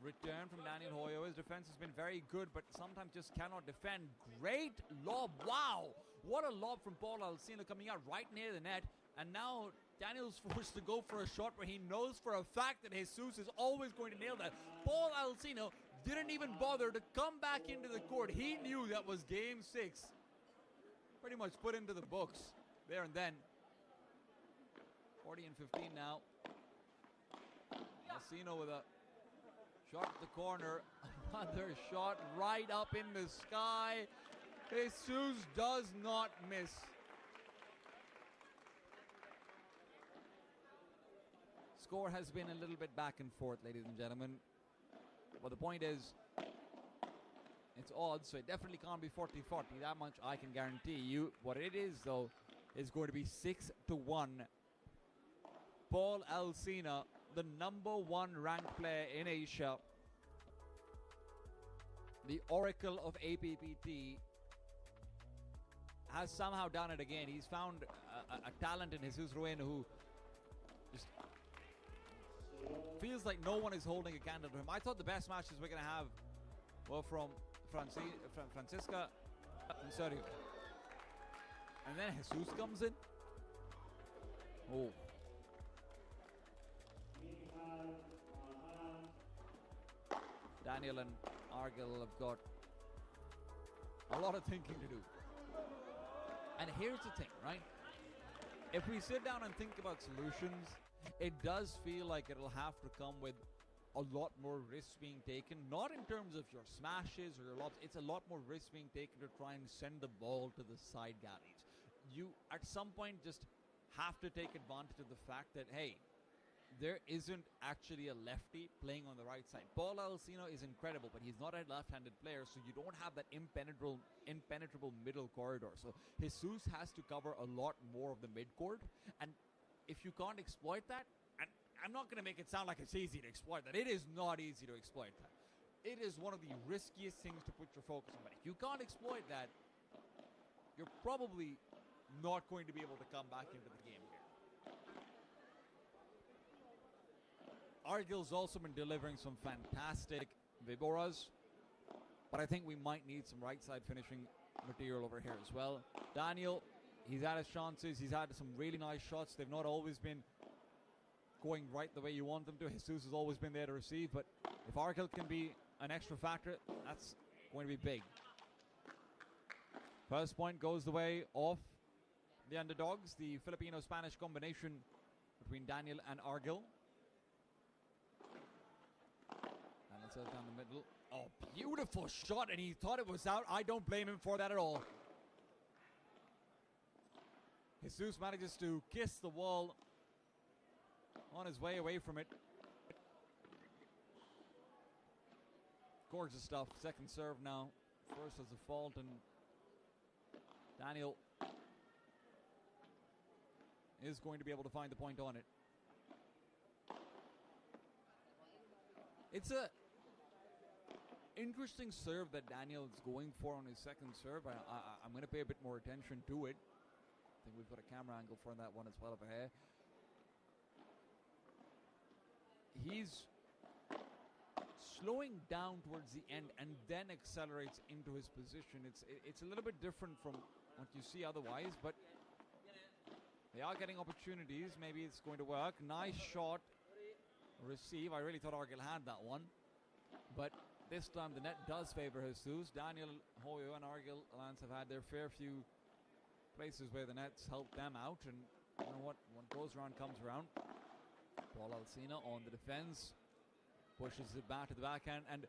return from Daniel Hoyo. His defense has been very good, but sometimes just cannot defend. Great lob. Wow. What a lob from Paul Alcina coming out right near the net. And now Daniel's forced to go for a shot where he knows for a fact that Jesus is always going to nail that. Paul Alcina didn't even bother to come back into the court. He knew that was game 6. Pretty much put into the books there and then. 40 and 15 now. Alcina with a shot at the corner. Another shot right up in the sky. Jesus does not miss. Score has been a little bit back and forth, ladies and gentlemen. But the point is, it's odds, so it definitely can't be 40-40. That much I can guarantee you. What it is, though, is going to be 6-1. Paul Alcina, the #1 ranked player in Asia, the Oracle of APPT, has somehow done it again. He's found a talent in Jesus Rueno who just feels like no one is holding a candle to him. I thought the best matches we're going to have were from Francisca and Sergio. And then Jesus comes in. Oh. Daniel and Argil have got a lot of thinking to do. And here's the thing, right? If we sit down and think about solutions, it does feel like it'll have to come with a lot more risks being taken. Not in terms of your smashes or your lobs. It's a lot more risk being taken to try and send the ball to the side galleries. You, at some point, just have to take advantage of the fact that, hey, there isn't actually a lefty playing on the right side. Paul Alcina is incredible, but he's not a left-handed player, so you don't have that impenetrable middle corridor. So Jesus has to cover a lot more of the mid-court, and if you can't exploit that, and I'm not going to make it sound like it's easy to exploit that. It is not easy to exploit that. It is one of the riskiest things to put your focus on. But if you can't exploit that, you're probably not going to be able to come back into the game here. Argil's also been delivering some fantastic Viboras, but I think we might need some right side finishing material over here as well. Daniel, he's had his chances, he's had some really nice shots. They've not always been going right the way you want them to. Jesus has always been there to receive, but if Argil can be an extra factor, that's going to be big. First point goes the way of the underdogs, the Filipino-Spanish combination between Daniel and Argil. And it's down the middle. Oh, beautiful shot, and he thought it was out. I don't blame him for that at all. Jesus manages to kiss the wall on his way away from it. Gorgeous stuff. Second serve now. First as a fault, and Daniel is going to be able to find the point on it. It's a interesting serve that Daniel is going for on his second serve. I'm going to pay a bit more attention to it. I think we've got a camera angle for that one as well over here. He's slowing down towards the end and then accelerates into his position. It's a little bit different from what you see otherwise, but they are getting opportunities. Maybe it's going to work. Nice shot. Receive. I really thought Argil had that one, but this time the net does favor Jesus. Daniel Hoyo and Argil Lance have had their fair few places where the nets helped them out, and you know what? What goes around comes around. Paul Alsina on the defense, pushes it back to the backhand, and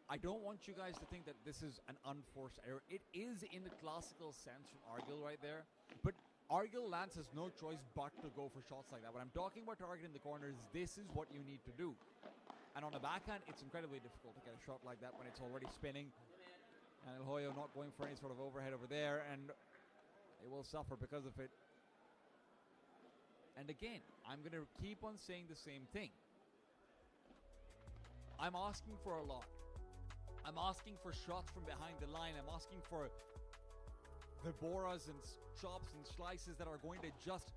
I don't want you guys to think that this is an unforced error. It is in the classical sense from Argil right there, but Argil Lance has no choice but to go for shots like that. When I'm talking about targeting the corners, this is what you need to do. And on the backhand, it's incredibly difficult to get a shot like that when it's already spinning. And El Hoyo not going for any sort of overhead over there, and they will suffer because of it. And again, I'm going to keep on saying the same thing. I'm asking for a lot. I'm asking for shots from behind the line. I'm asking for Viboras and chops and slices that are going to just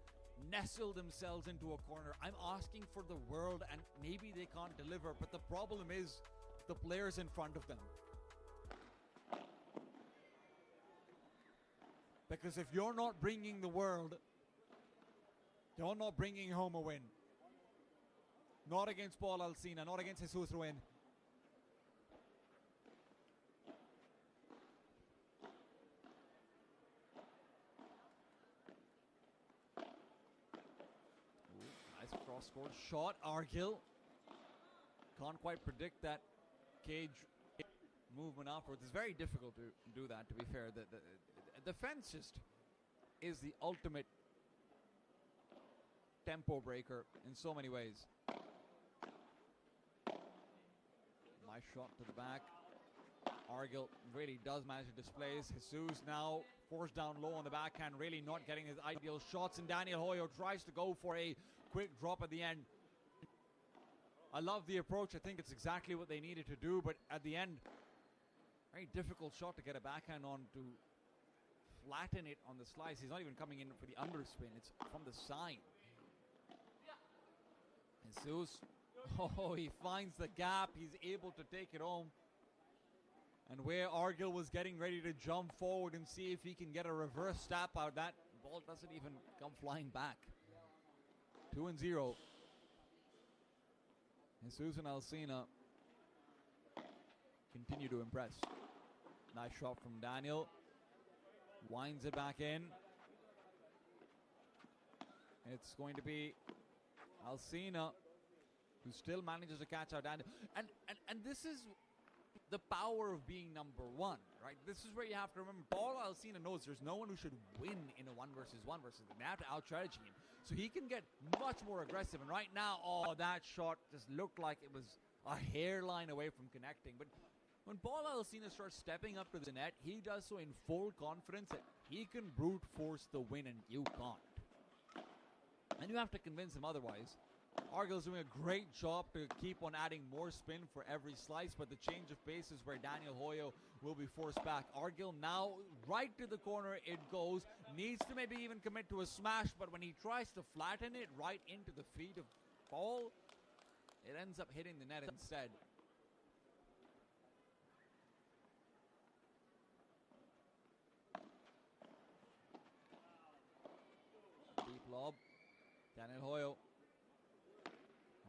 nestle themselves into a corner. I'm asking for the world, and maybe they can't deliver, but the problem is the players in front of them. Because if you're not bringing the world, you're not bringing home a win. Not against Paul Alsina, not against Jesus Ruin. Nice cross-court shot. Argil can't quite predict that cage movement afterwards. It's very difficult to do that, to be fair. The defense just is the ultimate tempo breaker in so many ways. Nice shot to the back. Argil really does manage to displace. Jesus now forced down low on the backhand, really not getting his ideal shots, and Daniel Hoyo tries to go for a quick drop at the end. I love the approach. I think it's exactly what they needed to do, but at the end, very difficult shot to get a backhand on to flatten it on the slice. He's not even coming in for the underspin. It's from the side. Jesus, oh, he finds the gap. He's able to take it home. And where Argil was getting ready to jump forward and see if he can get a reverse step out, that ball doesn't even come flying back. 2-0. Jesus and Alsina continue to impress. Nice shot from Daniel. Winds it back in. It's going to be Alsina who still manages to catch out Daniel. And this is the power of being number one, right? This is where you have to remember, Paul Alsina knows there's no one who should win in a 1 versus 1 versus them. They have to out-strategy him. So he can get much more aggressive. And right now, oh, that shot just looked like it was a hairline away from connecting. But when Paul Alsina starts stepping up to the net, he does so in full confidence that he can brute force the win and you can't. And you have to convince him otherwise. Argil's doing a great job to keep on adding more spin for every slice, but the change of pace is where Daniel Hoyo will be forced back. Argil now right to the corner it goes. Needs to maybe even commit to a smash, but when he tries to flatten it right into the feet of Paul, it ends up hitting the net instead. Deep lob. Daniel Hoyo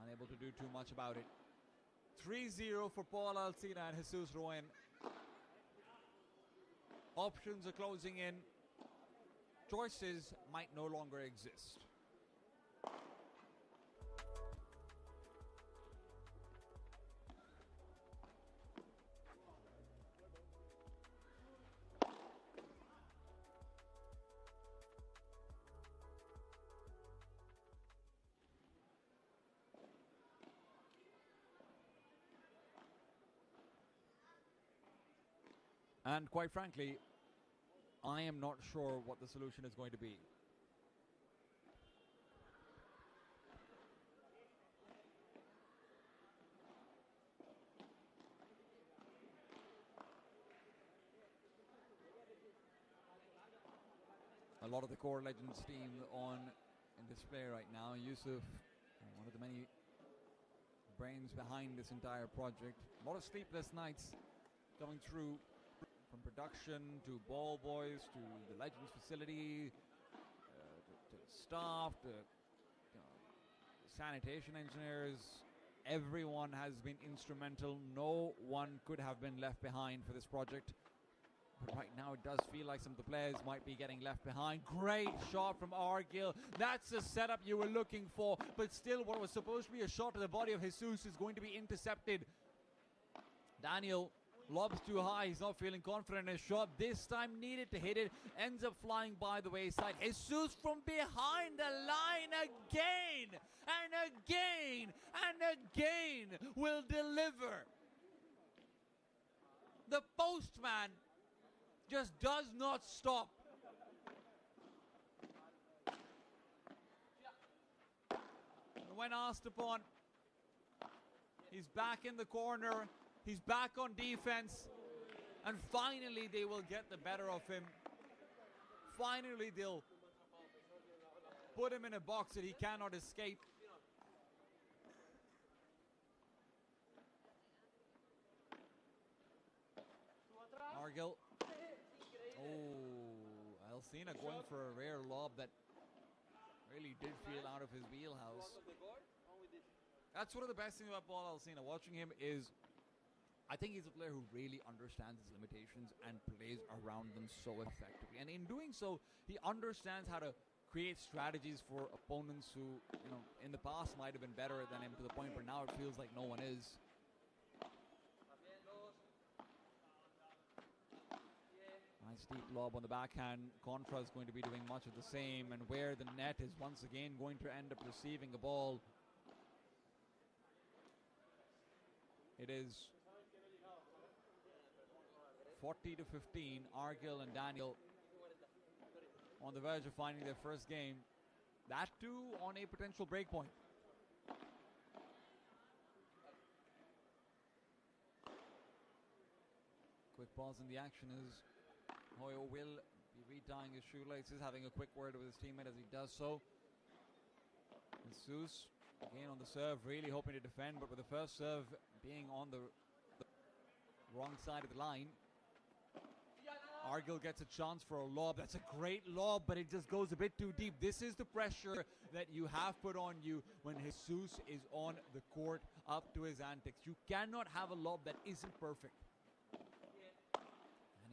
unable to do too much about it. 3-0 for Paul Alsina and Jesus Roen. Options are closing in. Choices might no longer exist. And quite frankly, I am not sure what the solution is going to be. A lot of the core legends team on in display right now. Yusuf, one of the many brains behind this entire project. A lot of sleepless nights coming through, from production to ball boys to the Legends facility, to staff, to sanitation engineers. Everyone has been instrumental. No one could have been left behind for this project. But right now it does feel like some of the players might be getting left behind. Great shot from Argil. That's the setup you were looking for. But still, what was supposed to be a shot to the body of Jesus is going to be intercepted. Daniel lobs too high. He's not feeling confident in his shot. This time needed to hit it. Ends up flying by the wayside. Jesus from behind the line again and again and again will deliver. The postman just does not stop. When asked upon, he's back in the corner. He's back on defense, and finally they will get the better of him. Finally they'll put him in a box that he cannot escape. Argil. Oh, Alsina going for a rare lob that really did feel out of his wheelhouse. That's one of the best things about Paul Alsina. Watching him is, I think he's a player who really understands his limitations and plays around them so effectively. And in doing so, he understands how to create strategies for opponents who, in the past might have been better than him, to the point where now it feels like no one is. Nice deep lob on the backhand. Contra is going to be doing much of the same, and where the net is once again going to end up receiving the ball. It is 40-15. Argil and Daniel on the verge of finding their first game. That too on a potential break point. Quick pause in the action as Hoyo will be retying his shoelaces, having a quick word with his teammate as he does so. Jesus again on the serve, really hoping to defend, but with the first serve being on the wrong side of the line. Argil gets a chance for a lob. That's a great lob, but it just goes a bit too deep. This is the pressure that you have put on you when Jesus is on the court up to his antics. You cannot have a lob that isn't perfect.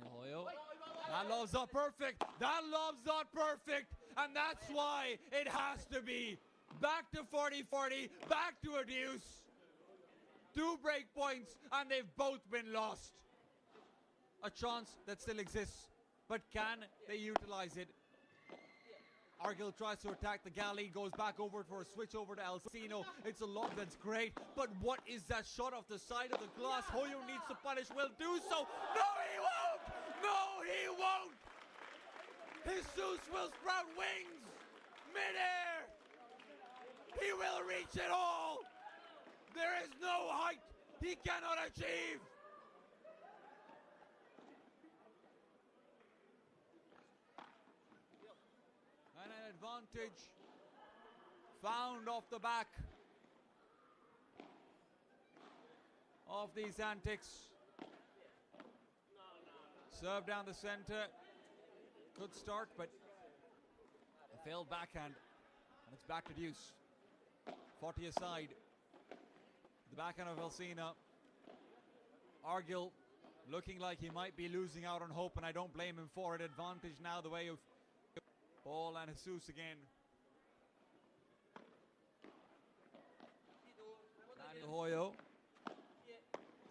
Daniel Hoyo. That lob's not perfect. That lob's not perfect. And that's why it has to be back to 40-40, back to a deuce. 2 break points, and they've both been lost. A chance that still exists, but can they utilize it? Argil tries to attack the galley, goes back over for a switch over to Alsino. It's a lob that's great, but what is that shot off the side of the glass? Hoyo needs to punish, will do so. No, he won't! No, he won't! Jesus will sprout wings midair! He will reach it all. There is no height he cannot achieve. And an advantage found off the back of these antics. Serve down the center. Good start, but a failed backhand. And it's back to deuce. 40 aside. The backhand of Alsina. Argil looking like he might be losing out on hope, and I don't blame him for it. Advantage now the way of Paul and Jesus again. Daniel Hoyo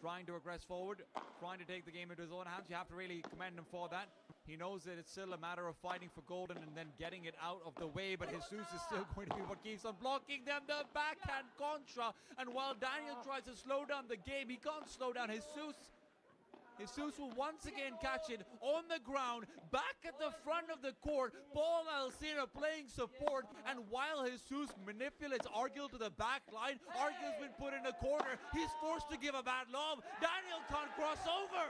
trying to aggress forward, trying to take the game into his own hands. You have to really commend him for that. He knows that it's still a matter of fighting for golden and then getting it out of the way, but Jesus is still going to be what keeps on blocking them. The backhand contra, and while Daniel tries to slow down the game, he can't slow down Jesus. Jesus will once again catch it on the ground, back at the front of the court. Paul Alsina playing support, and while Jesus manipulates Argil to the back line, Argil's been put in a corner. He's forced to give a bad lob. Daniel can't cross over.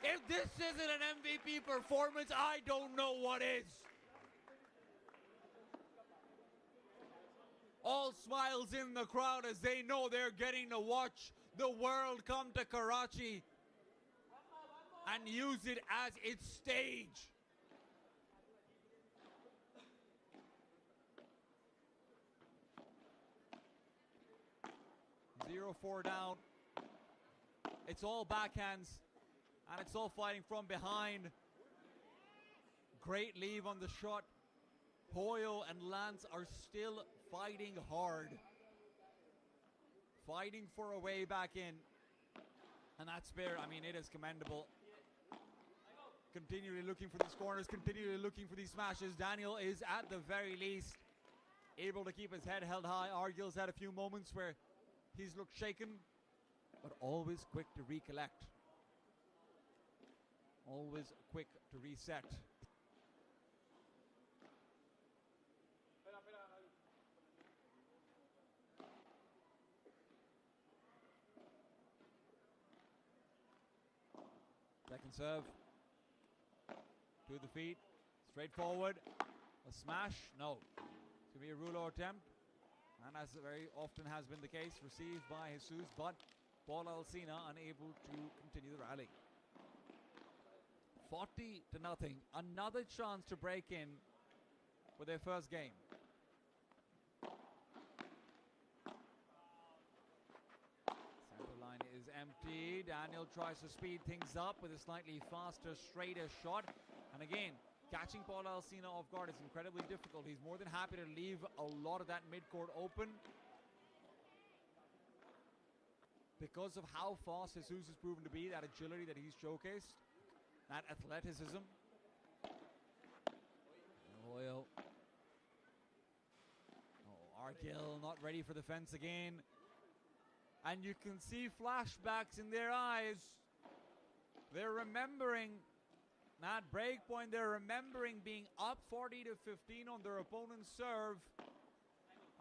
If this isn't an MVP performance, I don't know what is. All smiles in the crowd as they know they're getting to watch the world come to Karachi and use it as its stage. Zero 4 down. It's all backhands and it's all fighting from behind. Great leave on the shot. Hoyo and Lance are still fighting hard. Fighting for a way back in. And that's fair. I mean, it is commendable. Continually looking for these corners, continually looking for these smashes. Daniel is, at the very least, able to keep his head held high. Argil's had a few moments where he's looked shaken, but always quick to recollect. Always quick to reset. Second serve. To the feet. Straight forward. A smash. No. It's going to be a Rulo attempt. And as very often has been the case, received by Jesus, but Paul Alsina unable to continue the rally. 40-0. Another chance to break in for their first game. Center line is empty. Daniel tries to speed things up with a slightly faster, straighter shot. And again, catching Paul Alsina off guard is incredibly difficult. He's more than happy to leave a lot of that midcourt open because of how fast Jesus has proven to be, that agility that he's showcased, that athleticism. Hoyo. Oh, Argil not ready for the fence again. And you can see flashbacks in their eyes. They're remembering that break point. They're remembering being up 40-15 on their opponent's serve.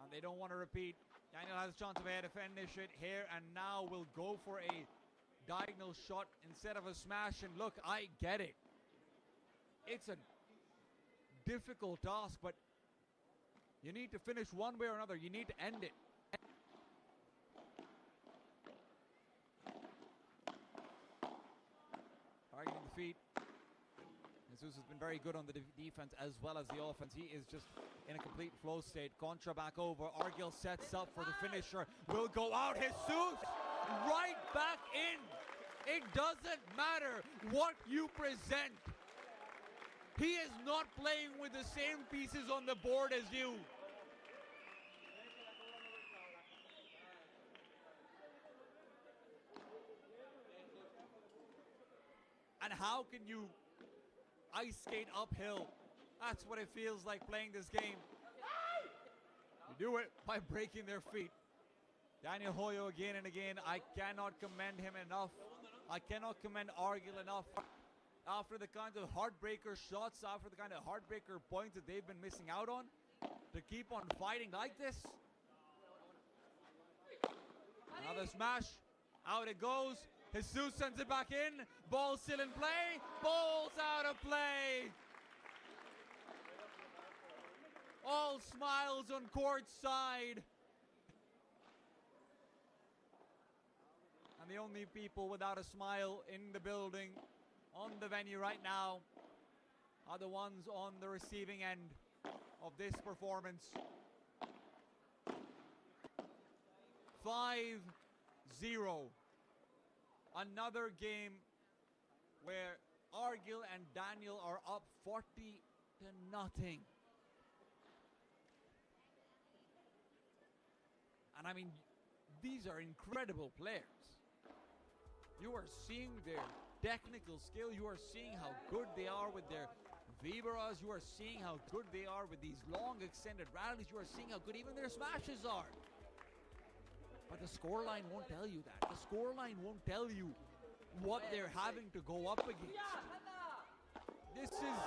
And they don't want to repeat. Daniel has a chance of to finish it here and now will go for a diagonal shot instead of a smash. And look, I get it. It's a difficult task, but you need to finish one way or another. You need to end it. Targeting the feet. Jesus has been very good on the defense as well as the offense. He is just in a complete flow state. Contra back over. Argil sets up for the finisher. Will go out. Jesus right back in. It doesn't matter what you present. He is not playing with the same pieces on the board as you. And how can you ice skate uphill? That's what it feels like playing this game. You do it by breaking their feet. Daniel Hoyo again and again. I cannot commend him enough. I cannot commend Argil enough. After the kinds of heartbreaker shots, after the kind of heartbreaker points that they've been missing out on, to keep on fighting like this. Another smash. Out it goes. Jesus sends it back in. Ball still in play. Ball's out of play. All smiles on court side. And the only people without a smile in the building, on the venue right now, are the ones on the receiving end of this performance. 5-0. Another game where Argil and Daniel are up 40-0. And I mean, these are incredible players. You are seeing their technical skill. You are seeing how good they are with their vibras. You are seeing how good they are with these long extended rallies. You are seeing how good even their smashes are. But the scoreline won't tell you that. The scoreline won't tell you what they're having to go up against. This is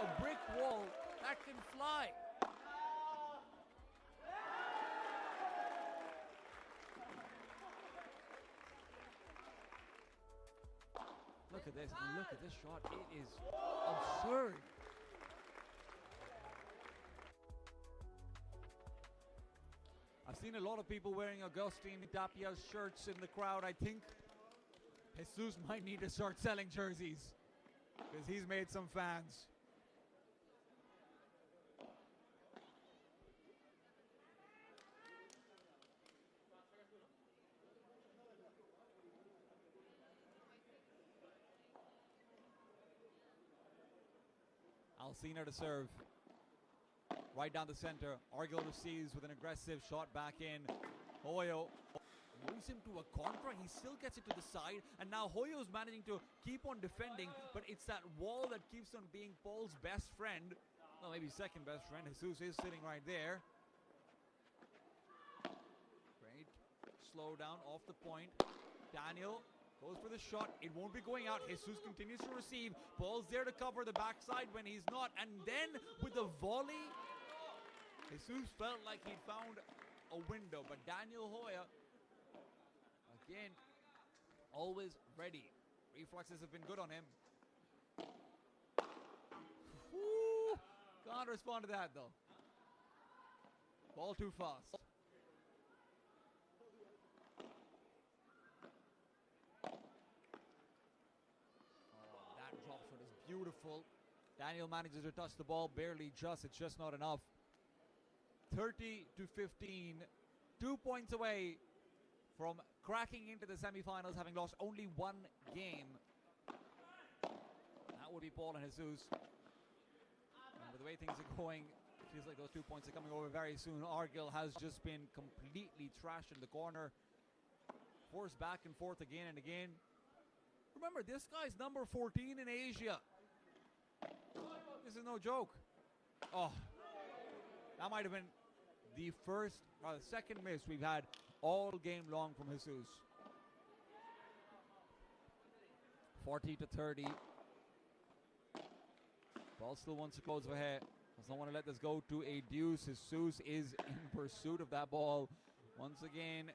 a brick wall that can fly. Look at this. Look at this shot. It is absurd. I've seen a lot of people wearing Agustin Tapia's shirts in the crowd. I think Jesus might need to start selling jerseys because he's made some fans. Alcina to serve. Right down the center. Argil receives with an aggressive shot back in. Hoyo moves him to a contra. He still gets it to the side. And now Hoyo's managing to keep on defending. But it's that wall that keeps on being Paul's best friend. Well, maybe second best friend. Jesus is sitting right there. Great. Slow down off the point. Daniel goes for the shot. It won't be going out. Jesus continues to receive. Paul's there to cover the backside when he's not. And then with the volley, Jesus felt like he'd found a window. But Daniel Hoyo, again, always ready. Reflexes have been good on him. Woo! Can't respond to that, though. Ball too fast. Beautiful. Daniel manages to touch the ball, barely just. It's just not enough. 30-15. 2 points away from cracking into the semifinals, having lost only one game. That would be Paul and Jesus. And with the way things are going, it feels like those 2 points are coming over very soon. Argil has just been completely trashed in the corner. Forced back and forth again and again. Remember, this guy's number 14 in Asia. This is no joke. Oh, that might have been the first or the second miss we've had all game long from Jesus. 40-30. Ball still wants to close ahead. Does not want to let this go to a deuce. Jesus is in pursuit of that ball. Once again,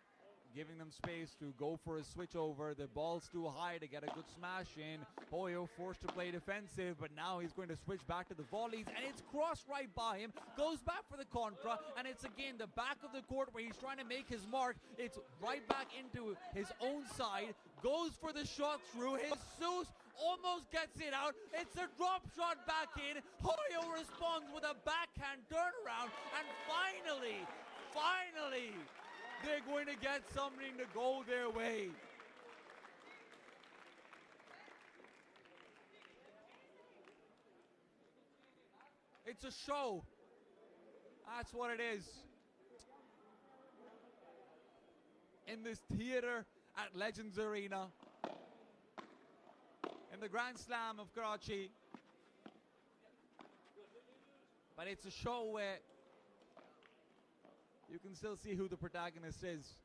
giving them space to go for a switch over. The ball's too high to get a good smash in. Hoyo forced to play defensive, but now he's going to switch back to the volleys, and it's crossed right by him. Goes back for the contra, and it's again the back of the court where he's trying to make his mark. It's right back into his own side. Goes for the shot through. Jesus almost gets it out. It's a drop shot back in. Hoyo responds with a backhand turnaround, and finally, they're going to get something to go their way. It's a show. That's what it is. In this theater at Legends Arena, in the Grand Slam of Karachi. But it's a show where you can still see who the protagonist is.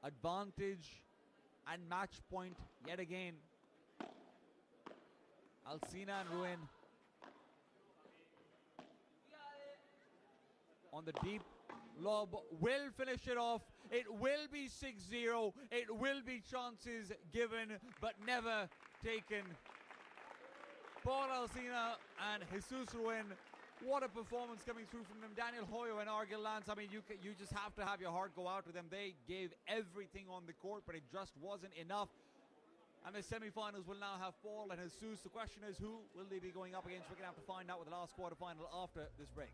Advantage and match point yet again. Alcina and Ruin. on the deep lob will finish it off. It will be 6-0. It will be chances given but never taken. Paul Alsina and Jesus Ruin, what a performance coming through from them. Daniel Hoyo and Argil Lance, I mean, you just have to have your heart go out to them. They gave everything on the court, but it just wasn't enough. And the semi-finals will now have Paul and Jesus. The question is, who will they be going up against? We're going to have to find out with the last quarterfinal after this break.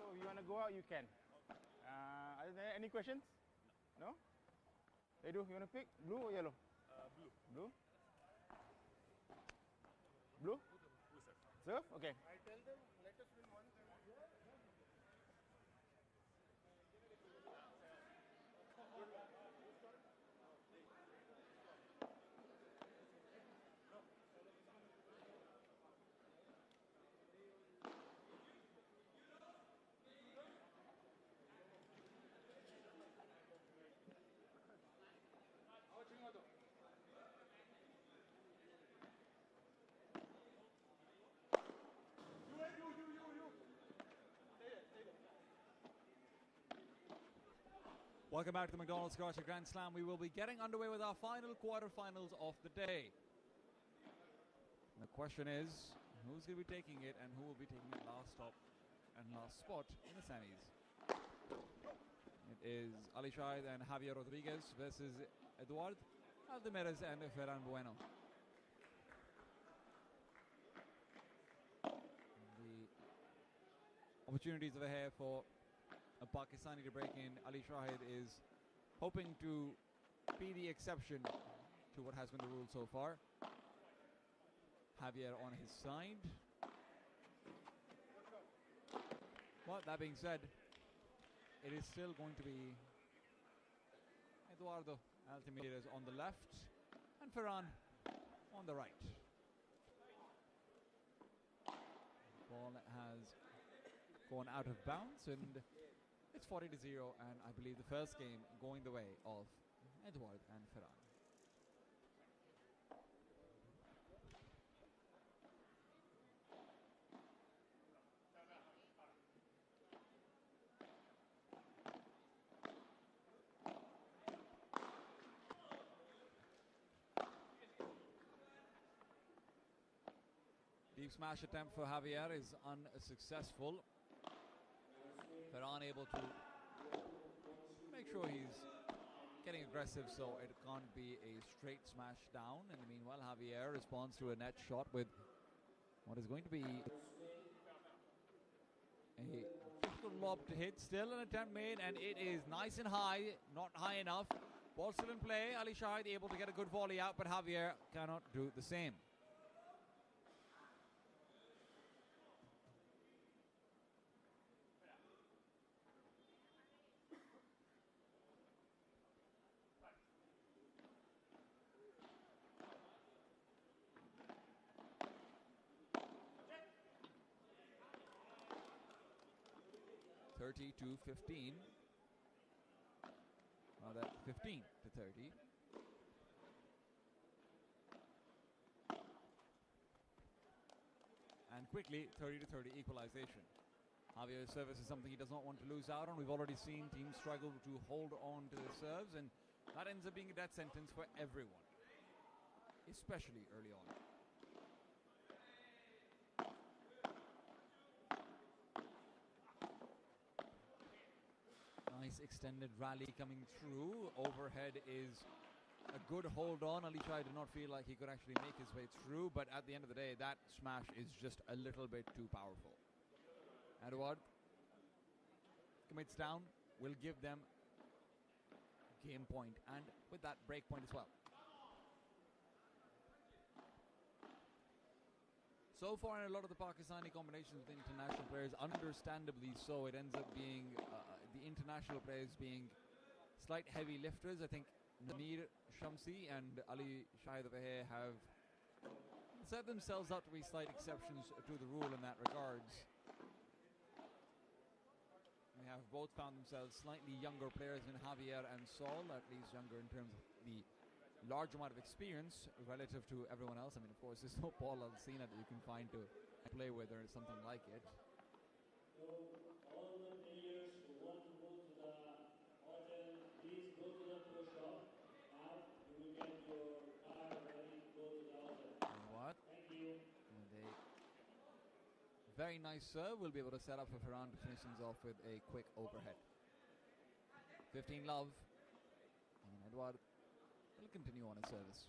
So if you want to go out, you can. Are there any questions? No? Edu, you want to pick blue or yellow? Blue. Blue? Blue? Serve? Okay. I tell them, let us win one. Welcome back to the McDonald's Karachi Grand Slam. We will be getting underway with our final quarterfinals of the day. And the question is, who's going to be taking it and who will be taking it last stop and last spot in the semis? It is Ali Shahid and Javier Rodriguez versus Eduard Aldemeres and Ferran Bueno. The opportunities over here for a Pakistani to break in. Ali Shahid is hoping to be the exception to what has been the rule so far. Javier on his side. Well, that being said, it is still going to be Eduardo Aldemeres on the left and Ferran on the right. Ball has gone out of bounds and it's 40-0, and I believe the first game going the way of Eduard and Ferran. Deep smash attempt for Javier is unsuccessful. Ferran able to make sure he's getting aggressive so it can't be a straight smash down. In the meanwhile, Javier responds to a net shot with what is going to be a difficult lob to hit. Still an attempt made, and it is nice and high, not high enough. Ball still in play. Ali Shahid able to get a good volley out, but Javier cannot do the same. To 15. That 15 to 30. And quickly 30 to 30 equalization. Javier's service is something he does not want to lose out on. We've already seen teams struggle to hold on to their serves, and that ends up being a death sentence for everyone, especially early on. Nice extended rally coming through. Overhead is a good hold on. Ali Shahid did not feel like he could actually make his way through, but at the end of the day, that smash is just a little bit too powerful. Edward commits down, will give them game point, and with that, break point as well. So far in a lot of the Pakistani combinations with international players, understandably so, it ends up being the international players being slight heavy lifters. I think Namir Shamsi and Ali Shahid over here have set themselves up to be slight exceptions to the rule in that regards. They have both found themselves slightly younger players than Javier and Saul, at least younger in terms of the large amount of experience relative to everyone else. I mean, of course, there's no Paul Alsina that you can find to play with or something like it. All the players who want to go to the hotel, please go to the pro shop. Now you will get your car ready to go to the hotel. What? Thank you. And a very nice serve. We'll be able to set up for Ferran to finish things off with a quick overhead. 15 love. And Edward will continue on his service.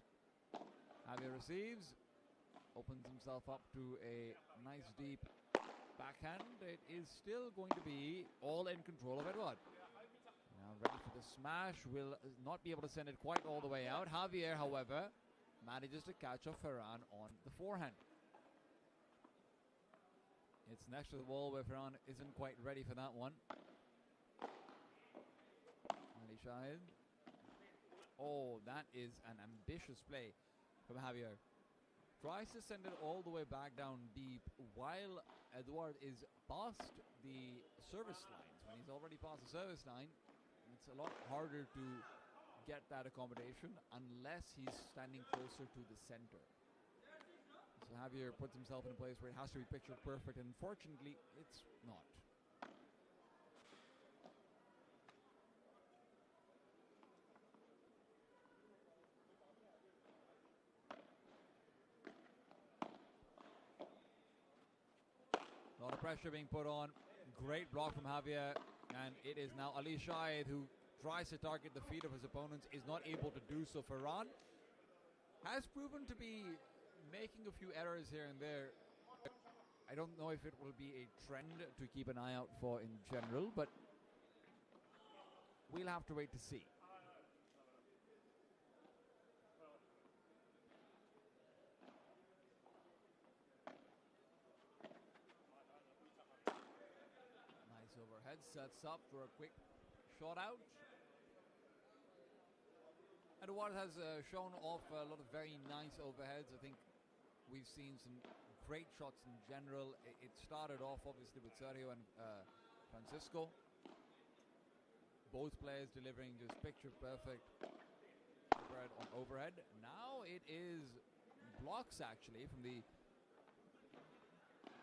Javier receives, opens himself up to a nice deep backhand. It is still going to be all in control of Edward. Now ready for the smash, will not be able to send it quite all the way out. Javier, however, manages to catch off Ferran on the forehand. It's next to the wall where Ferran isn't quite ready for that one. Ali Shahid. Oh, that is an ambitious play from Javier. Tries to send it all the way back down deep while Edward is past the service lines. When he's already past the service line, it's a lot harder to get that accommodation unless he's standing closer to the center. So Javier puts himself in a place where it has to be picture perfect, and unfortunately, it's not. A lot of pressure being put on. Great block from Javier, and it is now Ali Shahid who tries to target the feet of his opponents, is not able to do so. Ferran has proven to be making a few errors here and there. I don't know if it will be a trend to keep an eye out for in general, but we'll have to wait to see. Nice overhead, sets up for a quick shot out. Edward has shown off a lot of very nice overheads. I think we've seen some great shots in general. It started off obviously with Sergio and Francisco. Both players delivering just picture perfect overhead on overhead. Now it is blocks actually from the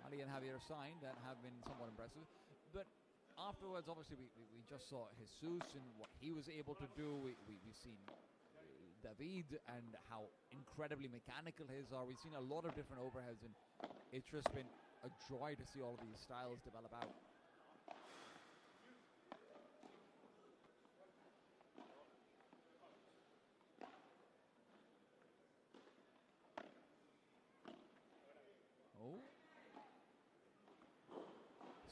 Ali and Javier side that have been somewhat impressive. But afterwards, obviously, we just saw Jesus and what he was able to do. We've seen David and how incredibly mechanical his are. We've seen a lot of different overheads, and it's just been a joy to see all of these styles develop out.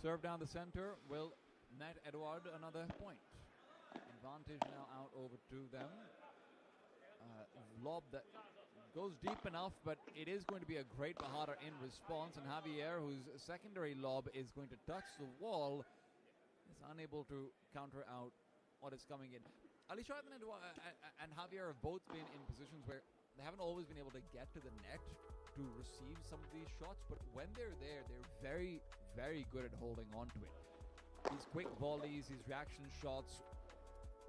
Serve down the center will net Eduard another point. Advantage now out over to them. Lob that goes deep enough, but it is going to be a great Bahada in response, and Javier, whose secondary lob is going to touch the wall, is unable to counter out what is coming in. Ali Shahid and Javier have both been in positions where they haven't always been able to get to the net to receive some of these shots, but when they're there, they're very, very good at holding on to it. These quick volleys, these reaction shots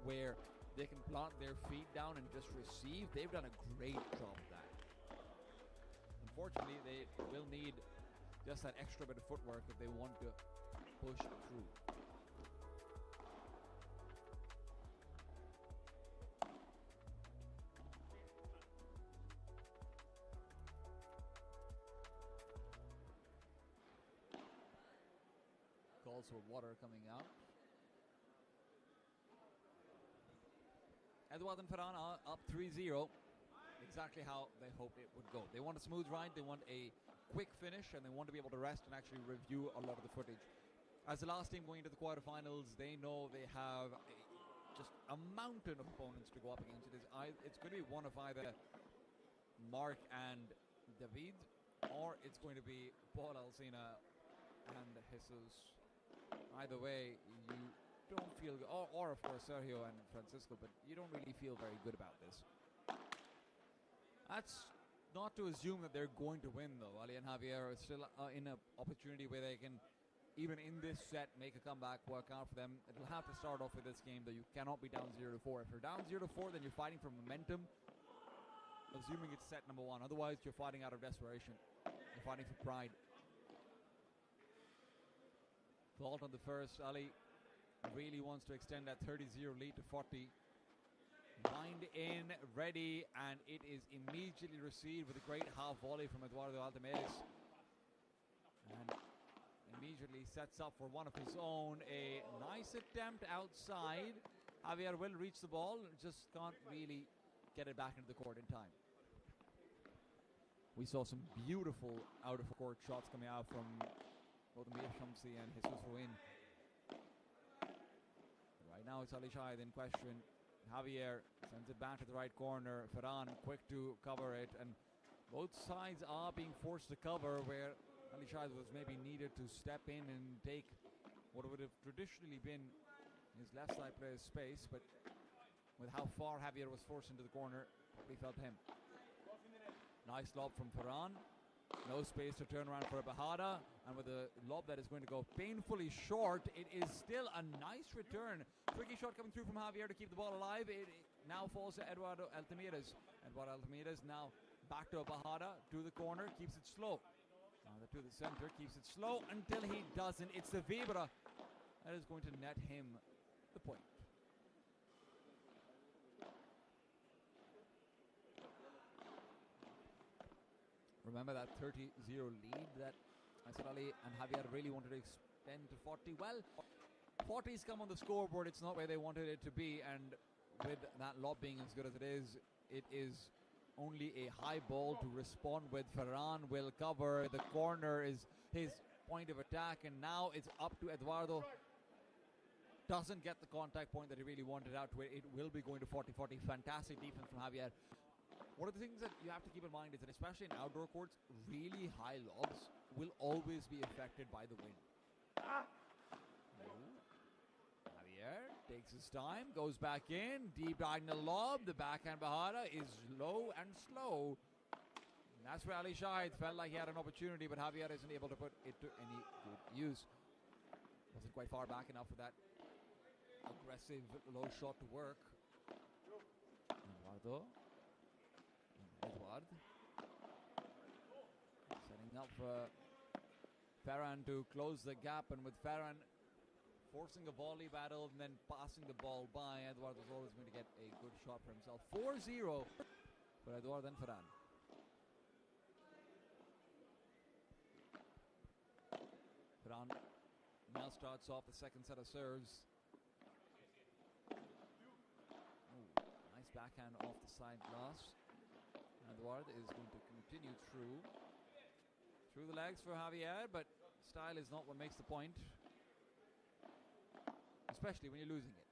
where they can plant their feet down and just receive, they've done a great job of that. Unfortunately, they will need just that extra bit of footwork if they want to push through. Calls for water coming out. Eduard and Ferran are up 3-0. Exactly how they hoped it would go. They want a smooth ride, they want a quick finish, and they want to be able to rest and actually review a lot of the footage. As the last team going into the quarterfinals, they know they have just a mountain of opponents to go up against. It's going to be one of either Mark and David, or it's going to be Paul Alsina and Jesus. Either way, you don't feel good, or of course Sergio and Francisco, but you don't really feel very good about this. That's not to assume that they're going to win, though. Ali and Javier are still in an opportunity where they can, even in this set, make a comeback, work out for them. It'll have to start off with this game, though. You cannot be down 0-4. If you're down 0-4, then you're fighting for momentum, assuming it's set number one. Otherwise, you're fighting out of desperation. You're fighting for pride. Fault on the first. Ali really wants to extend that 30-0 lead to 40. Lined in, ready, and it is immediately received with a great half volley from Eduardo Altamirez. And immediately sets up for one of his own. A nice attempt outside. Javier will reach the ball, just can't really get it back into the court in time. We saw some beautiful out-of-court shots coming out from both Amir Shamsi and Jesus Ruin. Right now it's Ali Shahid in question. Javier sends it back to the right corner. Ferran quick to cover it, and both sides are being forced to cover, where Ali Shahid was maybe needed to step in and take what would have traditionally been his left side player's space, but with how far Javier was forced into the corner, probably felt him. Nice lob from Ferran. No space to turn around for Bahada, and with a lob that is going to go painfully short, it is still a nice return. Tricky shot coming through from Javier to keep the ball alive. It now falls to Eduardo Altamirez. Eduardo Altamirez now back to Bahada, to the corner, keeps it slow. Now to the center, keeps it slow until he doesn't. It's the Vibra that is going to net him the point. Remember that 30-0 lead that Asad Ali and Javier really wanted to extend to 40. Well, 40's come on the scoreboard. It's not where they wanted it to be, and with that lob being as good as it is only a high ball to respond with. Ferran will cover. The corner is his point of attack, and now it's up to Eduardo. Doesn't get the contact point that he really wanted out to it. It will be going to 40-40. Fantastic defense from Javier. One of the things that you have to keep in mind is that, especially in outdoor courts, really high lobs will always be affected by the wind. Javier takes his time, goes back in, deep diagonal lob. The backhand Bahada is low and slow. And that's where Ali Shahid felt like he had an opportunity, but Javier isn't able to put it to any good use. Wasn't quite far back enough for that aggressive low shot to work. Eduardo. Eduard setting up for Ferran to close the gap, and with Ferran forcing a volley battle and then passing the ball by, Eduard was always going to get a good shot for himself. 4-0 for Eduard and Ferran. Ferran now starts off the second set of serves. Ooh, nice backhand off the side glass. Eduard is going to continue through the legs for Javier, but style is not what makes the point. especially when you're losing it.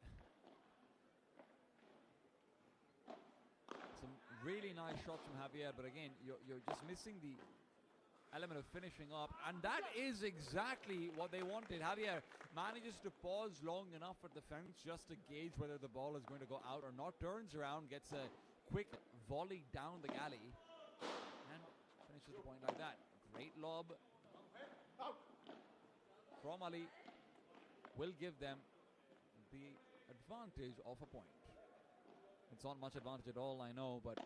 Some really nice shots from Javier, but again, you're just missing the element of finishing up, and that is exactly what they wanted. Javier manages to pause long enough at the fence just to gauge whether the ball is going to go out or not, turns around, gets a quick volley down the galley, and finishes the point like that. Great lob from Ali will give them the advantage of a point. It's not much advantage at all, I know, but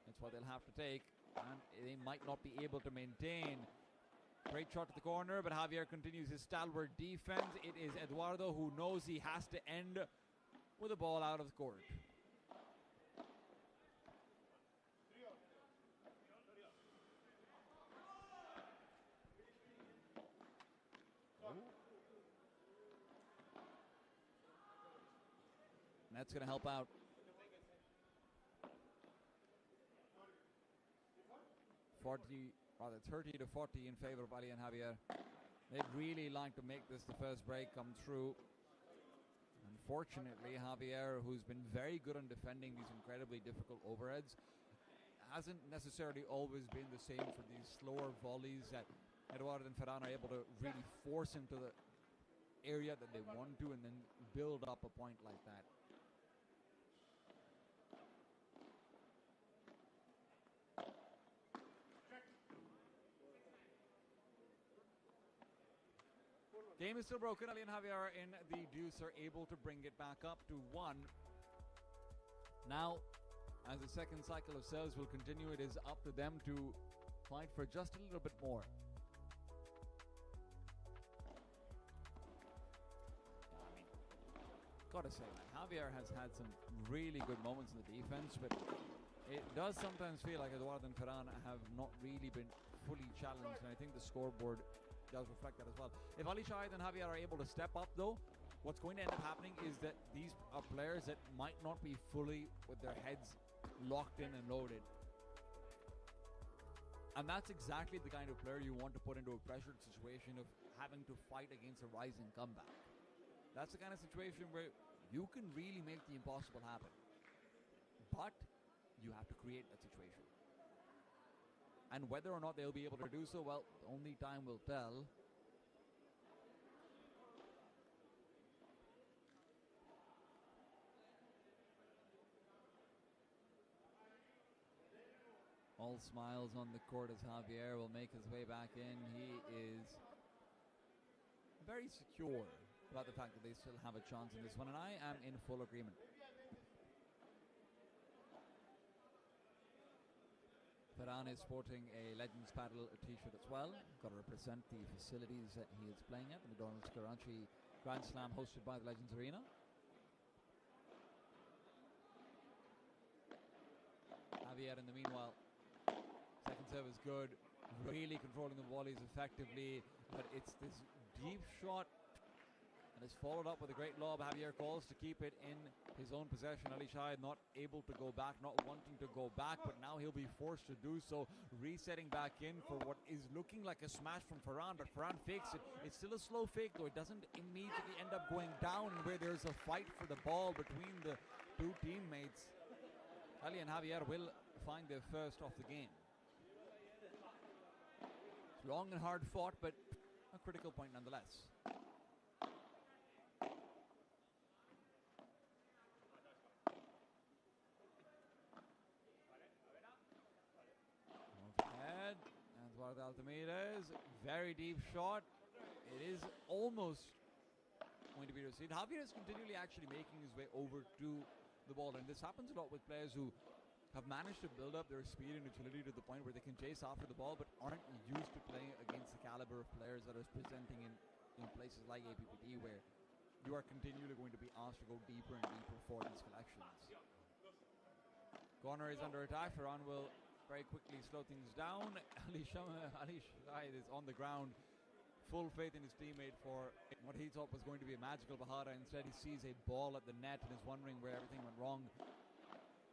it's what they'll have to take, and they might not be able to maintain. Great shot to the corner, but Javier continues his stalwart defense. It is Eduardo who knows he has to end with a ball out of the court. And that's going to help out. 30 to 40 in favor of Ali and Javier. They'd really like to make this the first break come through. Unfortunately, Javier, who's been very good on defending these incredibly difficult overheads, hasn't necessarily always been the same for these slower volleys that Eduardo and Ferran are able to really force into the area that they want to and then build up a point like that. Game is still broken. Ali and Javier in the deuce are able to bring it back up to 1. Now, as the second cycle of serves will continue, it is up to them to fight for just a little bit more. I mean, gotta say, Javier has had some really good moments in the defense, but it does sometimes feel like Eduardo and Ferran have not really been fully challenged, and I think the scoreboard does reflect that as well. If Ali Shahid and Javier are able to step up, though, what's going to end up happening is that these are players that might not be fully with their heads locked in and loaded. And that's exactly the kind of player you want to put into a pressured situation of having to fight against a rising comeback. That's the kind of situation where you can really make the impossible happen. But you have to create that situation. And whether or not they'll be able to do so, well, only time will tell. All smiles on the court as Javier will make his way back in. He is very secure about the fact that they still have a chance in this one, and I am in full agreement. Ferran is sporting a Legends Paddle t-shirt as well. Got to represent the facilities that he is playing at, the McDonald's Karachi Grand Slam hosted by the Legends Arena. Javier in the meanwhile, second serve is good, really controlling the volleys effectively, but it's this deep shot and is followed up with a great lob. Javier calls to keep it in his own possession. Ali Shahid not able to go back, not wanting to go back, but now he'll be forced to do so, resetting back in for what is looking like a smash from Ferran, but Ferran fakes it. It's still a slow fake, though. It doesn't immediately end up going down where there's a fight for the ball between the two teammates. Ali and Javier will find their first of the game. It's long and hard fought, but a critical point nonetheless. Altamira's very deep shot. It is almost going to be received. Javier is continually actually making his way over to the ball, and this happens a lot with players who have managed to build up their speed and agility to the point where they can chase after the ball, but aren't used to playing against the caliber of players that are presenting in places like APPT, where you are continually going to be asked to go deeper and deeper for these collections. Corner is under attack. Ferran will very quickly slow things down. Ali Shahid is on the ground, full faith in his teammate for what he thought was going to be a magical bahara. Instead, he sees a ball at the net and is wondering where everything went wrong.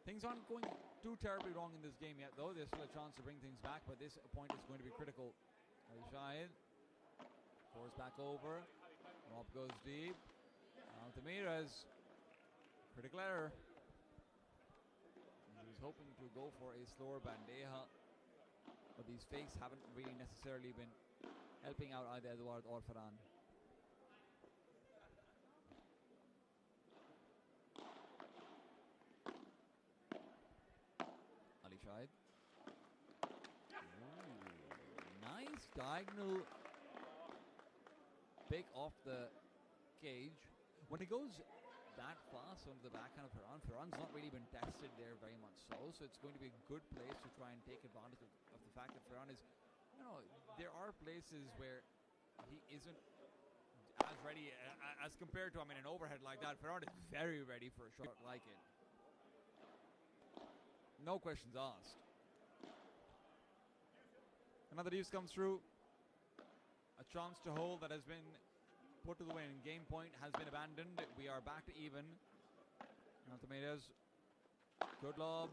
Things aren't going too terribly wrong in this game yet, though. There's still a chance to bring things back, but this point is going to be critical. Ali Shahid pours back over. Lob goes deep. Altamira's critical error. He was hoping to go for a slower bandeja, but these fakes haven't really necessarily been helping out either Eduard or Ferran. Ali Shahid. Nice diagonal pick off the cage. When he goes that fast onto the backhand of Ferran's not really been tested there very much so it's going to be a good place to try and take advantage of the fact that Ferran is, there are places where he isn't as ready as compared to, an overhead like that. Ferran is very ready for a shot like it. No questions asked. Another deuce comes through. A chance to hold that has been put to the win. Game point has been abandoned. We are back to even. Altamira's good lob.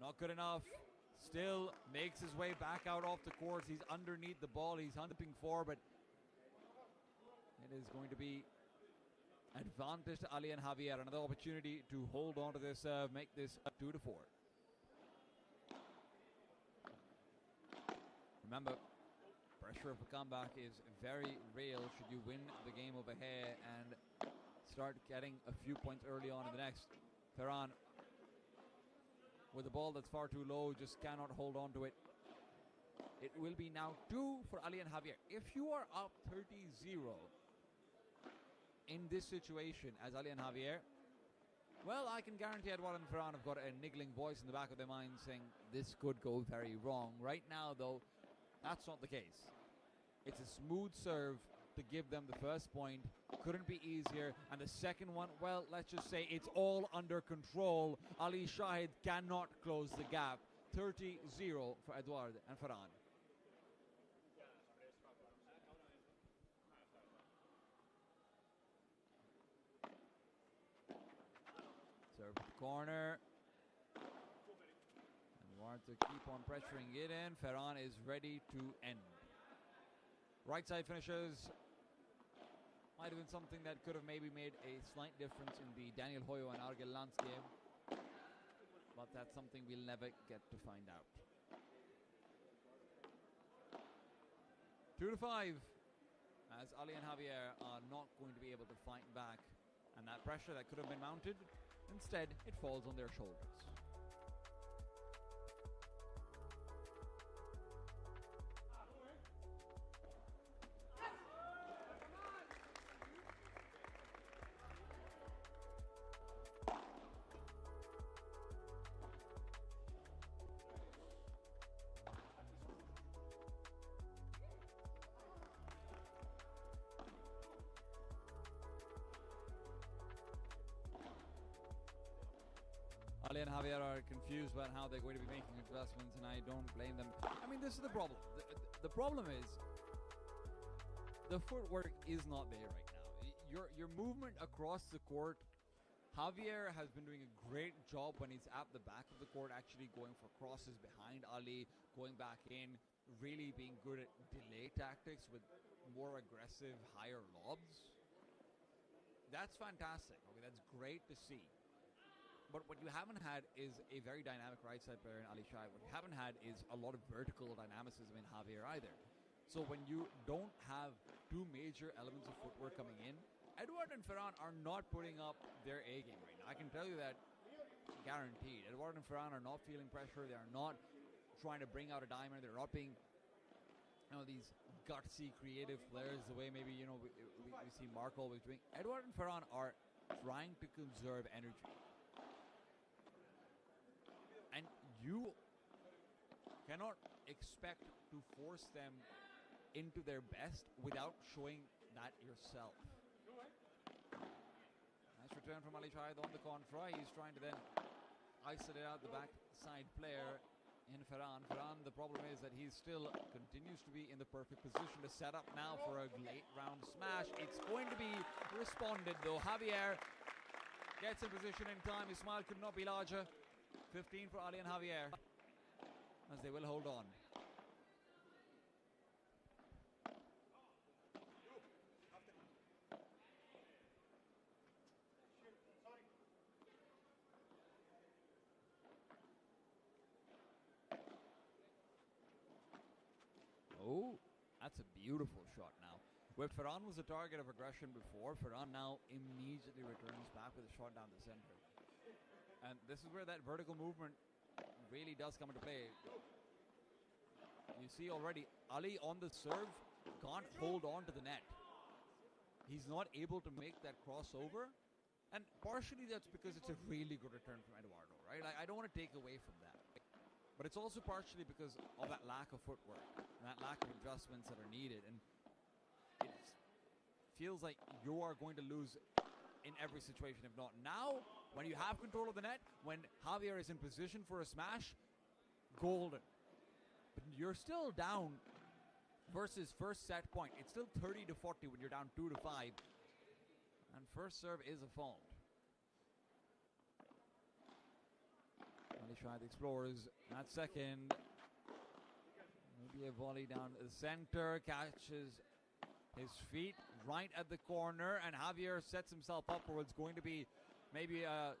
Not good enough. Still makes his way back out off the course. He's underneath the ball. He's hunting for, but it is going to be advantage to Ali and Javier. Another opportunity to hold on to this serve, make this 2-4. Remember, pressure of a comeback is very real should you win the game over here and start getting a few points early on in the next. Ferran with a ball that's far too low, just cannot hold on to it. It will be now 2 for Ali and Javier. If you are up 30-0 in this situation as Ali and Javier, well, I can guarantee Eduard and Ferran have got a niggling voice in the back of their mind saying this could go very wrong. Right now, though, that's not the case. It's a smooth serve to give them the first point. Couldn't be easier. And the second one, well, let's just say it's all under control. Ali Shahid cannot close the gap. 30-0 for Eduard and Ferran. Serve to the corner. Eduard to keep on pressuring it in. Ferran is ready to end. Right side finishes. Might have been something that could have maybe made a slight difference in the Daniel Hoyo and Argel Lance game. But that's something we'll never get to find out. 2-5. As Ali and Javier are not going to be able to fight back. And that pressure that could have been mounted, instead it falls on their shoulders. Ali and Javier are confused about how they're going to be making adjustments, and I don't blame them. I mean, this is the problem. The problem is the footwork is not there right now. Your movement across the court, Javier has been doing a great job when he's at the back of the court, actually going for crosses behind Ali, going back in, really being good at delay tactics with more aggressive, higher lobs. That's fantastic. Okay, that's great to see. But what you haven't had is a very dynamic right side player in Ali Shahid. What you haven't had is a lot of vertical dynamicism in Javier either. So when you don't have two major elements of footwork coming in, Eduard and Ferran are not putting up their A game right now. I can tell you that guaranteed. Eduard and Ferran are not feeling pressure. They are not trying to bring out a diamond. They're not being, these gutsy, creative players the way maybe, we see Mark always doing. Eduard and Ferran are trying to conserve energy. And you cannot expect to force them into their best without showing that yourself. Nice return from Ali Shahid on the contra. He's trying to then isolate out the backside player in Ferran. Ferran, the problem is that he still continues to be in the perfect position to set up now for a late round smash. It's going to be responded though. Javier gets in position in time. His smile could not be larger. 15 for Ali and Javier as they will hold on. Oh, that's a beautiful shot now. Where Ferran was a target of aggression before, Ferran now immediately returns back with a shot down the center. And this is where that vertical movement really does come into play. You see already, Ali on the serve can't hold on to the net. He's not able to make that crossover. And partially that's because it's a really good return from Eduardo, right? I don't want to take away from that. But it's also partially because of that lack of footwork and that lack of adjustments that are needed. And it feels like you are going to lose in every situation, if not. Now, when you have control of the net, when Javier is in position for a smash, golden. But you're still down versus first set point. It's still 30-40 when you're down 2-5. And first serve is a fault. Try the Explorers at second. Maybe a volley down the center. Catches his feet right at the corner. And Javier sets himself up for what's going to be maybe a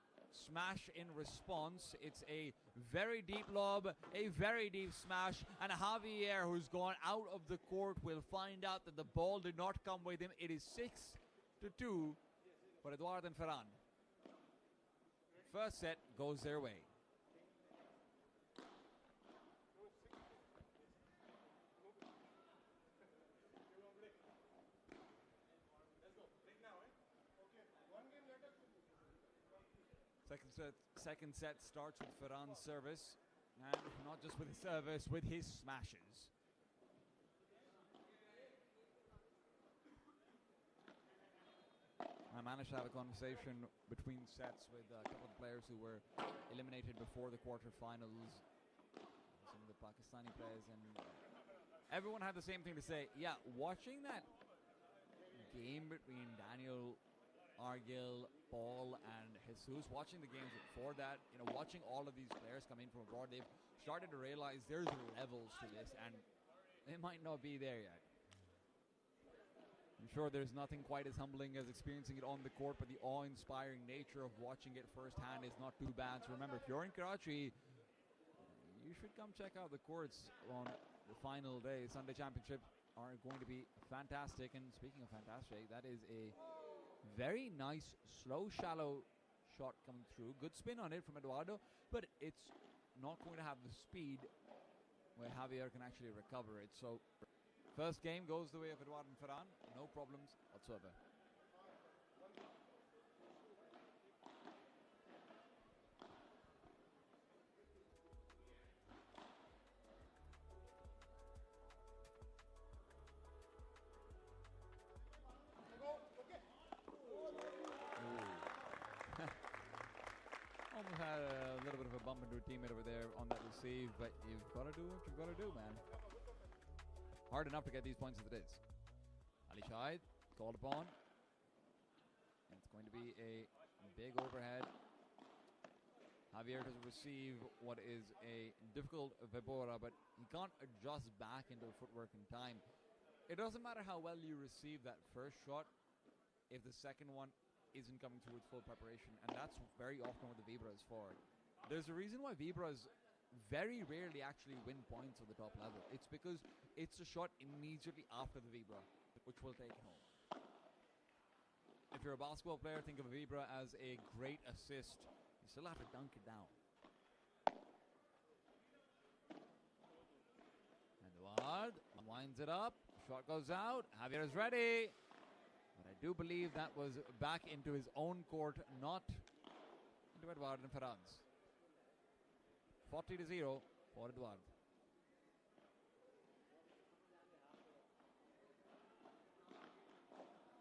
smash in response. It's a very deep lob, a very deep smash. And Javier, who's gone out of the court, will find out that the ball did not come with him. It is 6-2 for Eduardo and Ferran. First set goes their way. Second set starts with Ferran's service, and not just with his service, with his smashes. I managed to have a conversation between sets with a couple of players who were eliminated before the quarterfinals, some of the Pakistani players, and everyone had the same thing to say. Yeah, watching that game between Daniel, Argil, Paul, and Jesus, watching the games before that, watching all of these players come in from abroad, they've started to realize there's levels to this, and they might not be there yet. I'm sure there's nothing quite as humbling as experiencing it on the court, but the awe-inspiring nature of watching it firsthand is not too bad. So remember, if you're in Karachi, you should come check out the courts on the final day. Sunday Championships are going to be fantastic. And speaking of fantastic, that is a very nice, slow, shallow shot coming through. Good spin on it from Eduardo, but it's not going to have the speed where Javier can actually recover it. So first game goes the way of Eduardo and Ferran. No problems whatsoever. Almost had a little bit of a bump into a teammate over there on that receive, but you've got to do what you've got to do, man. Hard enough to get these points as it is. Ali Shahid called upon. It's going to be a big overhead. Javier does receive what is a difficult Vibora, but he can't adjust back into the footwork in time. It doesn't matter how well you receive that first shot if the second one isn't coming through with full preparation, and that's very often what the Vibra is for. There's a reason why Vibras very rarely actually win points at the top level. It's because it's a shot immediately after the Vibra, which will take home. If you're a basketball player, think of a Vibra as a great assist. You still have to dunk it down. Eduard winds it up. Shot goes out. Javier is ready. But I do believe that was back into his own court, not into Eduard and Ferran's. 40-0 for Eduard.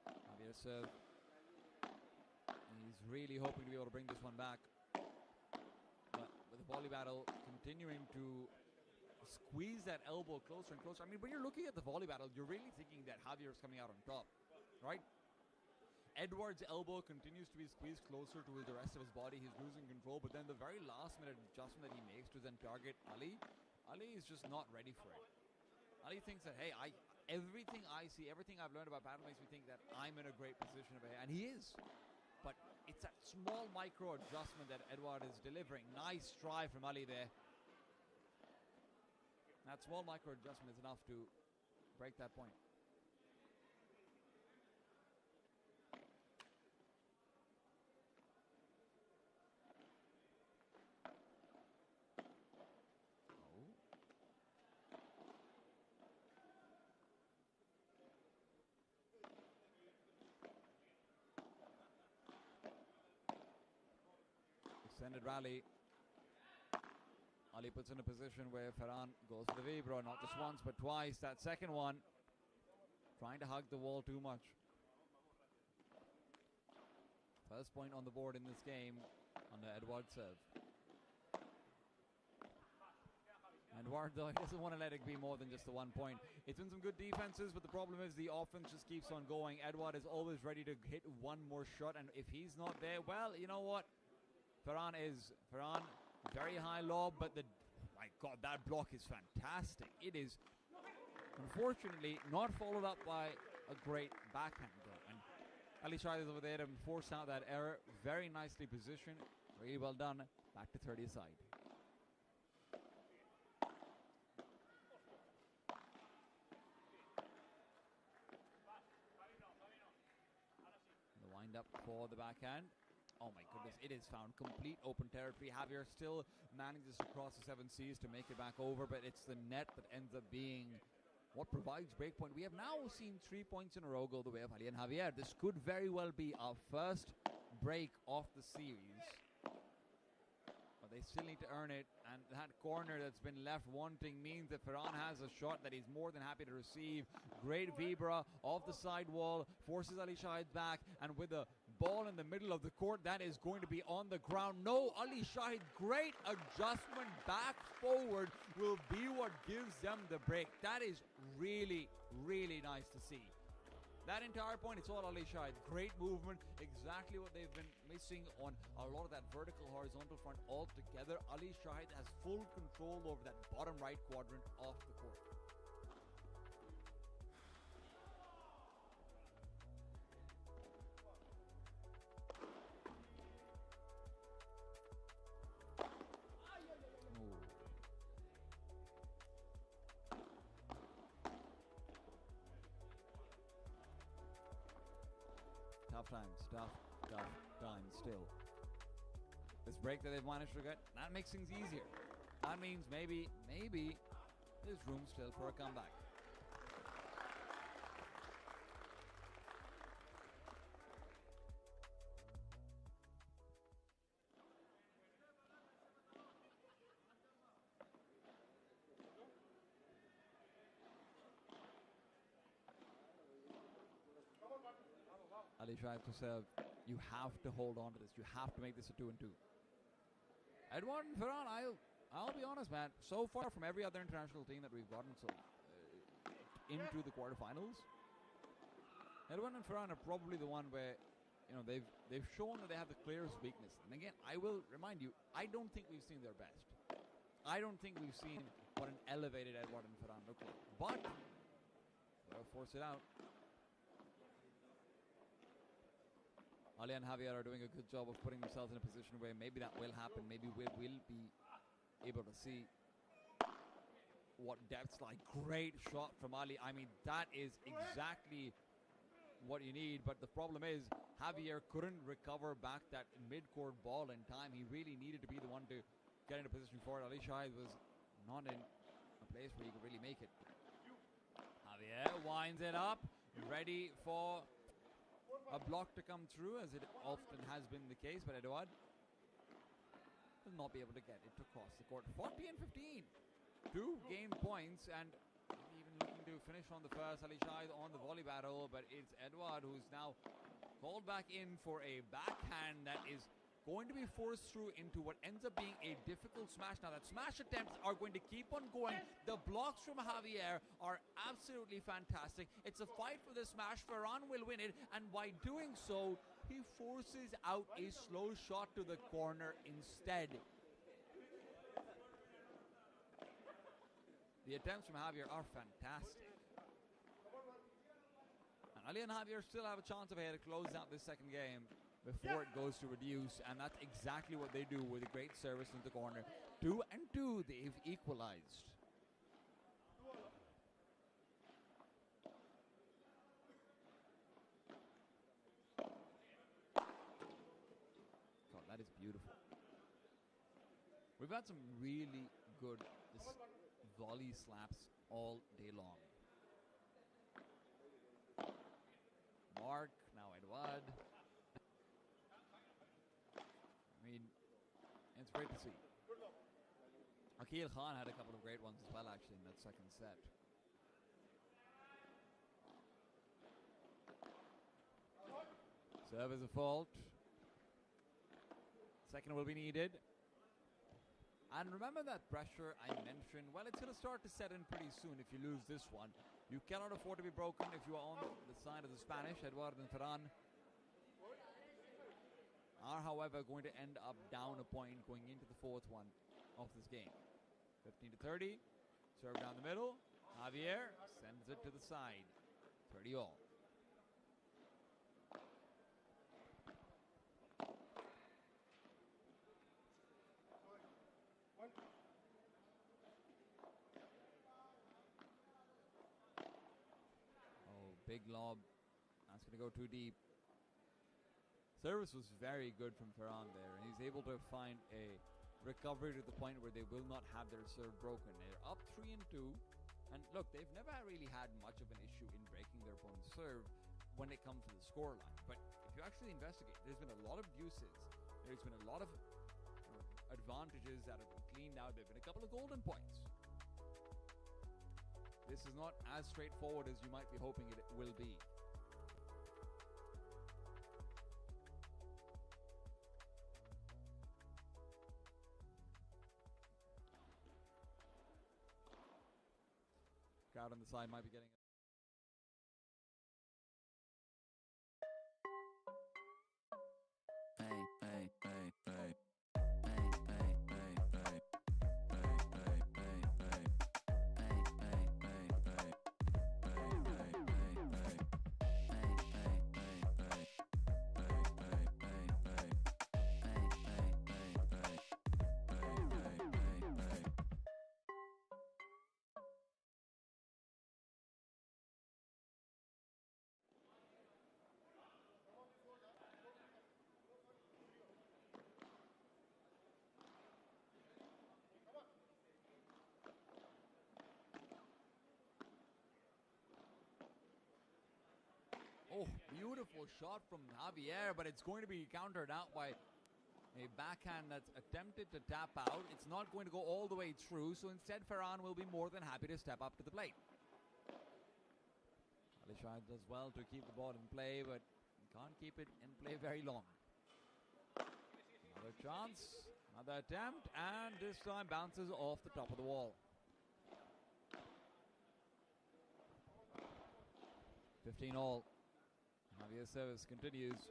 Javier serve. He's really hoping to be able to bring this one back. But with the volley battle continuing to squeeze that elbow closer and closer. I mean, when you're looking at the volley battle, you're really thinking that Javier is coming out on top, right? Edward's elbow continues to be squeezed closer to the rest of his body. He's losing control, but then the very last minute adjustment that he makes to then target Ali, Ali is just not ready for it. Ali thinks that, hey, everything I see, everything I've learned about battle makes me think that I'm in a great position over here, and he is. But it's that small micro adjustment that Eduard is delivering. Nice try from Ali there. That small micro adjustment is enough to break that point. Extended rally. Ali puts in a position where Ferran goes for the Vibro, not just once but twice. That second one, trying to hug the wall too much. First point on the board in this game under Edouard's serve. Edouard, though, he doesn't want to let it be more than just the 1 point. It's been some good defenses, but the problem is the offense just keeps on going. Edouard is always ready to hit one more shot, and if he's not there, well, you know what? Ferran, very high lob, but my God, that block is fantastic. It is, unfortunately, not followed up by a great backhand though. And Ali Shahid is over there to force out that error. Very nicely positioned. Really well done. Back to 30 side. The wind up for the backhand. Oh my goodness, it is found complete open territory. Javier still manages to cross the 7 seas to make it back over, but it's the net that ends up being what provides breakpoint. We have now seen 3 points in a row go the way of Ali and Javier. This could very well be our first break of the series. But they still need to earn it, and that corner that's been left wanting means that Ferran has a shot that he's more than happy to receive. Great Vibra off the side wall, forces Ali Shahid back, and with the ball in the middle of the court, that is going to be on the ground. No, Ali Shahid, great adjustment back forward will be what gives them the break. That is really, really nice to see. That entire point, it's all Ali Shahid. Great movement, exactly what they've been missing on a lot of that vertical horizontal front altogether. Ali Shahid has full control over that bottom right quadrant of the court. Tough times still. This break that they've managed to get, that makes things easier. That means maybe there's room still for a comeback. Ali Shahid to serve. You have to hold on to this. You have to make this a 2-2. Edouard and Ferran, I'll be honest, man. So far from every other international team that we've gotten into the quarterfinals, Edouard and Ferran are probably the one where, you know, they've shown that they have the clearest weakness. And again, I will remind you, I don't think we've seen their best. I don't think we've seen what an elevated Edouard and Ferran look like. But they'll force it out. Ali and Javier are doing a good job of putting themselves in a position where maybe that will happen. Maybe we will be able to see what depth's like. Great shot from Ali. I mean, that is exactly what you need. But the problem is, Javier couldn't recover back that mid-court ball in time. He really needed to be the one to get into position for it. Ali Shahid was not in a place where he could really make it. Javier winds it up, ready for a block to come through, as it often has been the case, but Edouard will not be able to get it to cross the court. 40 and 15. 2 game points, and even looking to finish on the first. Ali Shahid on the volley battle, but it's Edouard who's now called back in for a backhand that is going to be forced through into what ends up being a difficult smash. Now that smash attempts are going to keep on going. The blocks from Javier are absolutely fantastic. It's a fight for the smash. Ferran will win it, and by doing so, he forces out a slow shot to the corner instead. The attempts from Javier are fantastic. And Ali and Javier still have a chance of here to close out this second game before it goes to reduce, and that's exactly what they do with a great service in the corner. 2-2, they've equalized. is beautiful. We've had some really good volley slaps all day long. Mark, now Edward. I mean, it's great to see. Akil Khan had a couple of great ones as well, actually, in that second set. Serve is a fault. Second will be needed. And remember that pressure I mentioned? Well, it's going to start to set in pretty soon if you lose this one. You cannot afford to be broken if you are on the side of the Spanish. Edward and Ferran are, however, going to end up down a point going into the fourth one of this game. 15 to 30. Serve down the middle. Javier sends it to the side. 30 all. Big lob. That's going to go too deep. Service was very good from Ferran there, and he's able to find a recovery to the point where they will not have their serve broken. They're up 3-2, and look, they've never really had much of an issue in breaking their opponent's serve when it comes to the scoreline. But if you actually investigate, there's been a lot of deuces. There's been a lot of advantages that have been cleaned out. There have been a couple of golden points. This is not as straightforward as you might be hoping it will be. Crowd on the side might be getting Oh, beautiful shot from Javier, but it's going to be countered out by a backhand that's attempted to tap out. It's not going to go all the way through, so instead Ferran will be more than happy to step up to the plate. Ali Shahid does well to keep the ball in play, but can't keep it in play very long. Another chance, another attempt, and this time bounces off the top of the wall. 15 all. Javier's service continues.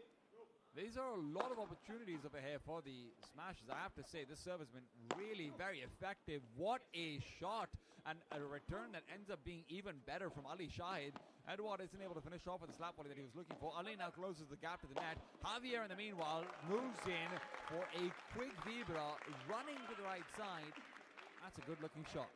These are a lot of opportunities over here for the smashes. I have to say, this serve has been really very effective. What a shot, and a return that ends up being even better from Ali Shahid. Edward isn't able to finish off with the slap volley that he was looking for. Ali now closes the gap to the net. Javier, in the meanwhile, moves in for a quick vibra, running to the right side. That's a good-looking shot.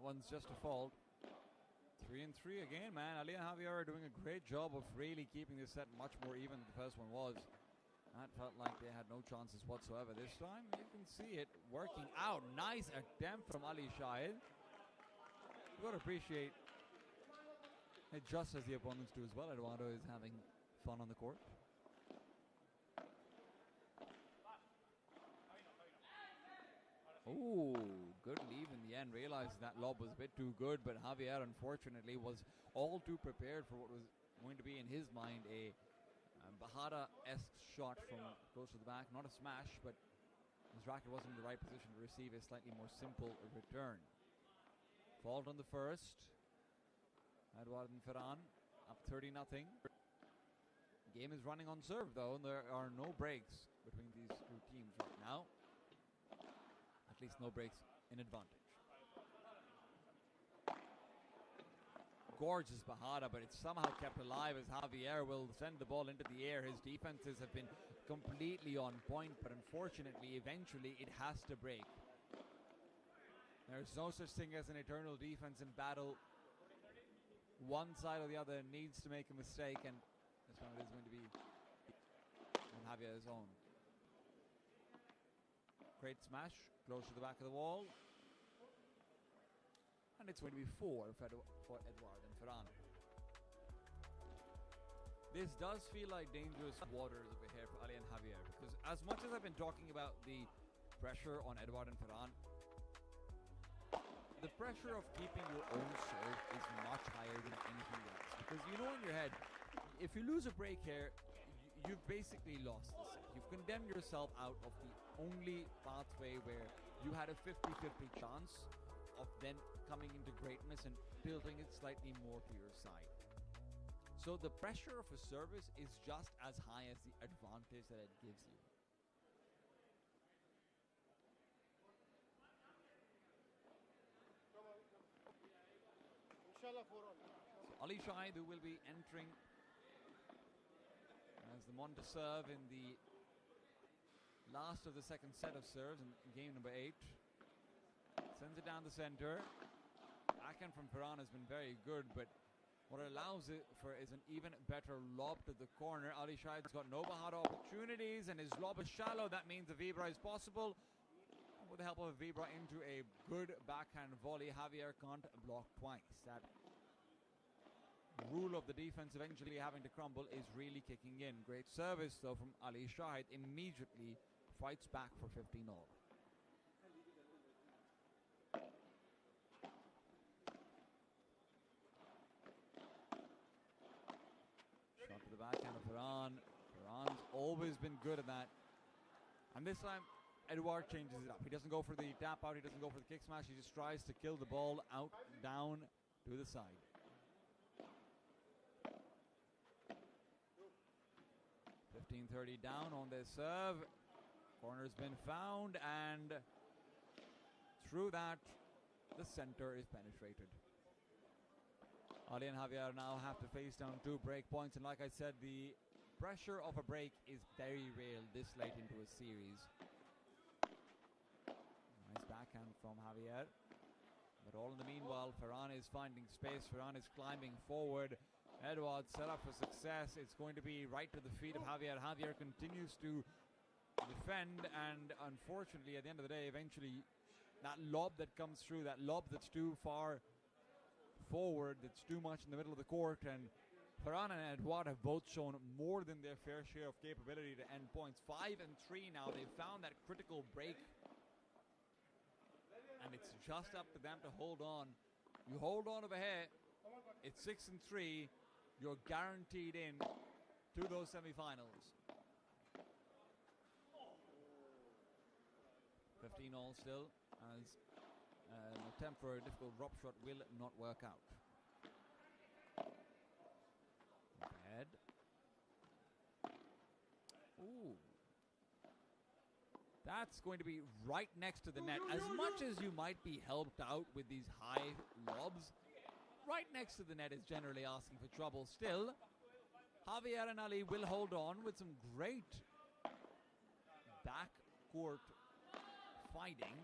One's just a fault. 3-3 again, man. Ali and Javier are doing a great job of really keeping this set much more even than the first one was. That felt like they had no chances whatsoever. This time, you can see it working out. Nice attempt from Ali Shahid. You've got to appreciate it just as the opponents do as well. Eduardo is having fun on the court. Oh, good leave in the end. Realized that lob was a bit too good, but Javier, unfortunately, was all too prepared for what was going to be, in his mind, a Bahada-esque shot from close to the back. Not a smash, but his racket wasn't in the right position to receive a slightly more simple return. Fault on the first. Edward and Ferran up 30-0. Game is running on serve, though, and there are no breaks. between these two teams right now. At least no breaks in advantage. Gorgeous Bahada, but it's somehow kept alive as Javier will send the ball into the air. His defenses have been completely on point, but unfortunately, eventually it has to break. There's no such thing as an eternal defense in battle. One side or the other needs to make a mistake, and this one is going to be on Javier's own. Great smash, close to the back of the wall. And it's going to be 4 for Edouard and Ferran. This does feel like dangerous waters over here for Ali and Javier, because as much as I've been talking about the pressure on Edouard and Ferran, the pressure of keeping your own serve is much higher than anything else. Because you know in your head, if you lose a break here, you've basically lost the set. You've condemned yourself out of the only pathway where you had a 50-50 chance of then coming into greatness and tilting it slightly more to your side. So the pressure of a service is just as high as the advantage that it gives you. Ali Shahid, who will be entering as the one to serve in the last of the second set of serves in game number 8. Sends it down the center. Backhand from Ferran has been very good, but what it allows it for is an even better lob to the corner. Ali Shahid's got no Bahada opportunities, and his lob is shallow. That means a Vibra is possible. With the help of a Vibra into a good backhand volley, Javier can't block twice. That rule of the defense eventually having to crumble is really kicking in. Great service though from Ali Shahid. Immediately fights back for 15-all. Shot to the backhand of Ferran. Ferran's always been good at that. And this time Edouard changes it up. He doesn't go for the tap out, he doesn't go for the kick smash, he just tries to kill the ball out, down, to the side. 15-30 down on their serve. Corner's been found, and through that, the center is penetrated. Ali and Javier now have to face down 2 break points, and like I said, the pressure of a break is very real this late into a series. Nice backhand from Javier. But all in the meanwhile, Ferran is finding space. Ferran is climbing forward. Edouard set up for success. It's going to be right to the feet of Javier. Javier continues to defend, and unfortunately, at the end of the day, eventually, that lob that comes through, that lob that's too far forward, that's too much in the middle of the court, and Ferran and Edouard have both shown more than their fair share of capability to end points. 5 and 3 now. They've found that critical break, and it's just up to them to hold on. You hold on over here, it's 6 and 3. You're guaranteed in to those semifinals. 15-all still, as an attempt for a difficult drop shot will not work out. Bad. Ooh. That's going to be right next to the net. As much as you might be helped out with these high lobs, right next to the net is generally asking for trouble. Still, Javier and Ali will hold on with some great backcourt fighting.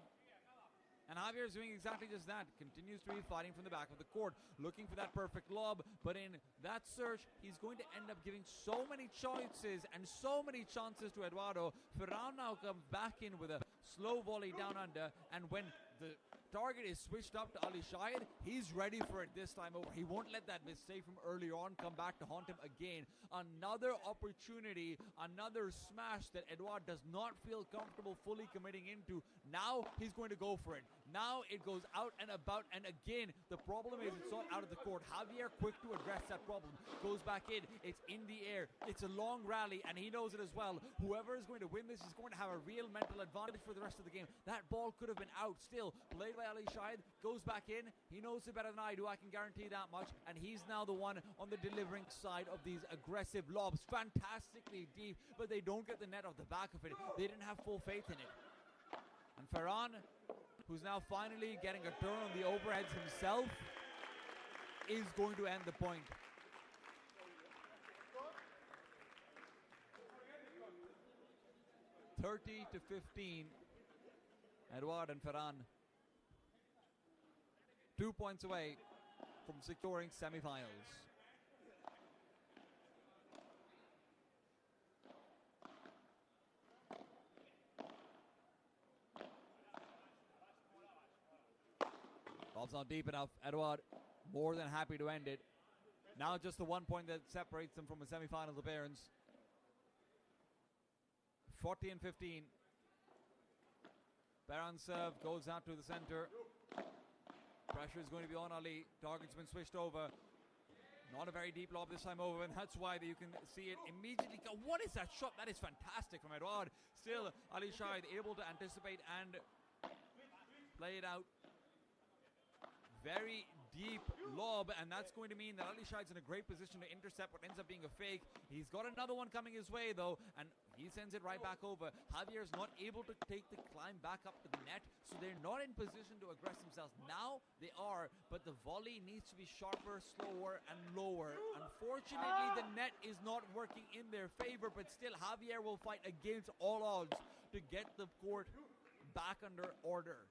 And Javier is doing exactly just that. Continues to be fighting from the back of the court, looking for that perfect lob. But in that search, he's going to end up giving so many choices and so many chances to Eduardo. Ferran now comes back in with a slow volley down under. And when the target is switched up to Ali Shahid, he's ready for it this time over. He won't let that mistake from earlier on come back to haunt him again. Another opportunity, another smash that Edouard does not feel comfortable fully committing into. Now he's going to go for it. Now it goes out and about, and again, the problem is it's not out of the court. Javier, quick to address that problem, goes back in. It's in the air. It's a long rally, and he knows it as well. Whoever is going to win this is going to have a real mental advantage for the rest of the game. That ball could have been out. Still, played by Ali Shahid, goes back in. He knows it better than I do, I can guarantee that much, and he's now the one on the delivering side of these aggressive lobs. Fantastically deep, but they don't get the net off the back of it. They didn't have full faith in it. And Ferran, who's now finally getting a turn on the overheads himself, is going to end the point. (30-15). Edouard and Ferran, 2 points away from securing semi-finals. Ball's not deep enough. Edouard more than happy to end it. Now just the 1 point that separates them from a semi-finals appearance. 40-15. Ferran's serve goes out to the center. Pressure is going to be on Ali. Target's been switched over. Not a very deep lob this time over, and that's why you can see it immediately go. What is that shot? That is fantastic from Edouard. Still, Ali Shahid able to anticipate and play it out. Very deep lob, and that's going to mean that Ali Shahid's in a great position to intercept what ends up being a fake. He's got another one coming his way though, and he sends it right back over. Javier's not able to take the climb back up to the net, so they're not in position to aggress themselves. Now they are, but the volley needs to be sharper, slower, and lower. Unfortunately, the net is not working in their favor, but still Javier will fight against all odds to get the court back under order.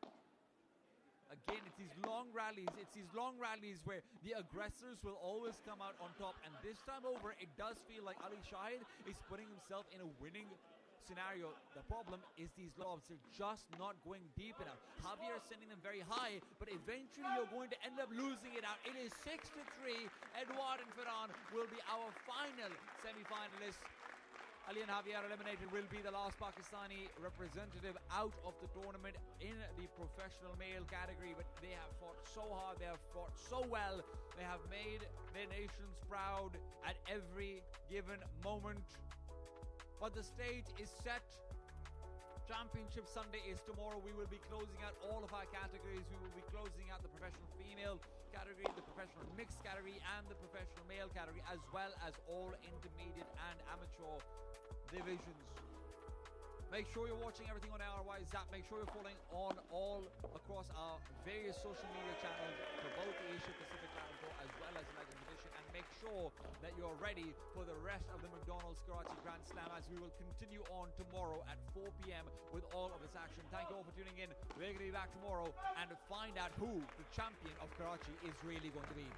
Again, it's these long rallies where the aggressors will always come out on top, and this time over it does feel like Ali Shahid is putting himself in a winning scenario. The problem is these lobs are just not going deep enough. Javier is sending them very high, but eventually you're going to end up losing it out. It is 6-3. Edouard and Ferran will be our final semi-finalists. Ali and Javier eliminated will be the last Pakistani representative out of the tournament in the professional male category, but they have fought so hard, they have fought so well, they have made their nations proud at every given moment. But the stage is set. Championship Sunday is tomorrow. We will be closing out all of our categories. We will be closing out the professional female category, the professional mixed category, and the professional male category, as well as all intermediate and amateur divisions. Make sure you're watching everything on RY Zap. Make sure you're following on all across our various social media channels for both the Asia Pacific Round Tour as well as Legend Edition. And make sure that you're ready for the rest of the McDonald's Karachi Grand Slam, as we will continue on tomorrow at 4 p.m. with all of this action. Thank you all for tuning in. We're going to be back tomorrow and find out who the champion of Karachi is really going to be.